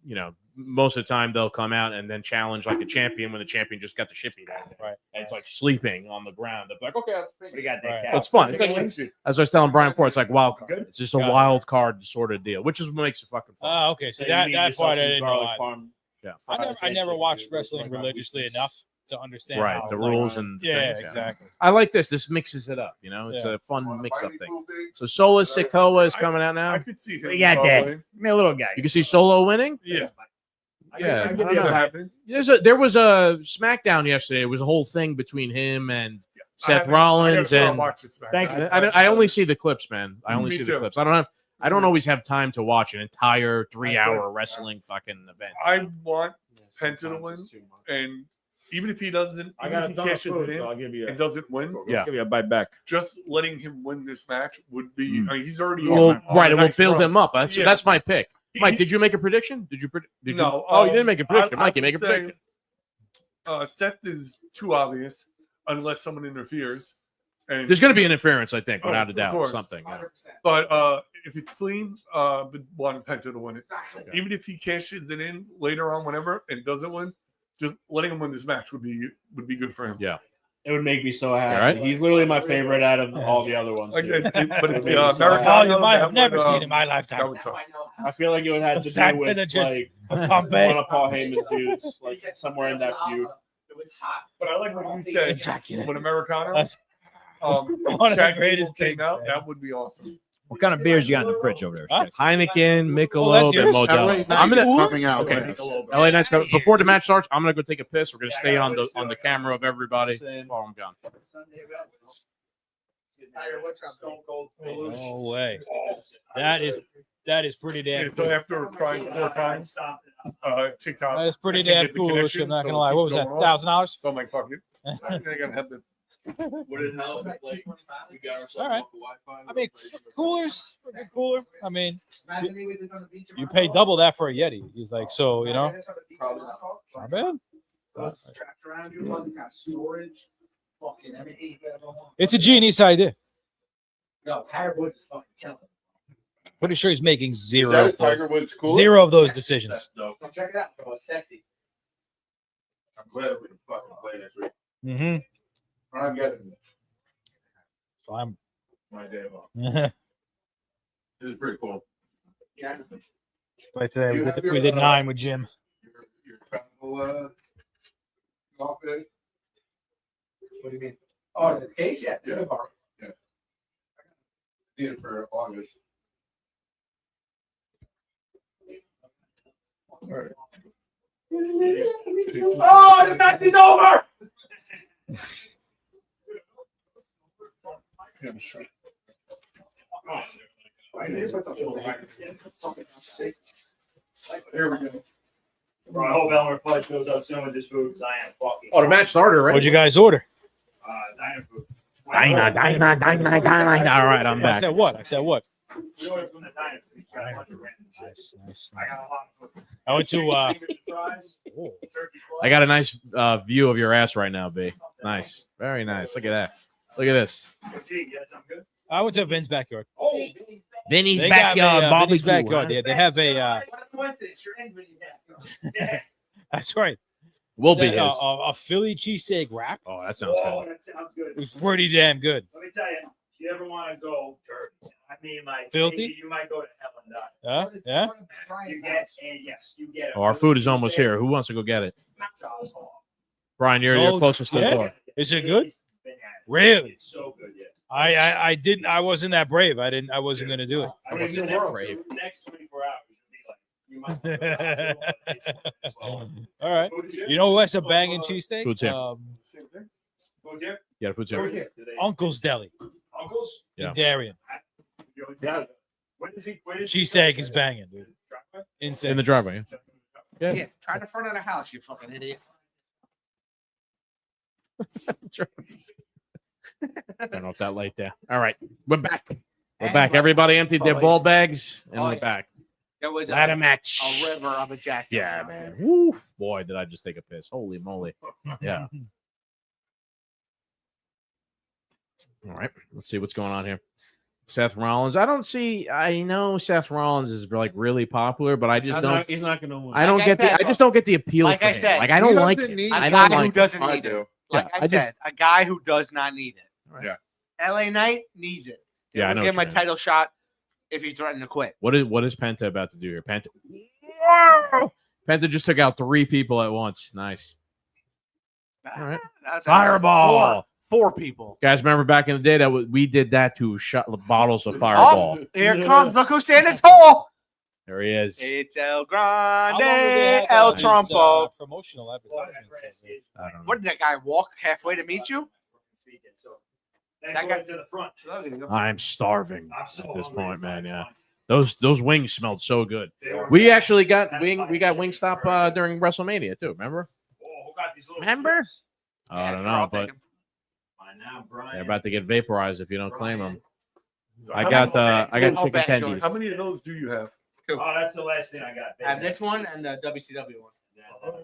C: you know, most of the time they'll come out and then challenge like a champion when the champion just got the shit beat out of him.
L: Right.
C: And it's like sleeping on the ground. They're like, okay, what do you got
L: there,
C: It's fun. It's like, as I was telling Brian before, it's like wild card. It's just a
L: Got it.
C: wild card sort of deal, which is what makes it fucking fun.
L: Ah, okay. So that part I didn't know.
C: Yeah.
L: I never watched wrestling religiously enough to understand.
C: Right,
L: how,
C: the
L: like,
C: rules and
L: yeah,
C: things,
L: exactly.
C: I like this. This mixes it up. You know, it's
L: Yeah.
C: a fun mix-up thing. So Solo Sikoa is coming out now.
G: I could see him.
I: You got that.
G: probably.
I: Give me a little guy.
C: You can see Solo winning.
G: Yeah.
C: Yeah,
G: I
C: I
G: could
C: don't
G: see that
C: know.
G: happen.
C: There was a SmackDown yesterday. It was a whole thing between him and Seth Rollins and.
G: Thank
C: you. I only see the clips, man. I only
G: Me
C: see
G: too.
C: the clips. I don't always have time to watch an entire 3-hour wrestling fucking event.
G: I want Penta to win, and even if he doesn't,
I: I
G: even
I: got
G: if
I: a
G: he
I: ton of
G: cashes
I: food,
G: it in
I: so I'll give you a-
G: and doesn't win,
C: Yeah.
I: Give you a bite back.
G: just letting him win this match would be. I mean, he's already
C: Well,
G: on
C: right,
G: a
C: it will
G: nice
C: build
G: run.
C: him up. That's my pick.
G: He-
C: Mike, did you make a prediction? Did you?
G: No.
C: Oh, you didn't make a prediction.
G: I
C: Mike, you
G: would
C: make a
G: say,
C: prediction.
G: Seth is too obvious unless someone interferes. And
C: There's going to be interference, I think,
G: Oh,
C: without a
G: of
C: doubt.
G: course.
C: Something. Yeah.
G: But if it's clean, would want Penta to win it. Even if he cashes it in later on, whenever, and doesn't win, just letting him win this match would be good for him.
C: Yeah.
K: It would make me so happy.
C: All right.
K: He's literally my favorite out of all the other ones.
G: Like,
K: too.
G: but if
K: It would make me
G: the
K: so
G: Americano,
K: happy.
L: you might
G: that
L: have never
G: would,
L: seen in my
G: that
L: lifetime.
G: would suck.
K: I feel like it would have to
L: Sad
K: do with
L: that just
K: like
L: pump
K: one
L: it.
K: of Paul Heyman's dudes, like somewhere in that feud.
G: But I like what you said
L: Ejaculate.
G: when Americano.
L: That's one of the
G: Chad
L: greatest
G: Gable came
L: things,
G: out,
L: man.
G: that would be awesome.
I: What kind of beers you got in the fridge over there?
L: Huh?
C: Heineken,
L: Oh, that's
C: Michelob, and
L: yours?
J: LA
C: Modelo.
J: Knight
C: I'm gonna.
J: coming out.
C: Okay.
J: last.
C: LA Knight's coming. Before the match starts, I'm gonna go take a piss. We're gonna stay on the camera of everybody while I'm gone.
L: No way. That is pretty damn
G: And so
L: cool.
G: after trying 4 times, TikTok.
L: That is pretty
G: I can
L: damn
G: get the
L: coolish.
G: connection,
L: I'm not
G: so
L: gonna
G: it
L: lie. What was
G: keeps
L: that?
G: going on.
L: $1,000?
G: So I'm like, fuck it. I gotta have the.
K: Would it help? Like, we got ourselves
L: All right.
K: off the Wi-Fi.
L: I mean, coolers, a good cooler. I mean, you pay double that for a Yeti. He's like, so you know, not bad. It's a genius idea. Pretty sure he's making
J: Is
L: zero.
J: that a
L: of those-
J: Tiger Woods cooler?
L: Zero of those decisions.
J: Check it out. It's sexy. I'm glad we can fucking play this week.
L: Mm-hmm.
J: I'm getting
L: So I'm.
J: my day off.
L: But
J: This is pretty cool.
L: today
J: You have your,
L: we did 9 with Jim.
J: Your travel golf bag? What do you mean? Oh, the case? Yeah. Yeah. Yeah. Need it for August. All right.
B: Oh, the match is over!
J: Here we go.
I: Bro, I hope Elmer Fudd shows up soon with this food because I am fucking.
C: Oh, the match started already.
L: What'd you guys order?
I: Diner food.
C: Dina. All right, I'm
L: I
C: back.
L: said what? I said what?
I: We ordered from the diner food.
L: Nice, nice,
I: I
L: nice.
I: got a lot of food.
L: I went to
C: I got a nice view of your ass right now, B. Nice, very nice. Look at that. Look at this.
L: I went to Vin's backyard.
C: Vinny's
L: They got
C: backyard
L: Vinny's
C: barbecue.
L: backyard.
C: huh?
L: Yeah, they have a. That's right.
C: Will be
L: They-
C: his.
L: a Philly cheesesteak wrap.
C: Oh, that sounds
I: Oh,
C: good.
I: that sounds good.
L: It was pretty damn good.
I: Let me tell you, if you ever want to go
H: I mean, like,
L: Filthy?
H: maybe you might go to hell and die.
L: Yeah.
H: You get, and yes, you get it.
C: Oh, our food is almost here. Who wants to go get it? Brian, you're
L: Oh,
C: closest to the
L: yeah?
C: door.
L: Is it good? Really?
H: It's so good, yeah.
L: I didn't. I wasn't that brave. I wasn't going to do it.
H: I mean,
C: wasn't that brave.
H: the next 24 hours would be like,
L: All right. You know who has a banging cheesesteak?
C: Food's here.
H: Food here?
C: Yeah, the food's here.
L: Uncle's Deli
H: Uncles?
C: Yeah.
L: in Darien.
H: Yeah. When is he?
L: Cheesesteak is banging, dude. Insane.
C: In the driveway. Yeah.
M: Yeah, try the front of the house, you fucking idiot.
C: Don't know if that light there. All right, we're back. We're back. Everybody emptied their ball bags, and we're back.
M: There was
C: Ladder match.
M: a river of ejaculate.
C: Yeah, man. Woof. Boy, did I just take a piss. Holy moly. Yeah. All right. Let's see what's going on here. Seth Rollins. I know Seth Rollins is like really popular, but I just don't.
K: He's not going to win.
C: I don't get the. I just don't get the appeal
M: Like
C: for
M: I
C: him.
M: said,
C: Like I don't
J: he
C: like
J: doesn't
C: it.
J: need
C: I
M: A
C: don't
M: guy
C: like
M: who
C: it.
M: doesn't
J: I
M: need
J: do.
M: it. Like
C: Yeah,
M: I said, a guy who does not need it.
J: Yeah.
M: LA Knight needs it.
C: Yeah, I know
M: Give him
C: what
M: a
C: you mean.
M: title shot if he threatened to quit.
C: What is Penta about to do here? Penta. Whoa! Penta just took out 3 people at once. Nice. All right.
M: That's
C: Fireball.
M: Four people.
C: Guys, remember back in the day that we did that to shot bottles of Fireball.
M: Oh, here it comes. Look who's standing tall.
C: There he is.
M: It's El
L: How long would they
M: Grande,
L: have
M: El
L: on his,
M: Trumpo.
L: promotional advertisements.
C: I don't know.
M: What did that guy walk halfway to meet you?
H: That
M: That
H: guy
M: guy-
H: to the front.
C: I'm starving
H: I'm so
C: at this
H: hungry.
C: point, man. Yeah, those wings smelled so good. We actually got Wingstop during WrestleMania too. Remember?
H: Oh, who got these little
C: Remember?
H: chips?
C: I don't know, but
H: By now, Brian.
C: they're about to get vaporized if you don't claim them.
G: So
C: I
G: how
C: got
G: many-
C: chicken
M: back,
C: tendies.
G: How many of those do you have?
H: Oh, that's the last thing I got.
M: I have this one and the WCW one.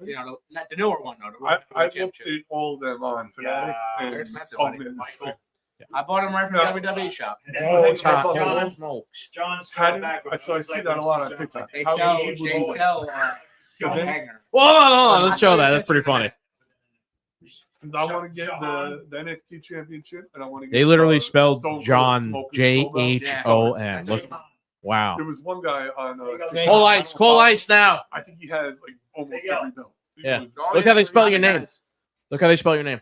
M: You know, not the newer one though. The
G: I
M: World
G: looked
M: Championship.
G: at all of them on Fanatics.
H: Yeah,
G: and
M: they're expensive,
G: oh,
M: buddy.
G: man, it's
H: Michael.
M: I bought them right from the WWE shop.
H: And then
G: Oh,
H: when
G: it's
H: they-
G: hot.
H: John,
C: Smokes.
H: John's
G: How
H: fell
G: do-
H: back with
G: so I
H: it. It's
G: see
H: like
G: that a
H: when
G: lot on
H: John-
G: TikTok.
M: They
G: How
M: sell,
G: many would
M: they
G: you
M: sell
G: John
M: Wagner.
C: Well, no, let's show that. That's pretty funny.
G: Because I want to get the NXT championship, and I want to get.
C: They literally spelled
G: Stone Cold
C: John
G: Smoking Soul Belt.
C: John. Look, wow.
G: There was one guy on.
C: Call ice, call ice now.
G: I think he has like almost
H: There you
G: every belt.
C: Yeah. Look how they spell your name. Look how they spell your name.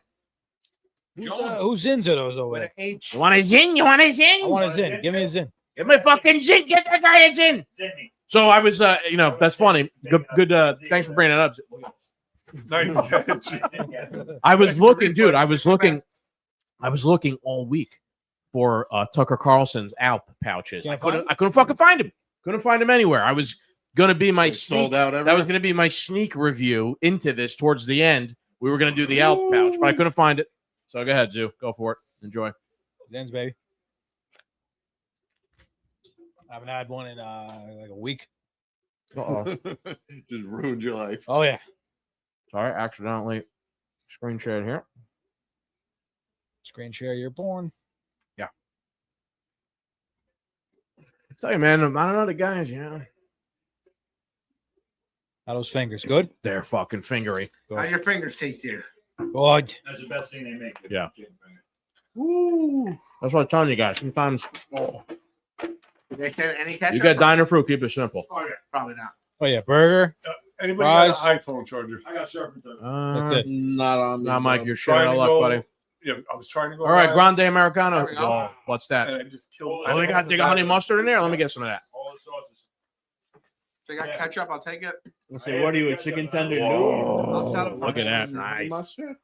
L: Whose zins are those over there?
M: H.
C: You want a zin? You want a zin?
L: I want a zin. Give me a zin.
C: Give me a fucking zin. Get that guy a zin.
H: Sydney.
C: So I was, that's funny. Good. Thanks for bringing it up.
G: Not even catch.
C: I was looking, dude. I was looking all week for Tucker Carlson's Alp pouches. I couldn't fucking find him. Couldn't find him anywhere. I was gonna be my
J: Sold out.
C: That was gonna be my sneak review into this towards the end. We were gonna do the Alp pouch, but I couldn't find it. So go ahead, Zoo. Go for it. Enjoy.
L: Zins, baby. I haven't had one in like a week.
J: Just ruined your life.
L: Oh yeah.
C: Sorry, accidentally screen shared here.
L: Screen share. You're born.
C: I tell you, man, I don't know the guys,
L: How those fingers? Good.
C: they're fucking fingery.
M: How's your fingers taste here?
L: Good.
H: That's the best thing they make.
C: Yeah. That's what I'm telling you guys. Sometimes
M: Did they send any ketchup?
C: you get diner fruit, keep it simple.
H: Oh, yeah.
M: Probably not.
L: Oh yeah, burger.
G: Anybody got
L: Fries.
G: an iPhone charger?
H: I got sharpened.
L: That's it.
K: Not on me.
C: Nah, Mike,
K: bro.
C: you're shit out of luck,
G: go,
C: buddy.
G: Yeah, I was trying to go.
C: All right,
G: live,
C: Grande Americano.
M: There we go.
C: Oh, what's that?
G: And I just killed.
C: Oh, they got honey mustard in there. Let me get some of that.
H: All the sauces.
M: They got ketchup. I'll take it.
K: Let's see, what are you, a chicken tender noodle?
C: Whoa, look at that. Nice.
K: Mustard?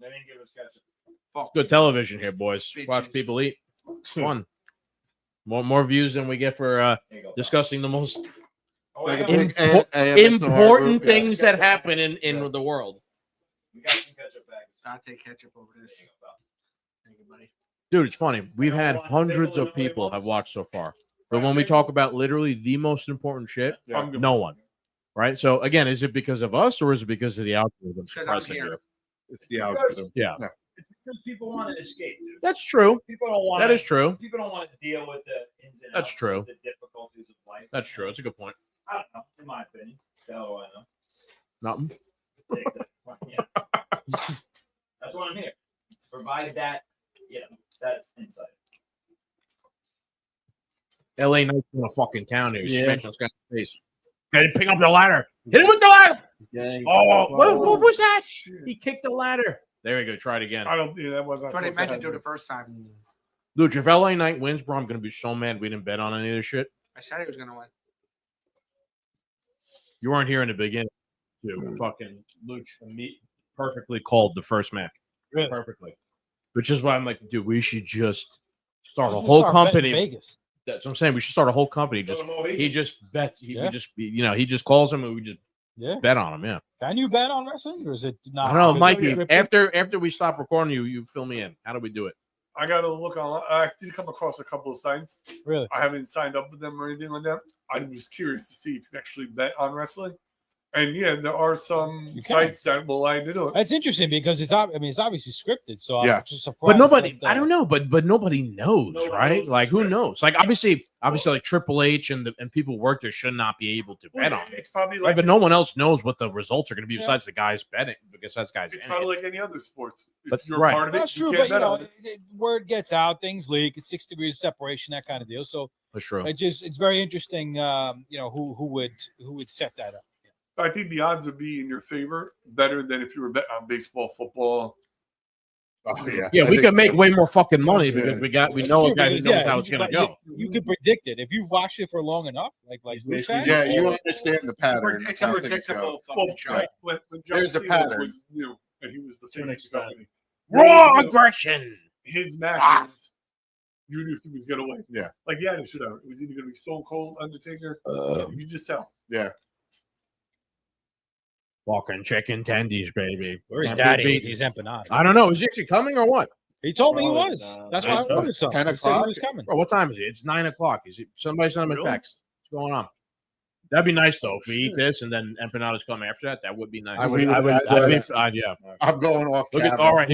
H: They didn't give us ketchup.
M: Fuck.
C: Good television here, boys. Watch people eat. It's fun. More views than we get for
H: There you go.
C: discussing the most
H: Oh,
J: Like
H: yeah.
J: a big ASMR
C: important
J: group, yeah.
C: things that happen in the world.
H: We got some ketchup bags.
M: I'll take ketchup over this. Thank you, buddy.
C: Dude, it's funny. We've had hundreds of people have watched so far. But when we talk about literally the most important shit,
G: Yeah. I'm good.
C: no one. Right? So again, is it because of us or is it because of the algorithm?
M: Because I'm
C: suppressing
M: here.
C: you?
J: It's the algorithm.
C: Yeah.
H: It's because people want to escape, dude.
C: That's true.
H: People don't want
C: That is true.
H: People don't want to deal with the ins and
C: That's
H: outs
C: true.
H: of the difficulties of life.
C: That's true. That's a good point.
H: I don't know, in my opinion. So I know.
C: Nothing.
H: Exactly. Yeah. That's what I'm here. Provide that, that insight.
C: LA Knight's in a fucking town here. He's
I: Yeah.
C: smashing this guy's face. Gotta pick up the ladder. Hit him with the ladder.
K: Dang.
C: Oh, what was that? He kicked the ladder. There we go. Try it again.
G: I don't. Yeah, that wasn't.
M: That's what I meant to do the first time.
C: Luch, if LA Knight wins, bro, I'm gonna be so mad we didn't bet on any of this shit.
M: I said he was gonna win.
C: You weren't here in the beginning, too. Fucking Luch, perfectly called the first match.
I: Really?
C: Perfectly. Which is why I'm like, dude, we should just start a
L: We'll
C: whole
L: start betting
C: company.
L: Vegas.
C: That's what I'm saying. We should start a whole company. Just he just bets. He just he just calls him and we just bet on him. Yeah.
L: Can you bet on wrestling, or is it not?
C: I don't know.
L: is
C: Might
L: it
C: be
L: scripted?
C: after we stop recording. You fill me in. How do we do it?
G: I got to look on. I did come across a couple of sites.
L: Really?
G: I haven't signed up with them or anything like that. I'm just curious to see if you actually bet on wrestling. And yeah, there are some sites that will allow you to do it.
L: It's interesting because it's obviously scripted, so I'm just surprised.
C: But nobody,
L: that,
C: I don't know, but nobody knows, right? Like who knows? Like obviously, like Triple H and people who work there should not be able to bet on it.
G: It's probably
C: Right,
G: like
C: but no one else knows what the results are going to be besides the guys betting. Because that's guys.
G: it's
C: in
G: probably
C: it.
G: like any other sports. If
C: But-
G: you're
C: right.
G: part of it,
L: That's
G: you
L: true,
G: can't
L: but
G: bet on it.
L: word gets out, things leak. It's 6 degrees of separation, that kind of deal. So
C: That's true.
L: it's very interesting. Who would set that up?
G: I think the odds would be in your favor better than if you were betting on baseball, football.
J: Oh, yeah.
C: Yeah,
J: I
C: we
J: think
C: can
J: so.
C: make way more fucking money
J: Yeah.
C: because we know
L: That's
C: a
L: true,
C: guy who
L: because,
C: knows how it's going to go.
L: You could predict it if you've watched it for long enough, like Luch has.
J: Yeah, you understand the pattern.
M: It's
J: how
M: a
J: things go.
M: predictable
G: Well,
M: fucking show.
G: like when John
J: There's a
G: Cena
J: pattern.
G: was new and he was the
K: To an
G: face of the
K: extent.
G: company.
C: Raw
G: You know,
C: aggression.
G: His matches, you knew he was going to win.
J: Yeah.
G: Like the Attitude Era. It was either going to be Stone Cold, Undertaker. You just tell.
J: Yeah.
C: Fucking chicken tendies, baby.
L: Where's
C: Can't be
L: Daddy?
C: beat.
L: He's empanada.
C: I don't know. Is he actually coming or what?
L: He told me he
K: Probably
L: was.
K: not.
L: That's why I ordered something.
J: 10
L: He said he
J: o'clock?
L: was coming.
C: Bro, what time is it? It's 9 o'clock. Is it? Somebody sent him a
G: Really?
C: text. What's going on? That'd be nice though. If we eat this and then empanadas come after that, that would be nice.
J: I would enjoy
C: yeah.
J: I'm going off
C: Look at,
J: camera.
C: all right,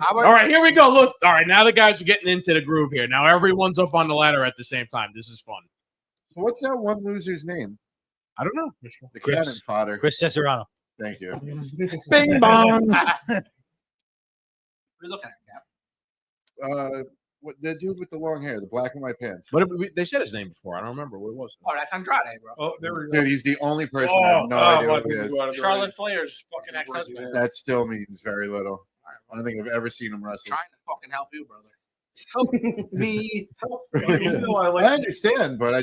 C: all right, here we go. Look, all right, now the guys are getting into the groove here. Now everyone's up on the ladder at the same time. This is fun.
J: So what's that one loser's name?
C: I don't know.
J: The
L: Chris.
J: cannon fodder.
L: Chris Cesarano.
J: Thank you.
C: Bing bong.
M: We're looking at that.
J: What the dude with the long hair, the black and white pants.
C: What they said his name before. I don't remember what it was.
M: Oh, that's Andrade, bro.
G: Oh, there we go.
J: Dude, he's the only person I have no idea
G: what
J: who he is.
M: Charlotte Flair's fucking ex-husband.
J: That still means very little. I don't think I've ever seen him wrestle.
M: Trying to fucking help you, brother. Help me. Help me.
G: You know, I
J: I
G: like
J: understand, but I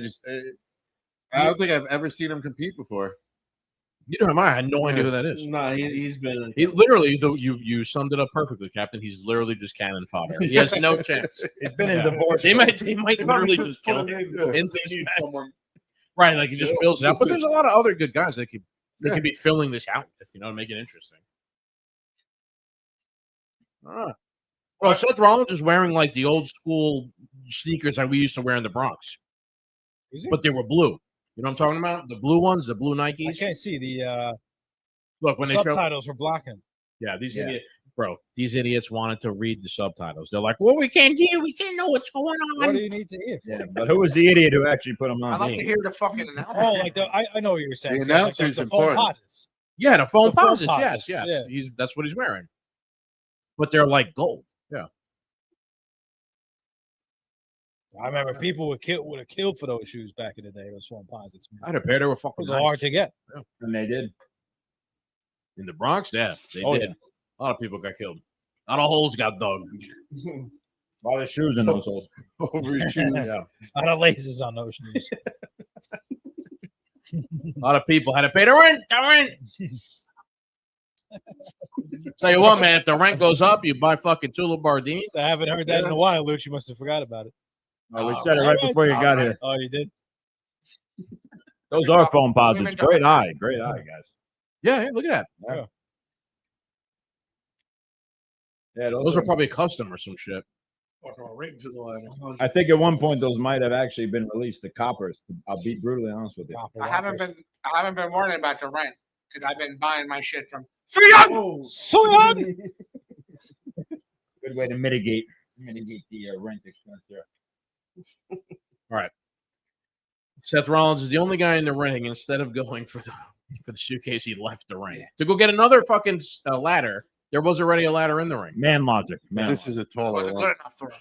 J: don't think I've ever seen him compete before.
C: Neither am I. I had no idea who that is.
K: No, he's been.
C: He literally, you summed it up perfectly, Captain. He's literally just cannon fodder. He has no chance.
I: He's been in divorce.
C: They might literally
G: If
C: just
G: I'm
C: kill
G: put
C: him.
G: a name,
C: in
G: they
C: this
G: need
C: match.
G: someone.
C: Right, like he just fills it out. But there's a lot of other good guys that could be filling this out, if you know, to make it interesting. All right. Well, Seth Rollins is wearing like the old school sneakers that we used to wear in the Bronx,
L: Is he?
C: but they were blue. You know what I'm talking about? The blue ones, the blue
L: I
C: Nikes.
L: can't see the
C: Look, when they show,
L: subtitles were blocking.
C: yeah, these idiots, bro, these idiots wanted to read the subtitles. They're like, well, we can't hear, we can't know what's going
L: What
C: on.
L: do you need to hear?
I: Yeah, but who was the idiot who actually put him
M: I
I: on?
M: like to hear the fucking announcer.
L: Oh, like I know what you were saying.
J: The
L: So, like
J: announcer's
L: the phone
J: important.
L: pauses.
C: Yeah, the phone
L: The phone
C: pauses. Yes,
L: pauses,
C: yes.
L: yeah.
C: That's what he's wearing. But they're like gold. Yeah.
L: I remember people would have killed for those shoes back in the day. Those phone posits.
C: I had a pair. They were
L: It
C: fucking
L: was
C: nice.
L: hard to get.
I: And they did.
C: In the Bronx, yeah, they
L: Oh,
C: did.
L: yeah.
C: A lot of people got killed. A lot of holes got dug.
I: A lot of shoes in those holes.
J: Over his shoes.
C: Yeah.
L: A lot of laces on those shoes.
C: A lot of people had to pay the rent. The rent. Tell you what, man, if the rent goes up, you buy fucking Tulip Bardini.
L: I haven't heard that in a while, Luch. You must have forgot about it.
I: Oh, we said it right before you got here.
L: Oh, you did?
I: Those are phone posits. Great eye, guys.
C: Yeah, look at that.
I: Yeah. Yeah,
C: Those are probably custom or some shit.
G: Fucking right into the line.
I: I think at one point those might have actually been released. The coppers. I'll be brutally honest with you.
M: I haven't been worrying about the rent because I've been buying my shit from.
L: So young.
I: Good way to mitigate the rent expense there.
C: All right. Seth Rollins is the only guy in the ring. Instead of going for the suitcase, he left the ring to go get another fucking ladder. There was already a ladder in the ring.
I: Man logic. Man.
J: This is a taller
M: Wasn't
J: one.
M: good enough for him.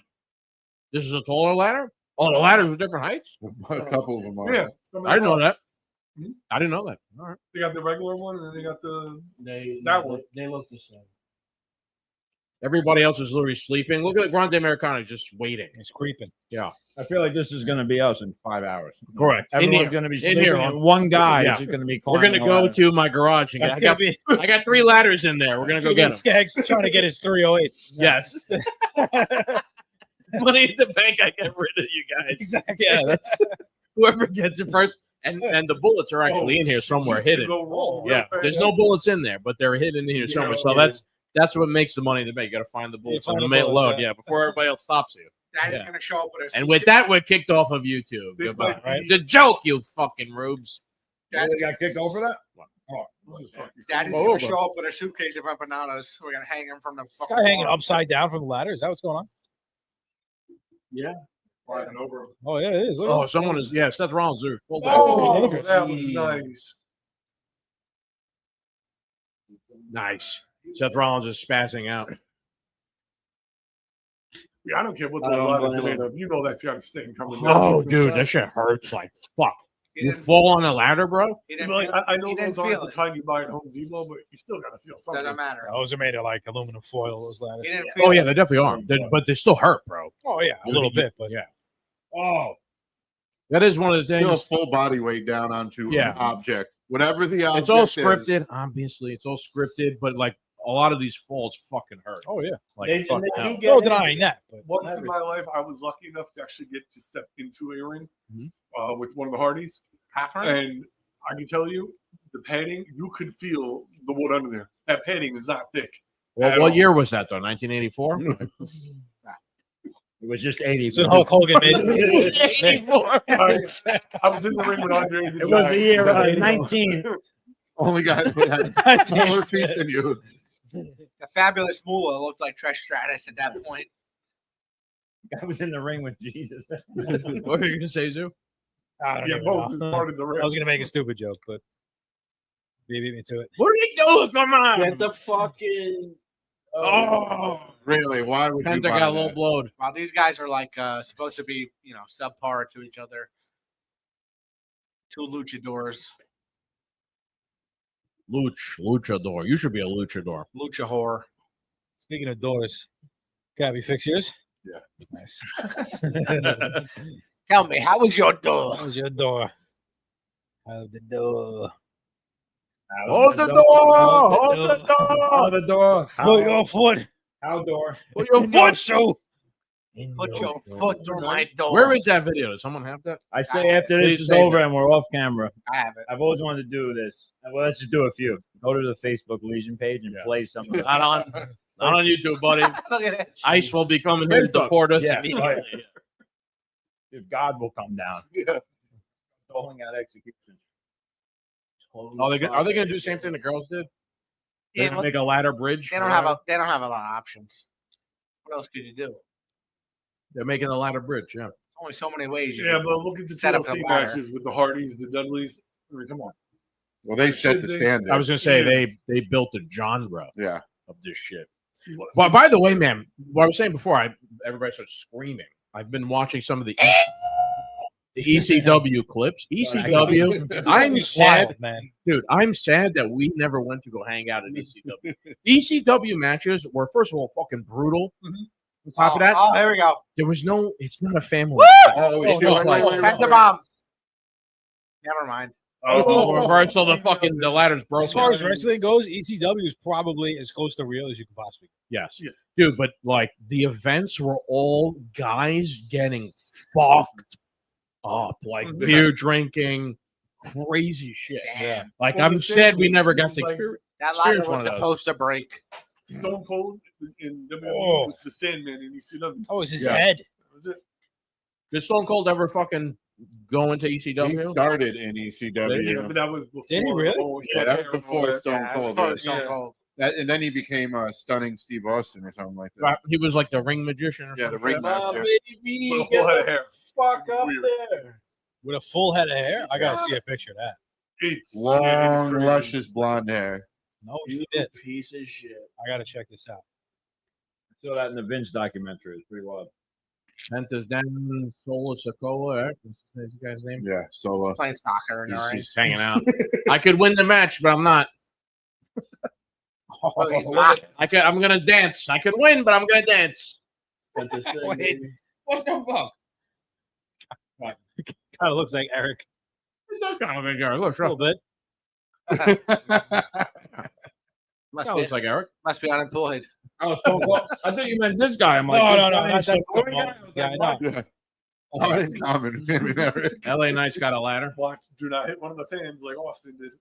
C: This is a taller ladder. Oh, the ladders were different heights.
J: A couple of them are.
G: Yeah, some of
C: I didn't
G: them
C: know
G: are.
C: that.
G: Mhm.
C: I didn't know that. All right.
G: They got the regular one, and then they got
K: They
G: that one.
K: They look the same.
C: Everybody else is literally sleeping. Look at Grande Americano just waiting.
I: It's creeping.
C: Yeah.
I: I feel like this is going to be us in 5 hours.
C: Correct. In
I: Everyone's
C: here.
I: going to be
C: In
I: sleeping,
C: here.
I: and one guy
C: Yeah.
I: is just going to be
C: We're
I: climbing
C: gonna
I: the
C: go
I: ladder.
C: to my garage and
I: That's
C: I
I: gonna
C: got
I: be-
C: I got 3 ladders in there. We're gonna go get them.
I: Skaggs trying to get his 308.
C: Yes. Money in the bank. I get rid of you guys.
I: Exactly.
C: Yeah, that's whoever gets it first. And the bullets are actually in here somewhere hidden.
G: Go wrong
C: Yeah,
G: real
C: there's
G: fast.
C: no bullets in there, but they're hidden in here
G: Yeah,
C: somewhere. So
G: yeah.
C: that's what makes the money in the bank. You got to find the bullets
I: find
C: on the
I: the
C: mail
I: bullets,
C: load.
I: yeah.
C: Yeah, before everybody else stops you.
M: Daddy's
C: Yeah.
M: gonna show up with a
C: And with that, we're kicked off of YouTube.
G: This
C: Goodbye.
G: might be-
C: It's a joke, you fucking rubes.
I: They got kicked over that?
M: Daddy's
C: Whoa,
M: gonna
C: whoa.
M: show up with a suitcase of empanadas. We're gonna hang him from the
I: This
M: fucking
I: guy hanging
M: wall.
I: upside down from the ladder. Is that what's going on?
K: Yeah.
G: Flying over.
I: Oh, yeah, it is. Look
C: Oh,
I: at
C: someone is. Yeah, Seth Rollins. There, full back.
G: Oh,
I: look at
G: that was nice.
C: Nice. Seth Rollins is spazzing out.
G: Yeah, I don't care what
K: I
G: those
K: don't
G: ladders are
K: blame
G: made
K: him.
G: of. You know that's got a sting coming down.
C: Oh, dude, that shit hurts like fuck.
M: He
C: You
M: didn't-
C: fall on the ladder, bro.
M: He
G: You'd
M: didn't
G: be like,
M: feel,
G: I know
M: he didn't
G: those aren't
M: feel
G: the
M: it.
G: kind you buy at Home Depot, but you still got to feel something.
M: Doesn't matter.
I: those are made of like aluminum foil. Those ladders.
M: He didn't feel
C: Oh yeah,
M: it.
C: they definitely are. But they still hurt, bro.
I: Oh yeah, a little bit, but
C: Yeah. Oh, that is one of the
J: Still
C: things.
J: full body weight down onto
C: Yeah.
J: an object. Whatever the object
C: It's all
J: is.
C: scripted. Obviously, it's all scripted. But like a lot of these falls, fucking hurt.
I: oh yeah,
C: Like
K: They
C: fuck
K: do
C: hell.
K: get
I: no
K: hit.
I: denying that. But
G: Once in my life, I was lucky enough to actually get to step into a ring
C: Mhm.
G: with one of the Hardys.
M: Catherine?
G: And I can tell you, the padding, you could feel the wood under there. That padding is not thick.
C: Well,
G: at
C: what
G: all.
C: year was that though? 1984.
I: it was just 80. So Hulk Hogan made it.
C: 84.
G: I was in the ring with Andre the
I: It was the
G: Giant.
I: year 19.
J: Only guy who had smaller feet than you.
M: The fabulous Moolah looked like Trish Stratus at that point.
I: I was in the ring with Jesus.
C: What were you gonna say, Zoo?
I: I don't
G: Yeah,
I: even
G: both
I: know.
G: is part of the ring.
I: I was gonna make a stupid joke, but you beat me to it.
C: What are you doing? Come on.
K: Get the fucking.
C: Oh,
J: Really? Why would you
C: Penta
J: buy
C: got a little
J: that?
C: blowed.
M: While these guys are like supposed to be, subpar to each other. Two luchadors,
C: Luchador. You should be a luchador.
M: lucha whore.
I: Speaking of doors, Gabby, fix yours.
J: Yeah.
I: Nice.
M: Tell me, how was your door?
I: How was your door? How the door?
C: Hold the door. Hold the door.
I: the door. Put your foot. How door?
C: Put your foot.
I: shoe.
M: Put your foot through my door.
C: Where is that video? Does someone have that?
I: I say after this
C: Please
I: is
C: save
I: over
C: it.
I: and we're off camera.
M: I have it.
I: I've always wanted to do this. Well, let's just do a few. Go to the Facebook Legion page and play some of it.
C: Not on YouTube, buddy.
M: Look at it.
C: ICE will be coming here to deport us
I: Yeah.
C: immediately.
I: If God will come down.
J: Yeah.
I: Doling out execution.
C: Are they going to do the same thing the girls did? They're
M: Yeah,
C: going
M: well,
C: to make a ladder bridge.
M: they don't have a lot of options. What else could you do?
C: They're making a ladder bridge. Yeah.
M: Only so many ways. You
G: Yeah,
M: can
G: but look at the
M: set up
G: TLC
M: a ladder.
G: matches with the Hardys, the Dudleys. I mean, come on.
J: Well, they set the standard.
C: I was going to say
G: Yeah.
C: they built a genre
J: yeah.
C: of this shit. But by the way, man, what I was saying before, everybody starts screaming. I've been watching some of the ECW clips. ECW. I'm sad,
I: Wild, man.
C: dude. I'm sad that we never went to go hang out at ECW. ECW matches were, first of all, fucking brutal. On top of that,
M: Oh, here we go.
C: there was no. It's not a family.
J: Oh,
C: Oh,
J: shit,
C: no,
J: wait,
C: like-
J: wait, wait,
M: That's the
J: wait.
M: bomb. Never mind.
C: Reverse, so the fucking the ladder's broken.
I: As far as wrestling goes, ECW is probably as close to real as you could possibly get.
C: Yes.
G: Yeah.
C: Dude, but like the events were all guys getting fucked up, like beer drinking, crazy shit.
M: Yeah.
C: Like
G: Well,
C: I'm
G: the
C: sad
G: thing
C: we
G: is,
C: never got to
G: like,
C: experience.
M: That ladder
C: Experience one
M: was
C: of those.
M: supposed to break.
G: Stone Cold in WWE
I: Oh.
G: was the Sandman in ECW.
I: Oh, it's his
C: Yeah.
I: head.
G: That was it.
C: Did Stone Cold ever fucking go into
J: He
C: ECW?
J: started in
G: Yeah,
J: ECW.
G: but that was before.
I: Did he
G: the
I: really?
G: whole-
J: Yeah, that was before Stone
M: Yeah,
J: Cold.
M: before
J: yeah.
M: Stone Cold.
J: That, and then he became a stunning Steve Austin or something like that.
C: Right, he was like the ring magician or
J: Yeah, the
C: something.
J: ring master.
K: baby,
G: With a
K: get
G: full head of
K: the
G: hair.
K: fuck up
G: Weird.
K: there.
I: With a full head of hair? I got to see a picture of that.
G: It's
J: Long,
G: crazy.
J: luscious blonde hair.
I: No
K: You
I: shit.
K: piece of shit.
I: I got to check this out. I saw that in the Vince documentary. It's pretty wild.
C: Penta's down. Sola Sokola. Right? What's the guy's name?
J: Yeah, Solo.
M: Playing soccer in the ring.
C: He's hanging out. I could win the match, but I'm not.
M: Oh, he's not.
C: I'm gonna dance. I could win, but I'm gonna dance. Penta's thing,
I: Wait.
C: baby. What the fuck?
I: Kind of looks like Eric.
C: It does kind of make Eric. Look,
I: A little bit.
M: Must
C: That
M: be,
C: looks like Eric.
M: must be unemployed.
C: Oh, so well, I thought you meant this guy. I'm like,
I: No,
C: this
I: no, no.
C: guy
I: Not
C: is
I: that
C: so
I: small.
C: guy.
I: Yeah, I know.
J: Yeah. A lot in common, him and Eric.
C: LA Knight's got a ladder.
G: Watch, do not hit one of the fans like Austin did.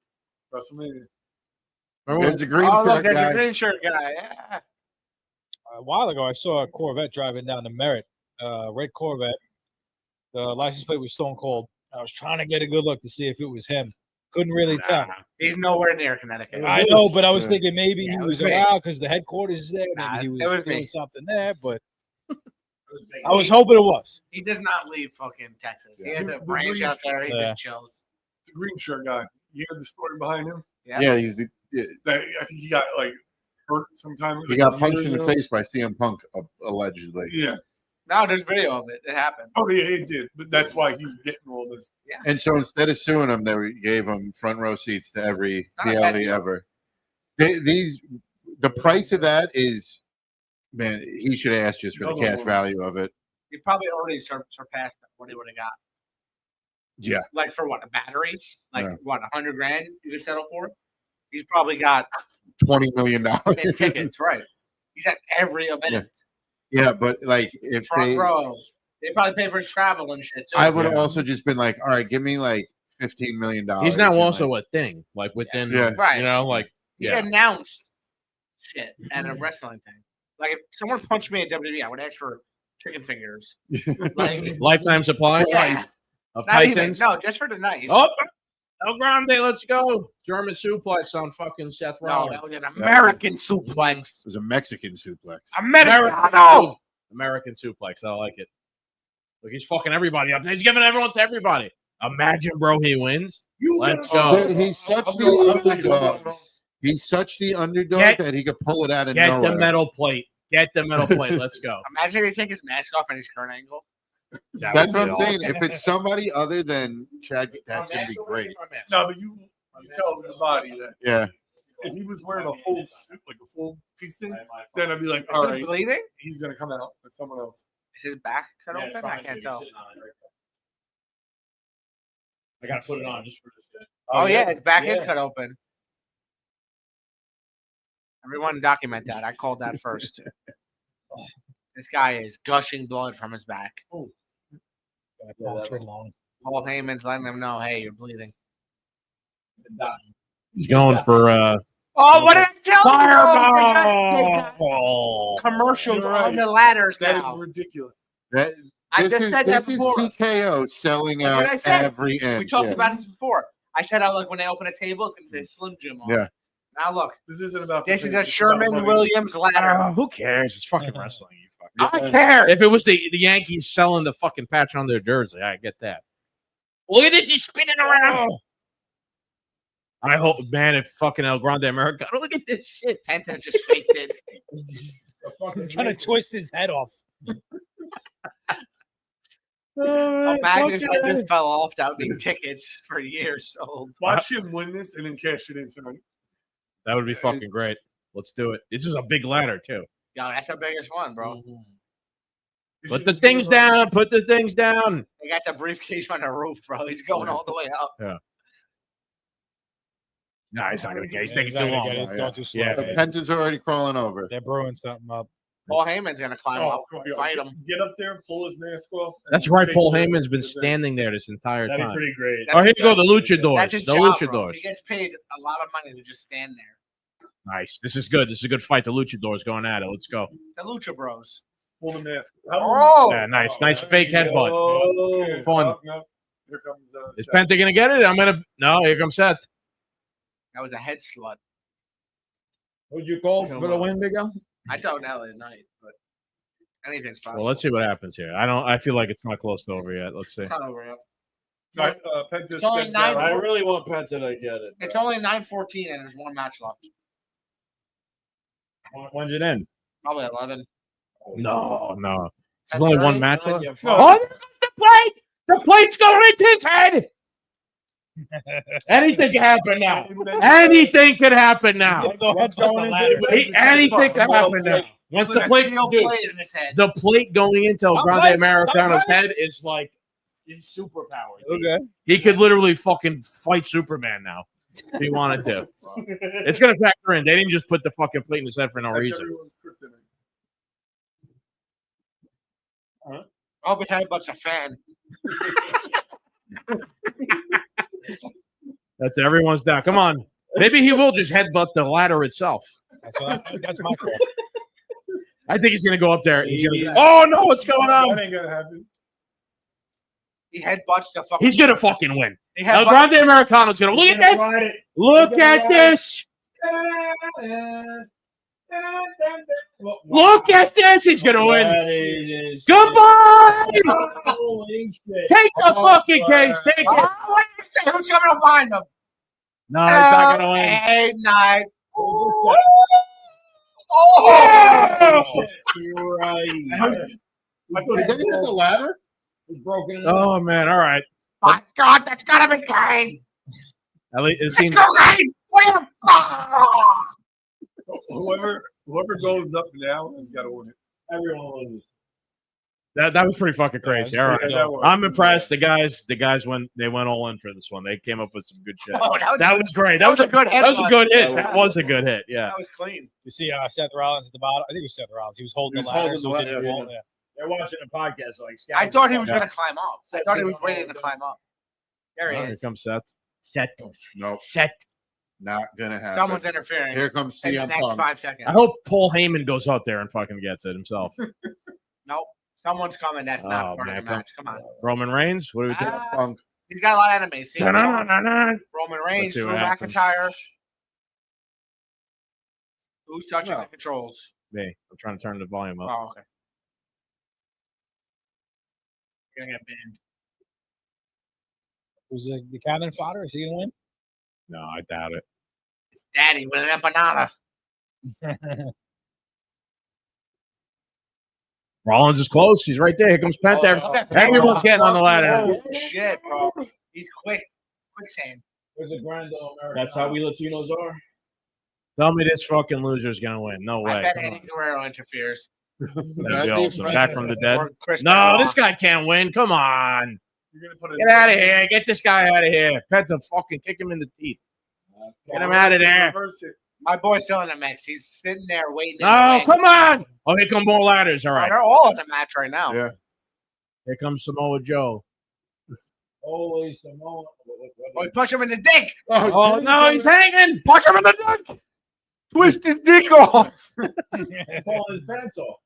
G: WrestleMania.
J: There's a green
M: Oh, look,
J: shirt
M: there's
J: guy.
M: a green shirt guy. Yeah.
I: A while ago, I saw a Corvette driving down the Merritt, red Corvette. The license plate was Stone Cold. I was trying to get a good look to see if it was him. Couldn't really tell.
M: He's nowhere near Connecticut.
I: I know, but I was
J: Yeah.
I: thinking maybe
M: Yeah,
I: he
M: it
I: was
M: was me.
I: around because the headquarters is there.
M: Nah,
I: Maybe he
M: it
I: was
M: was
I: doing
M: me.
I: something there, but I was hoping it was.
M: He does not leave fucking Texas. He has
G: Yeah.
M: a branch out there. He
I: Yeah.
M: just chills.
G: The green shirt guy. You heard the story behind him?
J: Yeah, he's
G: That I think he got like hurt sometime.
J: he got punched in the face by CM Punk allegedly.
G: Yeah.
M: No, there's video of it. It happened.
G: Oh yeah, it did. But that's why he's getting all this.
J: And so instead of suing him, they gave him front row seats to every
M: Not a bad
J: PLE
M: deal.
J: ever. The price of that is, man, he should have asked just for the
G: Another
J: cash
G: one.
J: value of it.
M: He probably already surpassed what he would have got.
J: Yeah.
M: Like for what, a battery? Like
J: Yeah.
M: what, $100,000 you could settle for? He's probably got
J: $20 million.
M: in tickets, right? He's at every event.
J: Yeah, but like if
M: Front
J: they,
M: row. They probably pay for his travel and shit too.
J: I would have also just been like, all right, give me like $15 million.
C: He's now
J: and,
C: also
J: like,
C: a thing, like within,
J: Yeah.
M: Right.
C: you know, like
M: He
C: yeah.
M: announced shit at a wrestling thing. Like if someone punched me at WWE, I would ask for chicken fingers. Like
C: lifetime supply
M: yeah.
C: of
M: Not even,
C: Tyson's.
M: no, just for tonight.
C: Oh, El Grande, let's go! German suplex on fucking Seth
M: No,
C: Rollins.
M: that was an American suplex.
J: It was a Mexican suplex.
M: Americano.
C: American suplex. I like it. Look, he's fucking everybody up. He's giving everyone to everybody. Imagine, bro, he wins. Let's go.
J: Dude, he's such the underdog. He's such the underdog that he could pull it out of
C: Get
J: nowhere.
C: the metal plate. Get the metal plate. Let's go.
M: Imagine if he take his mask off at his current angle.
C: That
J: That's
C: would
J: what
C: be
J: I'm saying.
C: awesome.
J: If it's somebody other than Chad, that's gonna be great.
G: No, but you tell the body that
J: Yeah.
G: if he was wearing a full suit, like a full piece thing, then I'd be like,
M: Is
G: all
M: he
G: right,
M: bleeding?
G: he's gonna come out with someone else.
M: Is his back cut open? I can't tell.
C: I gotta put it on just for this.
M: Oh yeah, his back is cut open. Everyone document that. I called that first. This guy is gushing blood from his back. Paul Heyman's letting them know, hey, you're bleeding.
C: He's going for
M: Oh, what did I tell
C: Fireball!
M: you? Commercials
G: You're right.
M: on the ladders
G: That
M: now.
G: is ridiculous.
J: That,
M: I
J: this
M: just
J: is
M: said that
J: this is
M: before.
J: TKO selling
M: That's what
J: out
M: I said.
J: every
M: We
J: inch.
M: talked
J: yeah.
M: about this before. I said, like when they open a table, it's going to say Slim Jim on
J: Yeah.
M: it. Now look,
G: This isn't about.
M: this
G: the
M: is
G: thing,
M: a
G: it's about
M: Sherman
G: money.
M: Williams ladder.
C: Who cares? It's fucking wrestling. You fucking.
M: I care.
C: If it was the Yankees selling the fucking patch on their jersey, I get that. Look at this, he's spinning around. I hope, man, if fucking El Grande Americano, look at this shit.
M: Penta just faked it.
I: Trying to twist his head off.
M: Imagine if that just fell off. That would be tickets for years sold.
G: Watch him win this and then cash it in tonight.
C: That would be fucking great. Let's do it. This is a big ladder, too.
M: Yo, that's the biggest one, bro.
C: Put the things down. Put the things down.
M: They got the briefcase on the roof, bro. He's going all the way up.
C: Yeah. No, he's not going to get it. He's
I: He's
C: taking
I: not
C: too
I: gonna
C: long.
I: get it. It's going too slow.
C: Yeah.
J: The Penta's already crawling over.
I: They're brewing something up.
M: Paul Heyman's gonna climb up, fight him.
G: Get up there, pull his mask off. and
C: That's right.
G: take
C: Paul
G: the-
C: Heyman's been
G: the-
C: standing there this entire
H: That'd be
C: time.
H: pretty great.
C: Oh, here you go. The
M: That's
C: luchadors.
M: his
C: The
M: job, bro.
C: luchadors.
M: He gets paid a lot of money to just stand there.
C: Nice. This is good. This is a good fight. The luchadors going at it. Let's go.
M: The Lucha Bros.
G: Pull the mask.
M: Oh,
C: Yeah, nice. Nice fake headbutt.
G: Oh,
C: Fun.
G: no. Here comes.
C: Is
G: Seth.
C: Penta going to get it? I'm going to. No, here comes Seth.
M: that was a head slut.
C: Who'd you call for the win, Big Al?
M: I don't know at night, but anything's possible.
C: Well, let's see what happens here. I feel like it's not close to over yet. Let's see.
M: It's not over yet.
G: Right, Penta
M: It's only
G: stepped
M: nine-
G: down.
H: I really want Penta to get it.
M: It's only 9:14 and there's one match left.
C: When's it end?
M: Probably 11.
C: No. There's only one match left.
K: Yeah,
C: Oh, there goes the plate! The plate's going into his head! Anything can happen now. Anything can happen now. Anything can happen now. Once the plate, dude,
M: in his head.
C: the plate going into El Grande Americano's head is like his superpower.
I: Okay.
C: He could literally fucking fight Superman now if he wanted to. It's gonna factor in. They didn't just put the fucking plate in his head for no reason.
M: I'll be headbutts a fan.
C: That's it. Everyone's down. Come on. Maybe he will just headbutt the ladder itself.
I: That's my call.
C: I think he's gonna go up there. He's gonna. Oh no! What's going
G: That
C: on?
G: ain't gonna happen.
M: He headbutts the fucking.
C: He's gonna fucking win.
M: He
C: El
M: headbutts.
C: Grande Americano's gonna look at this. Look at this. Look at this. He's gonna win. Goodbye. Take the fucking case. Take it.
M: Oh, who's coming to find him?
C: No, he's not gonna win.
M: 8, 9. Oh!
J: Did they hit the ladder?
C: Oh man! All right.
M: My God, that's gotta be Kane.
C: At least it
M: Let's
C: seems.
M: go, Kane. What
G: Whoever goes up now has got to win it.
K: Everyone loses.
C: That was pretty fucking crazy. All right.
G: Yeah, that was.
C: I'm impressed. The guys went all in for this one. They came up with some good shit.
M: Oh,
C: That was great.
M: that was a good hit.
C: That was a good hit. That was a good hit. Yeah.
M: That was clean.
I: You see Seth Rollins at the bottom. I think it was Seth Rollins. He was holding
J: He
I: the
J: was
I: ladder.
J: holding
I: So
J: the
I: he didn't
J: ladder,
I: fall.
J: yeah.
I: Yeah.
K: They're watching a podcast like.
M: I thought he was
C: Yeah.
M: going to climb up. I thought he was waiting to climb up. There he
C: Here
M: is.
C: comes Seth. Seth.
J: No,
C: Seth.
J: not gonna happen.
M: Someone's interfering.
J: Here comes
M: in the
J: CM
M: next
J: Punk.
M: 5 seconds.
C: I hope Paul Heyman goes out there and fucking gets it himself.
M: Nope. Someone's coming. That's not
C: Oh,
M: part
C: man,
M: of the match. Come on.
C: Roman Reigns. What do we think?
J: Punk.
M: He's got a lot of enemies. See,
C: Da-na-na-na-na.
M: Roman Reigns,
C: Let's see
M: Drew
C: what happens.
M: McIntyre. Who's touching
J: No.
M: the controls?
C: Me. I'm trying to turn the volume up.
M: Oh, okay. You're gonna get banned.
I: Was the cannon fodder? Is he gonna win?
C: No, I doubt it.
M: Daddy with an empanada.
C: Rollins is close. He's right there. Here comes Penta.
M: Oh, okay.
C: Everyone's getting on the ladder.
M: Oh, shit, bro. He's quick. Quicksand.
K: There's a Grand That's how we Latinos are.
C: Tell me this fucking loser's gonna win. No
M: I
C: way.
M: bet
C: Come
M: Eddie Guerrero interferes.
C: on. That'd be awesome. Back from the dead.
M: Or Chris
C: No,
M: Benoit.
C: this guy can't win. Come on.
G: You're gonna put
C: Get out of here. Get this guy out of here. Penta, fucking kick him in the teeth. Get him out of there.
G: Reverse it.
M: My boy's still in the mix. He's sitting there waiting. in the
C: No,
M: wings.
C: come on. Oh, here come more ladders. All
M: Oh,
C: right.
M: they're all in the match right now.
J: Yeah.
C: Here comes Samoa Joe.
K: Holy Samoa.
M: Oh, he pushed him in the dick.
C: Oh, no, he's hanging.
M: Punch him in the dick. Twist his dick off.
K: Pulling his pants off.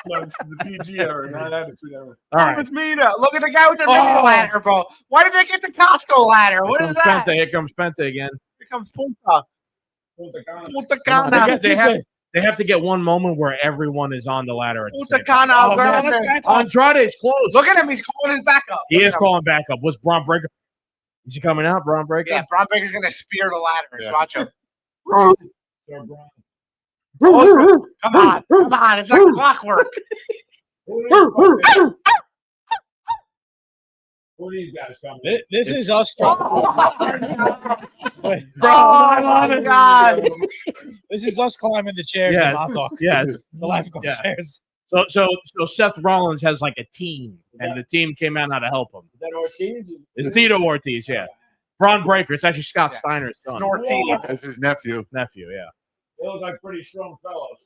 G: No, this is the PG era, not attitude era.
C: All
M: That
C: right.
M: was me. Look at the guy with the
C: Oh.
M: ladder, bro. Why did they get the Costco ladder? What
C: Here
M: is
C: comes
M: that?
C: Penta. Here comes Penta again.
M: Here comes Punta. Punta
C: Come on,
M: Cana.
C: They have to get one moment where everyone is on the ladder at the
M: Punta
C: same time.
M: Cana.
C: Oh, man, Andrade's close.
M: Look at him. He's calling his back up.
C: He
M: Look
C: is
M: at him.
C: calling back up. What's Braun Breaker? Is he coming out, Braun Breaker?
M: Yeah, Braun Breaker's going to spear the ladder.
J: Yeah.
M: Watch him. Come on. Come on. It's like clockwork.
K: Who are these guys coming?
I: This is us. Wait,
M: Oh, my God.
I: this is us climbing the chairs
C: Yeah.
I: in hot dog.
C: Yeah.
I: The lifeguard
C: Yeah.
I: chairs.
C: So Seth Rollins has like a team, and the team came out now to help him.
K: Is that Ortiz?
C: It's Tito Ortiz, yeah. Braun Breaker. It's actually Scott Steiner's son,
M: Snorty.
J: That's his nephew.
C: nephew, yeah.
K: They look like pretty strong fellows.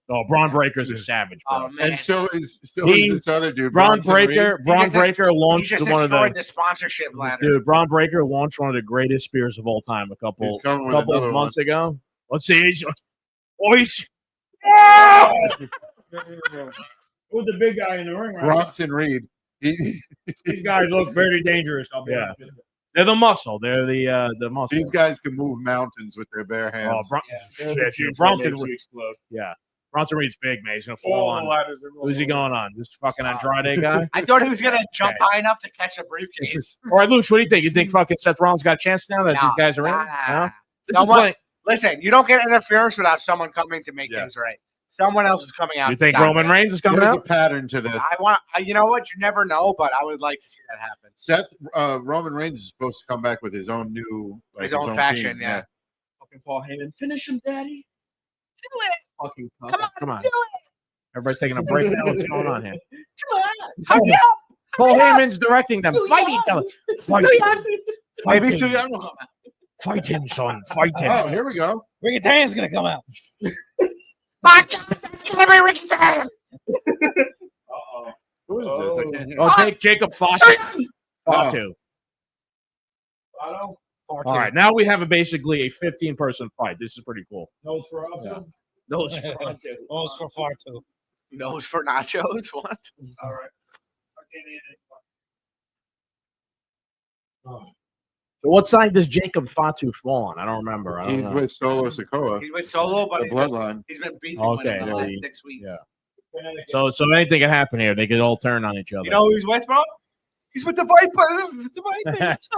C: Oh, Braun Breaker's a savage, bro.
M: Oh, man.
J: And so is
C: He-
J: this other dude.
C: Braun
J: Bronson
C: Breaker.
J: Reed.
C: Braun
M: just-
C: Breaker
M: He
C: launched
M: just
C: one of
M: destroyed
C: the
M: the sponsorship ladder.
C: dude. Braun Breaker launched one of the greatest spears of all time a couple
J: He's coming with
C: couple
J: another
C: of
J: one.
C: months ago. Let's see. He's
K: Who's the big guy in the ring right now?
J: Bronson Reed.
K: These guys look very dangerous. I'll be
C: Yeah.
K: honest with you.
C: they're the muscle. They're the muscle.
J: These guys can move mountains with their bare
C: Oh,
J: hands.
C: Shit,
K: They're
C: dude.
K: ready
C: Bronson.
K: to explode.
C: Yeah, Bronson Reed's big, man. He's gonna fall
G: All the
C: on.
G: ladders are
C: Who's he going on? This fucking Andrade guy.
M: I thought he was going to jump
C: Okay.
M: high enough to catch a briefcase.
C: All right, Luke. What do you think? You think fucking Seth Rollins got a chance now that
M: No,
C: these guys are in?
M: nah.
C: No? This is
M: Someone-
C: playing.
M: Listen, you don't get interference without someone coming to make
J: Yeah.
M: things right. Someone else is coming out.
C: You
M: to
C: think
M: stop
C: Roman
M: it.
C: Reigns is coming
J: There's a
C: out?
J: pattern to this.
M: I want. You know what? You never know, but I would like to see that happen.
J: Roman Reigns is supposed to come back with his own new,
M: His own fashion,
J: team.
M: yeah.
K: Fucking Paul Heyman, finish him, Daddy.
M: Do it.
K: Fucking
M: Come on.
C: Come on.
M: Do it.
C: Everybody's taking a break now. What's going on here?
M: Come on. Hurry up.
C: Paul Heyman's directing them. Fight each other. Fight. Fight
M: Maybe
C: him.
M: Su Yung will come out.
C: Fight him, son. Fight him.
J: Oh, here we go.
L: Ricky Tan's gonna come out.
M: My God, that's gonna be Ricky Tan.
J: Who is this? I can't hear.
C: Oh, take Jacob Fatu. Fatu.
K: All
C: All right, now we have basically a 15-person fight. This is pretty cool.
K: Nose for up.
C: Yeah.
K: Nose for up.
L: Nose for far too.
M: Nose for nachos. What?
K: All right.
C: So what side does Jacob Fatu fall on? I don't remember. I don't
J: He's
C: know.
J: with Solo Sikoa.
M: He's with Solo, but
J: The bloodline.
M: he's been beefing
C: Okay,
M: with him the
C: yeah,
M: last 6 weeks.
C: yeah. So anything can happen here. They could all turn on each other.
M: You know who he's with, bro? He's with the Vipers. The Vipers.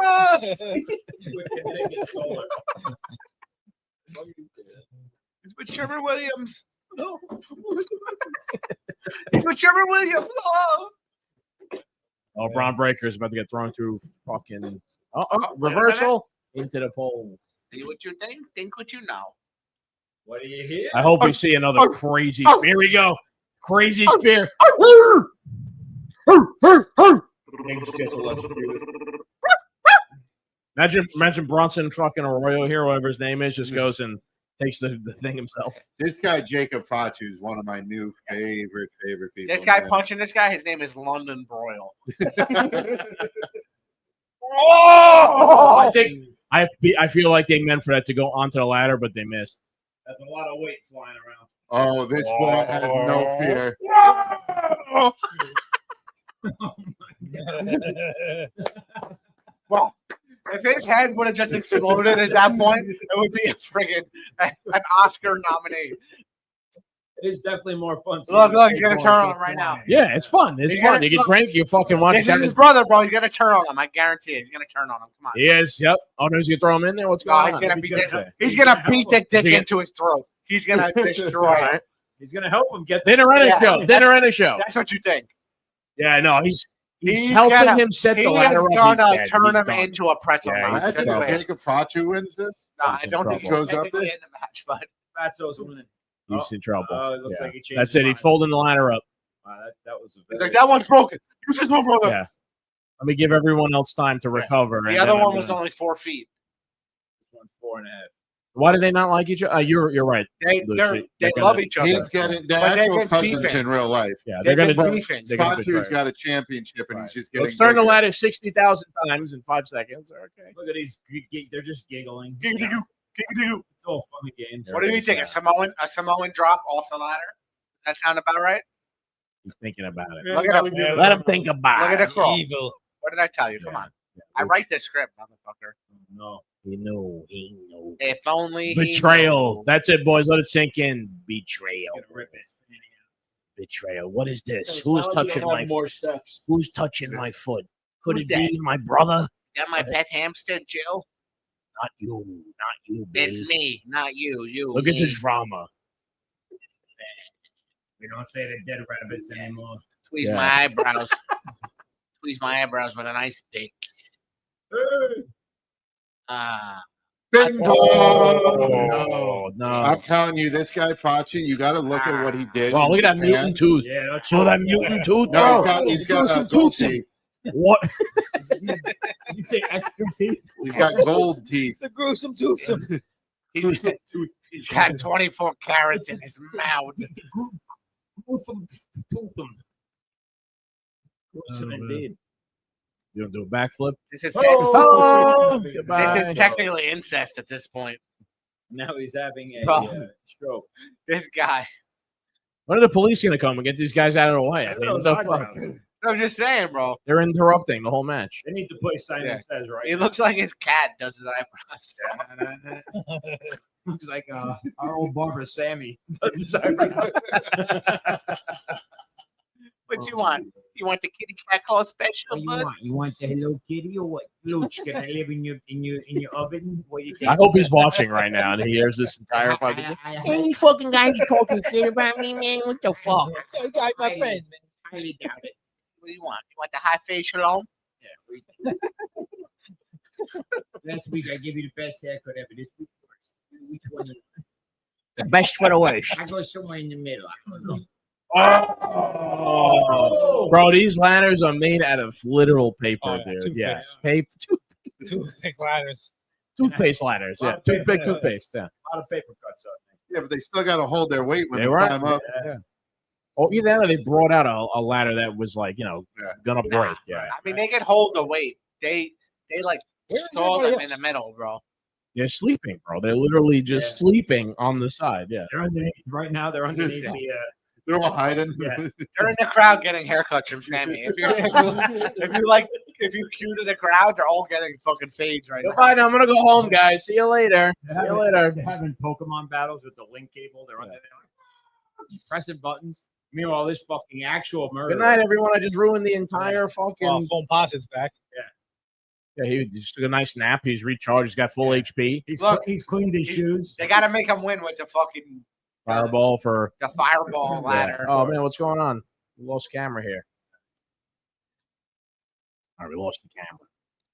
M: He's with Sherman Williams. No. He's with Sherman Williams. Oh.
C: Oh, Braun Breaker is about to get thrown through fucking reversal into the pole.
M: See what you think? Think what you know.
K: What do you hear?
C: I hope we see another crazy spear. Here we go. Crazy spear. Imagine Bronson fucking Arroyo here, whatever his name is, just goes and takes the thing himself.
J: This guy, Jacob Fatu, is one of my new favorite people.
M: This guy
J: man.
M: punching this guy, his name is London Broil.
C: I think I feel like they meant for that to go onto the ladder, but they missed.
K: That's a lot of weight flying around.
J: Oh, this boy has no fear.
M: Well, if his head would have just exploded at that point, it would be a friggin' an Oscar nominee.
K: It is definitely more fun.
M: Look, he's gonna turn on him right now.
C: Yeah, it's fun. It's
M: He's
C: fun.
M: gonna-
C: You can
M: look,
C: drink, you fucking watch.
M: This is his brother, bro. He's gonna turn on him. I guarantee it. He's gonna turn on him. Come on.
C: He is. Yep. Oh, no, he's gonna throw him in there. What's
M: No,
C: going
M: he's
C: on?
M: gonna
C: What's
M: beat
C: he gonna
M: that.
C: say?
M: He's gonna beat that dick
C: Is he-
M: into his throat. He's gonna destroy
C: All
M: it.
C: right.
K: He's gonna help him get
C: Dinner and a
M: Yeah.
C: show. Dinner and a show.
M: That's what you think.
C: Yeah, no, he's
M: He's
C: helping
M: gonna-
C: him set the
M: He
C: ladder
M: is
C: up.
M: gonna
C: He's dead.
M: turn
C: He's
M: him
C: done.
M: into a pretzel.
C: Yeah,
M: now.
C: he's
J: Imagine
M: That's
J: if
M: the way-
J: Jacob Fatu wins this.
M: No,
C: He's
M: I
C: in
M: don't think
C: trouble.
J: Goes up
M: technically
J: there?
M: in the match, but
K: Fatso's winning.
C: He's in trouble.
K: It looks
C: Yeah.
K: like he changed.
C: That's
K: his
C: it. He's
K: mind.
C: folding the ladder up.
K: That was a
M: he's
K: very,
M: like, that one's broken. Use this one, brother.
C: Yeah. Let me give everyone else time to recover.
M: The
C: and
M: other
C: then I'm
M: one was
C: gonna-
M: only 4 feet.
K: 4.5.
C: Why do they not like each other? You're right.
M: They
C: Lucy.
M: they
C: They're
M: love
C: gonna-
M: each other.
J: He's getting the
M: But they've
J: actual
M: been
J: cousins
M: beefing.
J: in real life.
C: Yeah,
M: They've
C: they're
M: been
C: gonna.
M: beefing.
C: They're gonna
J: Fatu's
C: betray.
J: got a championship, and he's just getting.
C: Let's turn the
J: bigger.
C: ladder 60,000 times in 5 seconds. Okay.
K: Look at these. They're just giggling.
M: Giggity-goo, giggity-goo.
K: It's all fun and games.
M: What do you think? A Samoan drop off the ladder? That sound about right?
C: He's thinking about it.
M: Look at him.
C: Let him think about
M: Look at
C: it.
M: the crawl.
L: Evil.
M: What did I tell you? Come on. I write this script, motherfucker.
K: No.
C: He knew. He knew.
M: If only he
C: Betrayal.
M: knew.
C: That's it, boys. Let it sink in. Betrayal.
K: Gonna rip it.
C: Betrayal. What is this?
K: Sounds
C: Who's
K: like
C: touching
K: you have
C: my?
K: more steps.
C: Who's touching my foot? Could
M: Who's
C: it be
M: that?
C: my brother?
M: That my pet hamster, Jill?
C: Not you. Not you,
M: It's
C: babe.
M: me, not you. You.
C: Look at
M: me.
C: the drama.
K: We don't say the dead rabbits anymore.
M: Squeeze
C: Yeah.
M: my eyebrows. Squeeze my eyebrows with a nice stick.
J: Bingo!
C: Oh, no.
J: I'm telling you, this guy Fatu, you got to look at what he did.
C: Wow,
J: in
C: look at that
J: Japan.
C: mutant tooth.
K: Yeah, that's
C: Show that mutant tooth.
J: No,
C: bro.
J: he's got
C: some
J: gold
C: tooth.
J: teeth.
C: What?
K: You say extra teeth?
J: He's got gold teeth.
L: The gruesome toothsome.
M: He's got 24 carats in his mouth.
K: Indeed.
C: You don't do a backflip?
M: This is,
C: Oh,
M: this
C: goodbye.
M: is technically incest at this point.
K: Now he's having a
M: Problem.
K: stroke.
M: This guy.
C: When are the police going to come and get these guys out of the way? I mean, what the fuck?
M: I'm just saying, bro.
C: They're interrupting the whole match.
K: They need to play Simon
M: Yeah.
K: Says right.
M: He looks like his cat does his eyebrows.
K: Looks like our old barber Sammy.
M: What you want? You want the kitty cat call special,
I: What do you
M: bud?
I: want? You want the Hello Kitty or what? Luch, can I live in your oven? What do you think?
C: I hope he's watching right now and he hears this entire fucking.
I: Any
N: fucking guys talking shit about me, man. What the fuck?
L: You guys, my friends, man.
I: highly doubt it.
M: What do you want? You want the high face shalom?
I: Last week I gave you the best haircut ever. This week, worse. Which one?
N: The best for the worst.
I: I go somewhere in the middle. I don't know.
C: Oh, bro, these ladders are made out of literal paper, dude.
L: toothpaste.
C: Yes, paper,
L: Two big ladders.
C: toothpaste ladders. Yeah, toothpaste. Yeah.
D: A lot of paper cuts out.
J: Yeah, but they still got to hold their weight when
C: They
J: they
C: were.
J: climb up.
C: Yeah. Oh, either that or they brought out a ladder that was like, gonna break. Yeah.
M: I mean, they can hold the weight. They like
L: Where's
M: saw them
L: everybody
M: in
L: else?
M: the middle, bro.
C: They're sleeping, bro. They're literally just sleeping on the side. Yeah.
D: They're underneath right now. They're underneath the.
J: They're all hiding.
D: Yeah.
M: They're in the crowd getting haircuts from Sammy. If you cue to the crowd, they're all getting fucking fades right now.
C: Goodbye. Now I'm gonna go home, guys. See you later. See you later.
D: They're having Pokemon battles with the link cable. They're under there, pressing buttons. Meanwhile, this fucking actual murder.
C: Good night, everyone. I just ruined the entire fucking.
L: Oh, phone posit's back.
C: Yeah, he just took a nice nap. He's recharged. He's got full HP.
D: He's cleaned his shoes.
M: They got to make him win with the fucking
C: Fireball for.
M: the fireball ladder.
C: Oh man, what's going on? We lost camera here. All right, we lost the camera.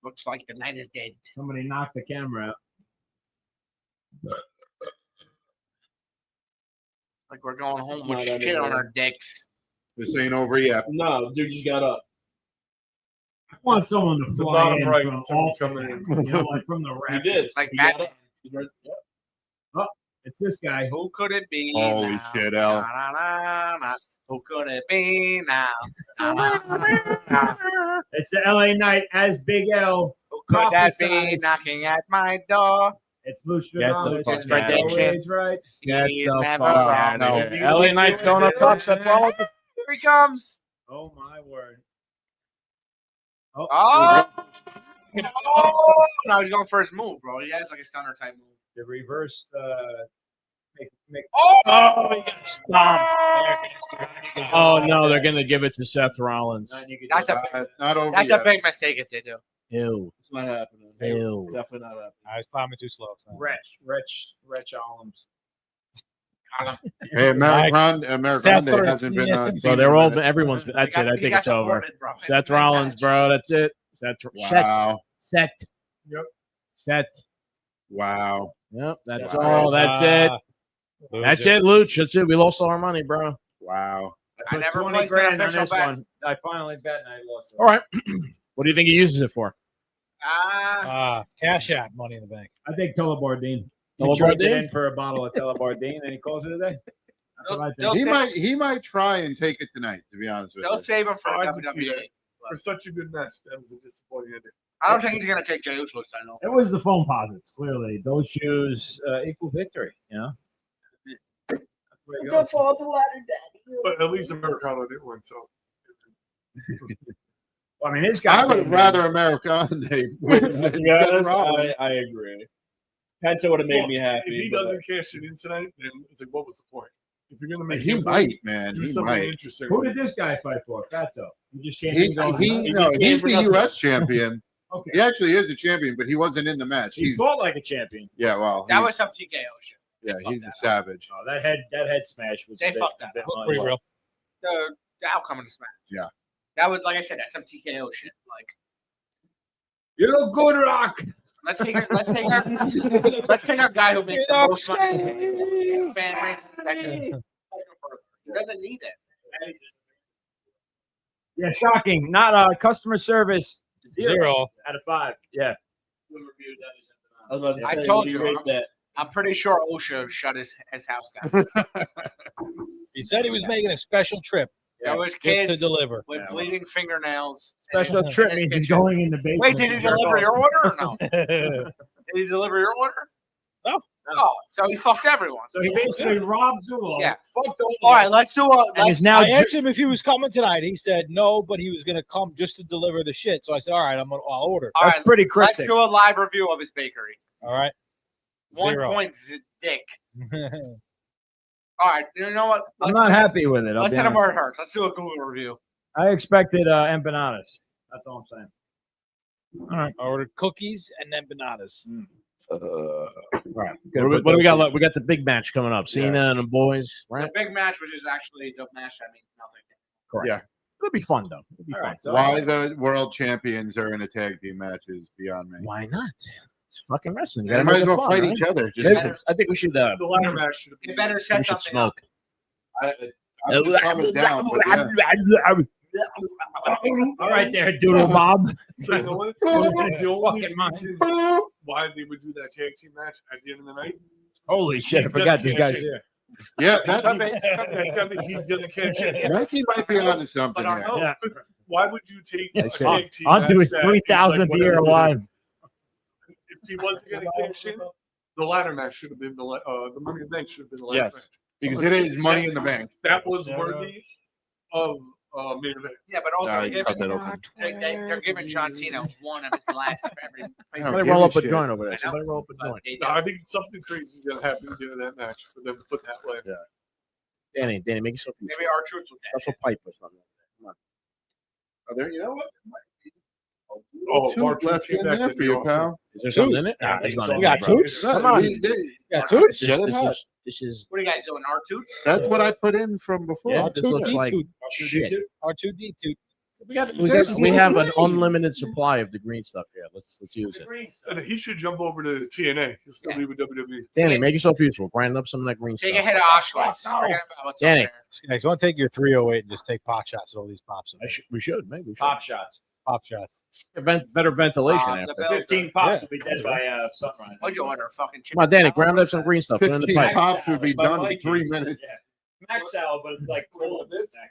M: Looks like the night is dead.
D: Somebody knocked the camera out.
M: Like we're going home
K: Not
M: with shit
K: anymore.
M: on our dicks.
J: This ain't over yet.
K: No, dude just got up.
D: I want someone to
G: The
D: fly
G: bottom
D: in
G: right,
D: from
G: someone's
D: off
G: coming
D: the
G: in.
D: camera, you know, like from the
K: He
D: raft.
K: did.
M: Like
K: He got
M: Batman.
K: up. He's right- yep.
D: It's this guy.
M: Who could it be?
J: Holy
M: now?
J: shit, Al.
M: Na, na, na, na. Who could it be now? Na, na, na, na.
D: It's the LA Knight as Big L.
M: Who could that be
D: Prophesize.
M: knocking at my door?
D: It's Lucian.
C: Get the fuck
M: It's
C: out of here.
M: prediction.
D: Always right.
C: Get
M: He's
C: the
M: never
C: fuck
M: wrong.
C: out of here. LA Knight's going up top. Seth Rollins.
M: Here he comes.
D: Oh my word.
M: Oh. Oh. No, he's going for his move, bro. He has like a stunner type move.
D: The reverse. Make
M: Oh,
L: he got stomped.
C: Oh no, they're gonna give it to Seth Rollins.
M: That's a
J: It's not over
M: that's
J: yet.
M: a big mistake if they do.
C: Ew.
K: It's not happening.
C: Ew.
K: Definitely not happening.
L: I was climbing too slow. So.
D: Wretch Olims.
J: Hey, American
L: Seth
J: hasn't been.
C: So they're all. Everyone's. That's it. I
M: He
C: think
M: got
C: it's over.
M: supported, bro.
C: Seth Rollins, bro. That's it.
J: Wow.
C: Set.
D: Yep.
C: Set.
J: Wow.
C: Yep. That's
J: Wow.
C: all. That's it. That's it, Luch. That's it. We lost all our money, bro.
J: Wow.
M: I never
D: 20
M: placed an
D: grand on
M: official
D: this
M: bet.
D: one. I finally bet and I lost.
C: All right. What do you think he uses it for?
L: Cash app, money in the bank.
D: I think Telebardine. He
C: Telebardine?
D: trades it in for a bottle of Telebardine and he calls it a day. That's what I
M: They'll
D: think.
J: He might try and take it tonight. To be honest with
M: They'll
J: you.
M: save him for
G: Oh, I can see
M: WWE.
G: that. For such a good match, that was a disappointing ending.
M: I don't think he's gonna take Jey Uso's title.
D: It was the phone posits, clearly. Those shoes equal victory, you know? That's where it goes.
G: But at least Americano did win, so.
D: Well, I mean, this guy.
J: I would rather American win than
K: Yeah,
J: Seth Rollins.
K: I agree. Penta would have made me happy.
G: If he
K: but-
G: doesn't cash it in tonight, then it's like, what was the point? If you're gonna make
J: He
G: him
J: might,
G: win,
J: man.
G: do
J: He
G: something
J: might.
G: interesting.
D: Who did this guy fight for? Fatso. He just can't
J: He,
D: go.
J: he's the U.S. champion.
D: Okay.
J: He actually is a champion, but he wasn't in the match.
D: He fought like a champion.
J: Yeah, well,
M: That
J: he's-
M: was some TKO shit.
J: yeah, he's a savage.
D: Oh, that head smash was.
M: They
D: a bit-
M: fucked that
D: a bit
M: up.
D: much.
L: Pretty real.
M: The outcome of the smash.
J: Yeah.
M: That was like I said. That's some TKO shit. Like
D: You look good, Rock.
M: let's take our guy who makes the most money. Fan rating. He doesn't need it.
D: Yeah, shocking. Not customer service.
L: Zero.
D: Out of 5. Yeah.
K: I was about to
M: I
K: say,
M: told
K: what do
M: you.
K: rate that?
M: I'm pretty sure OSHA shut his house down.
L: He said he was making a special trip
M: There was
L: just to
M: kids
L: deliver.
M: with bleeding fingernails.
D: Special trip means he's going in the basement.
M: Wait, did he
D: to jerk
M: deliver
D: off.
M: your order or no? Did he deliver your order?
L: No.
M: Oh, so he fucked everyone.
D: So he basically robbed Zula.
M: Yeah.
D: Fucked all
M: All right, let's do a.
D: And
M: Let's,
D: is now
L: I asked him if he was coming tonight. He said no, but he was going to come just to deliver the shit. So I said, all right, I'll order.
M: all
D: That's
M: right,
D: pretty
M: let's
D: cryptic.
M: do a live review of his bakery.
L: All right.
M: 1
L: Zero.
M: point dick. All right, you know what?
D: I'm not happy with it. I'll
M: Let's
D: be
M: hit him
D: honest.
M: where it hurts. Let's do a Google review.
I: I expected empanadas. That's all I'm saying.
L: All right. I ordered cookies and empanadas.
C: All right. What do we got left? We got the big match coming up. Cena and the boys, right?
M: The big match, which is actually the match that means nothing.
C: Correct.
J: Yeah.
C: It'll be fun though. It'll be fun.
J: Why the world champions are in a tag team match is beyond me.
C: Why not? It's fucking wrestling. You
J: They
C: gotta
J: might
C: make
J: as
C: it
J: well
C: fun,
J: fight
C: right?
J: each other.
C: Maybe- I think we should.
G: The ladder match should have
M: They
G: been.
M: better
C: We
M: set
C: should
M: something
C: smoke.
M: up.
J: I'm just coming down. But yeah.
I: All right, there, Doodle Bob.
G: So you know what? The only reason why they would do that tag team match at the end of the night.
I: Holy shit! I
G: He's
I: forgot
G: gonna
I: this
G: cash
I: guy's
G: in.
I: here.
J: Yeah,
G: He's gonna cash in.
J: Mikey might be onto something
M: But
J: here.
I: Yeah.
G: Why would you take
I: I
G: a
I: said,
G: tag team
I: on to
G: match
I: his
G: that
I: 3,000th
G: is like
I: year
G: whatever-
I: alive.
G: If he wasn't gonna cash in, the ladder match should have been the Money in the Bank should have been the last
J: Yes,
G: match.
J: because it is money in the bank.
G: That was worthy of main event.
M: Yeah, but also
J: Nah, you cut that open.
M: they're giving John Cena one of his last of every.
J: I don't
C: Somebody
J: give
C: roll
J: a
C: up a
J: shit.
C: joint over there.
M: I know.
C: Somebody roll up a joint.
M: They
G: No,
M: don't.
G: I think something crazy is gonna happen at the end of that match for them to put that last.
C: Yeah. Danny, make yourself
M: Maybe our truth will
C: Stuff a pipe or something. Come on.
J: Oh, there, you know what?
G: Oh,
J: Two
G: Mark
J: left
G: came
J: in
G: back
J: there
G: to
J: for
G: be
J: you,
G: awesome.
J: pal.
C: Is there something in it?
I: Yeah,
C: there's
I: we
C: nothing
I: got
C: in it, bro.
I: toots.
C: Come on.
L: Yeah, toots.
C: This is
M: What are you guys doing? Our truth?
J: That's what I put in from before.
C: yeah. This looks like
L: R2D2.
C: shit.
L: R2D2.
C: We have an unlimited supply of the green stuff here. Let's use it.
G: And he should jump over to TNA. He'll still be with WWE.
C: Danny, make yourself useful. Grind up some of that green
M: Take
C: stuff.
M: a hit of Auschwitz. Forget about what's
C: Danny.
M: over
L: Guys, want to take your 308 and just take pot shots at all these pops?
C: We should. Maybe we should.
I: Pop shots.
L: Pop shots.
C: Better ventilation
M: there.
C: after.
M: The bell-
I: 15 pops will be dead by sunrise.
M: What'd you order? Fucking chicken
C: Come on, Danny,
M: salad?
C: grind up some green stuff. Put it in the
J: 15
C: pipe.
J: pops would be
I: By
J: done in
I: Mikey.
J: 3 minutes.
I: Yeah. Mac salad, but it's like cold. Mac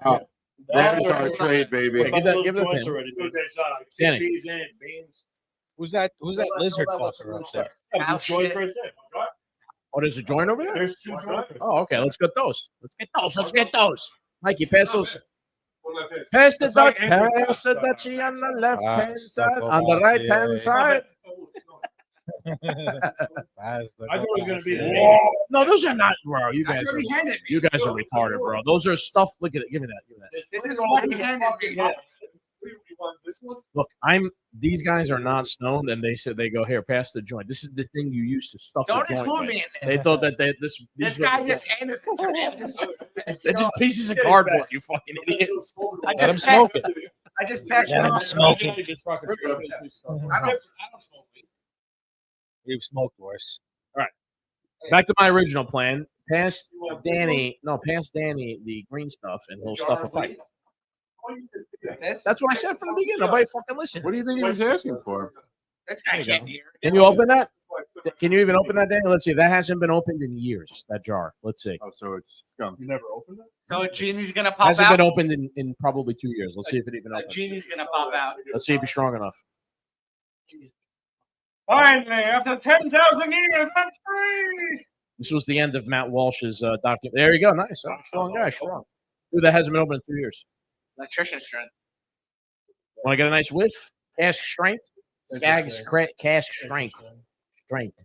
I: salad.
J: Oh, that is our trade, baby.
C: Wait, give that thing. Danny.
I: Beans in, beans.
L: Who's that lizard fucker up there?
M: Ow, shit.
C: Oh, there's a joint over there?
I: There's 2 joints.
C: Oh, okay. Let's get those. Let's get those. Mikey, pass those.
G: Well, not this.
C: Pass the
I: It's like
C: Dutch. Pass the Dutchie on the left hand
L: step
C: side.
L: up
C: On the
L: off
C: right
L: the
C: hand
L: area.
C: side.
I: I thought it was going to be the
C: No, those are not, bro. You
M: I
C: guys are
M: already handed me.
C: you guys are retarded, bro. Those are stuff. Look at it. Give me that. Give me that.
M: This is what he handed me.
G: You want this one?
C: Look, these guys are not stoned, and they said they go here, pass the joint. This is the thing you use to stuff
M: Don't
C: the joint.
M: include
C: with.
M: me in this.
C: They thought that these
M: This
C: were
M: guy
C: the
M: just
C: joints.
M: handed it to me.
C: They're just pieces of cardboard. You fucking idiots.
M: I
L: Let him
M: just
L: smoke
M: passed-
L: it.
M: I just passed
L: Let
M: it
L: him
M: on.
L: smoke it.
M: I don't smoke weed.
L: We've smoked worse.
C: Back to my original plan. Pass Danny the green stuff, and he'll stuff a pipe.
M: This?
C: That's what I said from the beginning. Nobody fucking listened.
J: What do you think he was asking for?
M: This guy
C: There you
M: can't
C: go.
M: hear.
C: Can you open that? Can you even open that, Danny? Let's see. That hasn't been opened in years. That jar. Let's see.
J: Oh, so it's scum.
G: You never opened it?
M: So a genie's gonna pop
C: Hasn't
M: out.
C: been opened in probably 2 years. Let's see if it even
M: A
C: opens.
M: genie's gonna pop out.
C: Let's see if he's strong enough.
I: Finally, after 10,000 years, I'm free.
C: This was the end of Matt Walsh's document. There you go. Nice. Oh, strong guy. Strong. Dude, that hasn't been open in 2 years.
M: Electrician strength.
C: Want to get a nice whiff? Cask strength. Cask strength. Strength.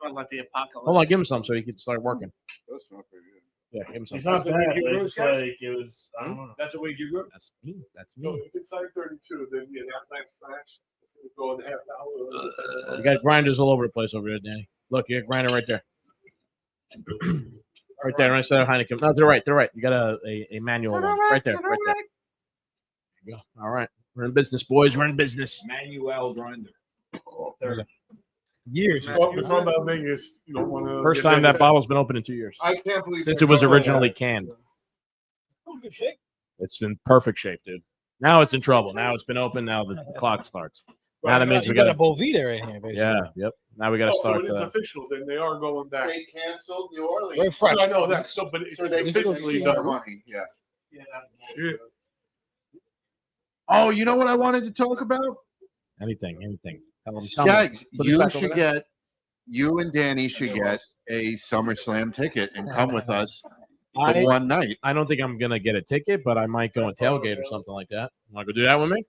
M: Smells like the apocalypse.
C: Hold on. Give him some so he can start working.
J: Those smell pretty good.
C: Yeah, give him some.
I: It's not bad. It's just like it was. I
C: Hmm?
I: don't know. That's a weed you grew.
C: That's me. That's
G: So
C: me.
G: if it's like 32, then yeah, that next match is going to go in half an hour.
C: You got grinders all over the place over there, Danny. Look, you got a grinder right there. Right there, right side of Heineken. No, to the right, to the right. You got a manual one. Right there, right there. There you go. All right. We're in business, boys. We're in business.
I: Manuel grinder.
L: Years.
G: Well, we're talking about Vegas. You don't want to.
C: First time that bottle's been open in 2 years.
J: I can't believe
C: Since
J: they
C: it was
J: don't know
C: originally
J: that.
C: canned.
L: Oh, good shape.
C: It's in perfect shape, dude. Now it's in trouble. Now it's been open. Now the clock starts. Now that means
L: You
C: we
L: got a
C: got
L: Bovita in here, basically.
C: Yeah, yep. Now we got to
G: Oh, so
C: start.
G: it is official. Then they are going back.
J: They canceled New Orleans.
L: Very fresh.
G: I know that's so, but it's
J: So they
G: officially
J: took their
G: done.
J: money. Yeah.
G: Yeah.
J: Oh, you know what I wanted to talk about?
C: anything. Tell them.
J: Skaggs,
C: Put this
J: you
C: back over
J: should
C: there.
J: get, you and Danny should get a SummerSlam ticket and come with us for
C: I-
J: one night.
C: I don't think I'm gonna get a ticket, but I might go and tailgate or something like that. Want to go do that with me?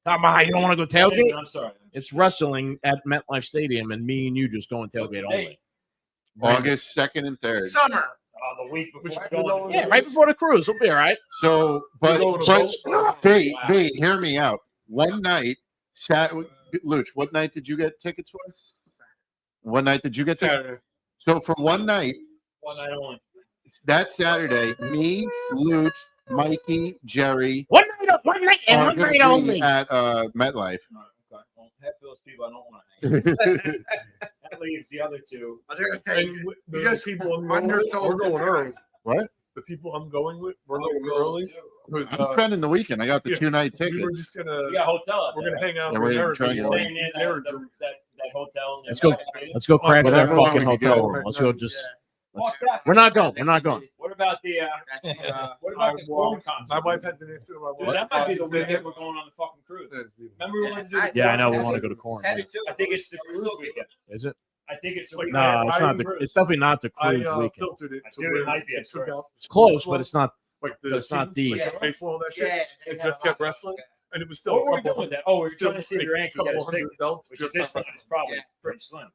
C: Come on, you don't want to go tailgate?
I: I'm sorry.
C: It's wrestling at MetLife Stadium, and me and you just go and tailgate only.
J: August 2nd and 3rd.
M: Summer.
D: The week before.
F: Yeah, right before the cruise. We'll be all right.
J: So, but B, hear me out. One night, Luch, what night did you get tickets for? What night did you get tickets?
G: Saturday.
J: So for one night,
D: One night only.
J: that Saturday, me, Luch, Mikey, Jerry,
F: One night and
J: are
F: one
J: gonna
F: night
J: be
F: only.
J: at MetLife.
D: No, okay. Well, half those people I don't want to hang. That leaves the other two.
M: I was gonna say,
G: And the
M: you just
G: people I'm going with,
M: undersold
G: we're going
M: this
G: early.
J: What?
G: The people I'm going with, we're going early.
J: I'm spending the weekend. I got the 2-night tickets.
G: We were just gonna.
D: We got a hotel up
G: We're
D: there.
G: gonna hang out
J: Yeah,
G: with
J: we're
G: Eric.
J: trying to-
D: Staying in that hotel.
C: Let's go crash that
J: Whatever
C: fucking
J: one we
C: hotel
J: go.
C: room. Let's go. Just. Let's,
D: Fuck that.
C: we're not going. We're not going.
D: What about the what about the corn concert?
G: My wife has an answer to my
D: Dude,
G: wife.
D: that might be the weekend we're going on the fucking cruise. Remember we wanted to do the
C: Yeah, I know. We
D: corn
C: want to
D: concert?
C: go to corn.
D: I think it's the cruise weekend.
C: Is it?
D: I think it's the
G: Like,
D: weekend.
C: No, it's not the. It's definitely not the cruise weekend.
G: filtered it to
D: Dude,
G: where
D: it might be.
G: it took out
C: It's close, but it's not.
G: like
C: but it's not
G: teams,
C: the.
G: like baseball and that shit.
M: Yeah,
G: It just kept wrestling, and it was still
D: What
G: a
D: were we
G: couple
D: doing with that? Oh, we were
G: still
D: trying to see if
G: like
D: your aunt could get
G: couple
D: us
G: hundred
D: tickets,
G: belts
D: which
G: just
D: at this
G: for
D: point is probably
M: Yeah.
D: pretty slim.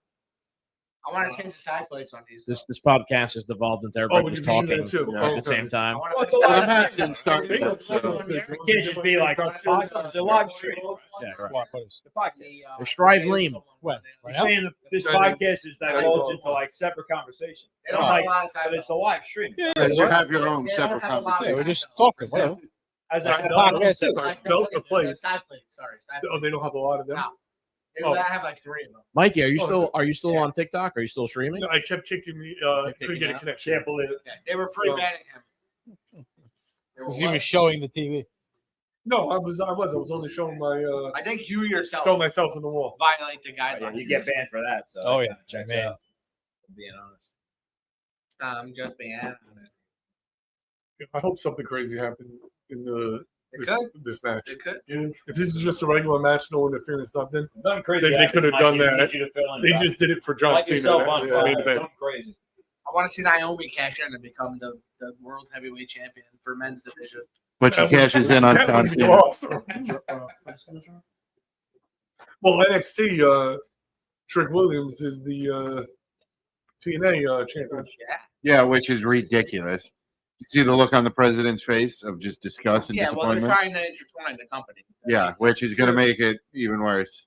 M: I want to change the side plates on these.
C: This podcast has devolved into everybody just
G: you can do
C: talking
G: that too.
C: at
G: Oh,
C: the same time.
D: Well, it's a lot
J: I'm
D: of
J: actually starting that, so.
D: It can't just be like it's a live stream.
C: Yeah, right.
L: What is?
D: The podcast.
C: Or Strive Lean.
L: When?
D: You're saying that this podcast is divulged into like separate conversation.
M: They don't
D: Like,
M: have a lot of side
D: but it's a live stream.
J: You have your own separate
L: Yeah,
J: conversation.
L: we're just talking. Whatever.
D: As
G: Side
D: a
G: plates.
L: podcast is.
G: Sorry, belt or plate?
M: Side plates. Sorry. Side
G: Oh, they don't have a lot of them.
M: No.
G: Oh.
M: I have like 3 of them.
C: Mikey, are you
G: Oh,
C: still on TikTok? Are you still streaming?
G: No, I kept kicking me. Couldn't get a connection.
D: Can't believe it.
M: Yeah, they were pretty
G: So-
M: bad at him.
L: Because he was showing the TV.
G: No, I was only showing my
M: I think you yourself
G: show myself in the wall.
M: violate the
D: Yeah,
M: guidelines.
D: you get banned for that. So
L: Oh, yeah.
D: checks
L: Man.
D: out. Being honest.
M: Just being honest.
G: I hope something crazy happened in
M: It could.
G: this match.
M: It could.
G: If this is just a regular match, no interference, nothing.
D: Nothing crazy.
G: They could have done that. They just did it for John
D: like
G: Cena.
D: yourself on
G: That main event.
D: something crazy.
M: I want to see Naomi cash in and become the world heavyweight champion for men's division.
J: But she cashes in on
G: That
J: John
G: would be
J: Cena.
G: awesome. Well, NXT, Trick Williams is the TNA champion.
J: Yeah, which is ridiculous. You see the look on the president's face of just disgust and
M: Yeah, well, they're
J: disappointment.
M: trying to intertwine the company.
J: Yeah, which is going to make it even worse.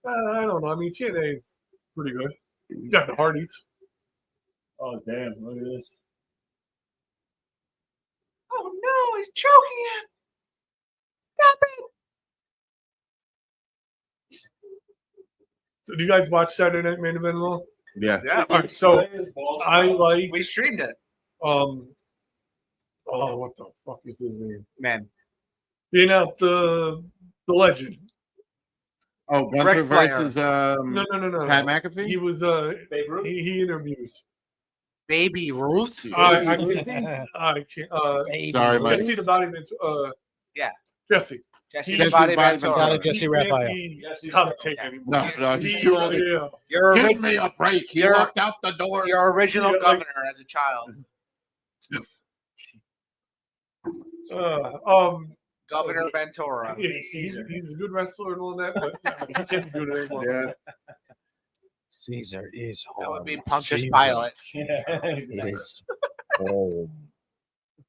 G: I don't know. I mean, TNA is pretty good. You got the Hardys.
D: Oh damn! Look at this.
M: Oh no, he's choking him. Stop it.
G: So, do you guys watch Saturday Night Main Event at all?
J: Yeah.
M: Yeah.
G: All right, so I like
M: We streamed it.
G: oh, what the fuck is his name?
M: Man.
G: Being out the legend.
J: Oh, Gunther
M: Ric Flair.
J: versus
G: No.
J: Pat McAfee?
G: He was
D: Babe Ruth?
G: he interviews.
M: Baby Ruth.
G: I can't.
J: Sorry, Mike.
G: Jesse the Body
M: Yeah.
G: Jesse.
M: Jesse
J: Jesse
M: the Body
J: Body
M: Ventura.
L: Sounded Jesse
G: He
L: Raphael.
G: can't be commentating anymore.
J: No, he's too old.
G: Yeah.
M: Your,
J: Give me a break. He
M: You're-
J: walked out the door.
M: your original
G: Yeah, like-
M: governor as a child. Governor Ventura.
G: He's a good wrestler and all that, but he can't be good anymore.
J: Yeah.
L: Caesar is home.
M: That would be Pontius Pilate.
L: Is home.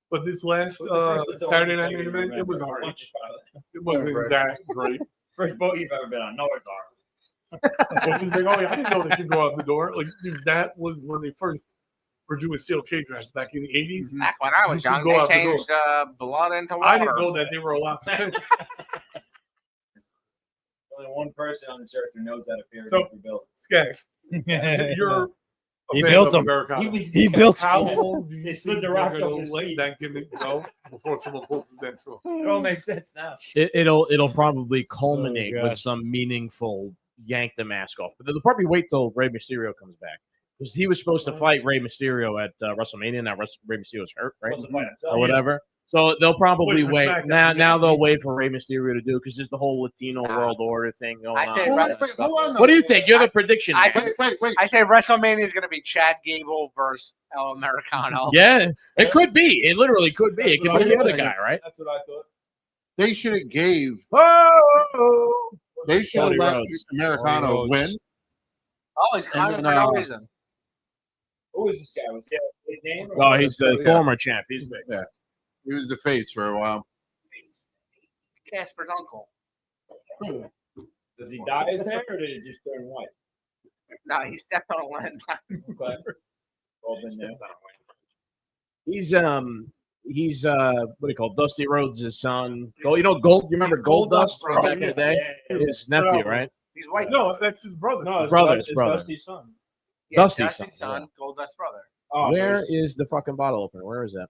G: But this last Saturday Night Main Event, it was alright. It wasn't that great.
D: First boat you've ever been on. No, it's hard.
G: It was like, oh, yeah, I didn't know they could go out the door. Like, dude, that was when they first were doing steel cage matches back in the 80s.
M: Back when I was
G: You could
M: young,
G: go
M: they
G: out the door.
M: changed blood into water.
G: I didn't know that they were allowed to pitch.
D: Only one person on this earth who knows that appearance
G: So-
D: for Bill.
G: Skaggs, you're a
L: He
G: fan
L: built
G: of
L: them.
G: Americana.
L: He built
G: How
L: them.
G: long do you
D: They
G: think
D: slid the
G: you're
D: rock
G: going
D: up
G: to
D: his
G: let
D: sleeve.
G: that gimmick go before someone pulls his dance off?
D: It all makes sense now.
C: It'll probably culminate
L: Oh,
C: with
L: gosh.
C: some meaningful yank the mask off. But they'll probably wait till Rey Mysterio comes back because he was supposed to fight Rey Mysterio at WrestleMania. Now Rey Mysterio's hurt, right,
D: Wasn't fighting himself.
C: or whatever. So they'll probably
G: Wait for
C: wait.
G: SmackDown.
C: Now they'll wait for Rey Mysterio to do because there's the whole Latino World Order thing going
M: I
C: on.
M: say
C: and all
M: Wait,
C: that
J: wait,
C: stuff.
J: hold on,
C: What do you think? You're the prediction.
M: I
C: man.
M: say,
J: Wait.
M: I say WrestleMania is going to be Chad Gable versus El Americano.
C: Yeah, it could be. It literally could be. It could be the other guy, right?
D: That's what I thought.
J: They should have gave.
C: Oh,
J: They should have
C: Cody
J: let
C: Rhodes.
J: Americano
L: Cody Rhodes.
J: win.
M: Oh, he's climbing for
J: then,
M: no reason.
I: Who is this guy? Was he his name?
C: Oh, he's the
J: Yeah.
C: former champ. He's big.
J: Yeah, he was the face for a while.
M: Casper's uncle.
I: Does he dye his hair or did it just turn white?
M: No, he stepped on a line.
I: Okay. All been there.
C: He's what do you call it? Dusty Rhodes' son. Gold, Gold. You remember Gold Dust from back in the day? His nephew, right?
M: He's white.
G: No, that's his brother.
K: No,
C: His brother.
K: It's
C: his brother.
K: Dusty's son.
M: Yeah,
C: Dusty's
M: Dusty's
C: son,
M: son, Gold Dust brother.
C: Oh, where is the fucking bottle opener? Where is that?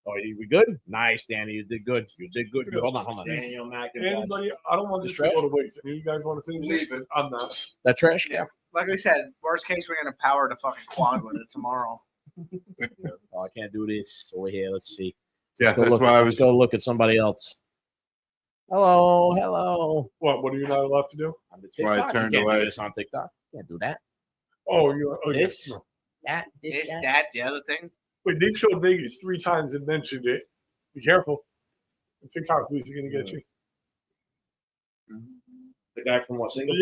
C: Oh, we good? Nice, Danny. You did good. You did good. Hold on.
I: Daniel McIntosh.
G: Anybody? I don't want this to go to waste. If you guys want to finish it, I'm not.
C: That trash?
M: Yeah. Like we said, worst case, we're gonna power the fucking quad with it tomorrow.
C: Oh, I can't do this over here. Let's see.
J: Yeah,
C: Let's
J: that's
C: go look,
J: why I
C: let's
J: was.
C: go look at somebody else. Hello.
G: What are you not allowed to do?
C: On the
J: why I
C: TikTok.
J: turned
C: You can't
J: away.
C: do this on TikTok. Can't do that.
G: Oh, you. Oh,
C: This?
G: yes.
C: That.
M: This, that, the other thing.
G: Wait, they've showed Vegas 3 times and mentioned it. Be careful. TikTok police are gonna get you.
C: The guy from what? Singapore?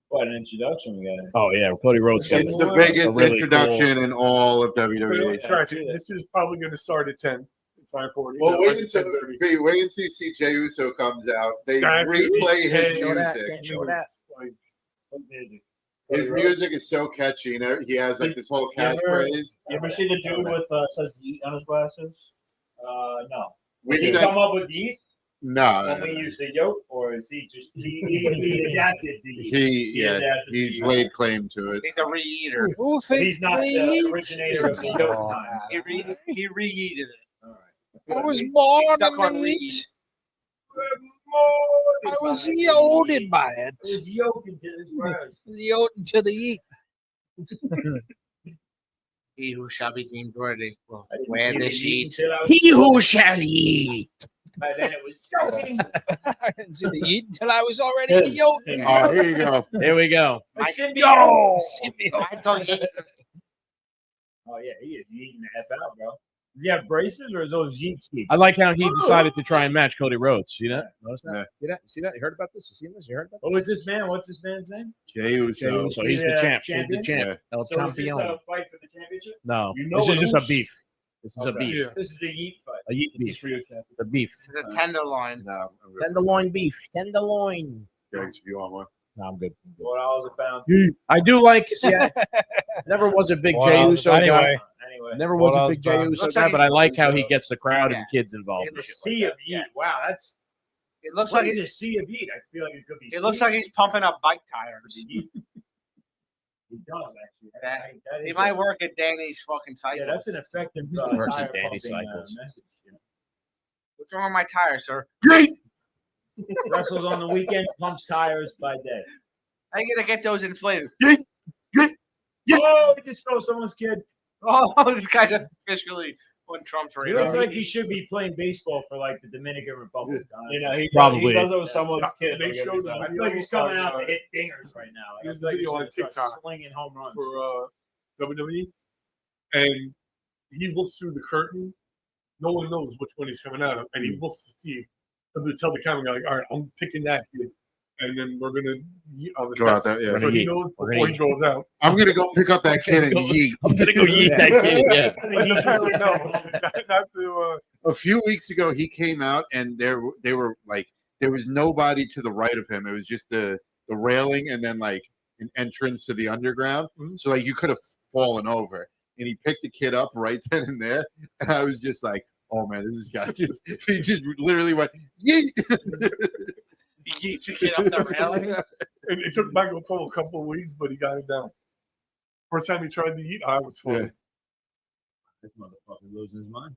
I: What an introduction we got.
C: Oh yeah, Cody Rhodes got
J: It's
C: a-
J: the
C: a
J: biggest
C: really
J: introduction
C: cool-
J: in all of WWE.
G: Scratch it. This is probably going to start at 10. It's 5:40.
J: Well,
G: No,
J: wait
G: like
J: until
G: 10:30.
J: wait until you see Jey Uso comes out. They
G: That's
J: replay his
G: it.
C: Show that,
J: music.
C: can't show that.
G: Like,
I: What music?
J: His music is so catchy. He has like this whole
K: You ever-
J: catchphrase.
K: You ever see the dude with says yeet on his glasses?
I: No.
J: We
I: Did he
J: said-
I: come up with yeet
J: No,
I: when we used to yoke, or is he just he adapted the yeet?
J: he
I: adapted the
J: he's
I: yeet.
J: laid claim to it.
M: He's a re-eater.
N: Who
I: But he's not the originator of the yoke time.
M: He re-eated it.
I: All right.
N: I was
M: He
N: born
M: stuck
N: in
M: on
N: the
M: re-eat.
N: meat. I was yielded by it.
I: It was yoked into his words.
N: Yielded to the eat.
M: He who shall be deemed worthy will
I: I didn't
M: wear
I: see
M: this
I: the yeet
M: sheet.
I: until I was
N: He who shall eat.
I: By then it was joking.
N: I didn't see the eat until I was already yielded.
J: Oh, here you go.
C: Here we go.
I: A symbiote.
N: Yo!
M: I thought he-
I: Oh yeah, he is eating the F out, bro. Does he have braces or is those yeet skis?
C: I like how he decided to try and match Cody Rhodes. See that? Notice that?
J: Yeah.
C: See that? See that? You heard about this? You seen this? You heard about
I: What was this man? What's this man's name?
J: Jey Uso.
C: this? So he's the
I: Yeah,
C: champ. He's the
I: champion?
C: champ. El
I: So is this
C: Champion.
I: a fight for the championship?
C: No,
I: You know
C: this is just a
I: who's-
C: beef. This is a
I: Okay.
C: beef.
G: Yeah.
I: This is a yeet fight.
C: A yeet
I: Just
C: beef.
I: for you, Chad.
C: It's a beef.
M: This is a tenderloin.
J: No, I'm good.
C: Tenderloin beef. Tenderloin.
J: Thanks if you want one.
C: No, I'm good.
I: $4 a pound.
C: I do like. See, I never was a big Jey Uso guy.
I: Anyway,
C: Never was a
I: $4
C: big
I: a
C: Jey
I: pound.
C: Uso
M: Looks
C: guy,
M: like
C: but I like how he gets the crowd
M: Yeah.
C: and kids involved.
M: It
C: and shit
I: Sea
C: like
I: of yeet. Wow, that's.
M: It looks
I: What
M: like
I: is
M: he's,
I: a sea of yeet? I feel like it could be.
M: it looks
I: sea.
M: like he's pumping up bike tires.
I: He does actually. That
M: He
I: is
M: might work at Danny's fucking
I: Yeah,
M: cycle.
I: that's an effective
C: Works at
I: tire
C: Danny
I: pumping,
C: Cycles.
I: message. You know.
M: What's wrong with my tires, sir?
I: Wrestles on the weekend, pumps tires by day.
M: I gotta get those inflated.
I: Oh, he just stole someone's kid.
M: Oh, this guy's officially on Trump's
I: He
M: radar.
I: looks like he should be playing baseball for like the Dominican Republic.
K: You know, he
C: Probably.
K: does it with someone's kid.
G: They
K: like,
G: showed
K: every
G: the
K: time.
I: I feel like he's coming out to hit dingers right now. Like, I
G: There's
I: feel
G: a
I: like
G: video
I: he's
G: on
I: gonna start
G: TikTok
I: slinging home runs.
G: for WWE, and he looks through the curtain. No one knows which one he's coming out of, and he looks to see. To tell the camera guy, like, all right, I'm picking that kid, and then we're gonna on the
J: Go out
G: steps.
J: there, yeah.
G: So he
C: Yeet.
G: knows
C: We're
G: before
C: gonna
G: he goes out.
J: I'm gonna go pick up that kid and yeet.
C: I'm gonna go yeet that kid. Yeah.
G: Not to,
J: A few weeks ago, he came out and there was nobody to the right of him. It was just the railing and then like an entrance to the underground. So like you could have fallen over. And he picked the kid up right then and there. And I was just like, oh man, this guy just he just literally went yeet.
M: He yeets the kid up the railing.
G: it took Michael Cole a couple of weeks, but he got it down. First time he tried to eat, I was funny.
J: Yeah.
I: This motherfucker losing his mind.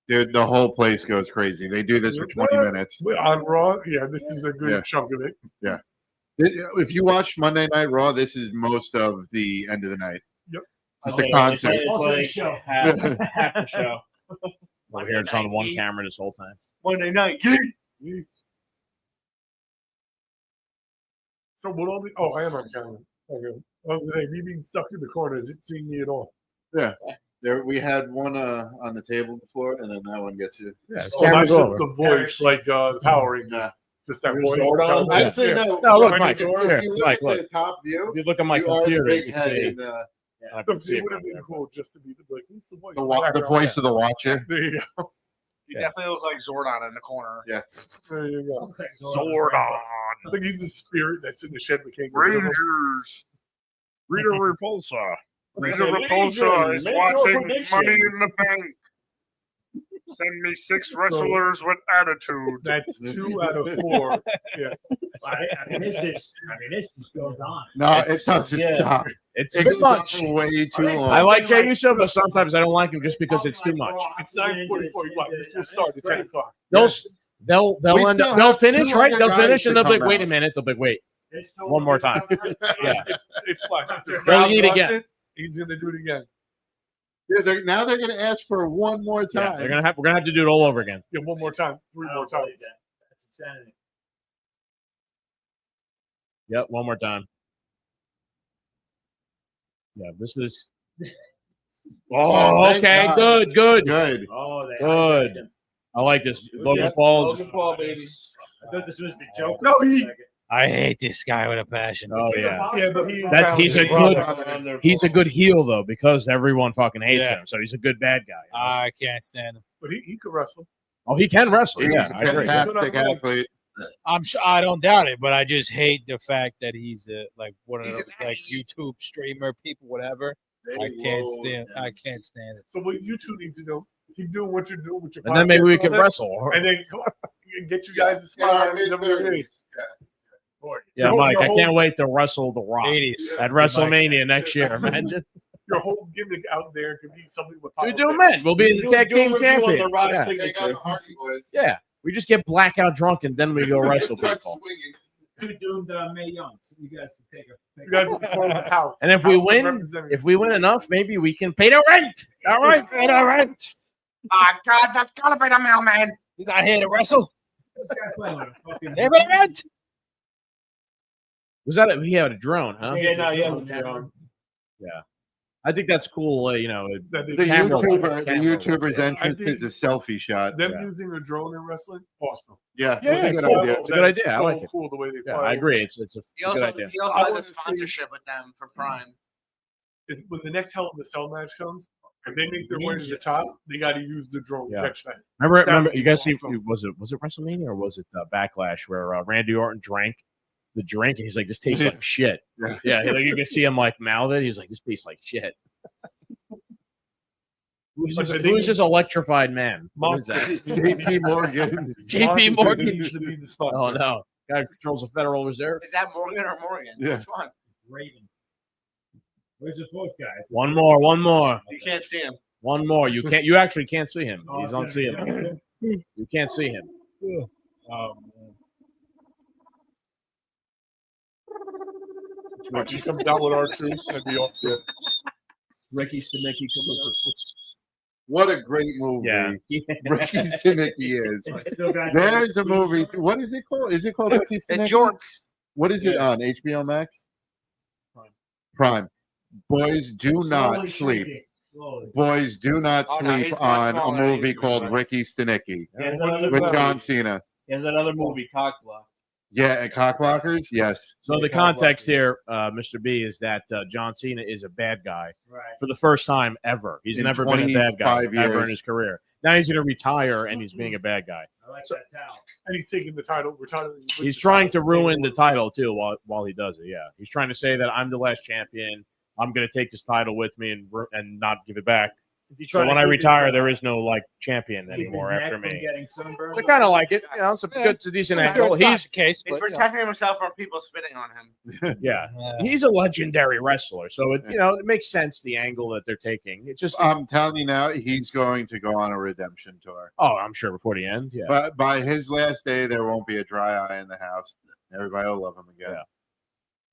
J: Dude, the whole place goes crazy. They do this for 20 minutes.
G: On Raw, yeah, this is a good
J: Yeah.
G: chunk of it.
J: Yeah. If you watch Monday Night Raw, this is most of the end of the night.
G: Yep.
J: It's
K: Okay,
J: the concept.
K: It's
I: Also the
K: like
I: show.
K: half the show.
C: We're here. It's on one camera this whole time.
M: Monday night.
G: So what all the? Oh, I am on camera. Okay. I was gonna say, me being stuck in the corner isn't seeing me at all.
J: Yeah. There, we had one on the table before, and then that one gets you.
C: Yeah,
G: Oh, that's just the voice, like the Power Rangers.
J: Yeah.
G: Just that
K: You're
G: voice.
K: Zordon?
J: Actually,
G: Yeah.
C: No, look,
J: if
C: Mike.
J: you
C: Here,
J: look
C: Mike,
J: at
C: look.
J: the top view,
C: If you look at my
J: you are the
C: computer,
J: big
C: you
J: head
C: see.
J: in the,
C: I can
G: It
C: see it
G: would have
C: from
G: been
C: there.
G: cool just to be like, who's the voice?
J: the voice of the Watcher.
G: There you go.
M: You definitely look like Zordon in the corner.
J: Yeah.
G: There you go.
M: Zordon.
G: I think he's the spirit that's in the shed. We can't get rid of him.
B: Rangers. Rita Repulsa. Rita
K: Say,
B: Repulsa
K: Legion,
B: is
K: make your
B: watching
K: prediction.
B: Money in the Bank. Send me 6 wrestlers with attitude.
G: That's 2 out of 4. Yeah.
D: I mean, this goes on.
J: No, it doesn't
K: Yeah.
J: stop.
C: It's
J: It
C: too
J: goes
C: much.
J: on way too long.
C: I like Jey Uso, but sometimes I don't like him just because it's too much.
G: It's 9:44. This will start at 10 o'clock.
C: They'll
J: We
C: end up,
J: still
C: they'll
J: have
C: finish,
J: 2
C: right?
J: other
C: They'll finish
J: guys
C: and
J: to
C: they'll be like,
J: come
C: wait a
J: out.
C: minute. They'll be like, wait, one more time. Yeah.
G: It's fine.
C: They'll eat again.
G: He's going to do it again.
J: Yeah, now they're going to ask for one more
C: Yeah,
J: time.
C: we're gonna have to do it all over again.
G: Yeah, one more time. 3 more times.
D: That's insanity.
C: Yep, one more time. Yeah, this is. Oh,
J: thank
C: okay,
J: God.
C: good.
D: Oh, they
C: Good. I like this. Logan Paul.
K: Logan Paul, baby.
D: I thought this was the joke.
G: No, he.
N: I hate this guy with a passion.
C: Oh yeah.
G: Yeah, but
C: He's a good heel though because everyone fucking hates
N: Yeah.
C: him. So he's a good bad guy.
N: I can't stand him.
G: But he could wrestle.
C: Oh, he can wrestle.
J: He's
C: Yeah,
J: a
C: I agree.
J: fantastic athlete.
N: I'm sure I don't doubt it, but I just hate the fact that he's like one of
M: He's
N: those
M: an
N: like YouTube streamer people, whatever. I can't stand it.
G: So what you two need to do, keep doing what you're doing with your
C: And then maybe
G: podcast
C: we
G: and all
C: could
G: that,
C: wrestle.
G: and then come on, and get you guys to smile in WWE.
C: Yeah,
G: Your
C: Mike, I
G: whole-
C: can't wait to wrestle The Rock
N: 80s.
C: at WrestleMania next year. Imagine.
G: Your whole gimmick out there could be something with
C: We
G: politics.
C: do, man. We'll be the tag team champions. Yeah.
J: Take out the Hardy Boys.
C: Yeah. We just get blackout drunk and then we go wrestle
J: Start
C: people.
J: swinging.
D: Two doomed May Young. So you guys can take a.
G: You guys can perform in the house.
C: And if we
G: House of
C: win,
G: Representatives.
C: if we win enough, maybe we can pay the rent. All right, pay the rent.
M: Oh, God, that's gotta be the mailman.
N: He's not here to wrestle.
D: This guy's playing with a fucking.
N: Save it, rent.
C: Was that a, he had a drone, huh?
K: Yeah, no, yeah.
C: Yeah. I think that's cool. You know,
G: That they-
J: The
C: Camera work,
J: YouTuber's
C: camera work, yeah.
J: entrance
G: think-
J: is a selfie shot.
G: them
C: Yeah.
G: using a drone in wrestling, awesome.
J: Yeah,
C: Yeah,
J: that's a
C: it's
J: good
C: cool.
J: idea.
C: It's a good idea. I
G: So
C: like it.
G: cool the way they
C: Yeah,
G: fly.
C: I agree. It's a
M: He
C: good
M: also,
C: idea.
M: he also
G: I
M: has a
G: wanna see-
M: sponsorship with them for Prime.
G: When the next Hell in the Cell match comes, and they make their way to the top, they got to use the drone.
C: Yeah.
G: Catch that.
C: Remember,
G: That
C: you guys see?
G: awesome.
C: Was it WrestleMania or was it Backlash where Randy Orton drank the drink and he's like, "This tastes like shit."
J: Yeah.
C: Yeah, like, you can see him like mouth it. He's like, "This tastes like shit." Who's
G: But
C: this,
G: I
C: who
G: think-
C: is this electrified man? What is that?
J: JP Morgan.
C: JP Morgan.
G: needs to be the sponsor.
C: Oh no, guy who controls the Federal Reserve.
M: Is that Morgan or Morgan?
J: Yeah.
M: Which one?
D: Raven. Where's the fourth guy?
C: One more.
M: You can't see him.
C: One more. You can't. You actually can't see him.
D: Oh,
C: He's
D: okay.
C: unseeable. You can't see him.
D: Oh,
G: If he comes out with our truth, that'd be awesome.
K: Ricky Stenicki.
J: What a great movie.
C: Yeah.
J: Ricky Stenicki is. There's a movie. What is it called? Is it called Ricky
M: The
J: Stenicki?
M: jorts.
J: What is it on? HBO Max? Prime. Boys, do not sleep. Boys, do not
M: Oh, no,
J: sleep
M: he's much
J: on a
M: smaller.
J: movie
M: He's
J: called
M: much-
J: Ricky Stenicki
K: There's another
J: with
K: movie.
J: John Cena.
K: There's another movie, Cockblock.
J: Yeah, and Cockblockers? Yes.
C: So the context here, Mr. B, is that John Cena is a bad guy
D: right.
C: for the first time ever. He's
J: In
C: never been a bad guy
J: 25
C: ever in
J: years.
C: his career. Now he's going to retire and he's being a bad guy.
D: I like that towel.
G: And he's taking the title.
C: He's trying to ruin the title too while he does it. Yeah, he's trying to say that I'm the last champion. I'm going to take this title with me and not give it back. So when I retire, there is no like champion anymore after me.
D: Getting sunburned.
C: So I kind of like it. You know, it's a good, it's a decent angle. He's
N: the case,
M: He's
N: but
M: protecting himself from people spitting on him.
C: yeah, he's a legendary wrestler. So it it makes sense the angle that they're taking. It's just
J: I'm telling you now, he's going to go on a redemption tour.
C: oh, I'm sure before the end. Yeah,
J: But by his last day, there won't be a dry eye in the house. Everybody will love him again.
C: Yeah.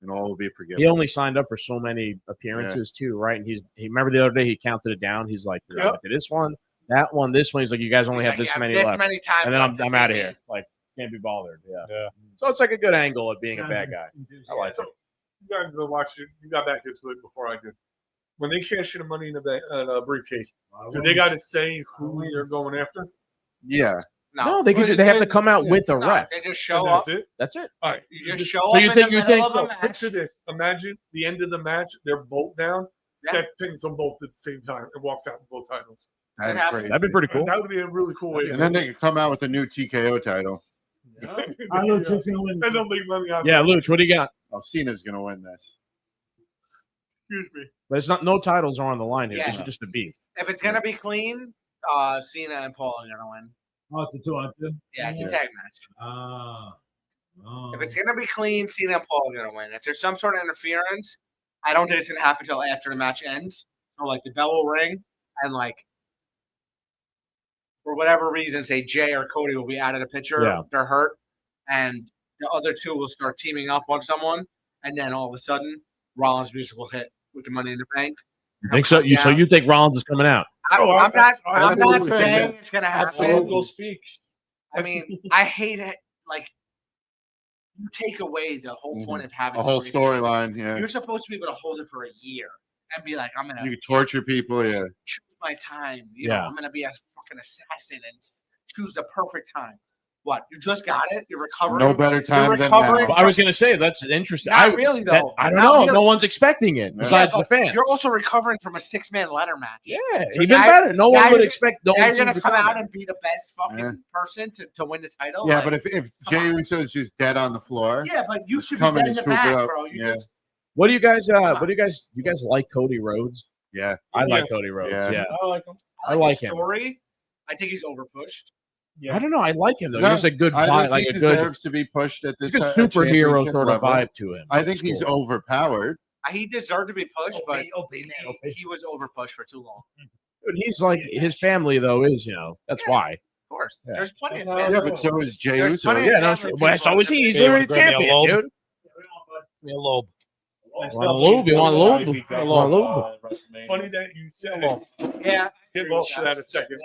J: And all will be forgiven.
C: he only signed up for so many appearances too, right? And he remember the other day he counted it down. He's like, I went to this one, that one, this one. He's like, you guys only have this many left,
M: times
C: and then
M: left to
C: I'm
M: see
C: out of
M: me.
C: here. Like, can't be bothered. Yeah. So it's like a good angle at being a bad guy. I like it.
G: You guys go watch it. You got back into it before I did. when they cash in the money in the briefcase, do they got to say who they're going after?
J: Yeah.
C: No, they have to come out with a ref.
M: They just show
G: And
M: up.
G: that's it.
C: That's it.
G: All right.
M: You just show
C: So
M: up
C: you
M: in
C: think-
M: the
C: you
M: middle
C: think-
M: of a
G: No,
M: match.
G: picture this. Imagine the end of the match. They're both down.
M: Yeah.
G: Seth pins them both at the same time and walks out with both titles.
J: That'd be crazy.
C: That'd be pretty cool.
G: That would be a really cool way.
J: And then they could come out with a new TKO title.
I: I know Trick's gonna win.
G: And they'll make money out of
C: Yeah,
G: it.
C: Luch, what do you got?
J: Oh, Cena's gonna win this.
G: Excuse me.
C: But it's not. No titles are on the line here.
M: Yeah.
C: This is just a beef.
M: If it's gonna be clean, Cena and Paul are gonna win.
I: Oh, it's a 2-on-2.
M: Yeah, it's a tag match.
I: Oh.
M: If it's gonna be clean, Cena and Paul are gonna win. If there's some sort of interference, I don't think it's gonna happen until after the match ends. So like the bell will ring, and like for whatever reason, say Jay or Cody will be out of the picture.
C: Yeah.
M: They're hurt, and the other two will start teaming up on someone, and then all of a sudden, Rollins' music will hit with the Money in the Bank.
C: You think so? So you think Rollins is coming out?
M: I'm not
J: absolutely.
M: saying it's gonna happen.
K: Go speak.
M: I mean, I hate it. Like, you take away the whole point of having
J: A whole
M: three-
J: storyline. Yeah.
M: You're supposed to be able to hold it for a year and be like, I'm gonna
J: You could torture people. Yeah.
M: choose my time. You know,
C: Yeah.
M: I'm gonna be a fucking assassin and choose the perfect time. What? You just got it? You're recovering.
J: No better time
M: You're
J: than
M: recovering
J: now.
C: I was going to say that's interesting.
M: Not really, though.
C: I don't
M: Not
C: know.
M: really.
C: No one's expecting it besides the
M: but
C: fans.
M: You're also recovering from a 6-man ladder match.
C: Yeah,
M: So
C: even
M: now-
C: better. No
M: now
C: one would
M: you're-
C: expect. No
M: now
C: one
M: you're gonna
C: seems to
M: come out
C: comment.
M: and be the best fucking
J: Yeah.
M: person to win the title.
J: Yeah,
M: Like,
J: but if Jey Uso's just dead on the floor,
M: yeah, but you
J: just
M: should be
J: come in
M: dead in
J: and
M: the
J: swoop it
M: back,
J: up.
M: bro. You
J: Yeah.
M: just
C: What do you guys? You guys like Cody Rhodes?
J: Yeah.
C: I like Cody Rhodes.
J: Yeah.
C: Yeah.
K: I like him.
C: I like
M: his
C: him.
M: story. I think he's overpushed.
C: I don't know. I like him though.
J: No,
C: He has a good
J: I
C: vibe,
J: think
C: like
J: he
C: a good,
J: deserves to be pushed at this
C: it's a superhero
J: championship
C: sort of
J: level.
C: vibe to him.
J: I think he's overpowered.
M: He deserved to be pushed, but
I: man.
M: he was overpushed for too long.
C: But he's like his family though is that's why.
M: Of course,
C: Yeah.
M: there's plenty of
J: Yeah,
M: family.
J: but so is Jey
M: There's
J: Uso.
M: plenty of
C: Yeah, no,
M: family
C: well,
M: people
C: so is he. He's
N: Hey,
C: already
N: grab me a
C: champion,
N: lobe.
C: dude.
N: Give me a lobe.
C: You want a lube? You want a lube? You want a lube?
G: Funny that you said
M: Yeah,
G: hit off to that a second.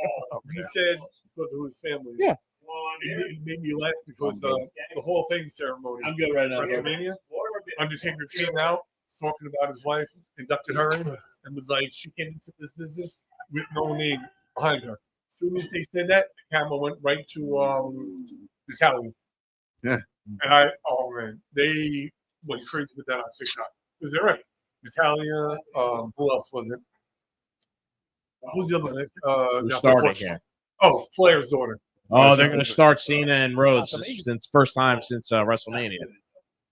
G: He said because of his family.
C: Yeah.
G: It made me laugh because the Hall of Fame ceremony.
K: I'm good right now.
G: WrestleMania. Undertaker came out talking about his wife, inducted her in, and was like, she came into this business with no name behind her. As soon as they said that, the camera went right to Natalia.
J: Yeah.
G: And they went crazy with that on TikTok. Because they're right. Natalia, who else was it? Who's the other one?
C: Who's
G: got
C: starting
G: the
C: here?
G: Oh, Flair's daughter.
C: Oh, they're going to start Cena and Rhodes since first time since WrestleMania.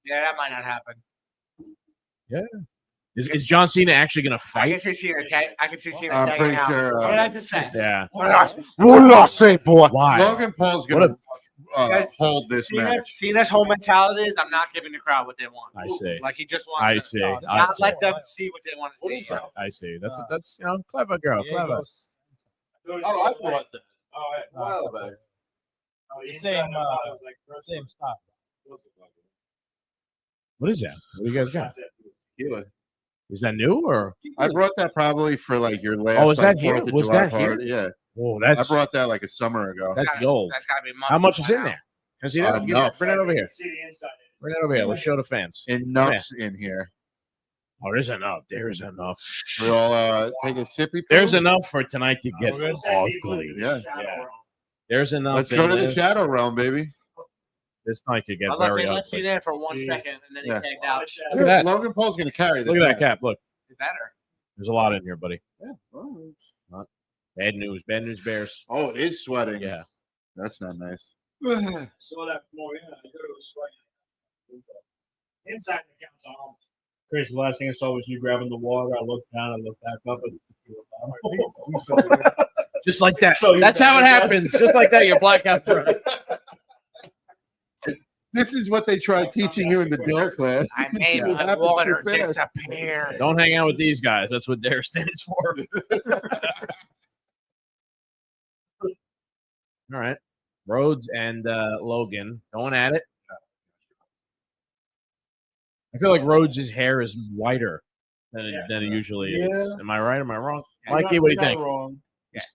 M: yeah, that might not happen.
C: Yeah. Is John Cena actually going to
M: I can
C: fight?
M: see Cena. I can see Cena
J: I'm
M: tagging
J: pretty
M: out.
J: sure,
M: What did I just say?
C: Yeah.
M: What did I say, boy?
C: Why?
J: Logan Paul's
C: What
J: going
C: a-
J: to hold this match.
M: Cena's whole mentality is I'm not giving the crowd what they want.
C: I see.
M: Like he just wants
C: I
M: to
C: see.
M: not
C: I see.
M: let them see what they want to see. So.
C: I see. That's clever girl. Clever.
J: Oh, I brought that.
I: Oh,
J: While back.
I: Same stop.
C: What is that? What do you guys got?
J: Tequila.
C: Is that new or?
J: I brought that probably for like your last.
C: Oh, is that
J: like,
C: here?
J: 4th of
C: Was
J: July
C: that here?
J: party. Yeah.
C: Oh,
J: I
C: that's
J: brought that like a summer ago.
C: that's gold.
M: That's gotta be
C: How much is in there? Can I see that?
J: Enough.
C: Bring it over here. Bring it over here. Let's show the fans.
J: Enough's in here.
C: Oh, there's enough. There's enough.
J: We all take a sippy.
C: There's
J: pill?
C: enough for tonight to get ugly.
J: Yeah.
C: There's enough.
J: Let's go to
C: in
J: the
C: this.
J: shadow realm, baby.
C: This night could get
M: I let
C: very
M: they let
C: ugly.
M: you in for 1 second and then he
J: Yeah.
M: tagged out.
C: Look at that.
J: Logan Paul's going to carry this.
C: Look at that
J: match.
C: cap. Look,
M: It's better.
C: there's a lot in here, buddy.
J: Yeah. Well, it's not-
C: Bad news. Bad news bears.
J: Oh, it is sweating.
C: Yeah.
J: That's not nice.
H: Saw that floor. Yeah, I thought it was sweating. Inside the council.
K: Chris, the last thing I saw was you grabbing the water. I looked down, I looked back up.
C: Just like that.
K: So
C: That's how it happens. Just like that. You're blackout drunk.
J: This is what they tried teaching you in the Dare class.
M: I made
J: It
M: my
J: happens
M: water
J: too fast.
M: disappear.
C: Don't hang out with these guys. That's what DARE stands for. All right. Rhodes and Logan going at it. I feel like Rhodes' hair is whiter than it usually is.
J: Yeah.
C: Am I right? Am I wrong?
K: You're
C: Mikey,
K: not-
C: what do you
K: you're
C: think?
K: not wrong.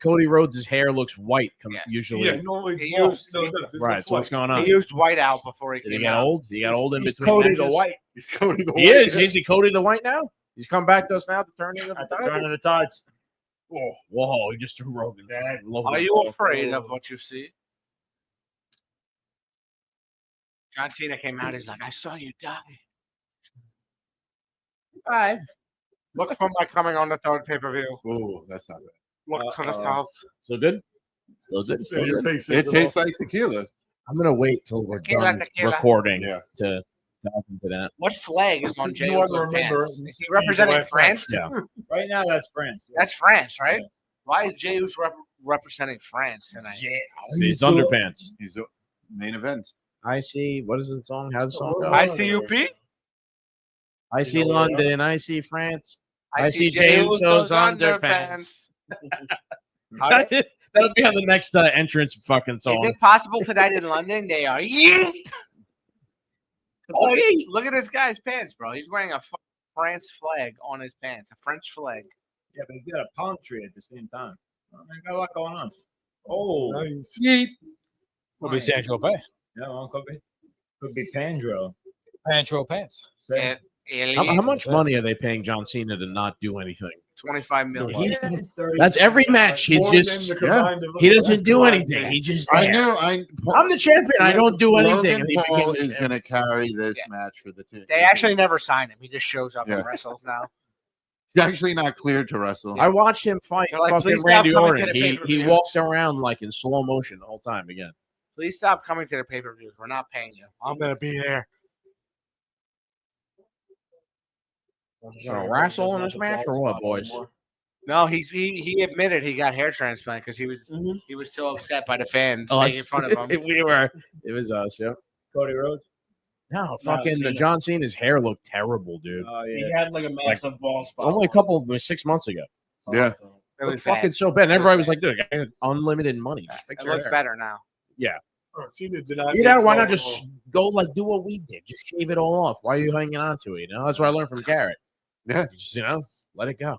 C: Cody Rhodes' hair looks white
M: Yes.
C: usually.
G: Yeah, normally it's
M: He
G: bald.
M: used-
G: No, it doesn't.
C: Right.
G: It's
C: So what's
G: white.
C: going on?
M: He used white out before he
C: Did he
M: came
C: get
M: out.
C: old? He got old in
K: He's
C: between
K: Cody the
C: matches?
K: White.
J: He's Cody the
C: He
J: White.
C: is. Is he Cody the White now? He's come back to us now. The turning of the
D: At the
C: tide.
D: turn of the tides.
C: Oh, whoa! He just threw Rogan.
M: Are you afraid of what you see? John Cena came out. He's like, I saw you die.
F: 5.
M: Look for my coming on the third pay-per-view.
J: Ooh, that's not bad.
M: Look to the south.
C: So good. Still good. Still
G: Your
C: good.
G: face is
J: It
G: a
J: tastes like tequila.
C: I'm gonna wait till we're
M: Tequila,
C: done
M: tequila.
C: recording
J: Yeah.
C: to dive into that.
M: What flag is on
G: You
M: Jay
G: want to
M: Uso's
G: remember
M: pants? Is he
G: see
M: representing
G: the last
M: France?
C: Yeah.
D: Right now, that's France.
M: That's France, right? Why is Jey Uso representing France tonight?
C: See, it's underpants.
J: He's a main event.
C: I see. What is the song? How's the song go?
M: ICUP?
C: I see
G: You know what?
C: London. I see France.
M: I
C: see Jey Uso's underpants. That'll be on the next entrance fucking
M: Is
C: song.
M: it possible tonight in London they are Look at this guy's pants, bro. He's wearing a France flag on his pants, a French flag.
D: Yeah, but he's got a palm tree at the same time. He's got a lot going on. Oh,
G: Nice.
J: Yeet.
N: Could be Sandro Bay.
D: yeah, well, could be Pandro.
N: Pantro pants.
M: And
C: How much money are they paying John Cena to not do anything?
M: 25 million.
C: That's every match. He's
G: More
C: just
G: than the combined of-
C: he doesn't do
G: combined
C: anything.
G: of-
C: He just
J: I
C: there.
J: knew.
C: I'm the champion. I don't do anything.
J: Logan
C: And he
J: Paul
C: became
J: is going to carry this match for the team.
M: They actually never sign him. He just shows up
J: Yeah.
M: and wrestles now.
J: He's actually not cleared to wrestle.
C: I watched him fight
M: They're like,
C: fucking
M: "Please stop
C: Randy
M: coming to
C: Orton.
M: the
C: He
M: pay-per-views."
C: walked around like in slow motion the whole time again.
M: Please stop coming to the pay-per-views. We're not paying you. I'm gonna be there.
C: Gonna wrestle in this match or what, boys?
M: No, he admitted he got hair transplant because he was so upset by the fans making fun of him.
C: We were. It was us. Yep.
D: Cody Rhodes.
C: No, fucking
K: Cena.
C: John Cena's hair looked terrible, dude.
D: Oh
K: He
D: yeah.
K: had like a massive ball spot.
C: Only a couple, 6 months ago.
J: Yeah.
M: It
C: It
M: was
C: was fucking
M: bad.
C: so bad. And everybody was like, dude, I got unlimited money. Just fix
M: It
C: your
M: looks
C: hair.
M: better now.
G: Oh, Cena did not
C: You
G: get
C: know, why not
G: called.
C: just go like do what we did? Just shave it all off. Why are you hanging on to it? You know, that's what I learned from Garrett.
J: Yeah.
C: Just, let it go.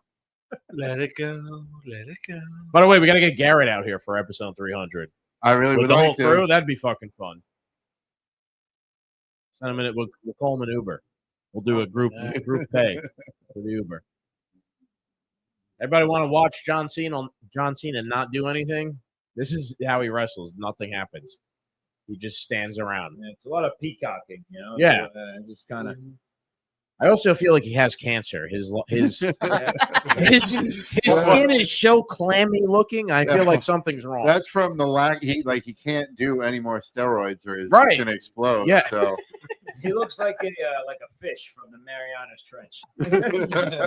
M: Let it go. Let it go.
C: By the way, we got to get Garrett out here for episode 300.
J: I really
C: With
J: would
C: the whole
J: like to.
C: crew, that'd be fucking fun. Send him in. We'll call him an Uber. We'll do a group pay for the Uber. Everybody want to watch John Cena not do anything? This is how he wrestles. Nothing happens. He just stands around.
D: Yeah, it's a lot of peacocking,
C: Yeah.
D: just kind of.
C: I also feel like he has cancer. His skin is so clammy looking. I feel like something's wrong.
J: That's from the lack. He can't do any more steroids or he's
C: Right.
J: going to explode.
C: Yeah.
J: So
D: He looks like a fish from the Marianas Trench.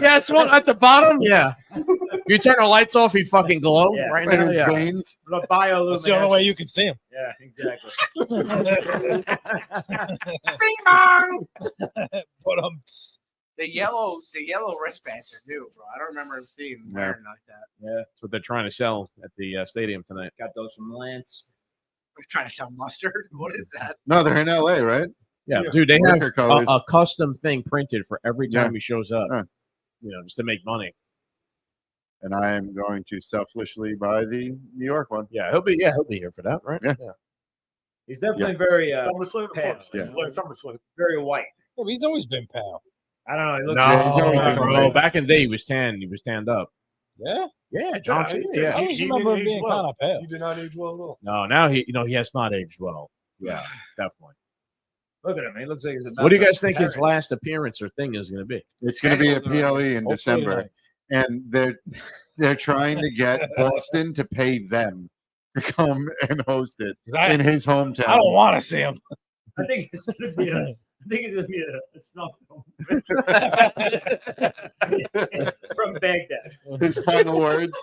C: Yeah, it's one at the bottom. Yeah. If you turn the lights off, he'd fucking glow
D: Yeah.
C: right
J: and
C: now.
J: his
C: Yeah.
J: veins.
D: The bioluminescence.
N: That's the only way you can see him.
D: Yeah, exactly.
M: Bing bong.
N: But
M: The yellow wristbands are new, bro. I don't remember seeing him wearing like that.
C: Yeah, that's what they're trying to sell at the stadium tonight.
D: Got those from Lance.
M: We're trying to sell mustard. What is that?
J: No, they're in LA, right?
C: Yeah, dude, they have
J: Liquor colors.
C: a custom thing printed for every time
J: Yeah.
C: he shows up.
J: Huh.
C: Just to make money.
J: And I am going to selfishly buy the New York one.
C: Yeah, he'll be here for that, right?
J: Yeah.
D: He's definitely very
G: SummerSlam, of
D: pale.
G: course.
J: Yeah.
G: SummerSlam.
D: very white.
N: Yeah, but he's always been pal.
D: I don't know. He looks
J: Yeah, he's always
C: No,
J: been
C: bro.
J: white.
C: Back in the day, he was tan. He was tanned up.
N: Yeah?
C: Yeah, John Cena.
G: he-
C: Yeah.
N: I always
G: he
N: remember
G: didn't
N: him being
G: age well.
N: kind of pale.
G: He did not age well at all.
C: No, now he has not aged well. Yeah, definitely.
D: Look at him. He looks like he's about
C: What do you
D: to
C: guys think his
D: perish.
C: last appearance or thing is going to be?
J: It's going to be a PLE in
N: Hopefully
J: December,
N: not.
J: and they're trying to get Boston to pay them to come and host it
N: 'Cause I
J: in his hometown.
N: don't want to see him.
D: I think it's gonna be a snuff film from Baghdad.
J: His final words.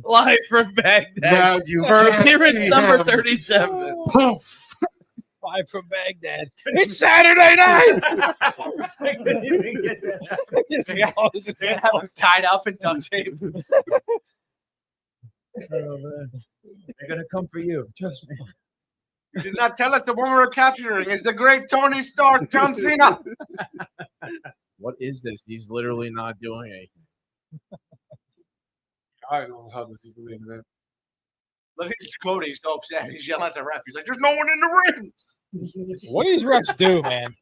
C: Live from Baghdad
J: Now you
C: for
J: can't
C: appearance
J: see
C: number
J: him.
C: 37.
J: Poof.
N: Live from Baghdad. It's Saturday night.
D: I couldn't even get that.
M: They have him tied up in duct tape.
D: Oh, man. They're gonna come for you. Trust me.
M: You did not tell us the woman we're capturing is the great Tony Stark, John Cena.
C: What is this? He's literally not doing anything.
G: I don't know how this is the main event.
M: Look at Dakota. He's so upset. He's yelling at the ref. He's like, "There's no one in the ring."
N: What do these refs do, man?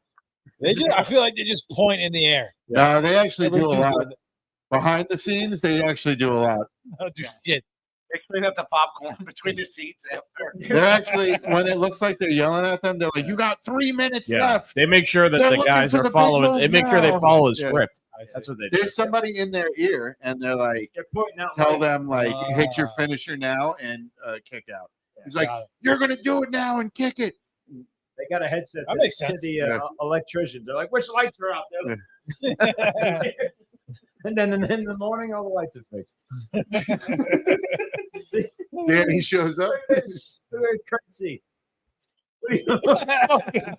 N: I feel like they just point in the air.
J: No, they actually
N: Never
J: do a
N: do
J: lot.
N: that.
J: Behind the scenes, they actually do a lot.
N: Don't do shit.
M: They clean up the popcorn between the seats after.
J: They're actually, when it looks like they're yelling at them, they're like, "You got 3 minutes
C: Yeah,
J: left."
C: they make sure that
J: They're
C: the
J: looking
C: guys
J: for
C: are
J: the big
C: following. They
J: move
C: make sure they
J: now.
C: follow the
J: Yeah.
C: script. That's what they do.
J: There's somebody in their ear, and they're like,
D: They're pointing out.
J: tell
D: like,
J: them like, hit your finisher now and kick out. He's like,
N: got it.
J: "You're gonna do it now and kick it."
D: They got a headset
N: That makes
D: to
N: sense.
D: the
J: Yeah.
D: electricians. They're like, which lights are out there? And then in the morning, all the lights are fixed. See?
J: Danny shows up.
D: Look at curtsy. What are you fucking,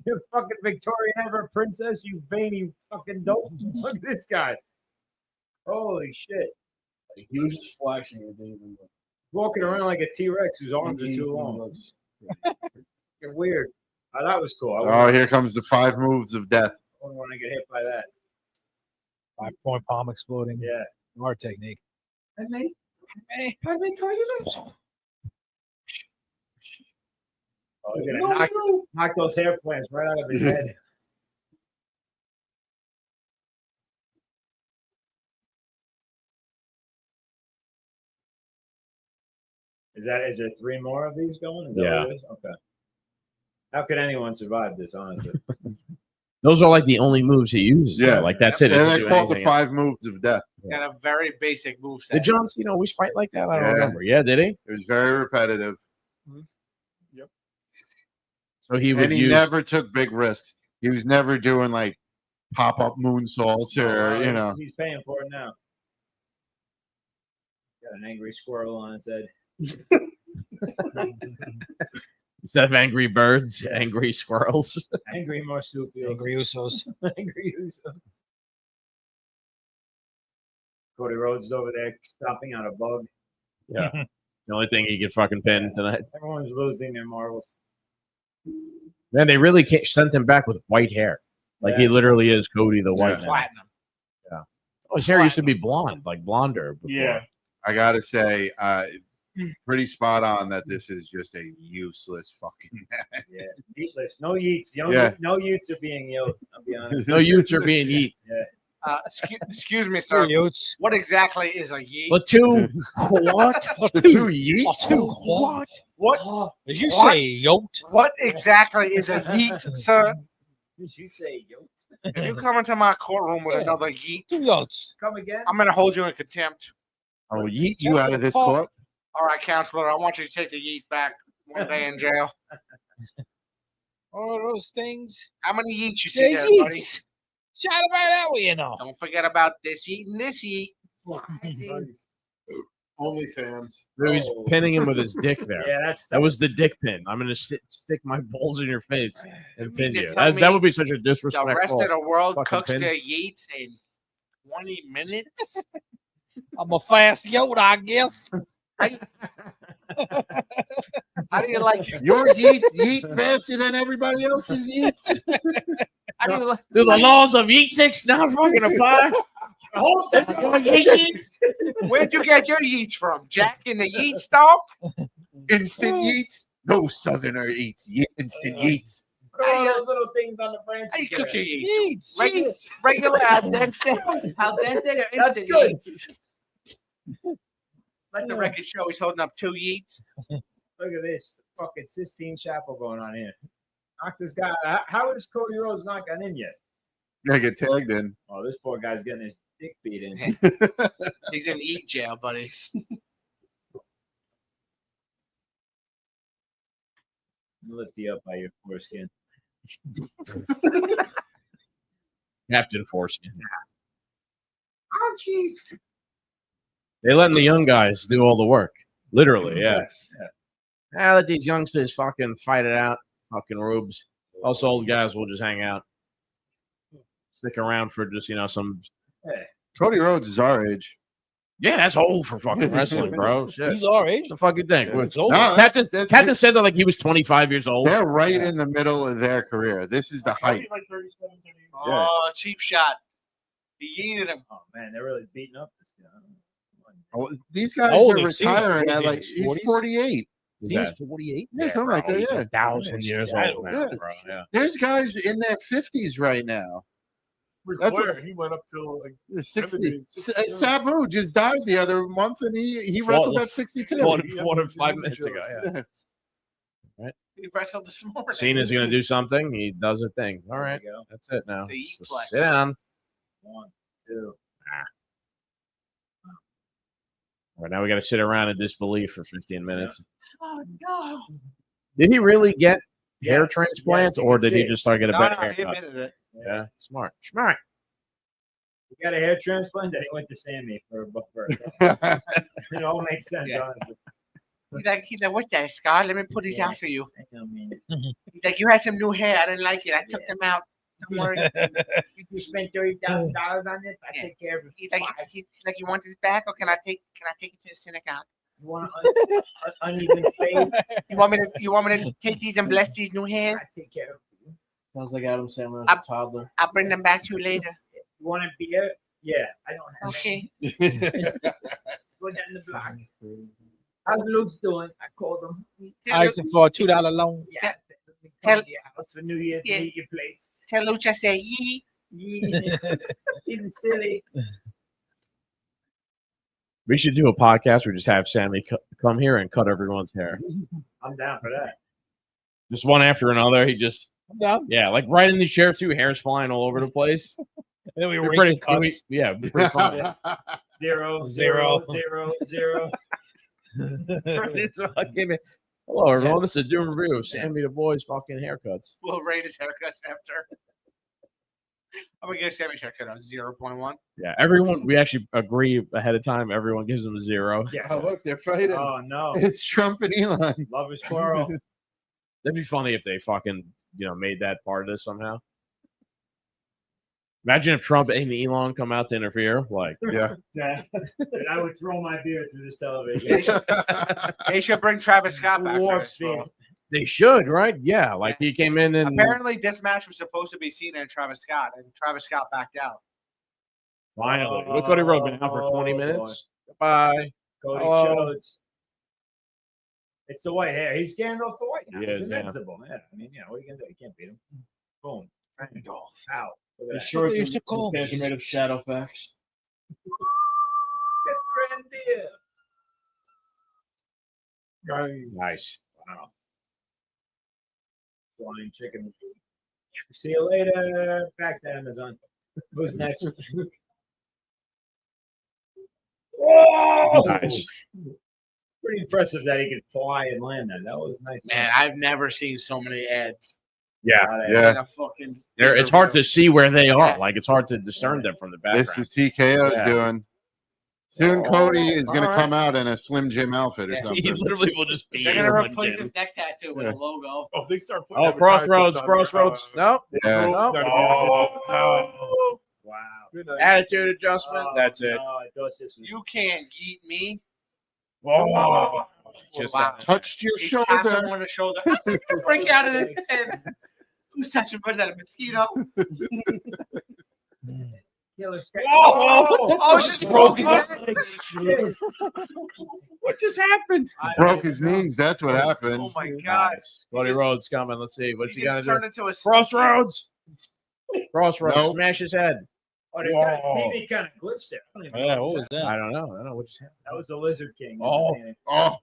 D: you're fucking Victorian ever princess, you veiny fucking dope. Look at this guy. Holy shit.
K: He was just flashing.
D: Walking around like a T-Rex whose arms are too long. You're weird. Oh, that was cool.
J: Oh, here comes the 5 moves of death.
D: I wouldn't want to get hit by that.
N: 5-point palm exploding.
D: Yeah.
N: Hard technique.
D: Have they told you this? Oh, you're gonna knock those hair plants right out of his head. Is there 3 more of these going? Is that
C: Yeah.
D: what it is? Okay. How could anyone survive this, honestly?
C: Those are like the only moves he uses.
J: Yeah.
C: though. Like that's it. He
J: And
C: doesn't
J: they're
C: do
J: called the
C: anything else.
J: 5 moves of death.
M: Got a very basic move set.
C: Did John Cena always fight like that? I don't
J: Yeah.
C: remember. Yeah, did he?
J: It was very repetitive,
C: So he would
J: and he
C: use.
J: never took big risks. He was never doing like pop-up moonsaults or
D: Oh,
J: you know.
D: He's paying for it now. Got an angry squirrel on its head.
C: Instead of angry birds, angry squirrels.
D: Angry marsupials.
N: Angry Usos.
D: Angry Usos. Cody Rhodes is over there stomping on a bug.
C: Yeah. The only thing he could fucking pin tonight.
D: Everyone's losing their marbles.
C: Man, they really sent him back with white hair. Like he literally is Cody the White Man.
M: Platinum.
C: Yeah. Oh, his hair used to be blonde, like blonder. Before.
K: Yeah.
J: I gotta say, pretty spot on that this is just a useless fucking match.
D: Yeah. Yeetless. No yeets.
J: Yeah.
D: No yeets are being yoked. I'll be honest.
C: No youths are being yeet.
D: Yeah.
M: Excuse me, sir.
N: Yotes.
M: What exactly is a yeet?
C: But two what?
J: The 2 yeet.
N: Two what?
M: What?
N: Did you
M: What?
N: say yoked?
M: What exactly is a yeet, sir?
D: Did you say yoked?
M: If you come into my courtroom with another yeet,
N: Two yotes.
D: Come again?
M: I'm going to hold you in contempt.
J: I will yeet you out of this court.
M: All right, counselor, I want you to take the yeet back 1 day in jail.
N: All those things.
M: How many yeets you see
N: They're
M: there, buddy?
N: yeets. Shout about that way, you know.
M: Don't forget about this yeet and this yeet.
J: Only fans.
C: Dude, he's pinning him with his dick there.
D: Yeah,
C: That was the dick pin. I'm gonna stick my balls in your face and pin
M: mean to
C: you.
M: tell
C: That
M: me
C: would be such a
M: The rest
C: disrespectful.
M: of the world
C: fucking
M: cooks
C: pin.
M: their yeets in 20 minutes.
N: I'm a fast yote, I guess.
M: How do you like it?
J: Your yeet yeet faster than everybody else's yeets.
M: How do you like
C: Do the laws of yeet six now fucking apply?
D: Hold
M: Where'd you get your yeets from? Jack in the yeet stalk?
J: Instant yeets. No southerner eats instant yeets.
D: all those little things on the branch.
M: How you cook your yeets?
N: Yeets.
M: Regular al dente. Al dente or
D: That's
M: instant
D: good.
M: yeets? Let the record show he's holding up 2 yeets.
D: Look at this fucking Sistine Chapel going on here. Knock this guy. How is Cody Rhodes not got in yet?
J: Yeah, get tagged in.
D: Oh, this poor guy's getting his dick beat in.
M: He's in eat jail, buddy.
D: Lift you up by your foreskin.
C: Captain Foreskin.
M: Oh, jeez.
C: They letting the young guys do all the work. Literally, yeah. Let these youngsters fucking fight it out. Fucking rubes. Us old guys will just hang out. Stick around for just, some.
J: Cody Rhodes is our age.
C: Yeah, that's old for fucking wrestling, bro. Shit.
N: He's our age.
C: What the fuck you think?
J: Yeah.
N: It's old.
J: No,
C: Captain said that like he was 25 years old.
J: They're right in the middle of their career. This is the height.
H: Like 37, 38.
M: Oh, cheap shot. He yeeted him.
D: Oh man, they're really beating up this guy.
J: Oh, these guys
N: How old
J: are
N: is he?
J: retiring
N: What is
J: at
N: he,
J: like
N: his
J: he's
N: 40s?
J: 48.
C: Is
N: He was
C: that?
N: 48.
J: Yeah, something like that.
C: He's
J: Yeah.
C: 1,000 years old now,
J: Yeah.
C: bro. Yeah.
J: There's guys in their 50s right now.
G: Ric
J: That's
G: Flair,
J: what-
G: he went up till like
J: The
G: 70.
J: 60. Sabu just died the other month, and he
C: Fought-
J: wrestled at 62.
C: Fought him 5 minutes ago. Yeah.
J: Yeah.
M: He wrestled this morning.
C: Cena's gonna do something. He does a thing. All right,
I: There you go.
C: that's it now.
M: The
C: Just
M: Eplex.
C: sit down.
I: 1, 2.
C: All right, now we got to sit around in disbelief for 15 minutes.
M: Oh no!
C: Did he really get hair
I: Yes,
C: transplant,
I: yes, you
C: or
I: can
C: did
I: see
C: he
I: it.
C: just start getting a
M: No,
C: better
M: he
C: haircut?
M: admitted it.
C: Yeah, smart.
I: You got a hair transplant, then he went to Sammy for it all makes sense,
M: Yeah.
I: honestly.
M: He's like, what's that, Scott? Let me put these out for you.
I: I mean,
M: He's like, you had some new hair. I didn't like it. I took them out. Don't worry.
I: you spent $30,000 on this. I
M: Yeah.
I: take care of it.
M: He's like, you want this back, or can I take it to the synagogue?
I: You want uneven fade?
M: You want me to take these and bless these new hairs?
I: I take care of it.
K: Sounds like Adam Sandler as a toddler.
M: I'll bring them back to you later.
I: You want a beer? Yeah, I don't have
M: Okay.
I: any. Go down the block. How's Luke's doing? I called him.
N: Asking for a $2 loan.
I: Yeah.
M: Tell-
I: Yeah, for New Year's,
M: Yeah.
I: meet your plates.
M: Tell Lucha, say, yee.
I: Yeah. Even silly.
C: We should do a podcast where we just have Sammy come here and cut everyone's hair,
I: I'm down for that.
C: just one after another. He just,
N: I'm down.
C: yeah, like right in the sheriff's suit, hair's flying all over the place.
N: And then we
C: We're
N: were
C: pretty,
N: cuts.
C: yeah, pretty funny.
I: 0,
N: 0.
I: 0, 0, 0.
C: It's fucking- Hello, everyone. This is a Doom review of Sammy the Boy's fucking haircuts.
M: We'll rate his haircuts after. I'm gonna give Sammy's haircut on 0.1.
C: Yeah, everyone. We actually agree ahead of time. Everyone gives him a 0.
I: Yeah.
J: Oh, look, they're fighting.
I: Oh no.
J: It's Trump and Elon.
I: Love is quarrel.
C: That'd be funny if they fucking made that part of this somehow. Imagine if Trump and Elon come out to interfere. Like,
J: Yeah.
I: Dude, I would throw my beer through this television.
M: They should bring Travis Scott back. for
I: Warp
M: this,
I: speed.
M: bro.
C: they should, right? Yeah, like he came in and
M: Apparently, this match was supposed to be Cena and Travis Scott, and Travis Scott backed out.
C: finally. Look, Cody Rhodes been out for 20
I: Oh,
C: minutes. Bye.
I: Cody
C: Hello.
I: Rhodes. It's the white hair. He's Gandalf the White now.
C: He
I: He's
C: is, yeah.
I: invincible. Yeah. I mean, what are you gonna do? You can't beat him. Boom. Ow. Look at
K: His
I: that.
K: shorts
N: They used to call
K: and pants are made of shadow facts.
I: Get trendy.
C: Nice.
I: Wow. Flying chicken. See you later. Back to Amazon. Who's next? Whoa!
C: Nice.
I: Pretty impressive that he could fly and land that. That was nice.
M: Man, I've never seen so many ads.
C: Yeah.
J: Yeah.
M: In a fucking
C: It's hard to see where they are.
M: Yeah.
C: Like, it's hard to discern them from the background.
J: This is TKO's
C: Yeah.
J: doing. Soon Cody is going to
C: all
J: come out in a Slim Jim outfit or
M: Yeah.
J: something.
C: He literally will just be
M: They're
C: in
M: gonna
C: Slim
M: replace
C: Jim.
M: his neck tattoo with
J: Yeah.
M: a logo.
G: Oh, they start putting
C: Oh,
G: advertisements
C: Crossroads.
G: on there.
C: Nope.
J: Yeah.
C: Nope.
G: No,
C: Oh.
I: Wow.
G: Good night.
C: Attitude adjustment. That's it.
I: No, I thought this was.
M: You can't eat me.
C: Whoa. Just
M: Wow.
J: Touched your
M: He tapped him
J: shoulder.
M: on the shoulder. Break out of his head. Who's touching? Was that a mosquito?
I: Killer Sky.
M: Oh, just broke his neck.
C: What just happened?
J: Broke his knees. That's what happened.
M: Oh my god.
C: Nice. Cody Rhodes coming. Let's see. What's he
M: just
C: gonna do?
M: turned into a
C: Crossroads. Crossroads.
J: Nope.
C: Smash his head.
I: Oh, the
C: Whoa.
I: TV kind of glitched there. I don't even
N: Yeah,
I: know
N: what
I: what
N: was that?
C: I don't know. I don't know what just happened.
I: That was the Lizard King.
C: Oh.
J: Oh,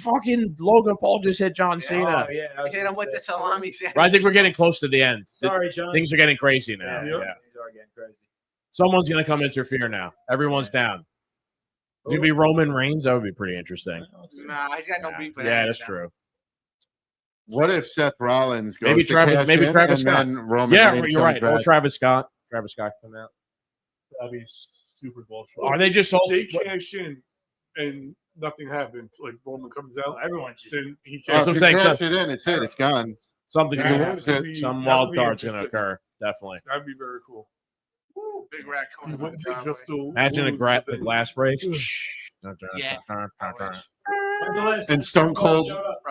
C: Fucking Logan Paul just hit John Cena.
I: Oh, yeah. I was
M: Hit him
I: gonna
M: with the
I: say.
M: salami sandwich.
C: Right, I think we're getting close to the end.
I: Sorry, John.
C: Things are getting crazy now.
I: Yeah,
C: Yeah.
I: things are getting crazy.
C: Someone's gonna come interfere now. Everyone's down. It's gonna be Roman Reigns. That would be pretty interesting.
M: Nah, he's got no
C: Yeah,
M: beef with
C: yeah,
M: that.
C: that's true.
J: what if Seth Rollins goes
C: Maybe
J: to
C: Travis-
J: cash
C: maybe
J: in
C: Travis
J: and
C: Scott.
J: then Roman
C: Yeah,
J: Reigns
C: you're
J: comes
C: right. Or
J: back?
C: Travis Scott. Travis Scott come out.
K: That'd be super bullshit.
C: Are they just all?
G: They cash in and nothing happens. Like Roman comes out,
I: Everyone's just.
G: then he
J: Oh,
C: That's
J: if
C: what
J: you
C: I'm saying,
J: cash it in, it's it. It's gone.
C: Something's
J: Yeah,
C: gonna
J: that's
C: happen.
J: it.
C: Some
G: That
C: wild
G: would be
C: card's gonna
G: interesting.
C: occur. Definitely.
G: That'd be very cool.
M: Big raccoon.
G: He
M: in
G: wouldn't
M: the
G: take just
M: driveway.
G: to
C: Imagine
G: lose,
C: the
G: but then-
C: glass breaks.
M: Yeah.
J: And Stone Cold,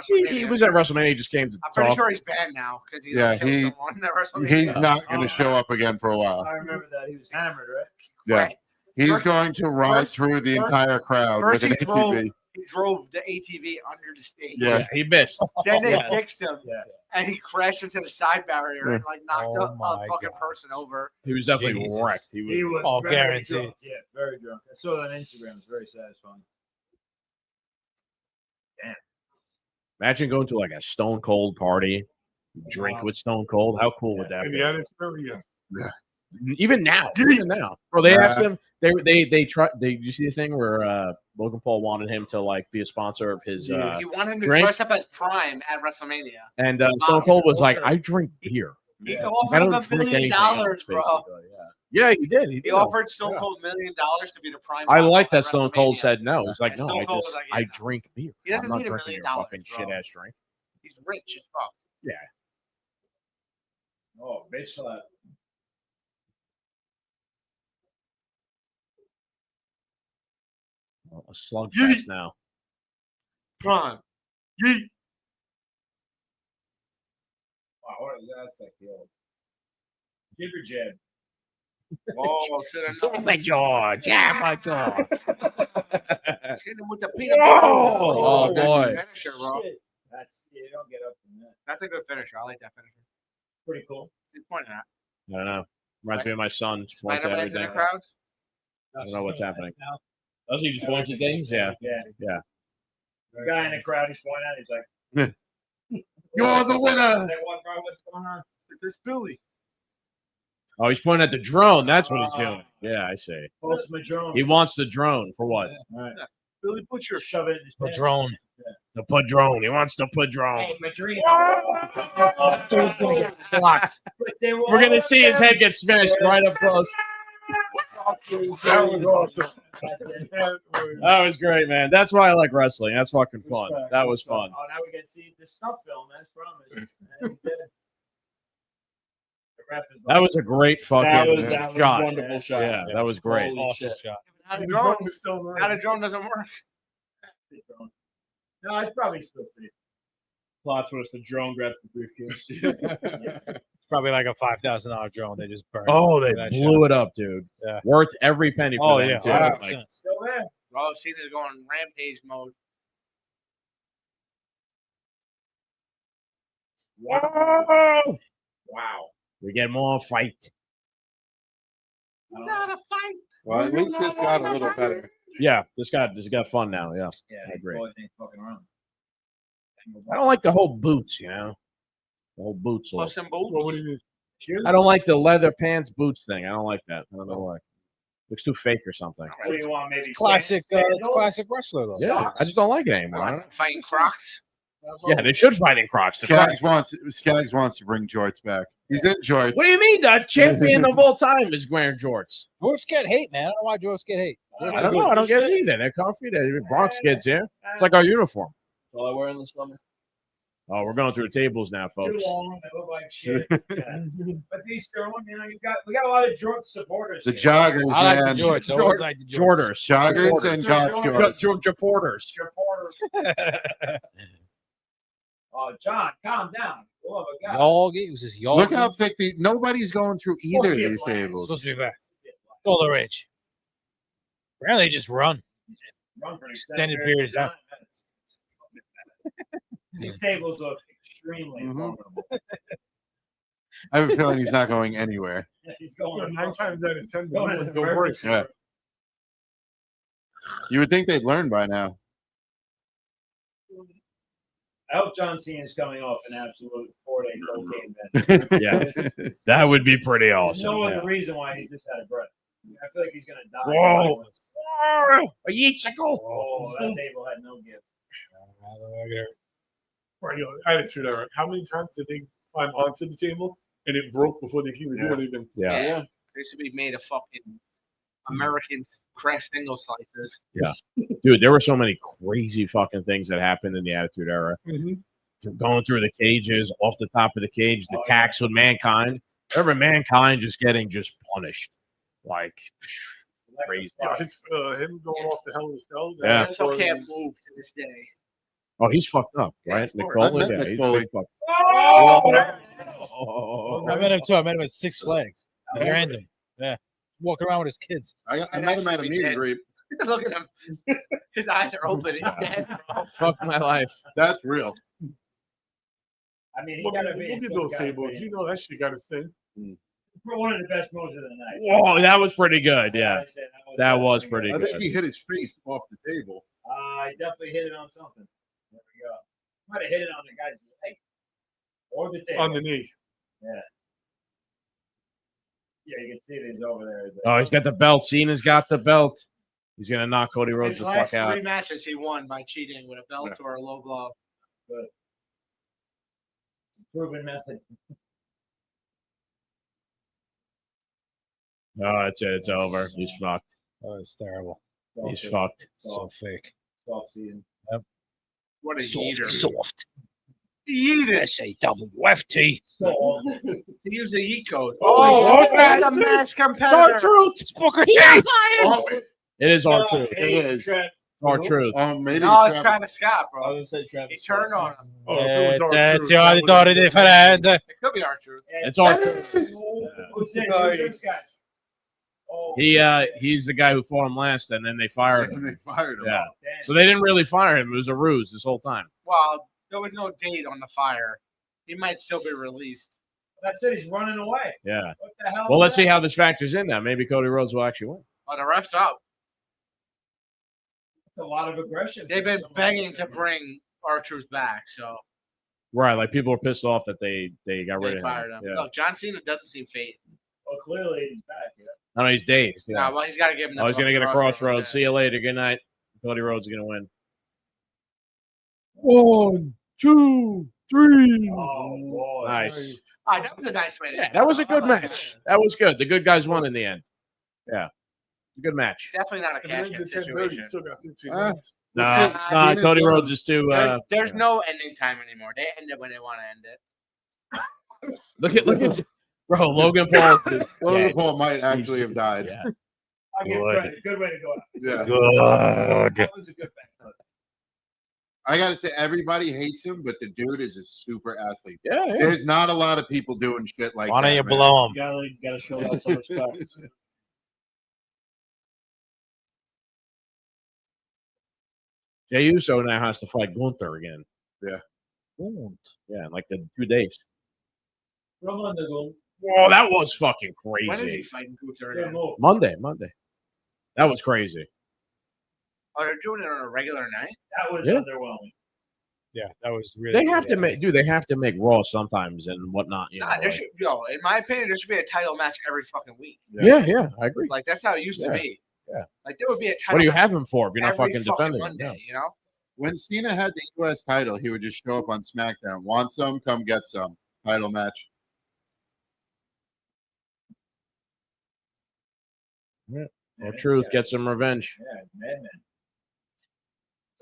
C: He was at WrestleMania. He just came to
M: I'm pretty
C: talk.
M: sure he's banned now because he's
J: Yeah,
M: killed someone at WrestleMania.
J: he's not going to show up again for a while.
I: I remember that. He was hammered, right?
J: Yeah.
M: Right.
J: He's
M: First-
J: going to ride through the
M: first-
J: entire crowd
M: First
J: with an
M: he drove.
J: ATV.
M: He drove the ATV under the stage.
J: Yeah.
C: He missed.
M: Then they
I: Yeah.
M: fixed him,
I: Yeah.
M: and he crashed into the side barrier and like knocked
N: Oh
M: a
N: my
M: fucking
N: God.
M: person over.
C: He was definitely
N: Jesus.
C: wrecked. He
I: He
C: was.
I: was very
N: guaranteed.
I: drunk. Yeah, very drunk. I saw that on Instagram. It's very satisfying.
C: Imagine going to like a Stone Cold party, drink with Stone Cold. How cool would that
G: In
C: be?
G: the Attitude Era,
C: Even now, bro. They asked him. They tried. You see the thing where Logan Paul wanted him to like be a sponsor of his
M: He wanted him to
C: drink?
M: dress up as Prime at WrestleMania.
C: And Stone Cold was like, "I drink beer.
M: He
C: I
M: offered him
C: don't
M: $1
C: drink
M: million,
C: anything else,
M: bro.
C: basically." Yeah, he did.
M: He
C: did.
M: offered Stone
C: Yeah.
M: Cold $1 million to be the Prime.
C: I
M: Model
C: like
M: at
C: that Stone Cold
M: WrestleMania.
C: said no. He's like,
M: And
C: no,
M: Stone
C: I
M: Cold
C: just
M: was like, yeah,
C: I
M: no.
C: drink beer.
M: He doesn't
C: I'm not
M: need $1
C: drinking
M: million,
C: your fucking
M: bro.
C: shit ass drink.
M: He's rich as fuck.
C: Yeah.
I: Oh, bitch slap.
C: A slugfest now.
G: Prime. Yeet.
I: Wow, what is that? That's like the old jibber jab.
M: Oh, shit.
C: Oh my jaw, jab my jaw.
M: Hit him with the peanut
C: Oh,
M: that's
C: boy.
M: a finisher, bro.
I: That's you don't get up from that.
M: That's a good finisher. I like that finisher.
I: Pretty cool.
M: He's pointing at.
C: I don't know. Reminds me of my son. Just points at
M: Spider-Man's in the
C: everything.
M: crowd.
C: I don't know what's happening.
I: Now,
C: Does he just point at things? Yeah.
I: yeah. The guy in the crowd, he's pointing out. He's like,
J: You're the winner.
I: That one, bro, what's going on?
M: There's Billy.
C: Oh, he's pointing at the drone. That's what he's doing. Yeah, I see.
I: Post Madrone.
C: He wants the drone for what?
I: All right.
M: Billy Butcher.
I: Shove it in his
N: The
I: pants.
N: drone.
C: The padrone. He wants the padrone.
I: Hey, Madrone.
N: Blocked.
C: We're gonna see his head get smashed right up close.
G: That was awesome.
C: That was great, man. That's why I like wrestling. That's fucking fun. That was fun.
I: Oh, now we get to see the snuff film, as promised. And he's dead. The ref is
C: That was a great fucking
K: That was a
C: shot.
K: wonderful shot.
C: Yeah, that was great.
K: Holy
N: Awesome
K: shit.
N: shot.
M: Now the
G: The
M: drone.
G: drone is still there.
M: Now the drone doesn't work.
I: No, I'd probably still see it.
K: Plot twist: the drone grabs the briefcase.
N: It's probably like a $5,000 drone. They just burned.
C: Oh, they
N: that
C: blew
N: shot.
C: it up, dude.
N: Yeah.
C: Worth every penny for
N: Oh
C: them,
N: yeah.
C: too.
N: 100%.
C: Like,
I: Still there.
M: Bro, Cena's going rampage mode.
C: whoa! Wow. We get more fight.
M: Not a fight.
J: Well, at least it's got a little better.
C: Yeah, this got fun now. Yeah,
I: Yeah,
C: I agree.
I: boys ain't fucking around.
C: I don't like the whole boots. You know, the whole boots look.
M: Plus and boots.
G: Well, what do you mean?
C: I don't like the leather pants boots thing. I don't like that. I don't know why. Looks too fake or something.
I: What do you want? Maybe
N: Classic,
I: sandals?
N: classic wrestler though.
C: Yeah, I just don't like it anymore. I don't-
M: Fighting Crocs.
C: Yeah, they should fight in Crocs. The
J: Skaggs wants to bring jorts back. He's in jorts.
C: What do you mean? The champion of all time is wearing jorts.
N: Jorts get hate, man. I don't know why Jorts get hate.
C: I don't know. I don't get it either. They're comfy. They're Bronx kids here. It's like our uniform.
K: All I wear in the summer.
C: Oh, we're going through the tables now,
I: Too
C: folks.
I: long. They look like shit. Yeah. But these Sterling, you know, we got a lot of Jordan supporters.
J: The
I: here.
J: joggers,
N: I like
J: man.
N: the Jorts. I always like the Jorts.
C: Jorders.
J: Joggers and golf shorts.
C: Japorters.
I: Supporters. Oh, John, calm down. Oh, my God.
N: Yog. It was just Yog.
J: Look how thick nobody's going through either of these
N: Supposed
J: tables.
N: to be back. All the rage. Apparently, they just run.
I: Run for an
N: Extended period of time.
I: These tables look extremely
J: Mhm.
I: vulnerable.
J: I have a feeling he's not going anywhere.
I: He's going
G: 9 times out of 10,
I: Going to the
G: the worst.
J: Yeah. You would think they'd learn by now.
I: I hope John Cena's coming off an absolute 4-day cocaine binge.
C: Yeah, that would be pretty
I: There's
C: awesome.
I: no
C: yeah.
I: other reason why he's just out of breath. I feel like he's gonna die.
C: Whoa. A yeetsicle.
I: Oh, that table had no gift.
G: Right, Attitude Era. How many times did they climb onto the table and it broke before they could even do anything?
C: Yeah.
M: They should be made of fucking American crash single slices.
C: Yeah. Dude, there were so many crazy fucking things that happened in the Attitude Era. Going through the cages, off the top of the cage, the tax with Mankind. Remember Mankind just getting punished. Like, crazy.
G: Yeah, him going off the Hell in a Cell.
C: Yeah.
M: He still can't move to this day.
C: Oh, he's fucked up, right?
M: Yeah,
C: Nick Foley?
J: I met
C: Yeah,
J: Nick
C: he's
J: Foley.
C: pretty fucked
N: I met him too. I met him at Six Flags. Random. Yeah. Walking around with his kids.
J: I met him at a meet and greet.
M: Look at him. His eyes are open. He's dead, bro.
C: Fuck my life.
J: That's real.
I: I mean, he
G: Look
I: got
G: at
I: to be.
G: those tables. You know that shit got to stay.
I: One of the best moves of the night.
C: Whoa, that was pretty good. Yeah, that was pretty
J: I think
C: good.
J: he hit his face off the table.
I: I definitely hit it on something. There we go. Might have hit it on the guy's leg or the table.
G: On the knee.
I: Yeah. Yeah, you can see that he's over there.
C: Oh, he's got the belt. Cena's got the belt. He's gonna knock Cody Rhodes
M: His
C: the
M: last
C: fuck out.
M: 3 matches he won by cheating with a belt or a low blow.
I: Good. Proven method.
C: No, that's it. It's over. He's fucked.
N: Oh, it's terrible.
C: He's fucked.
N: So fake.
I: Soft season.
N: Yep.
M: What a
N: Soft,
M: eater.
N: soft.
M: Eat it.
N: SAWFT.
M: He used a yeet code.
C: Oh,
M: shit,
C: okay.
M: the match
C: It's
M: competitor.
C: our truth. It's Booker T.
J: Oh,
C: It is our truth.
J: it is.
C: Our truth.
J: Oh, maybe
M: No, it's
J: Travis.
M: Travis Scott,
K: I
M: bro.
K: was gonna say Travis.
M: He turned on him.
G: Oh, if it was our
N: It's
G: truth,
N: your
G: that would've
N: daughter
G: been
N: different.
M: It could be our truth.
C: It's our truth.
I: Who's next?
G: Nice.
I: Who's this guy? Oh,
C: He's the guy who fought him last, and then they fired him.
J: And they fired him.
C: Yeah.
I: damn.
C: So they didn't really fire him. It was a ruse this whole time.
M: Well, there was no date on the fire. He might still be released.
I: That's it. He's running away.
C: Yeah.
I: What the hell?
C: Well,
I: is
C: let's see
I: that?
C: how this factors in now. Maybe Cody Rhodes will actually win.
M: Oh, the ref's up.
I: That's a lot of aggression.
M: They've been begging to bring R-Truth back, so
C: Right. Like people were pissed off that they got rid
M: they
C: of
M: fired
C: him.
M: him.
C: Yeah.
M: Look, John Cena doesn't seem phased.
I: Well, clearly he's back. Yeah.
C: No, no, he's dazed. Yeah.
M: Nah, well, he's got to give him.
C: Oh, he's going to get a crossroads. See
M: Yeah.
C: you later. Good night. Cody Rhodes is going to win.
N: 1, 2, 3.
I: Oh boy.
C: Nice.
M: Ah, that was a nice way.
C: Yeah, that was a good match. That was good. The good guys won in the end. Yeah. Good match.
M: Definitely not a
G: And
M: cash
G: then
M: in
G: the 10:30
M: situation.
G: still got 15
J: Ah.
G: minutes.
C: No,
M: Yeah,
C: it's not. Cody Rhodes is too.
M: There's no ending time anymore. They end it when they want to end it.
C: Look at, bro. Logan Paul.
J: Logan Paul might actually have died.
C: Yeah.
I: I'll give
C: Good.
I: credit. Good way to go out.
J: Yeah.
C: Good.
I: That was a good match.
J: I gotta say, everybody hates him, but the dude is a super athlete.
C: Yeah. Yeah.
J: There's not a lot of people doing shit like
N: Why
J: that.
N: don't you
J: man.
N: blow him?
K: You gotta show that some respect.
C: Jey Uso now has to fight Gunther again.
J: Yeah.
C: Yeah, in like the 2 days.
I: From on the goal.
C: Whoa, that was fucking
M: When is he
C: crazy.
M: fighting Gunther
I: Good
M: again?
I: move.
C: Monday. That was crazy.
M: Oh, they're doing it on a regular night.
I: That was
C: Yeah.
I: underwhelming.
N: Yeah, that was really.
C: They have to make, dude. They have to make Raw sometimes and whatnot. You know,
M: Nah, there
C: like-
M: should, in my opinion, there should be a title match every fucking week.
C: yeah, I agree.
M: Like that's how it used to
C: Yeah.
M: be.
C: Yeah.
M: Like there would be a title.
C: What do you
M: match
C: have him for if you're not
M: every
C: fucking defending him?
M: Monday,
C: Yeah.
M: you know.
J: When Cena had the U.S. title, he would just show up on SmackDown. Want some? Come get some. Title match.
C: Or Truth gets some revenge.
I: Yeah, madman.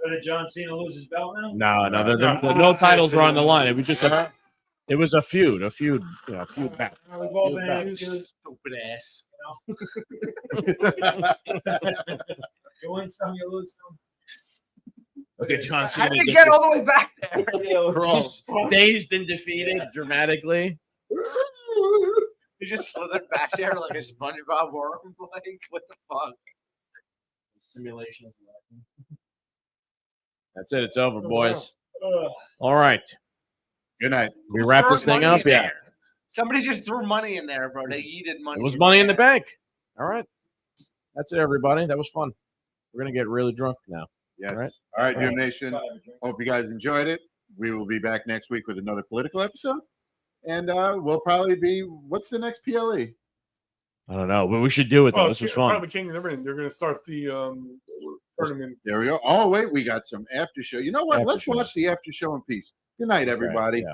I: So did John Cena lose his belt now?
C: No, no titles were on the line. It was just it was a feud, feud back.
I: We've all
C: Feud
I: been
C: back.
I: used to
M: Stupid ass.
I: you win some, you lose some.
C: Look at John
M: How
C: Cena.
M: did you get all the way back there?
C: He's dazed and defeated dramatically.
M: He just slithered back there like a SpongeBob worm. Like what the fuck?
K: Simulation.
C: That's it. It's over, boys.
I: Ugh.
C: All right.
J: Good night.
C: We wrap this
M: Throw
C: thing
M: money
C: up.
M: in
C: Yeah.
M: there. Somebody just threw money in there, bro. They yeeted money.
C: It was money in the bank. All right. That's it, everybody. That was fun. We're gonna get really drunk now.
J: Yes.
C: All right.
J: All right,
C: All right.
J: Doom Nation. Hope you guys enjoyed it. We will be back next week with another political episode. And we'll probably be, what's the next PLE?
C: I don't know, but we should do it though.
G: Oh,
C: This was fun.
G: Probably King never in. They're going to start the tournament.
J: There we go. Oh, wait, we got some after show. You know what?
C: After
J: Let's
C: show.
J: watch the after show in peace. Good night, everybody.
C: Yeah.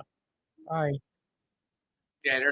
N: Bye.
M: Yeah, they're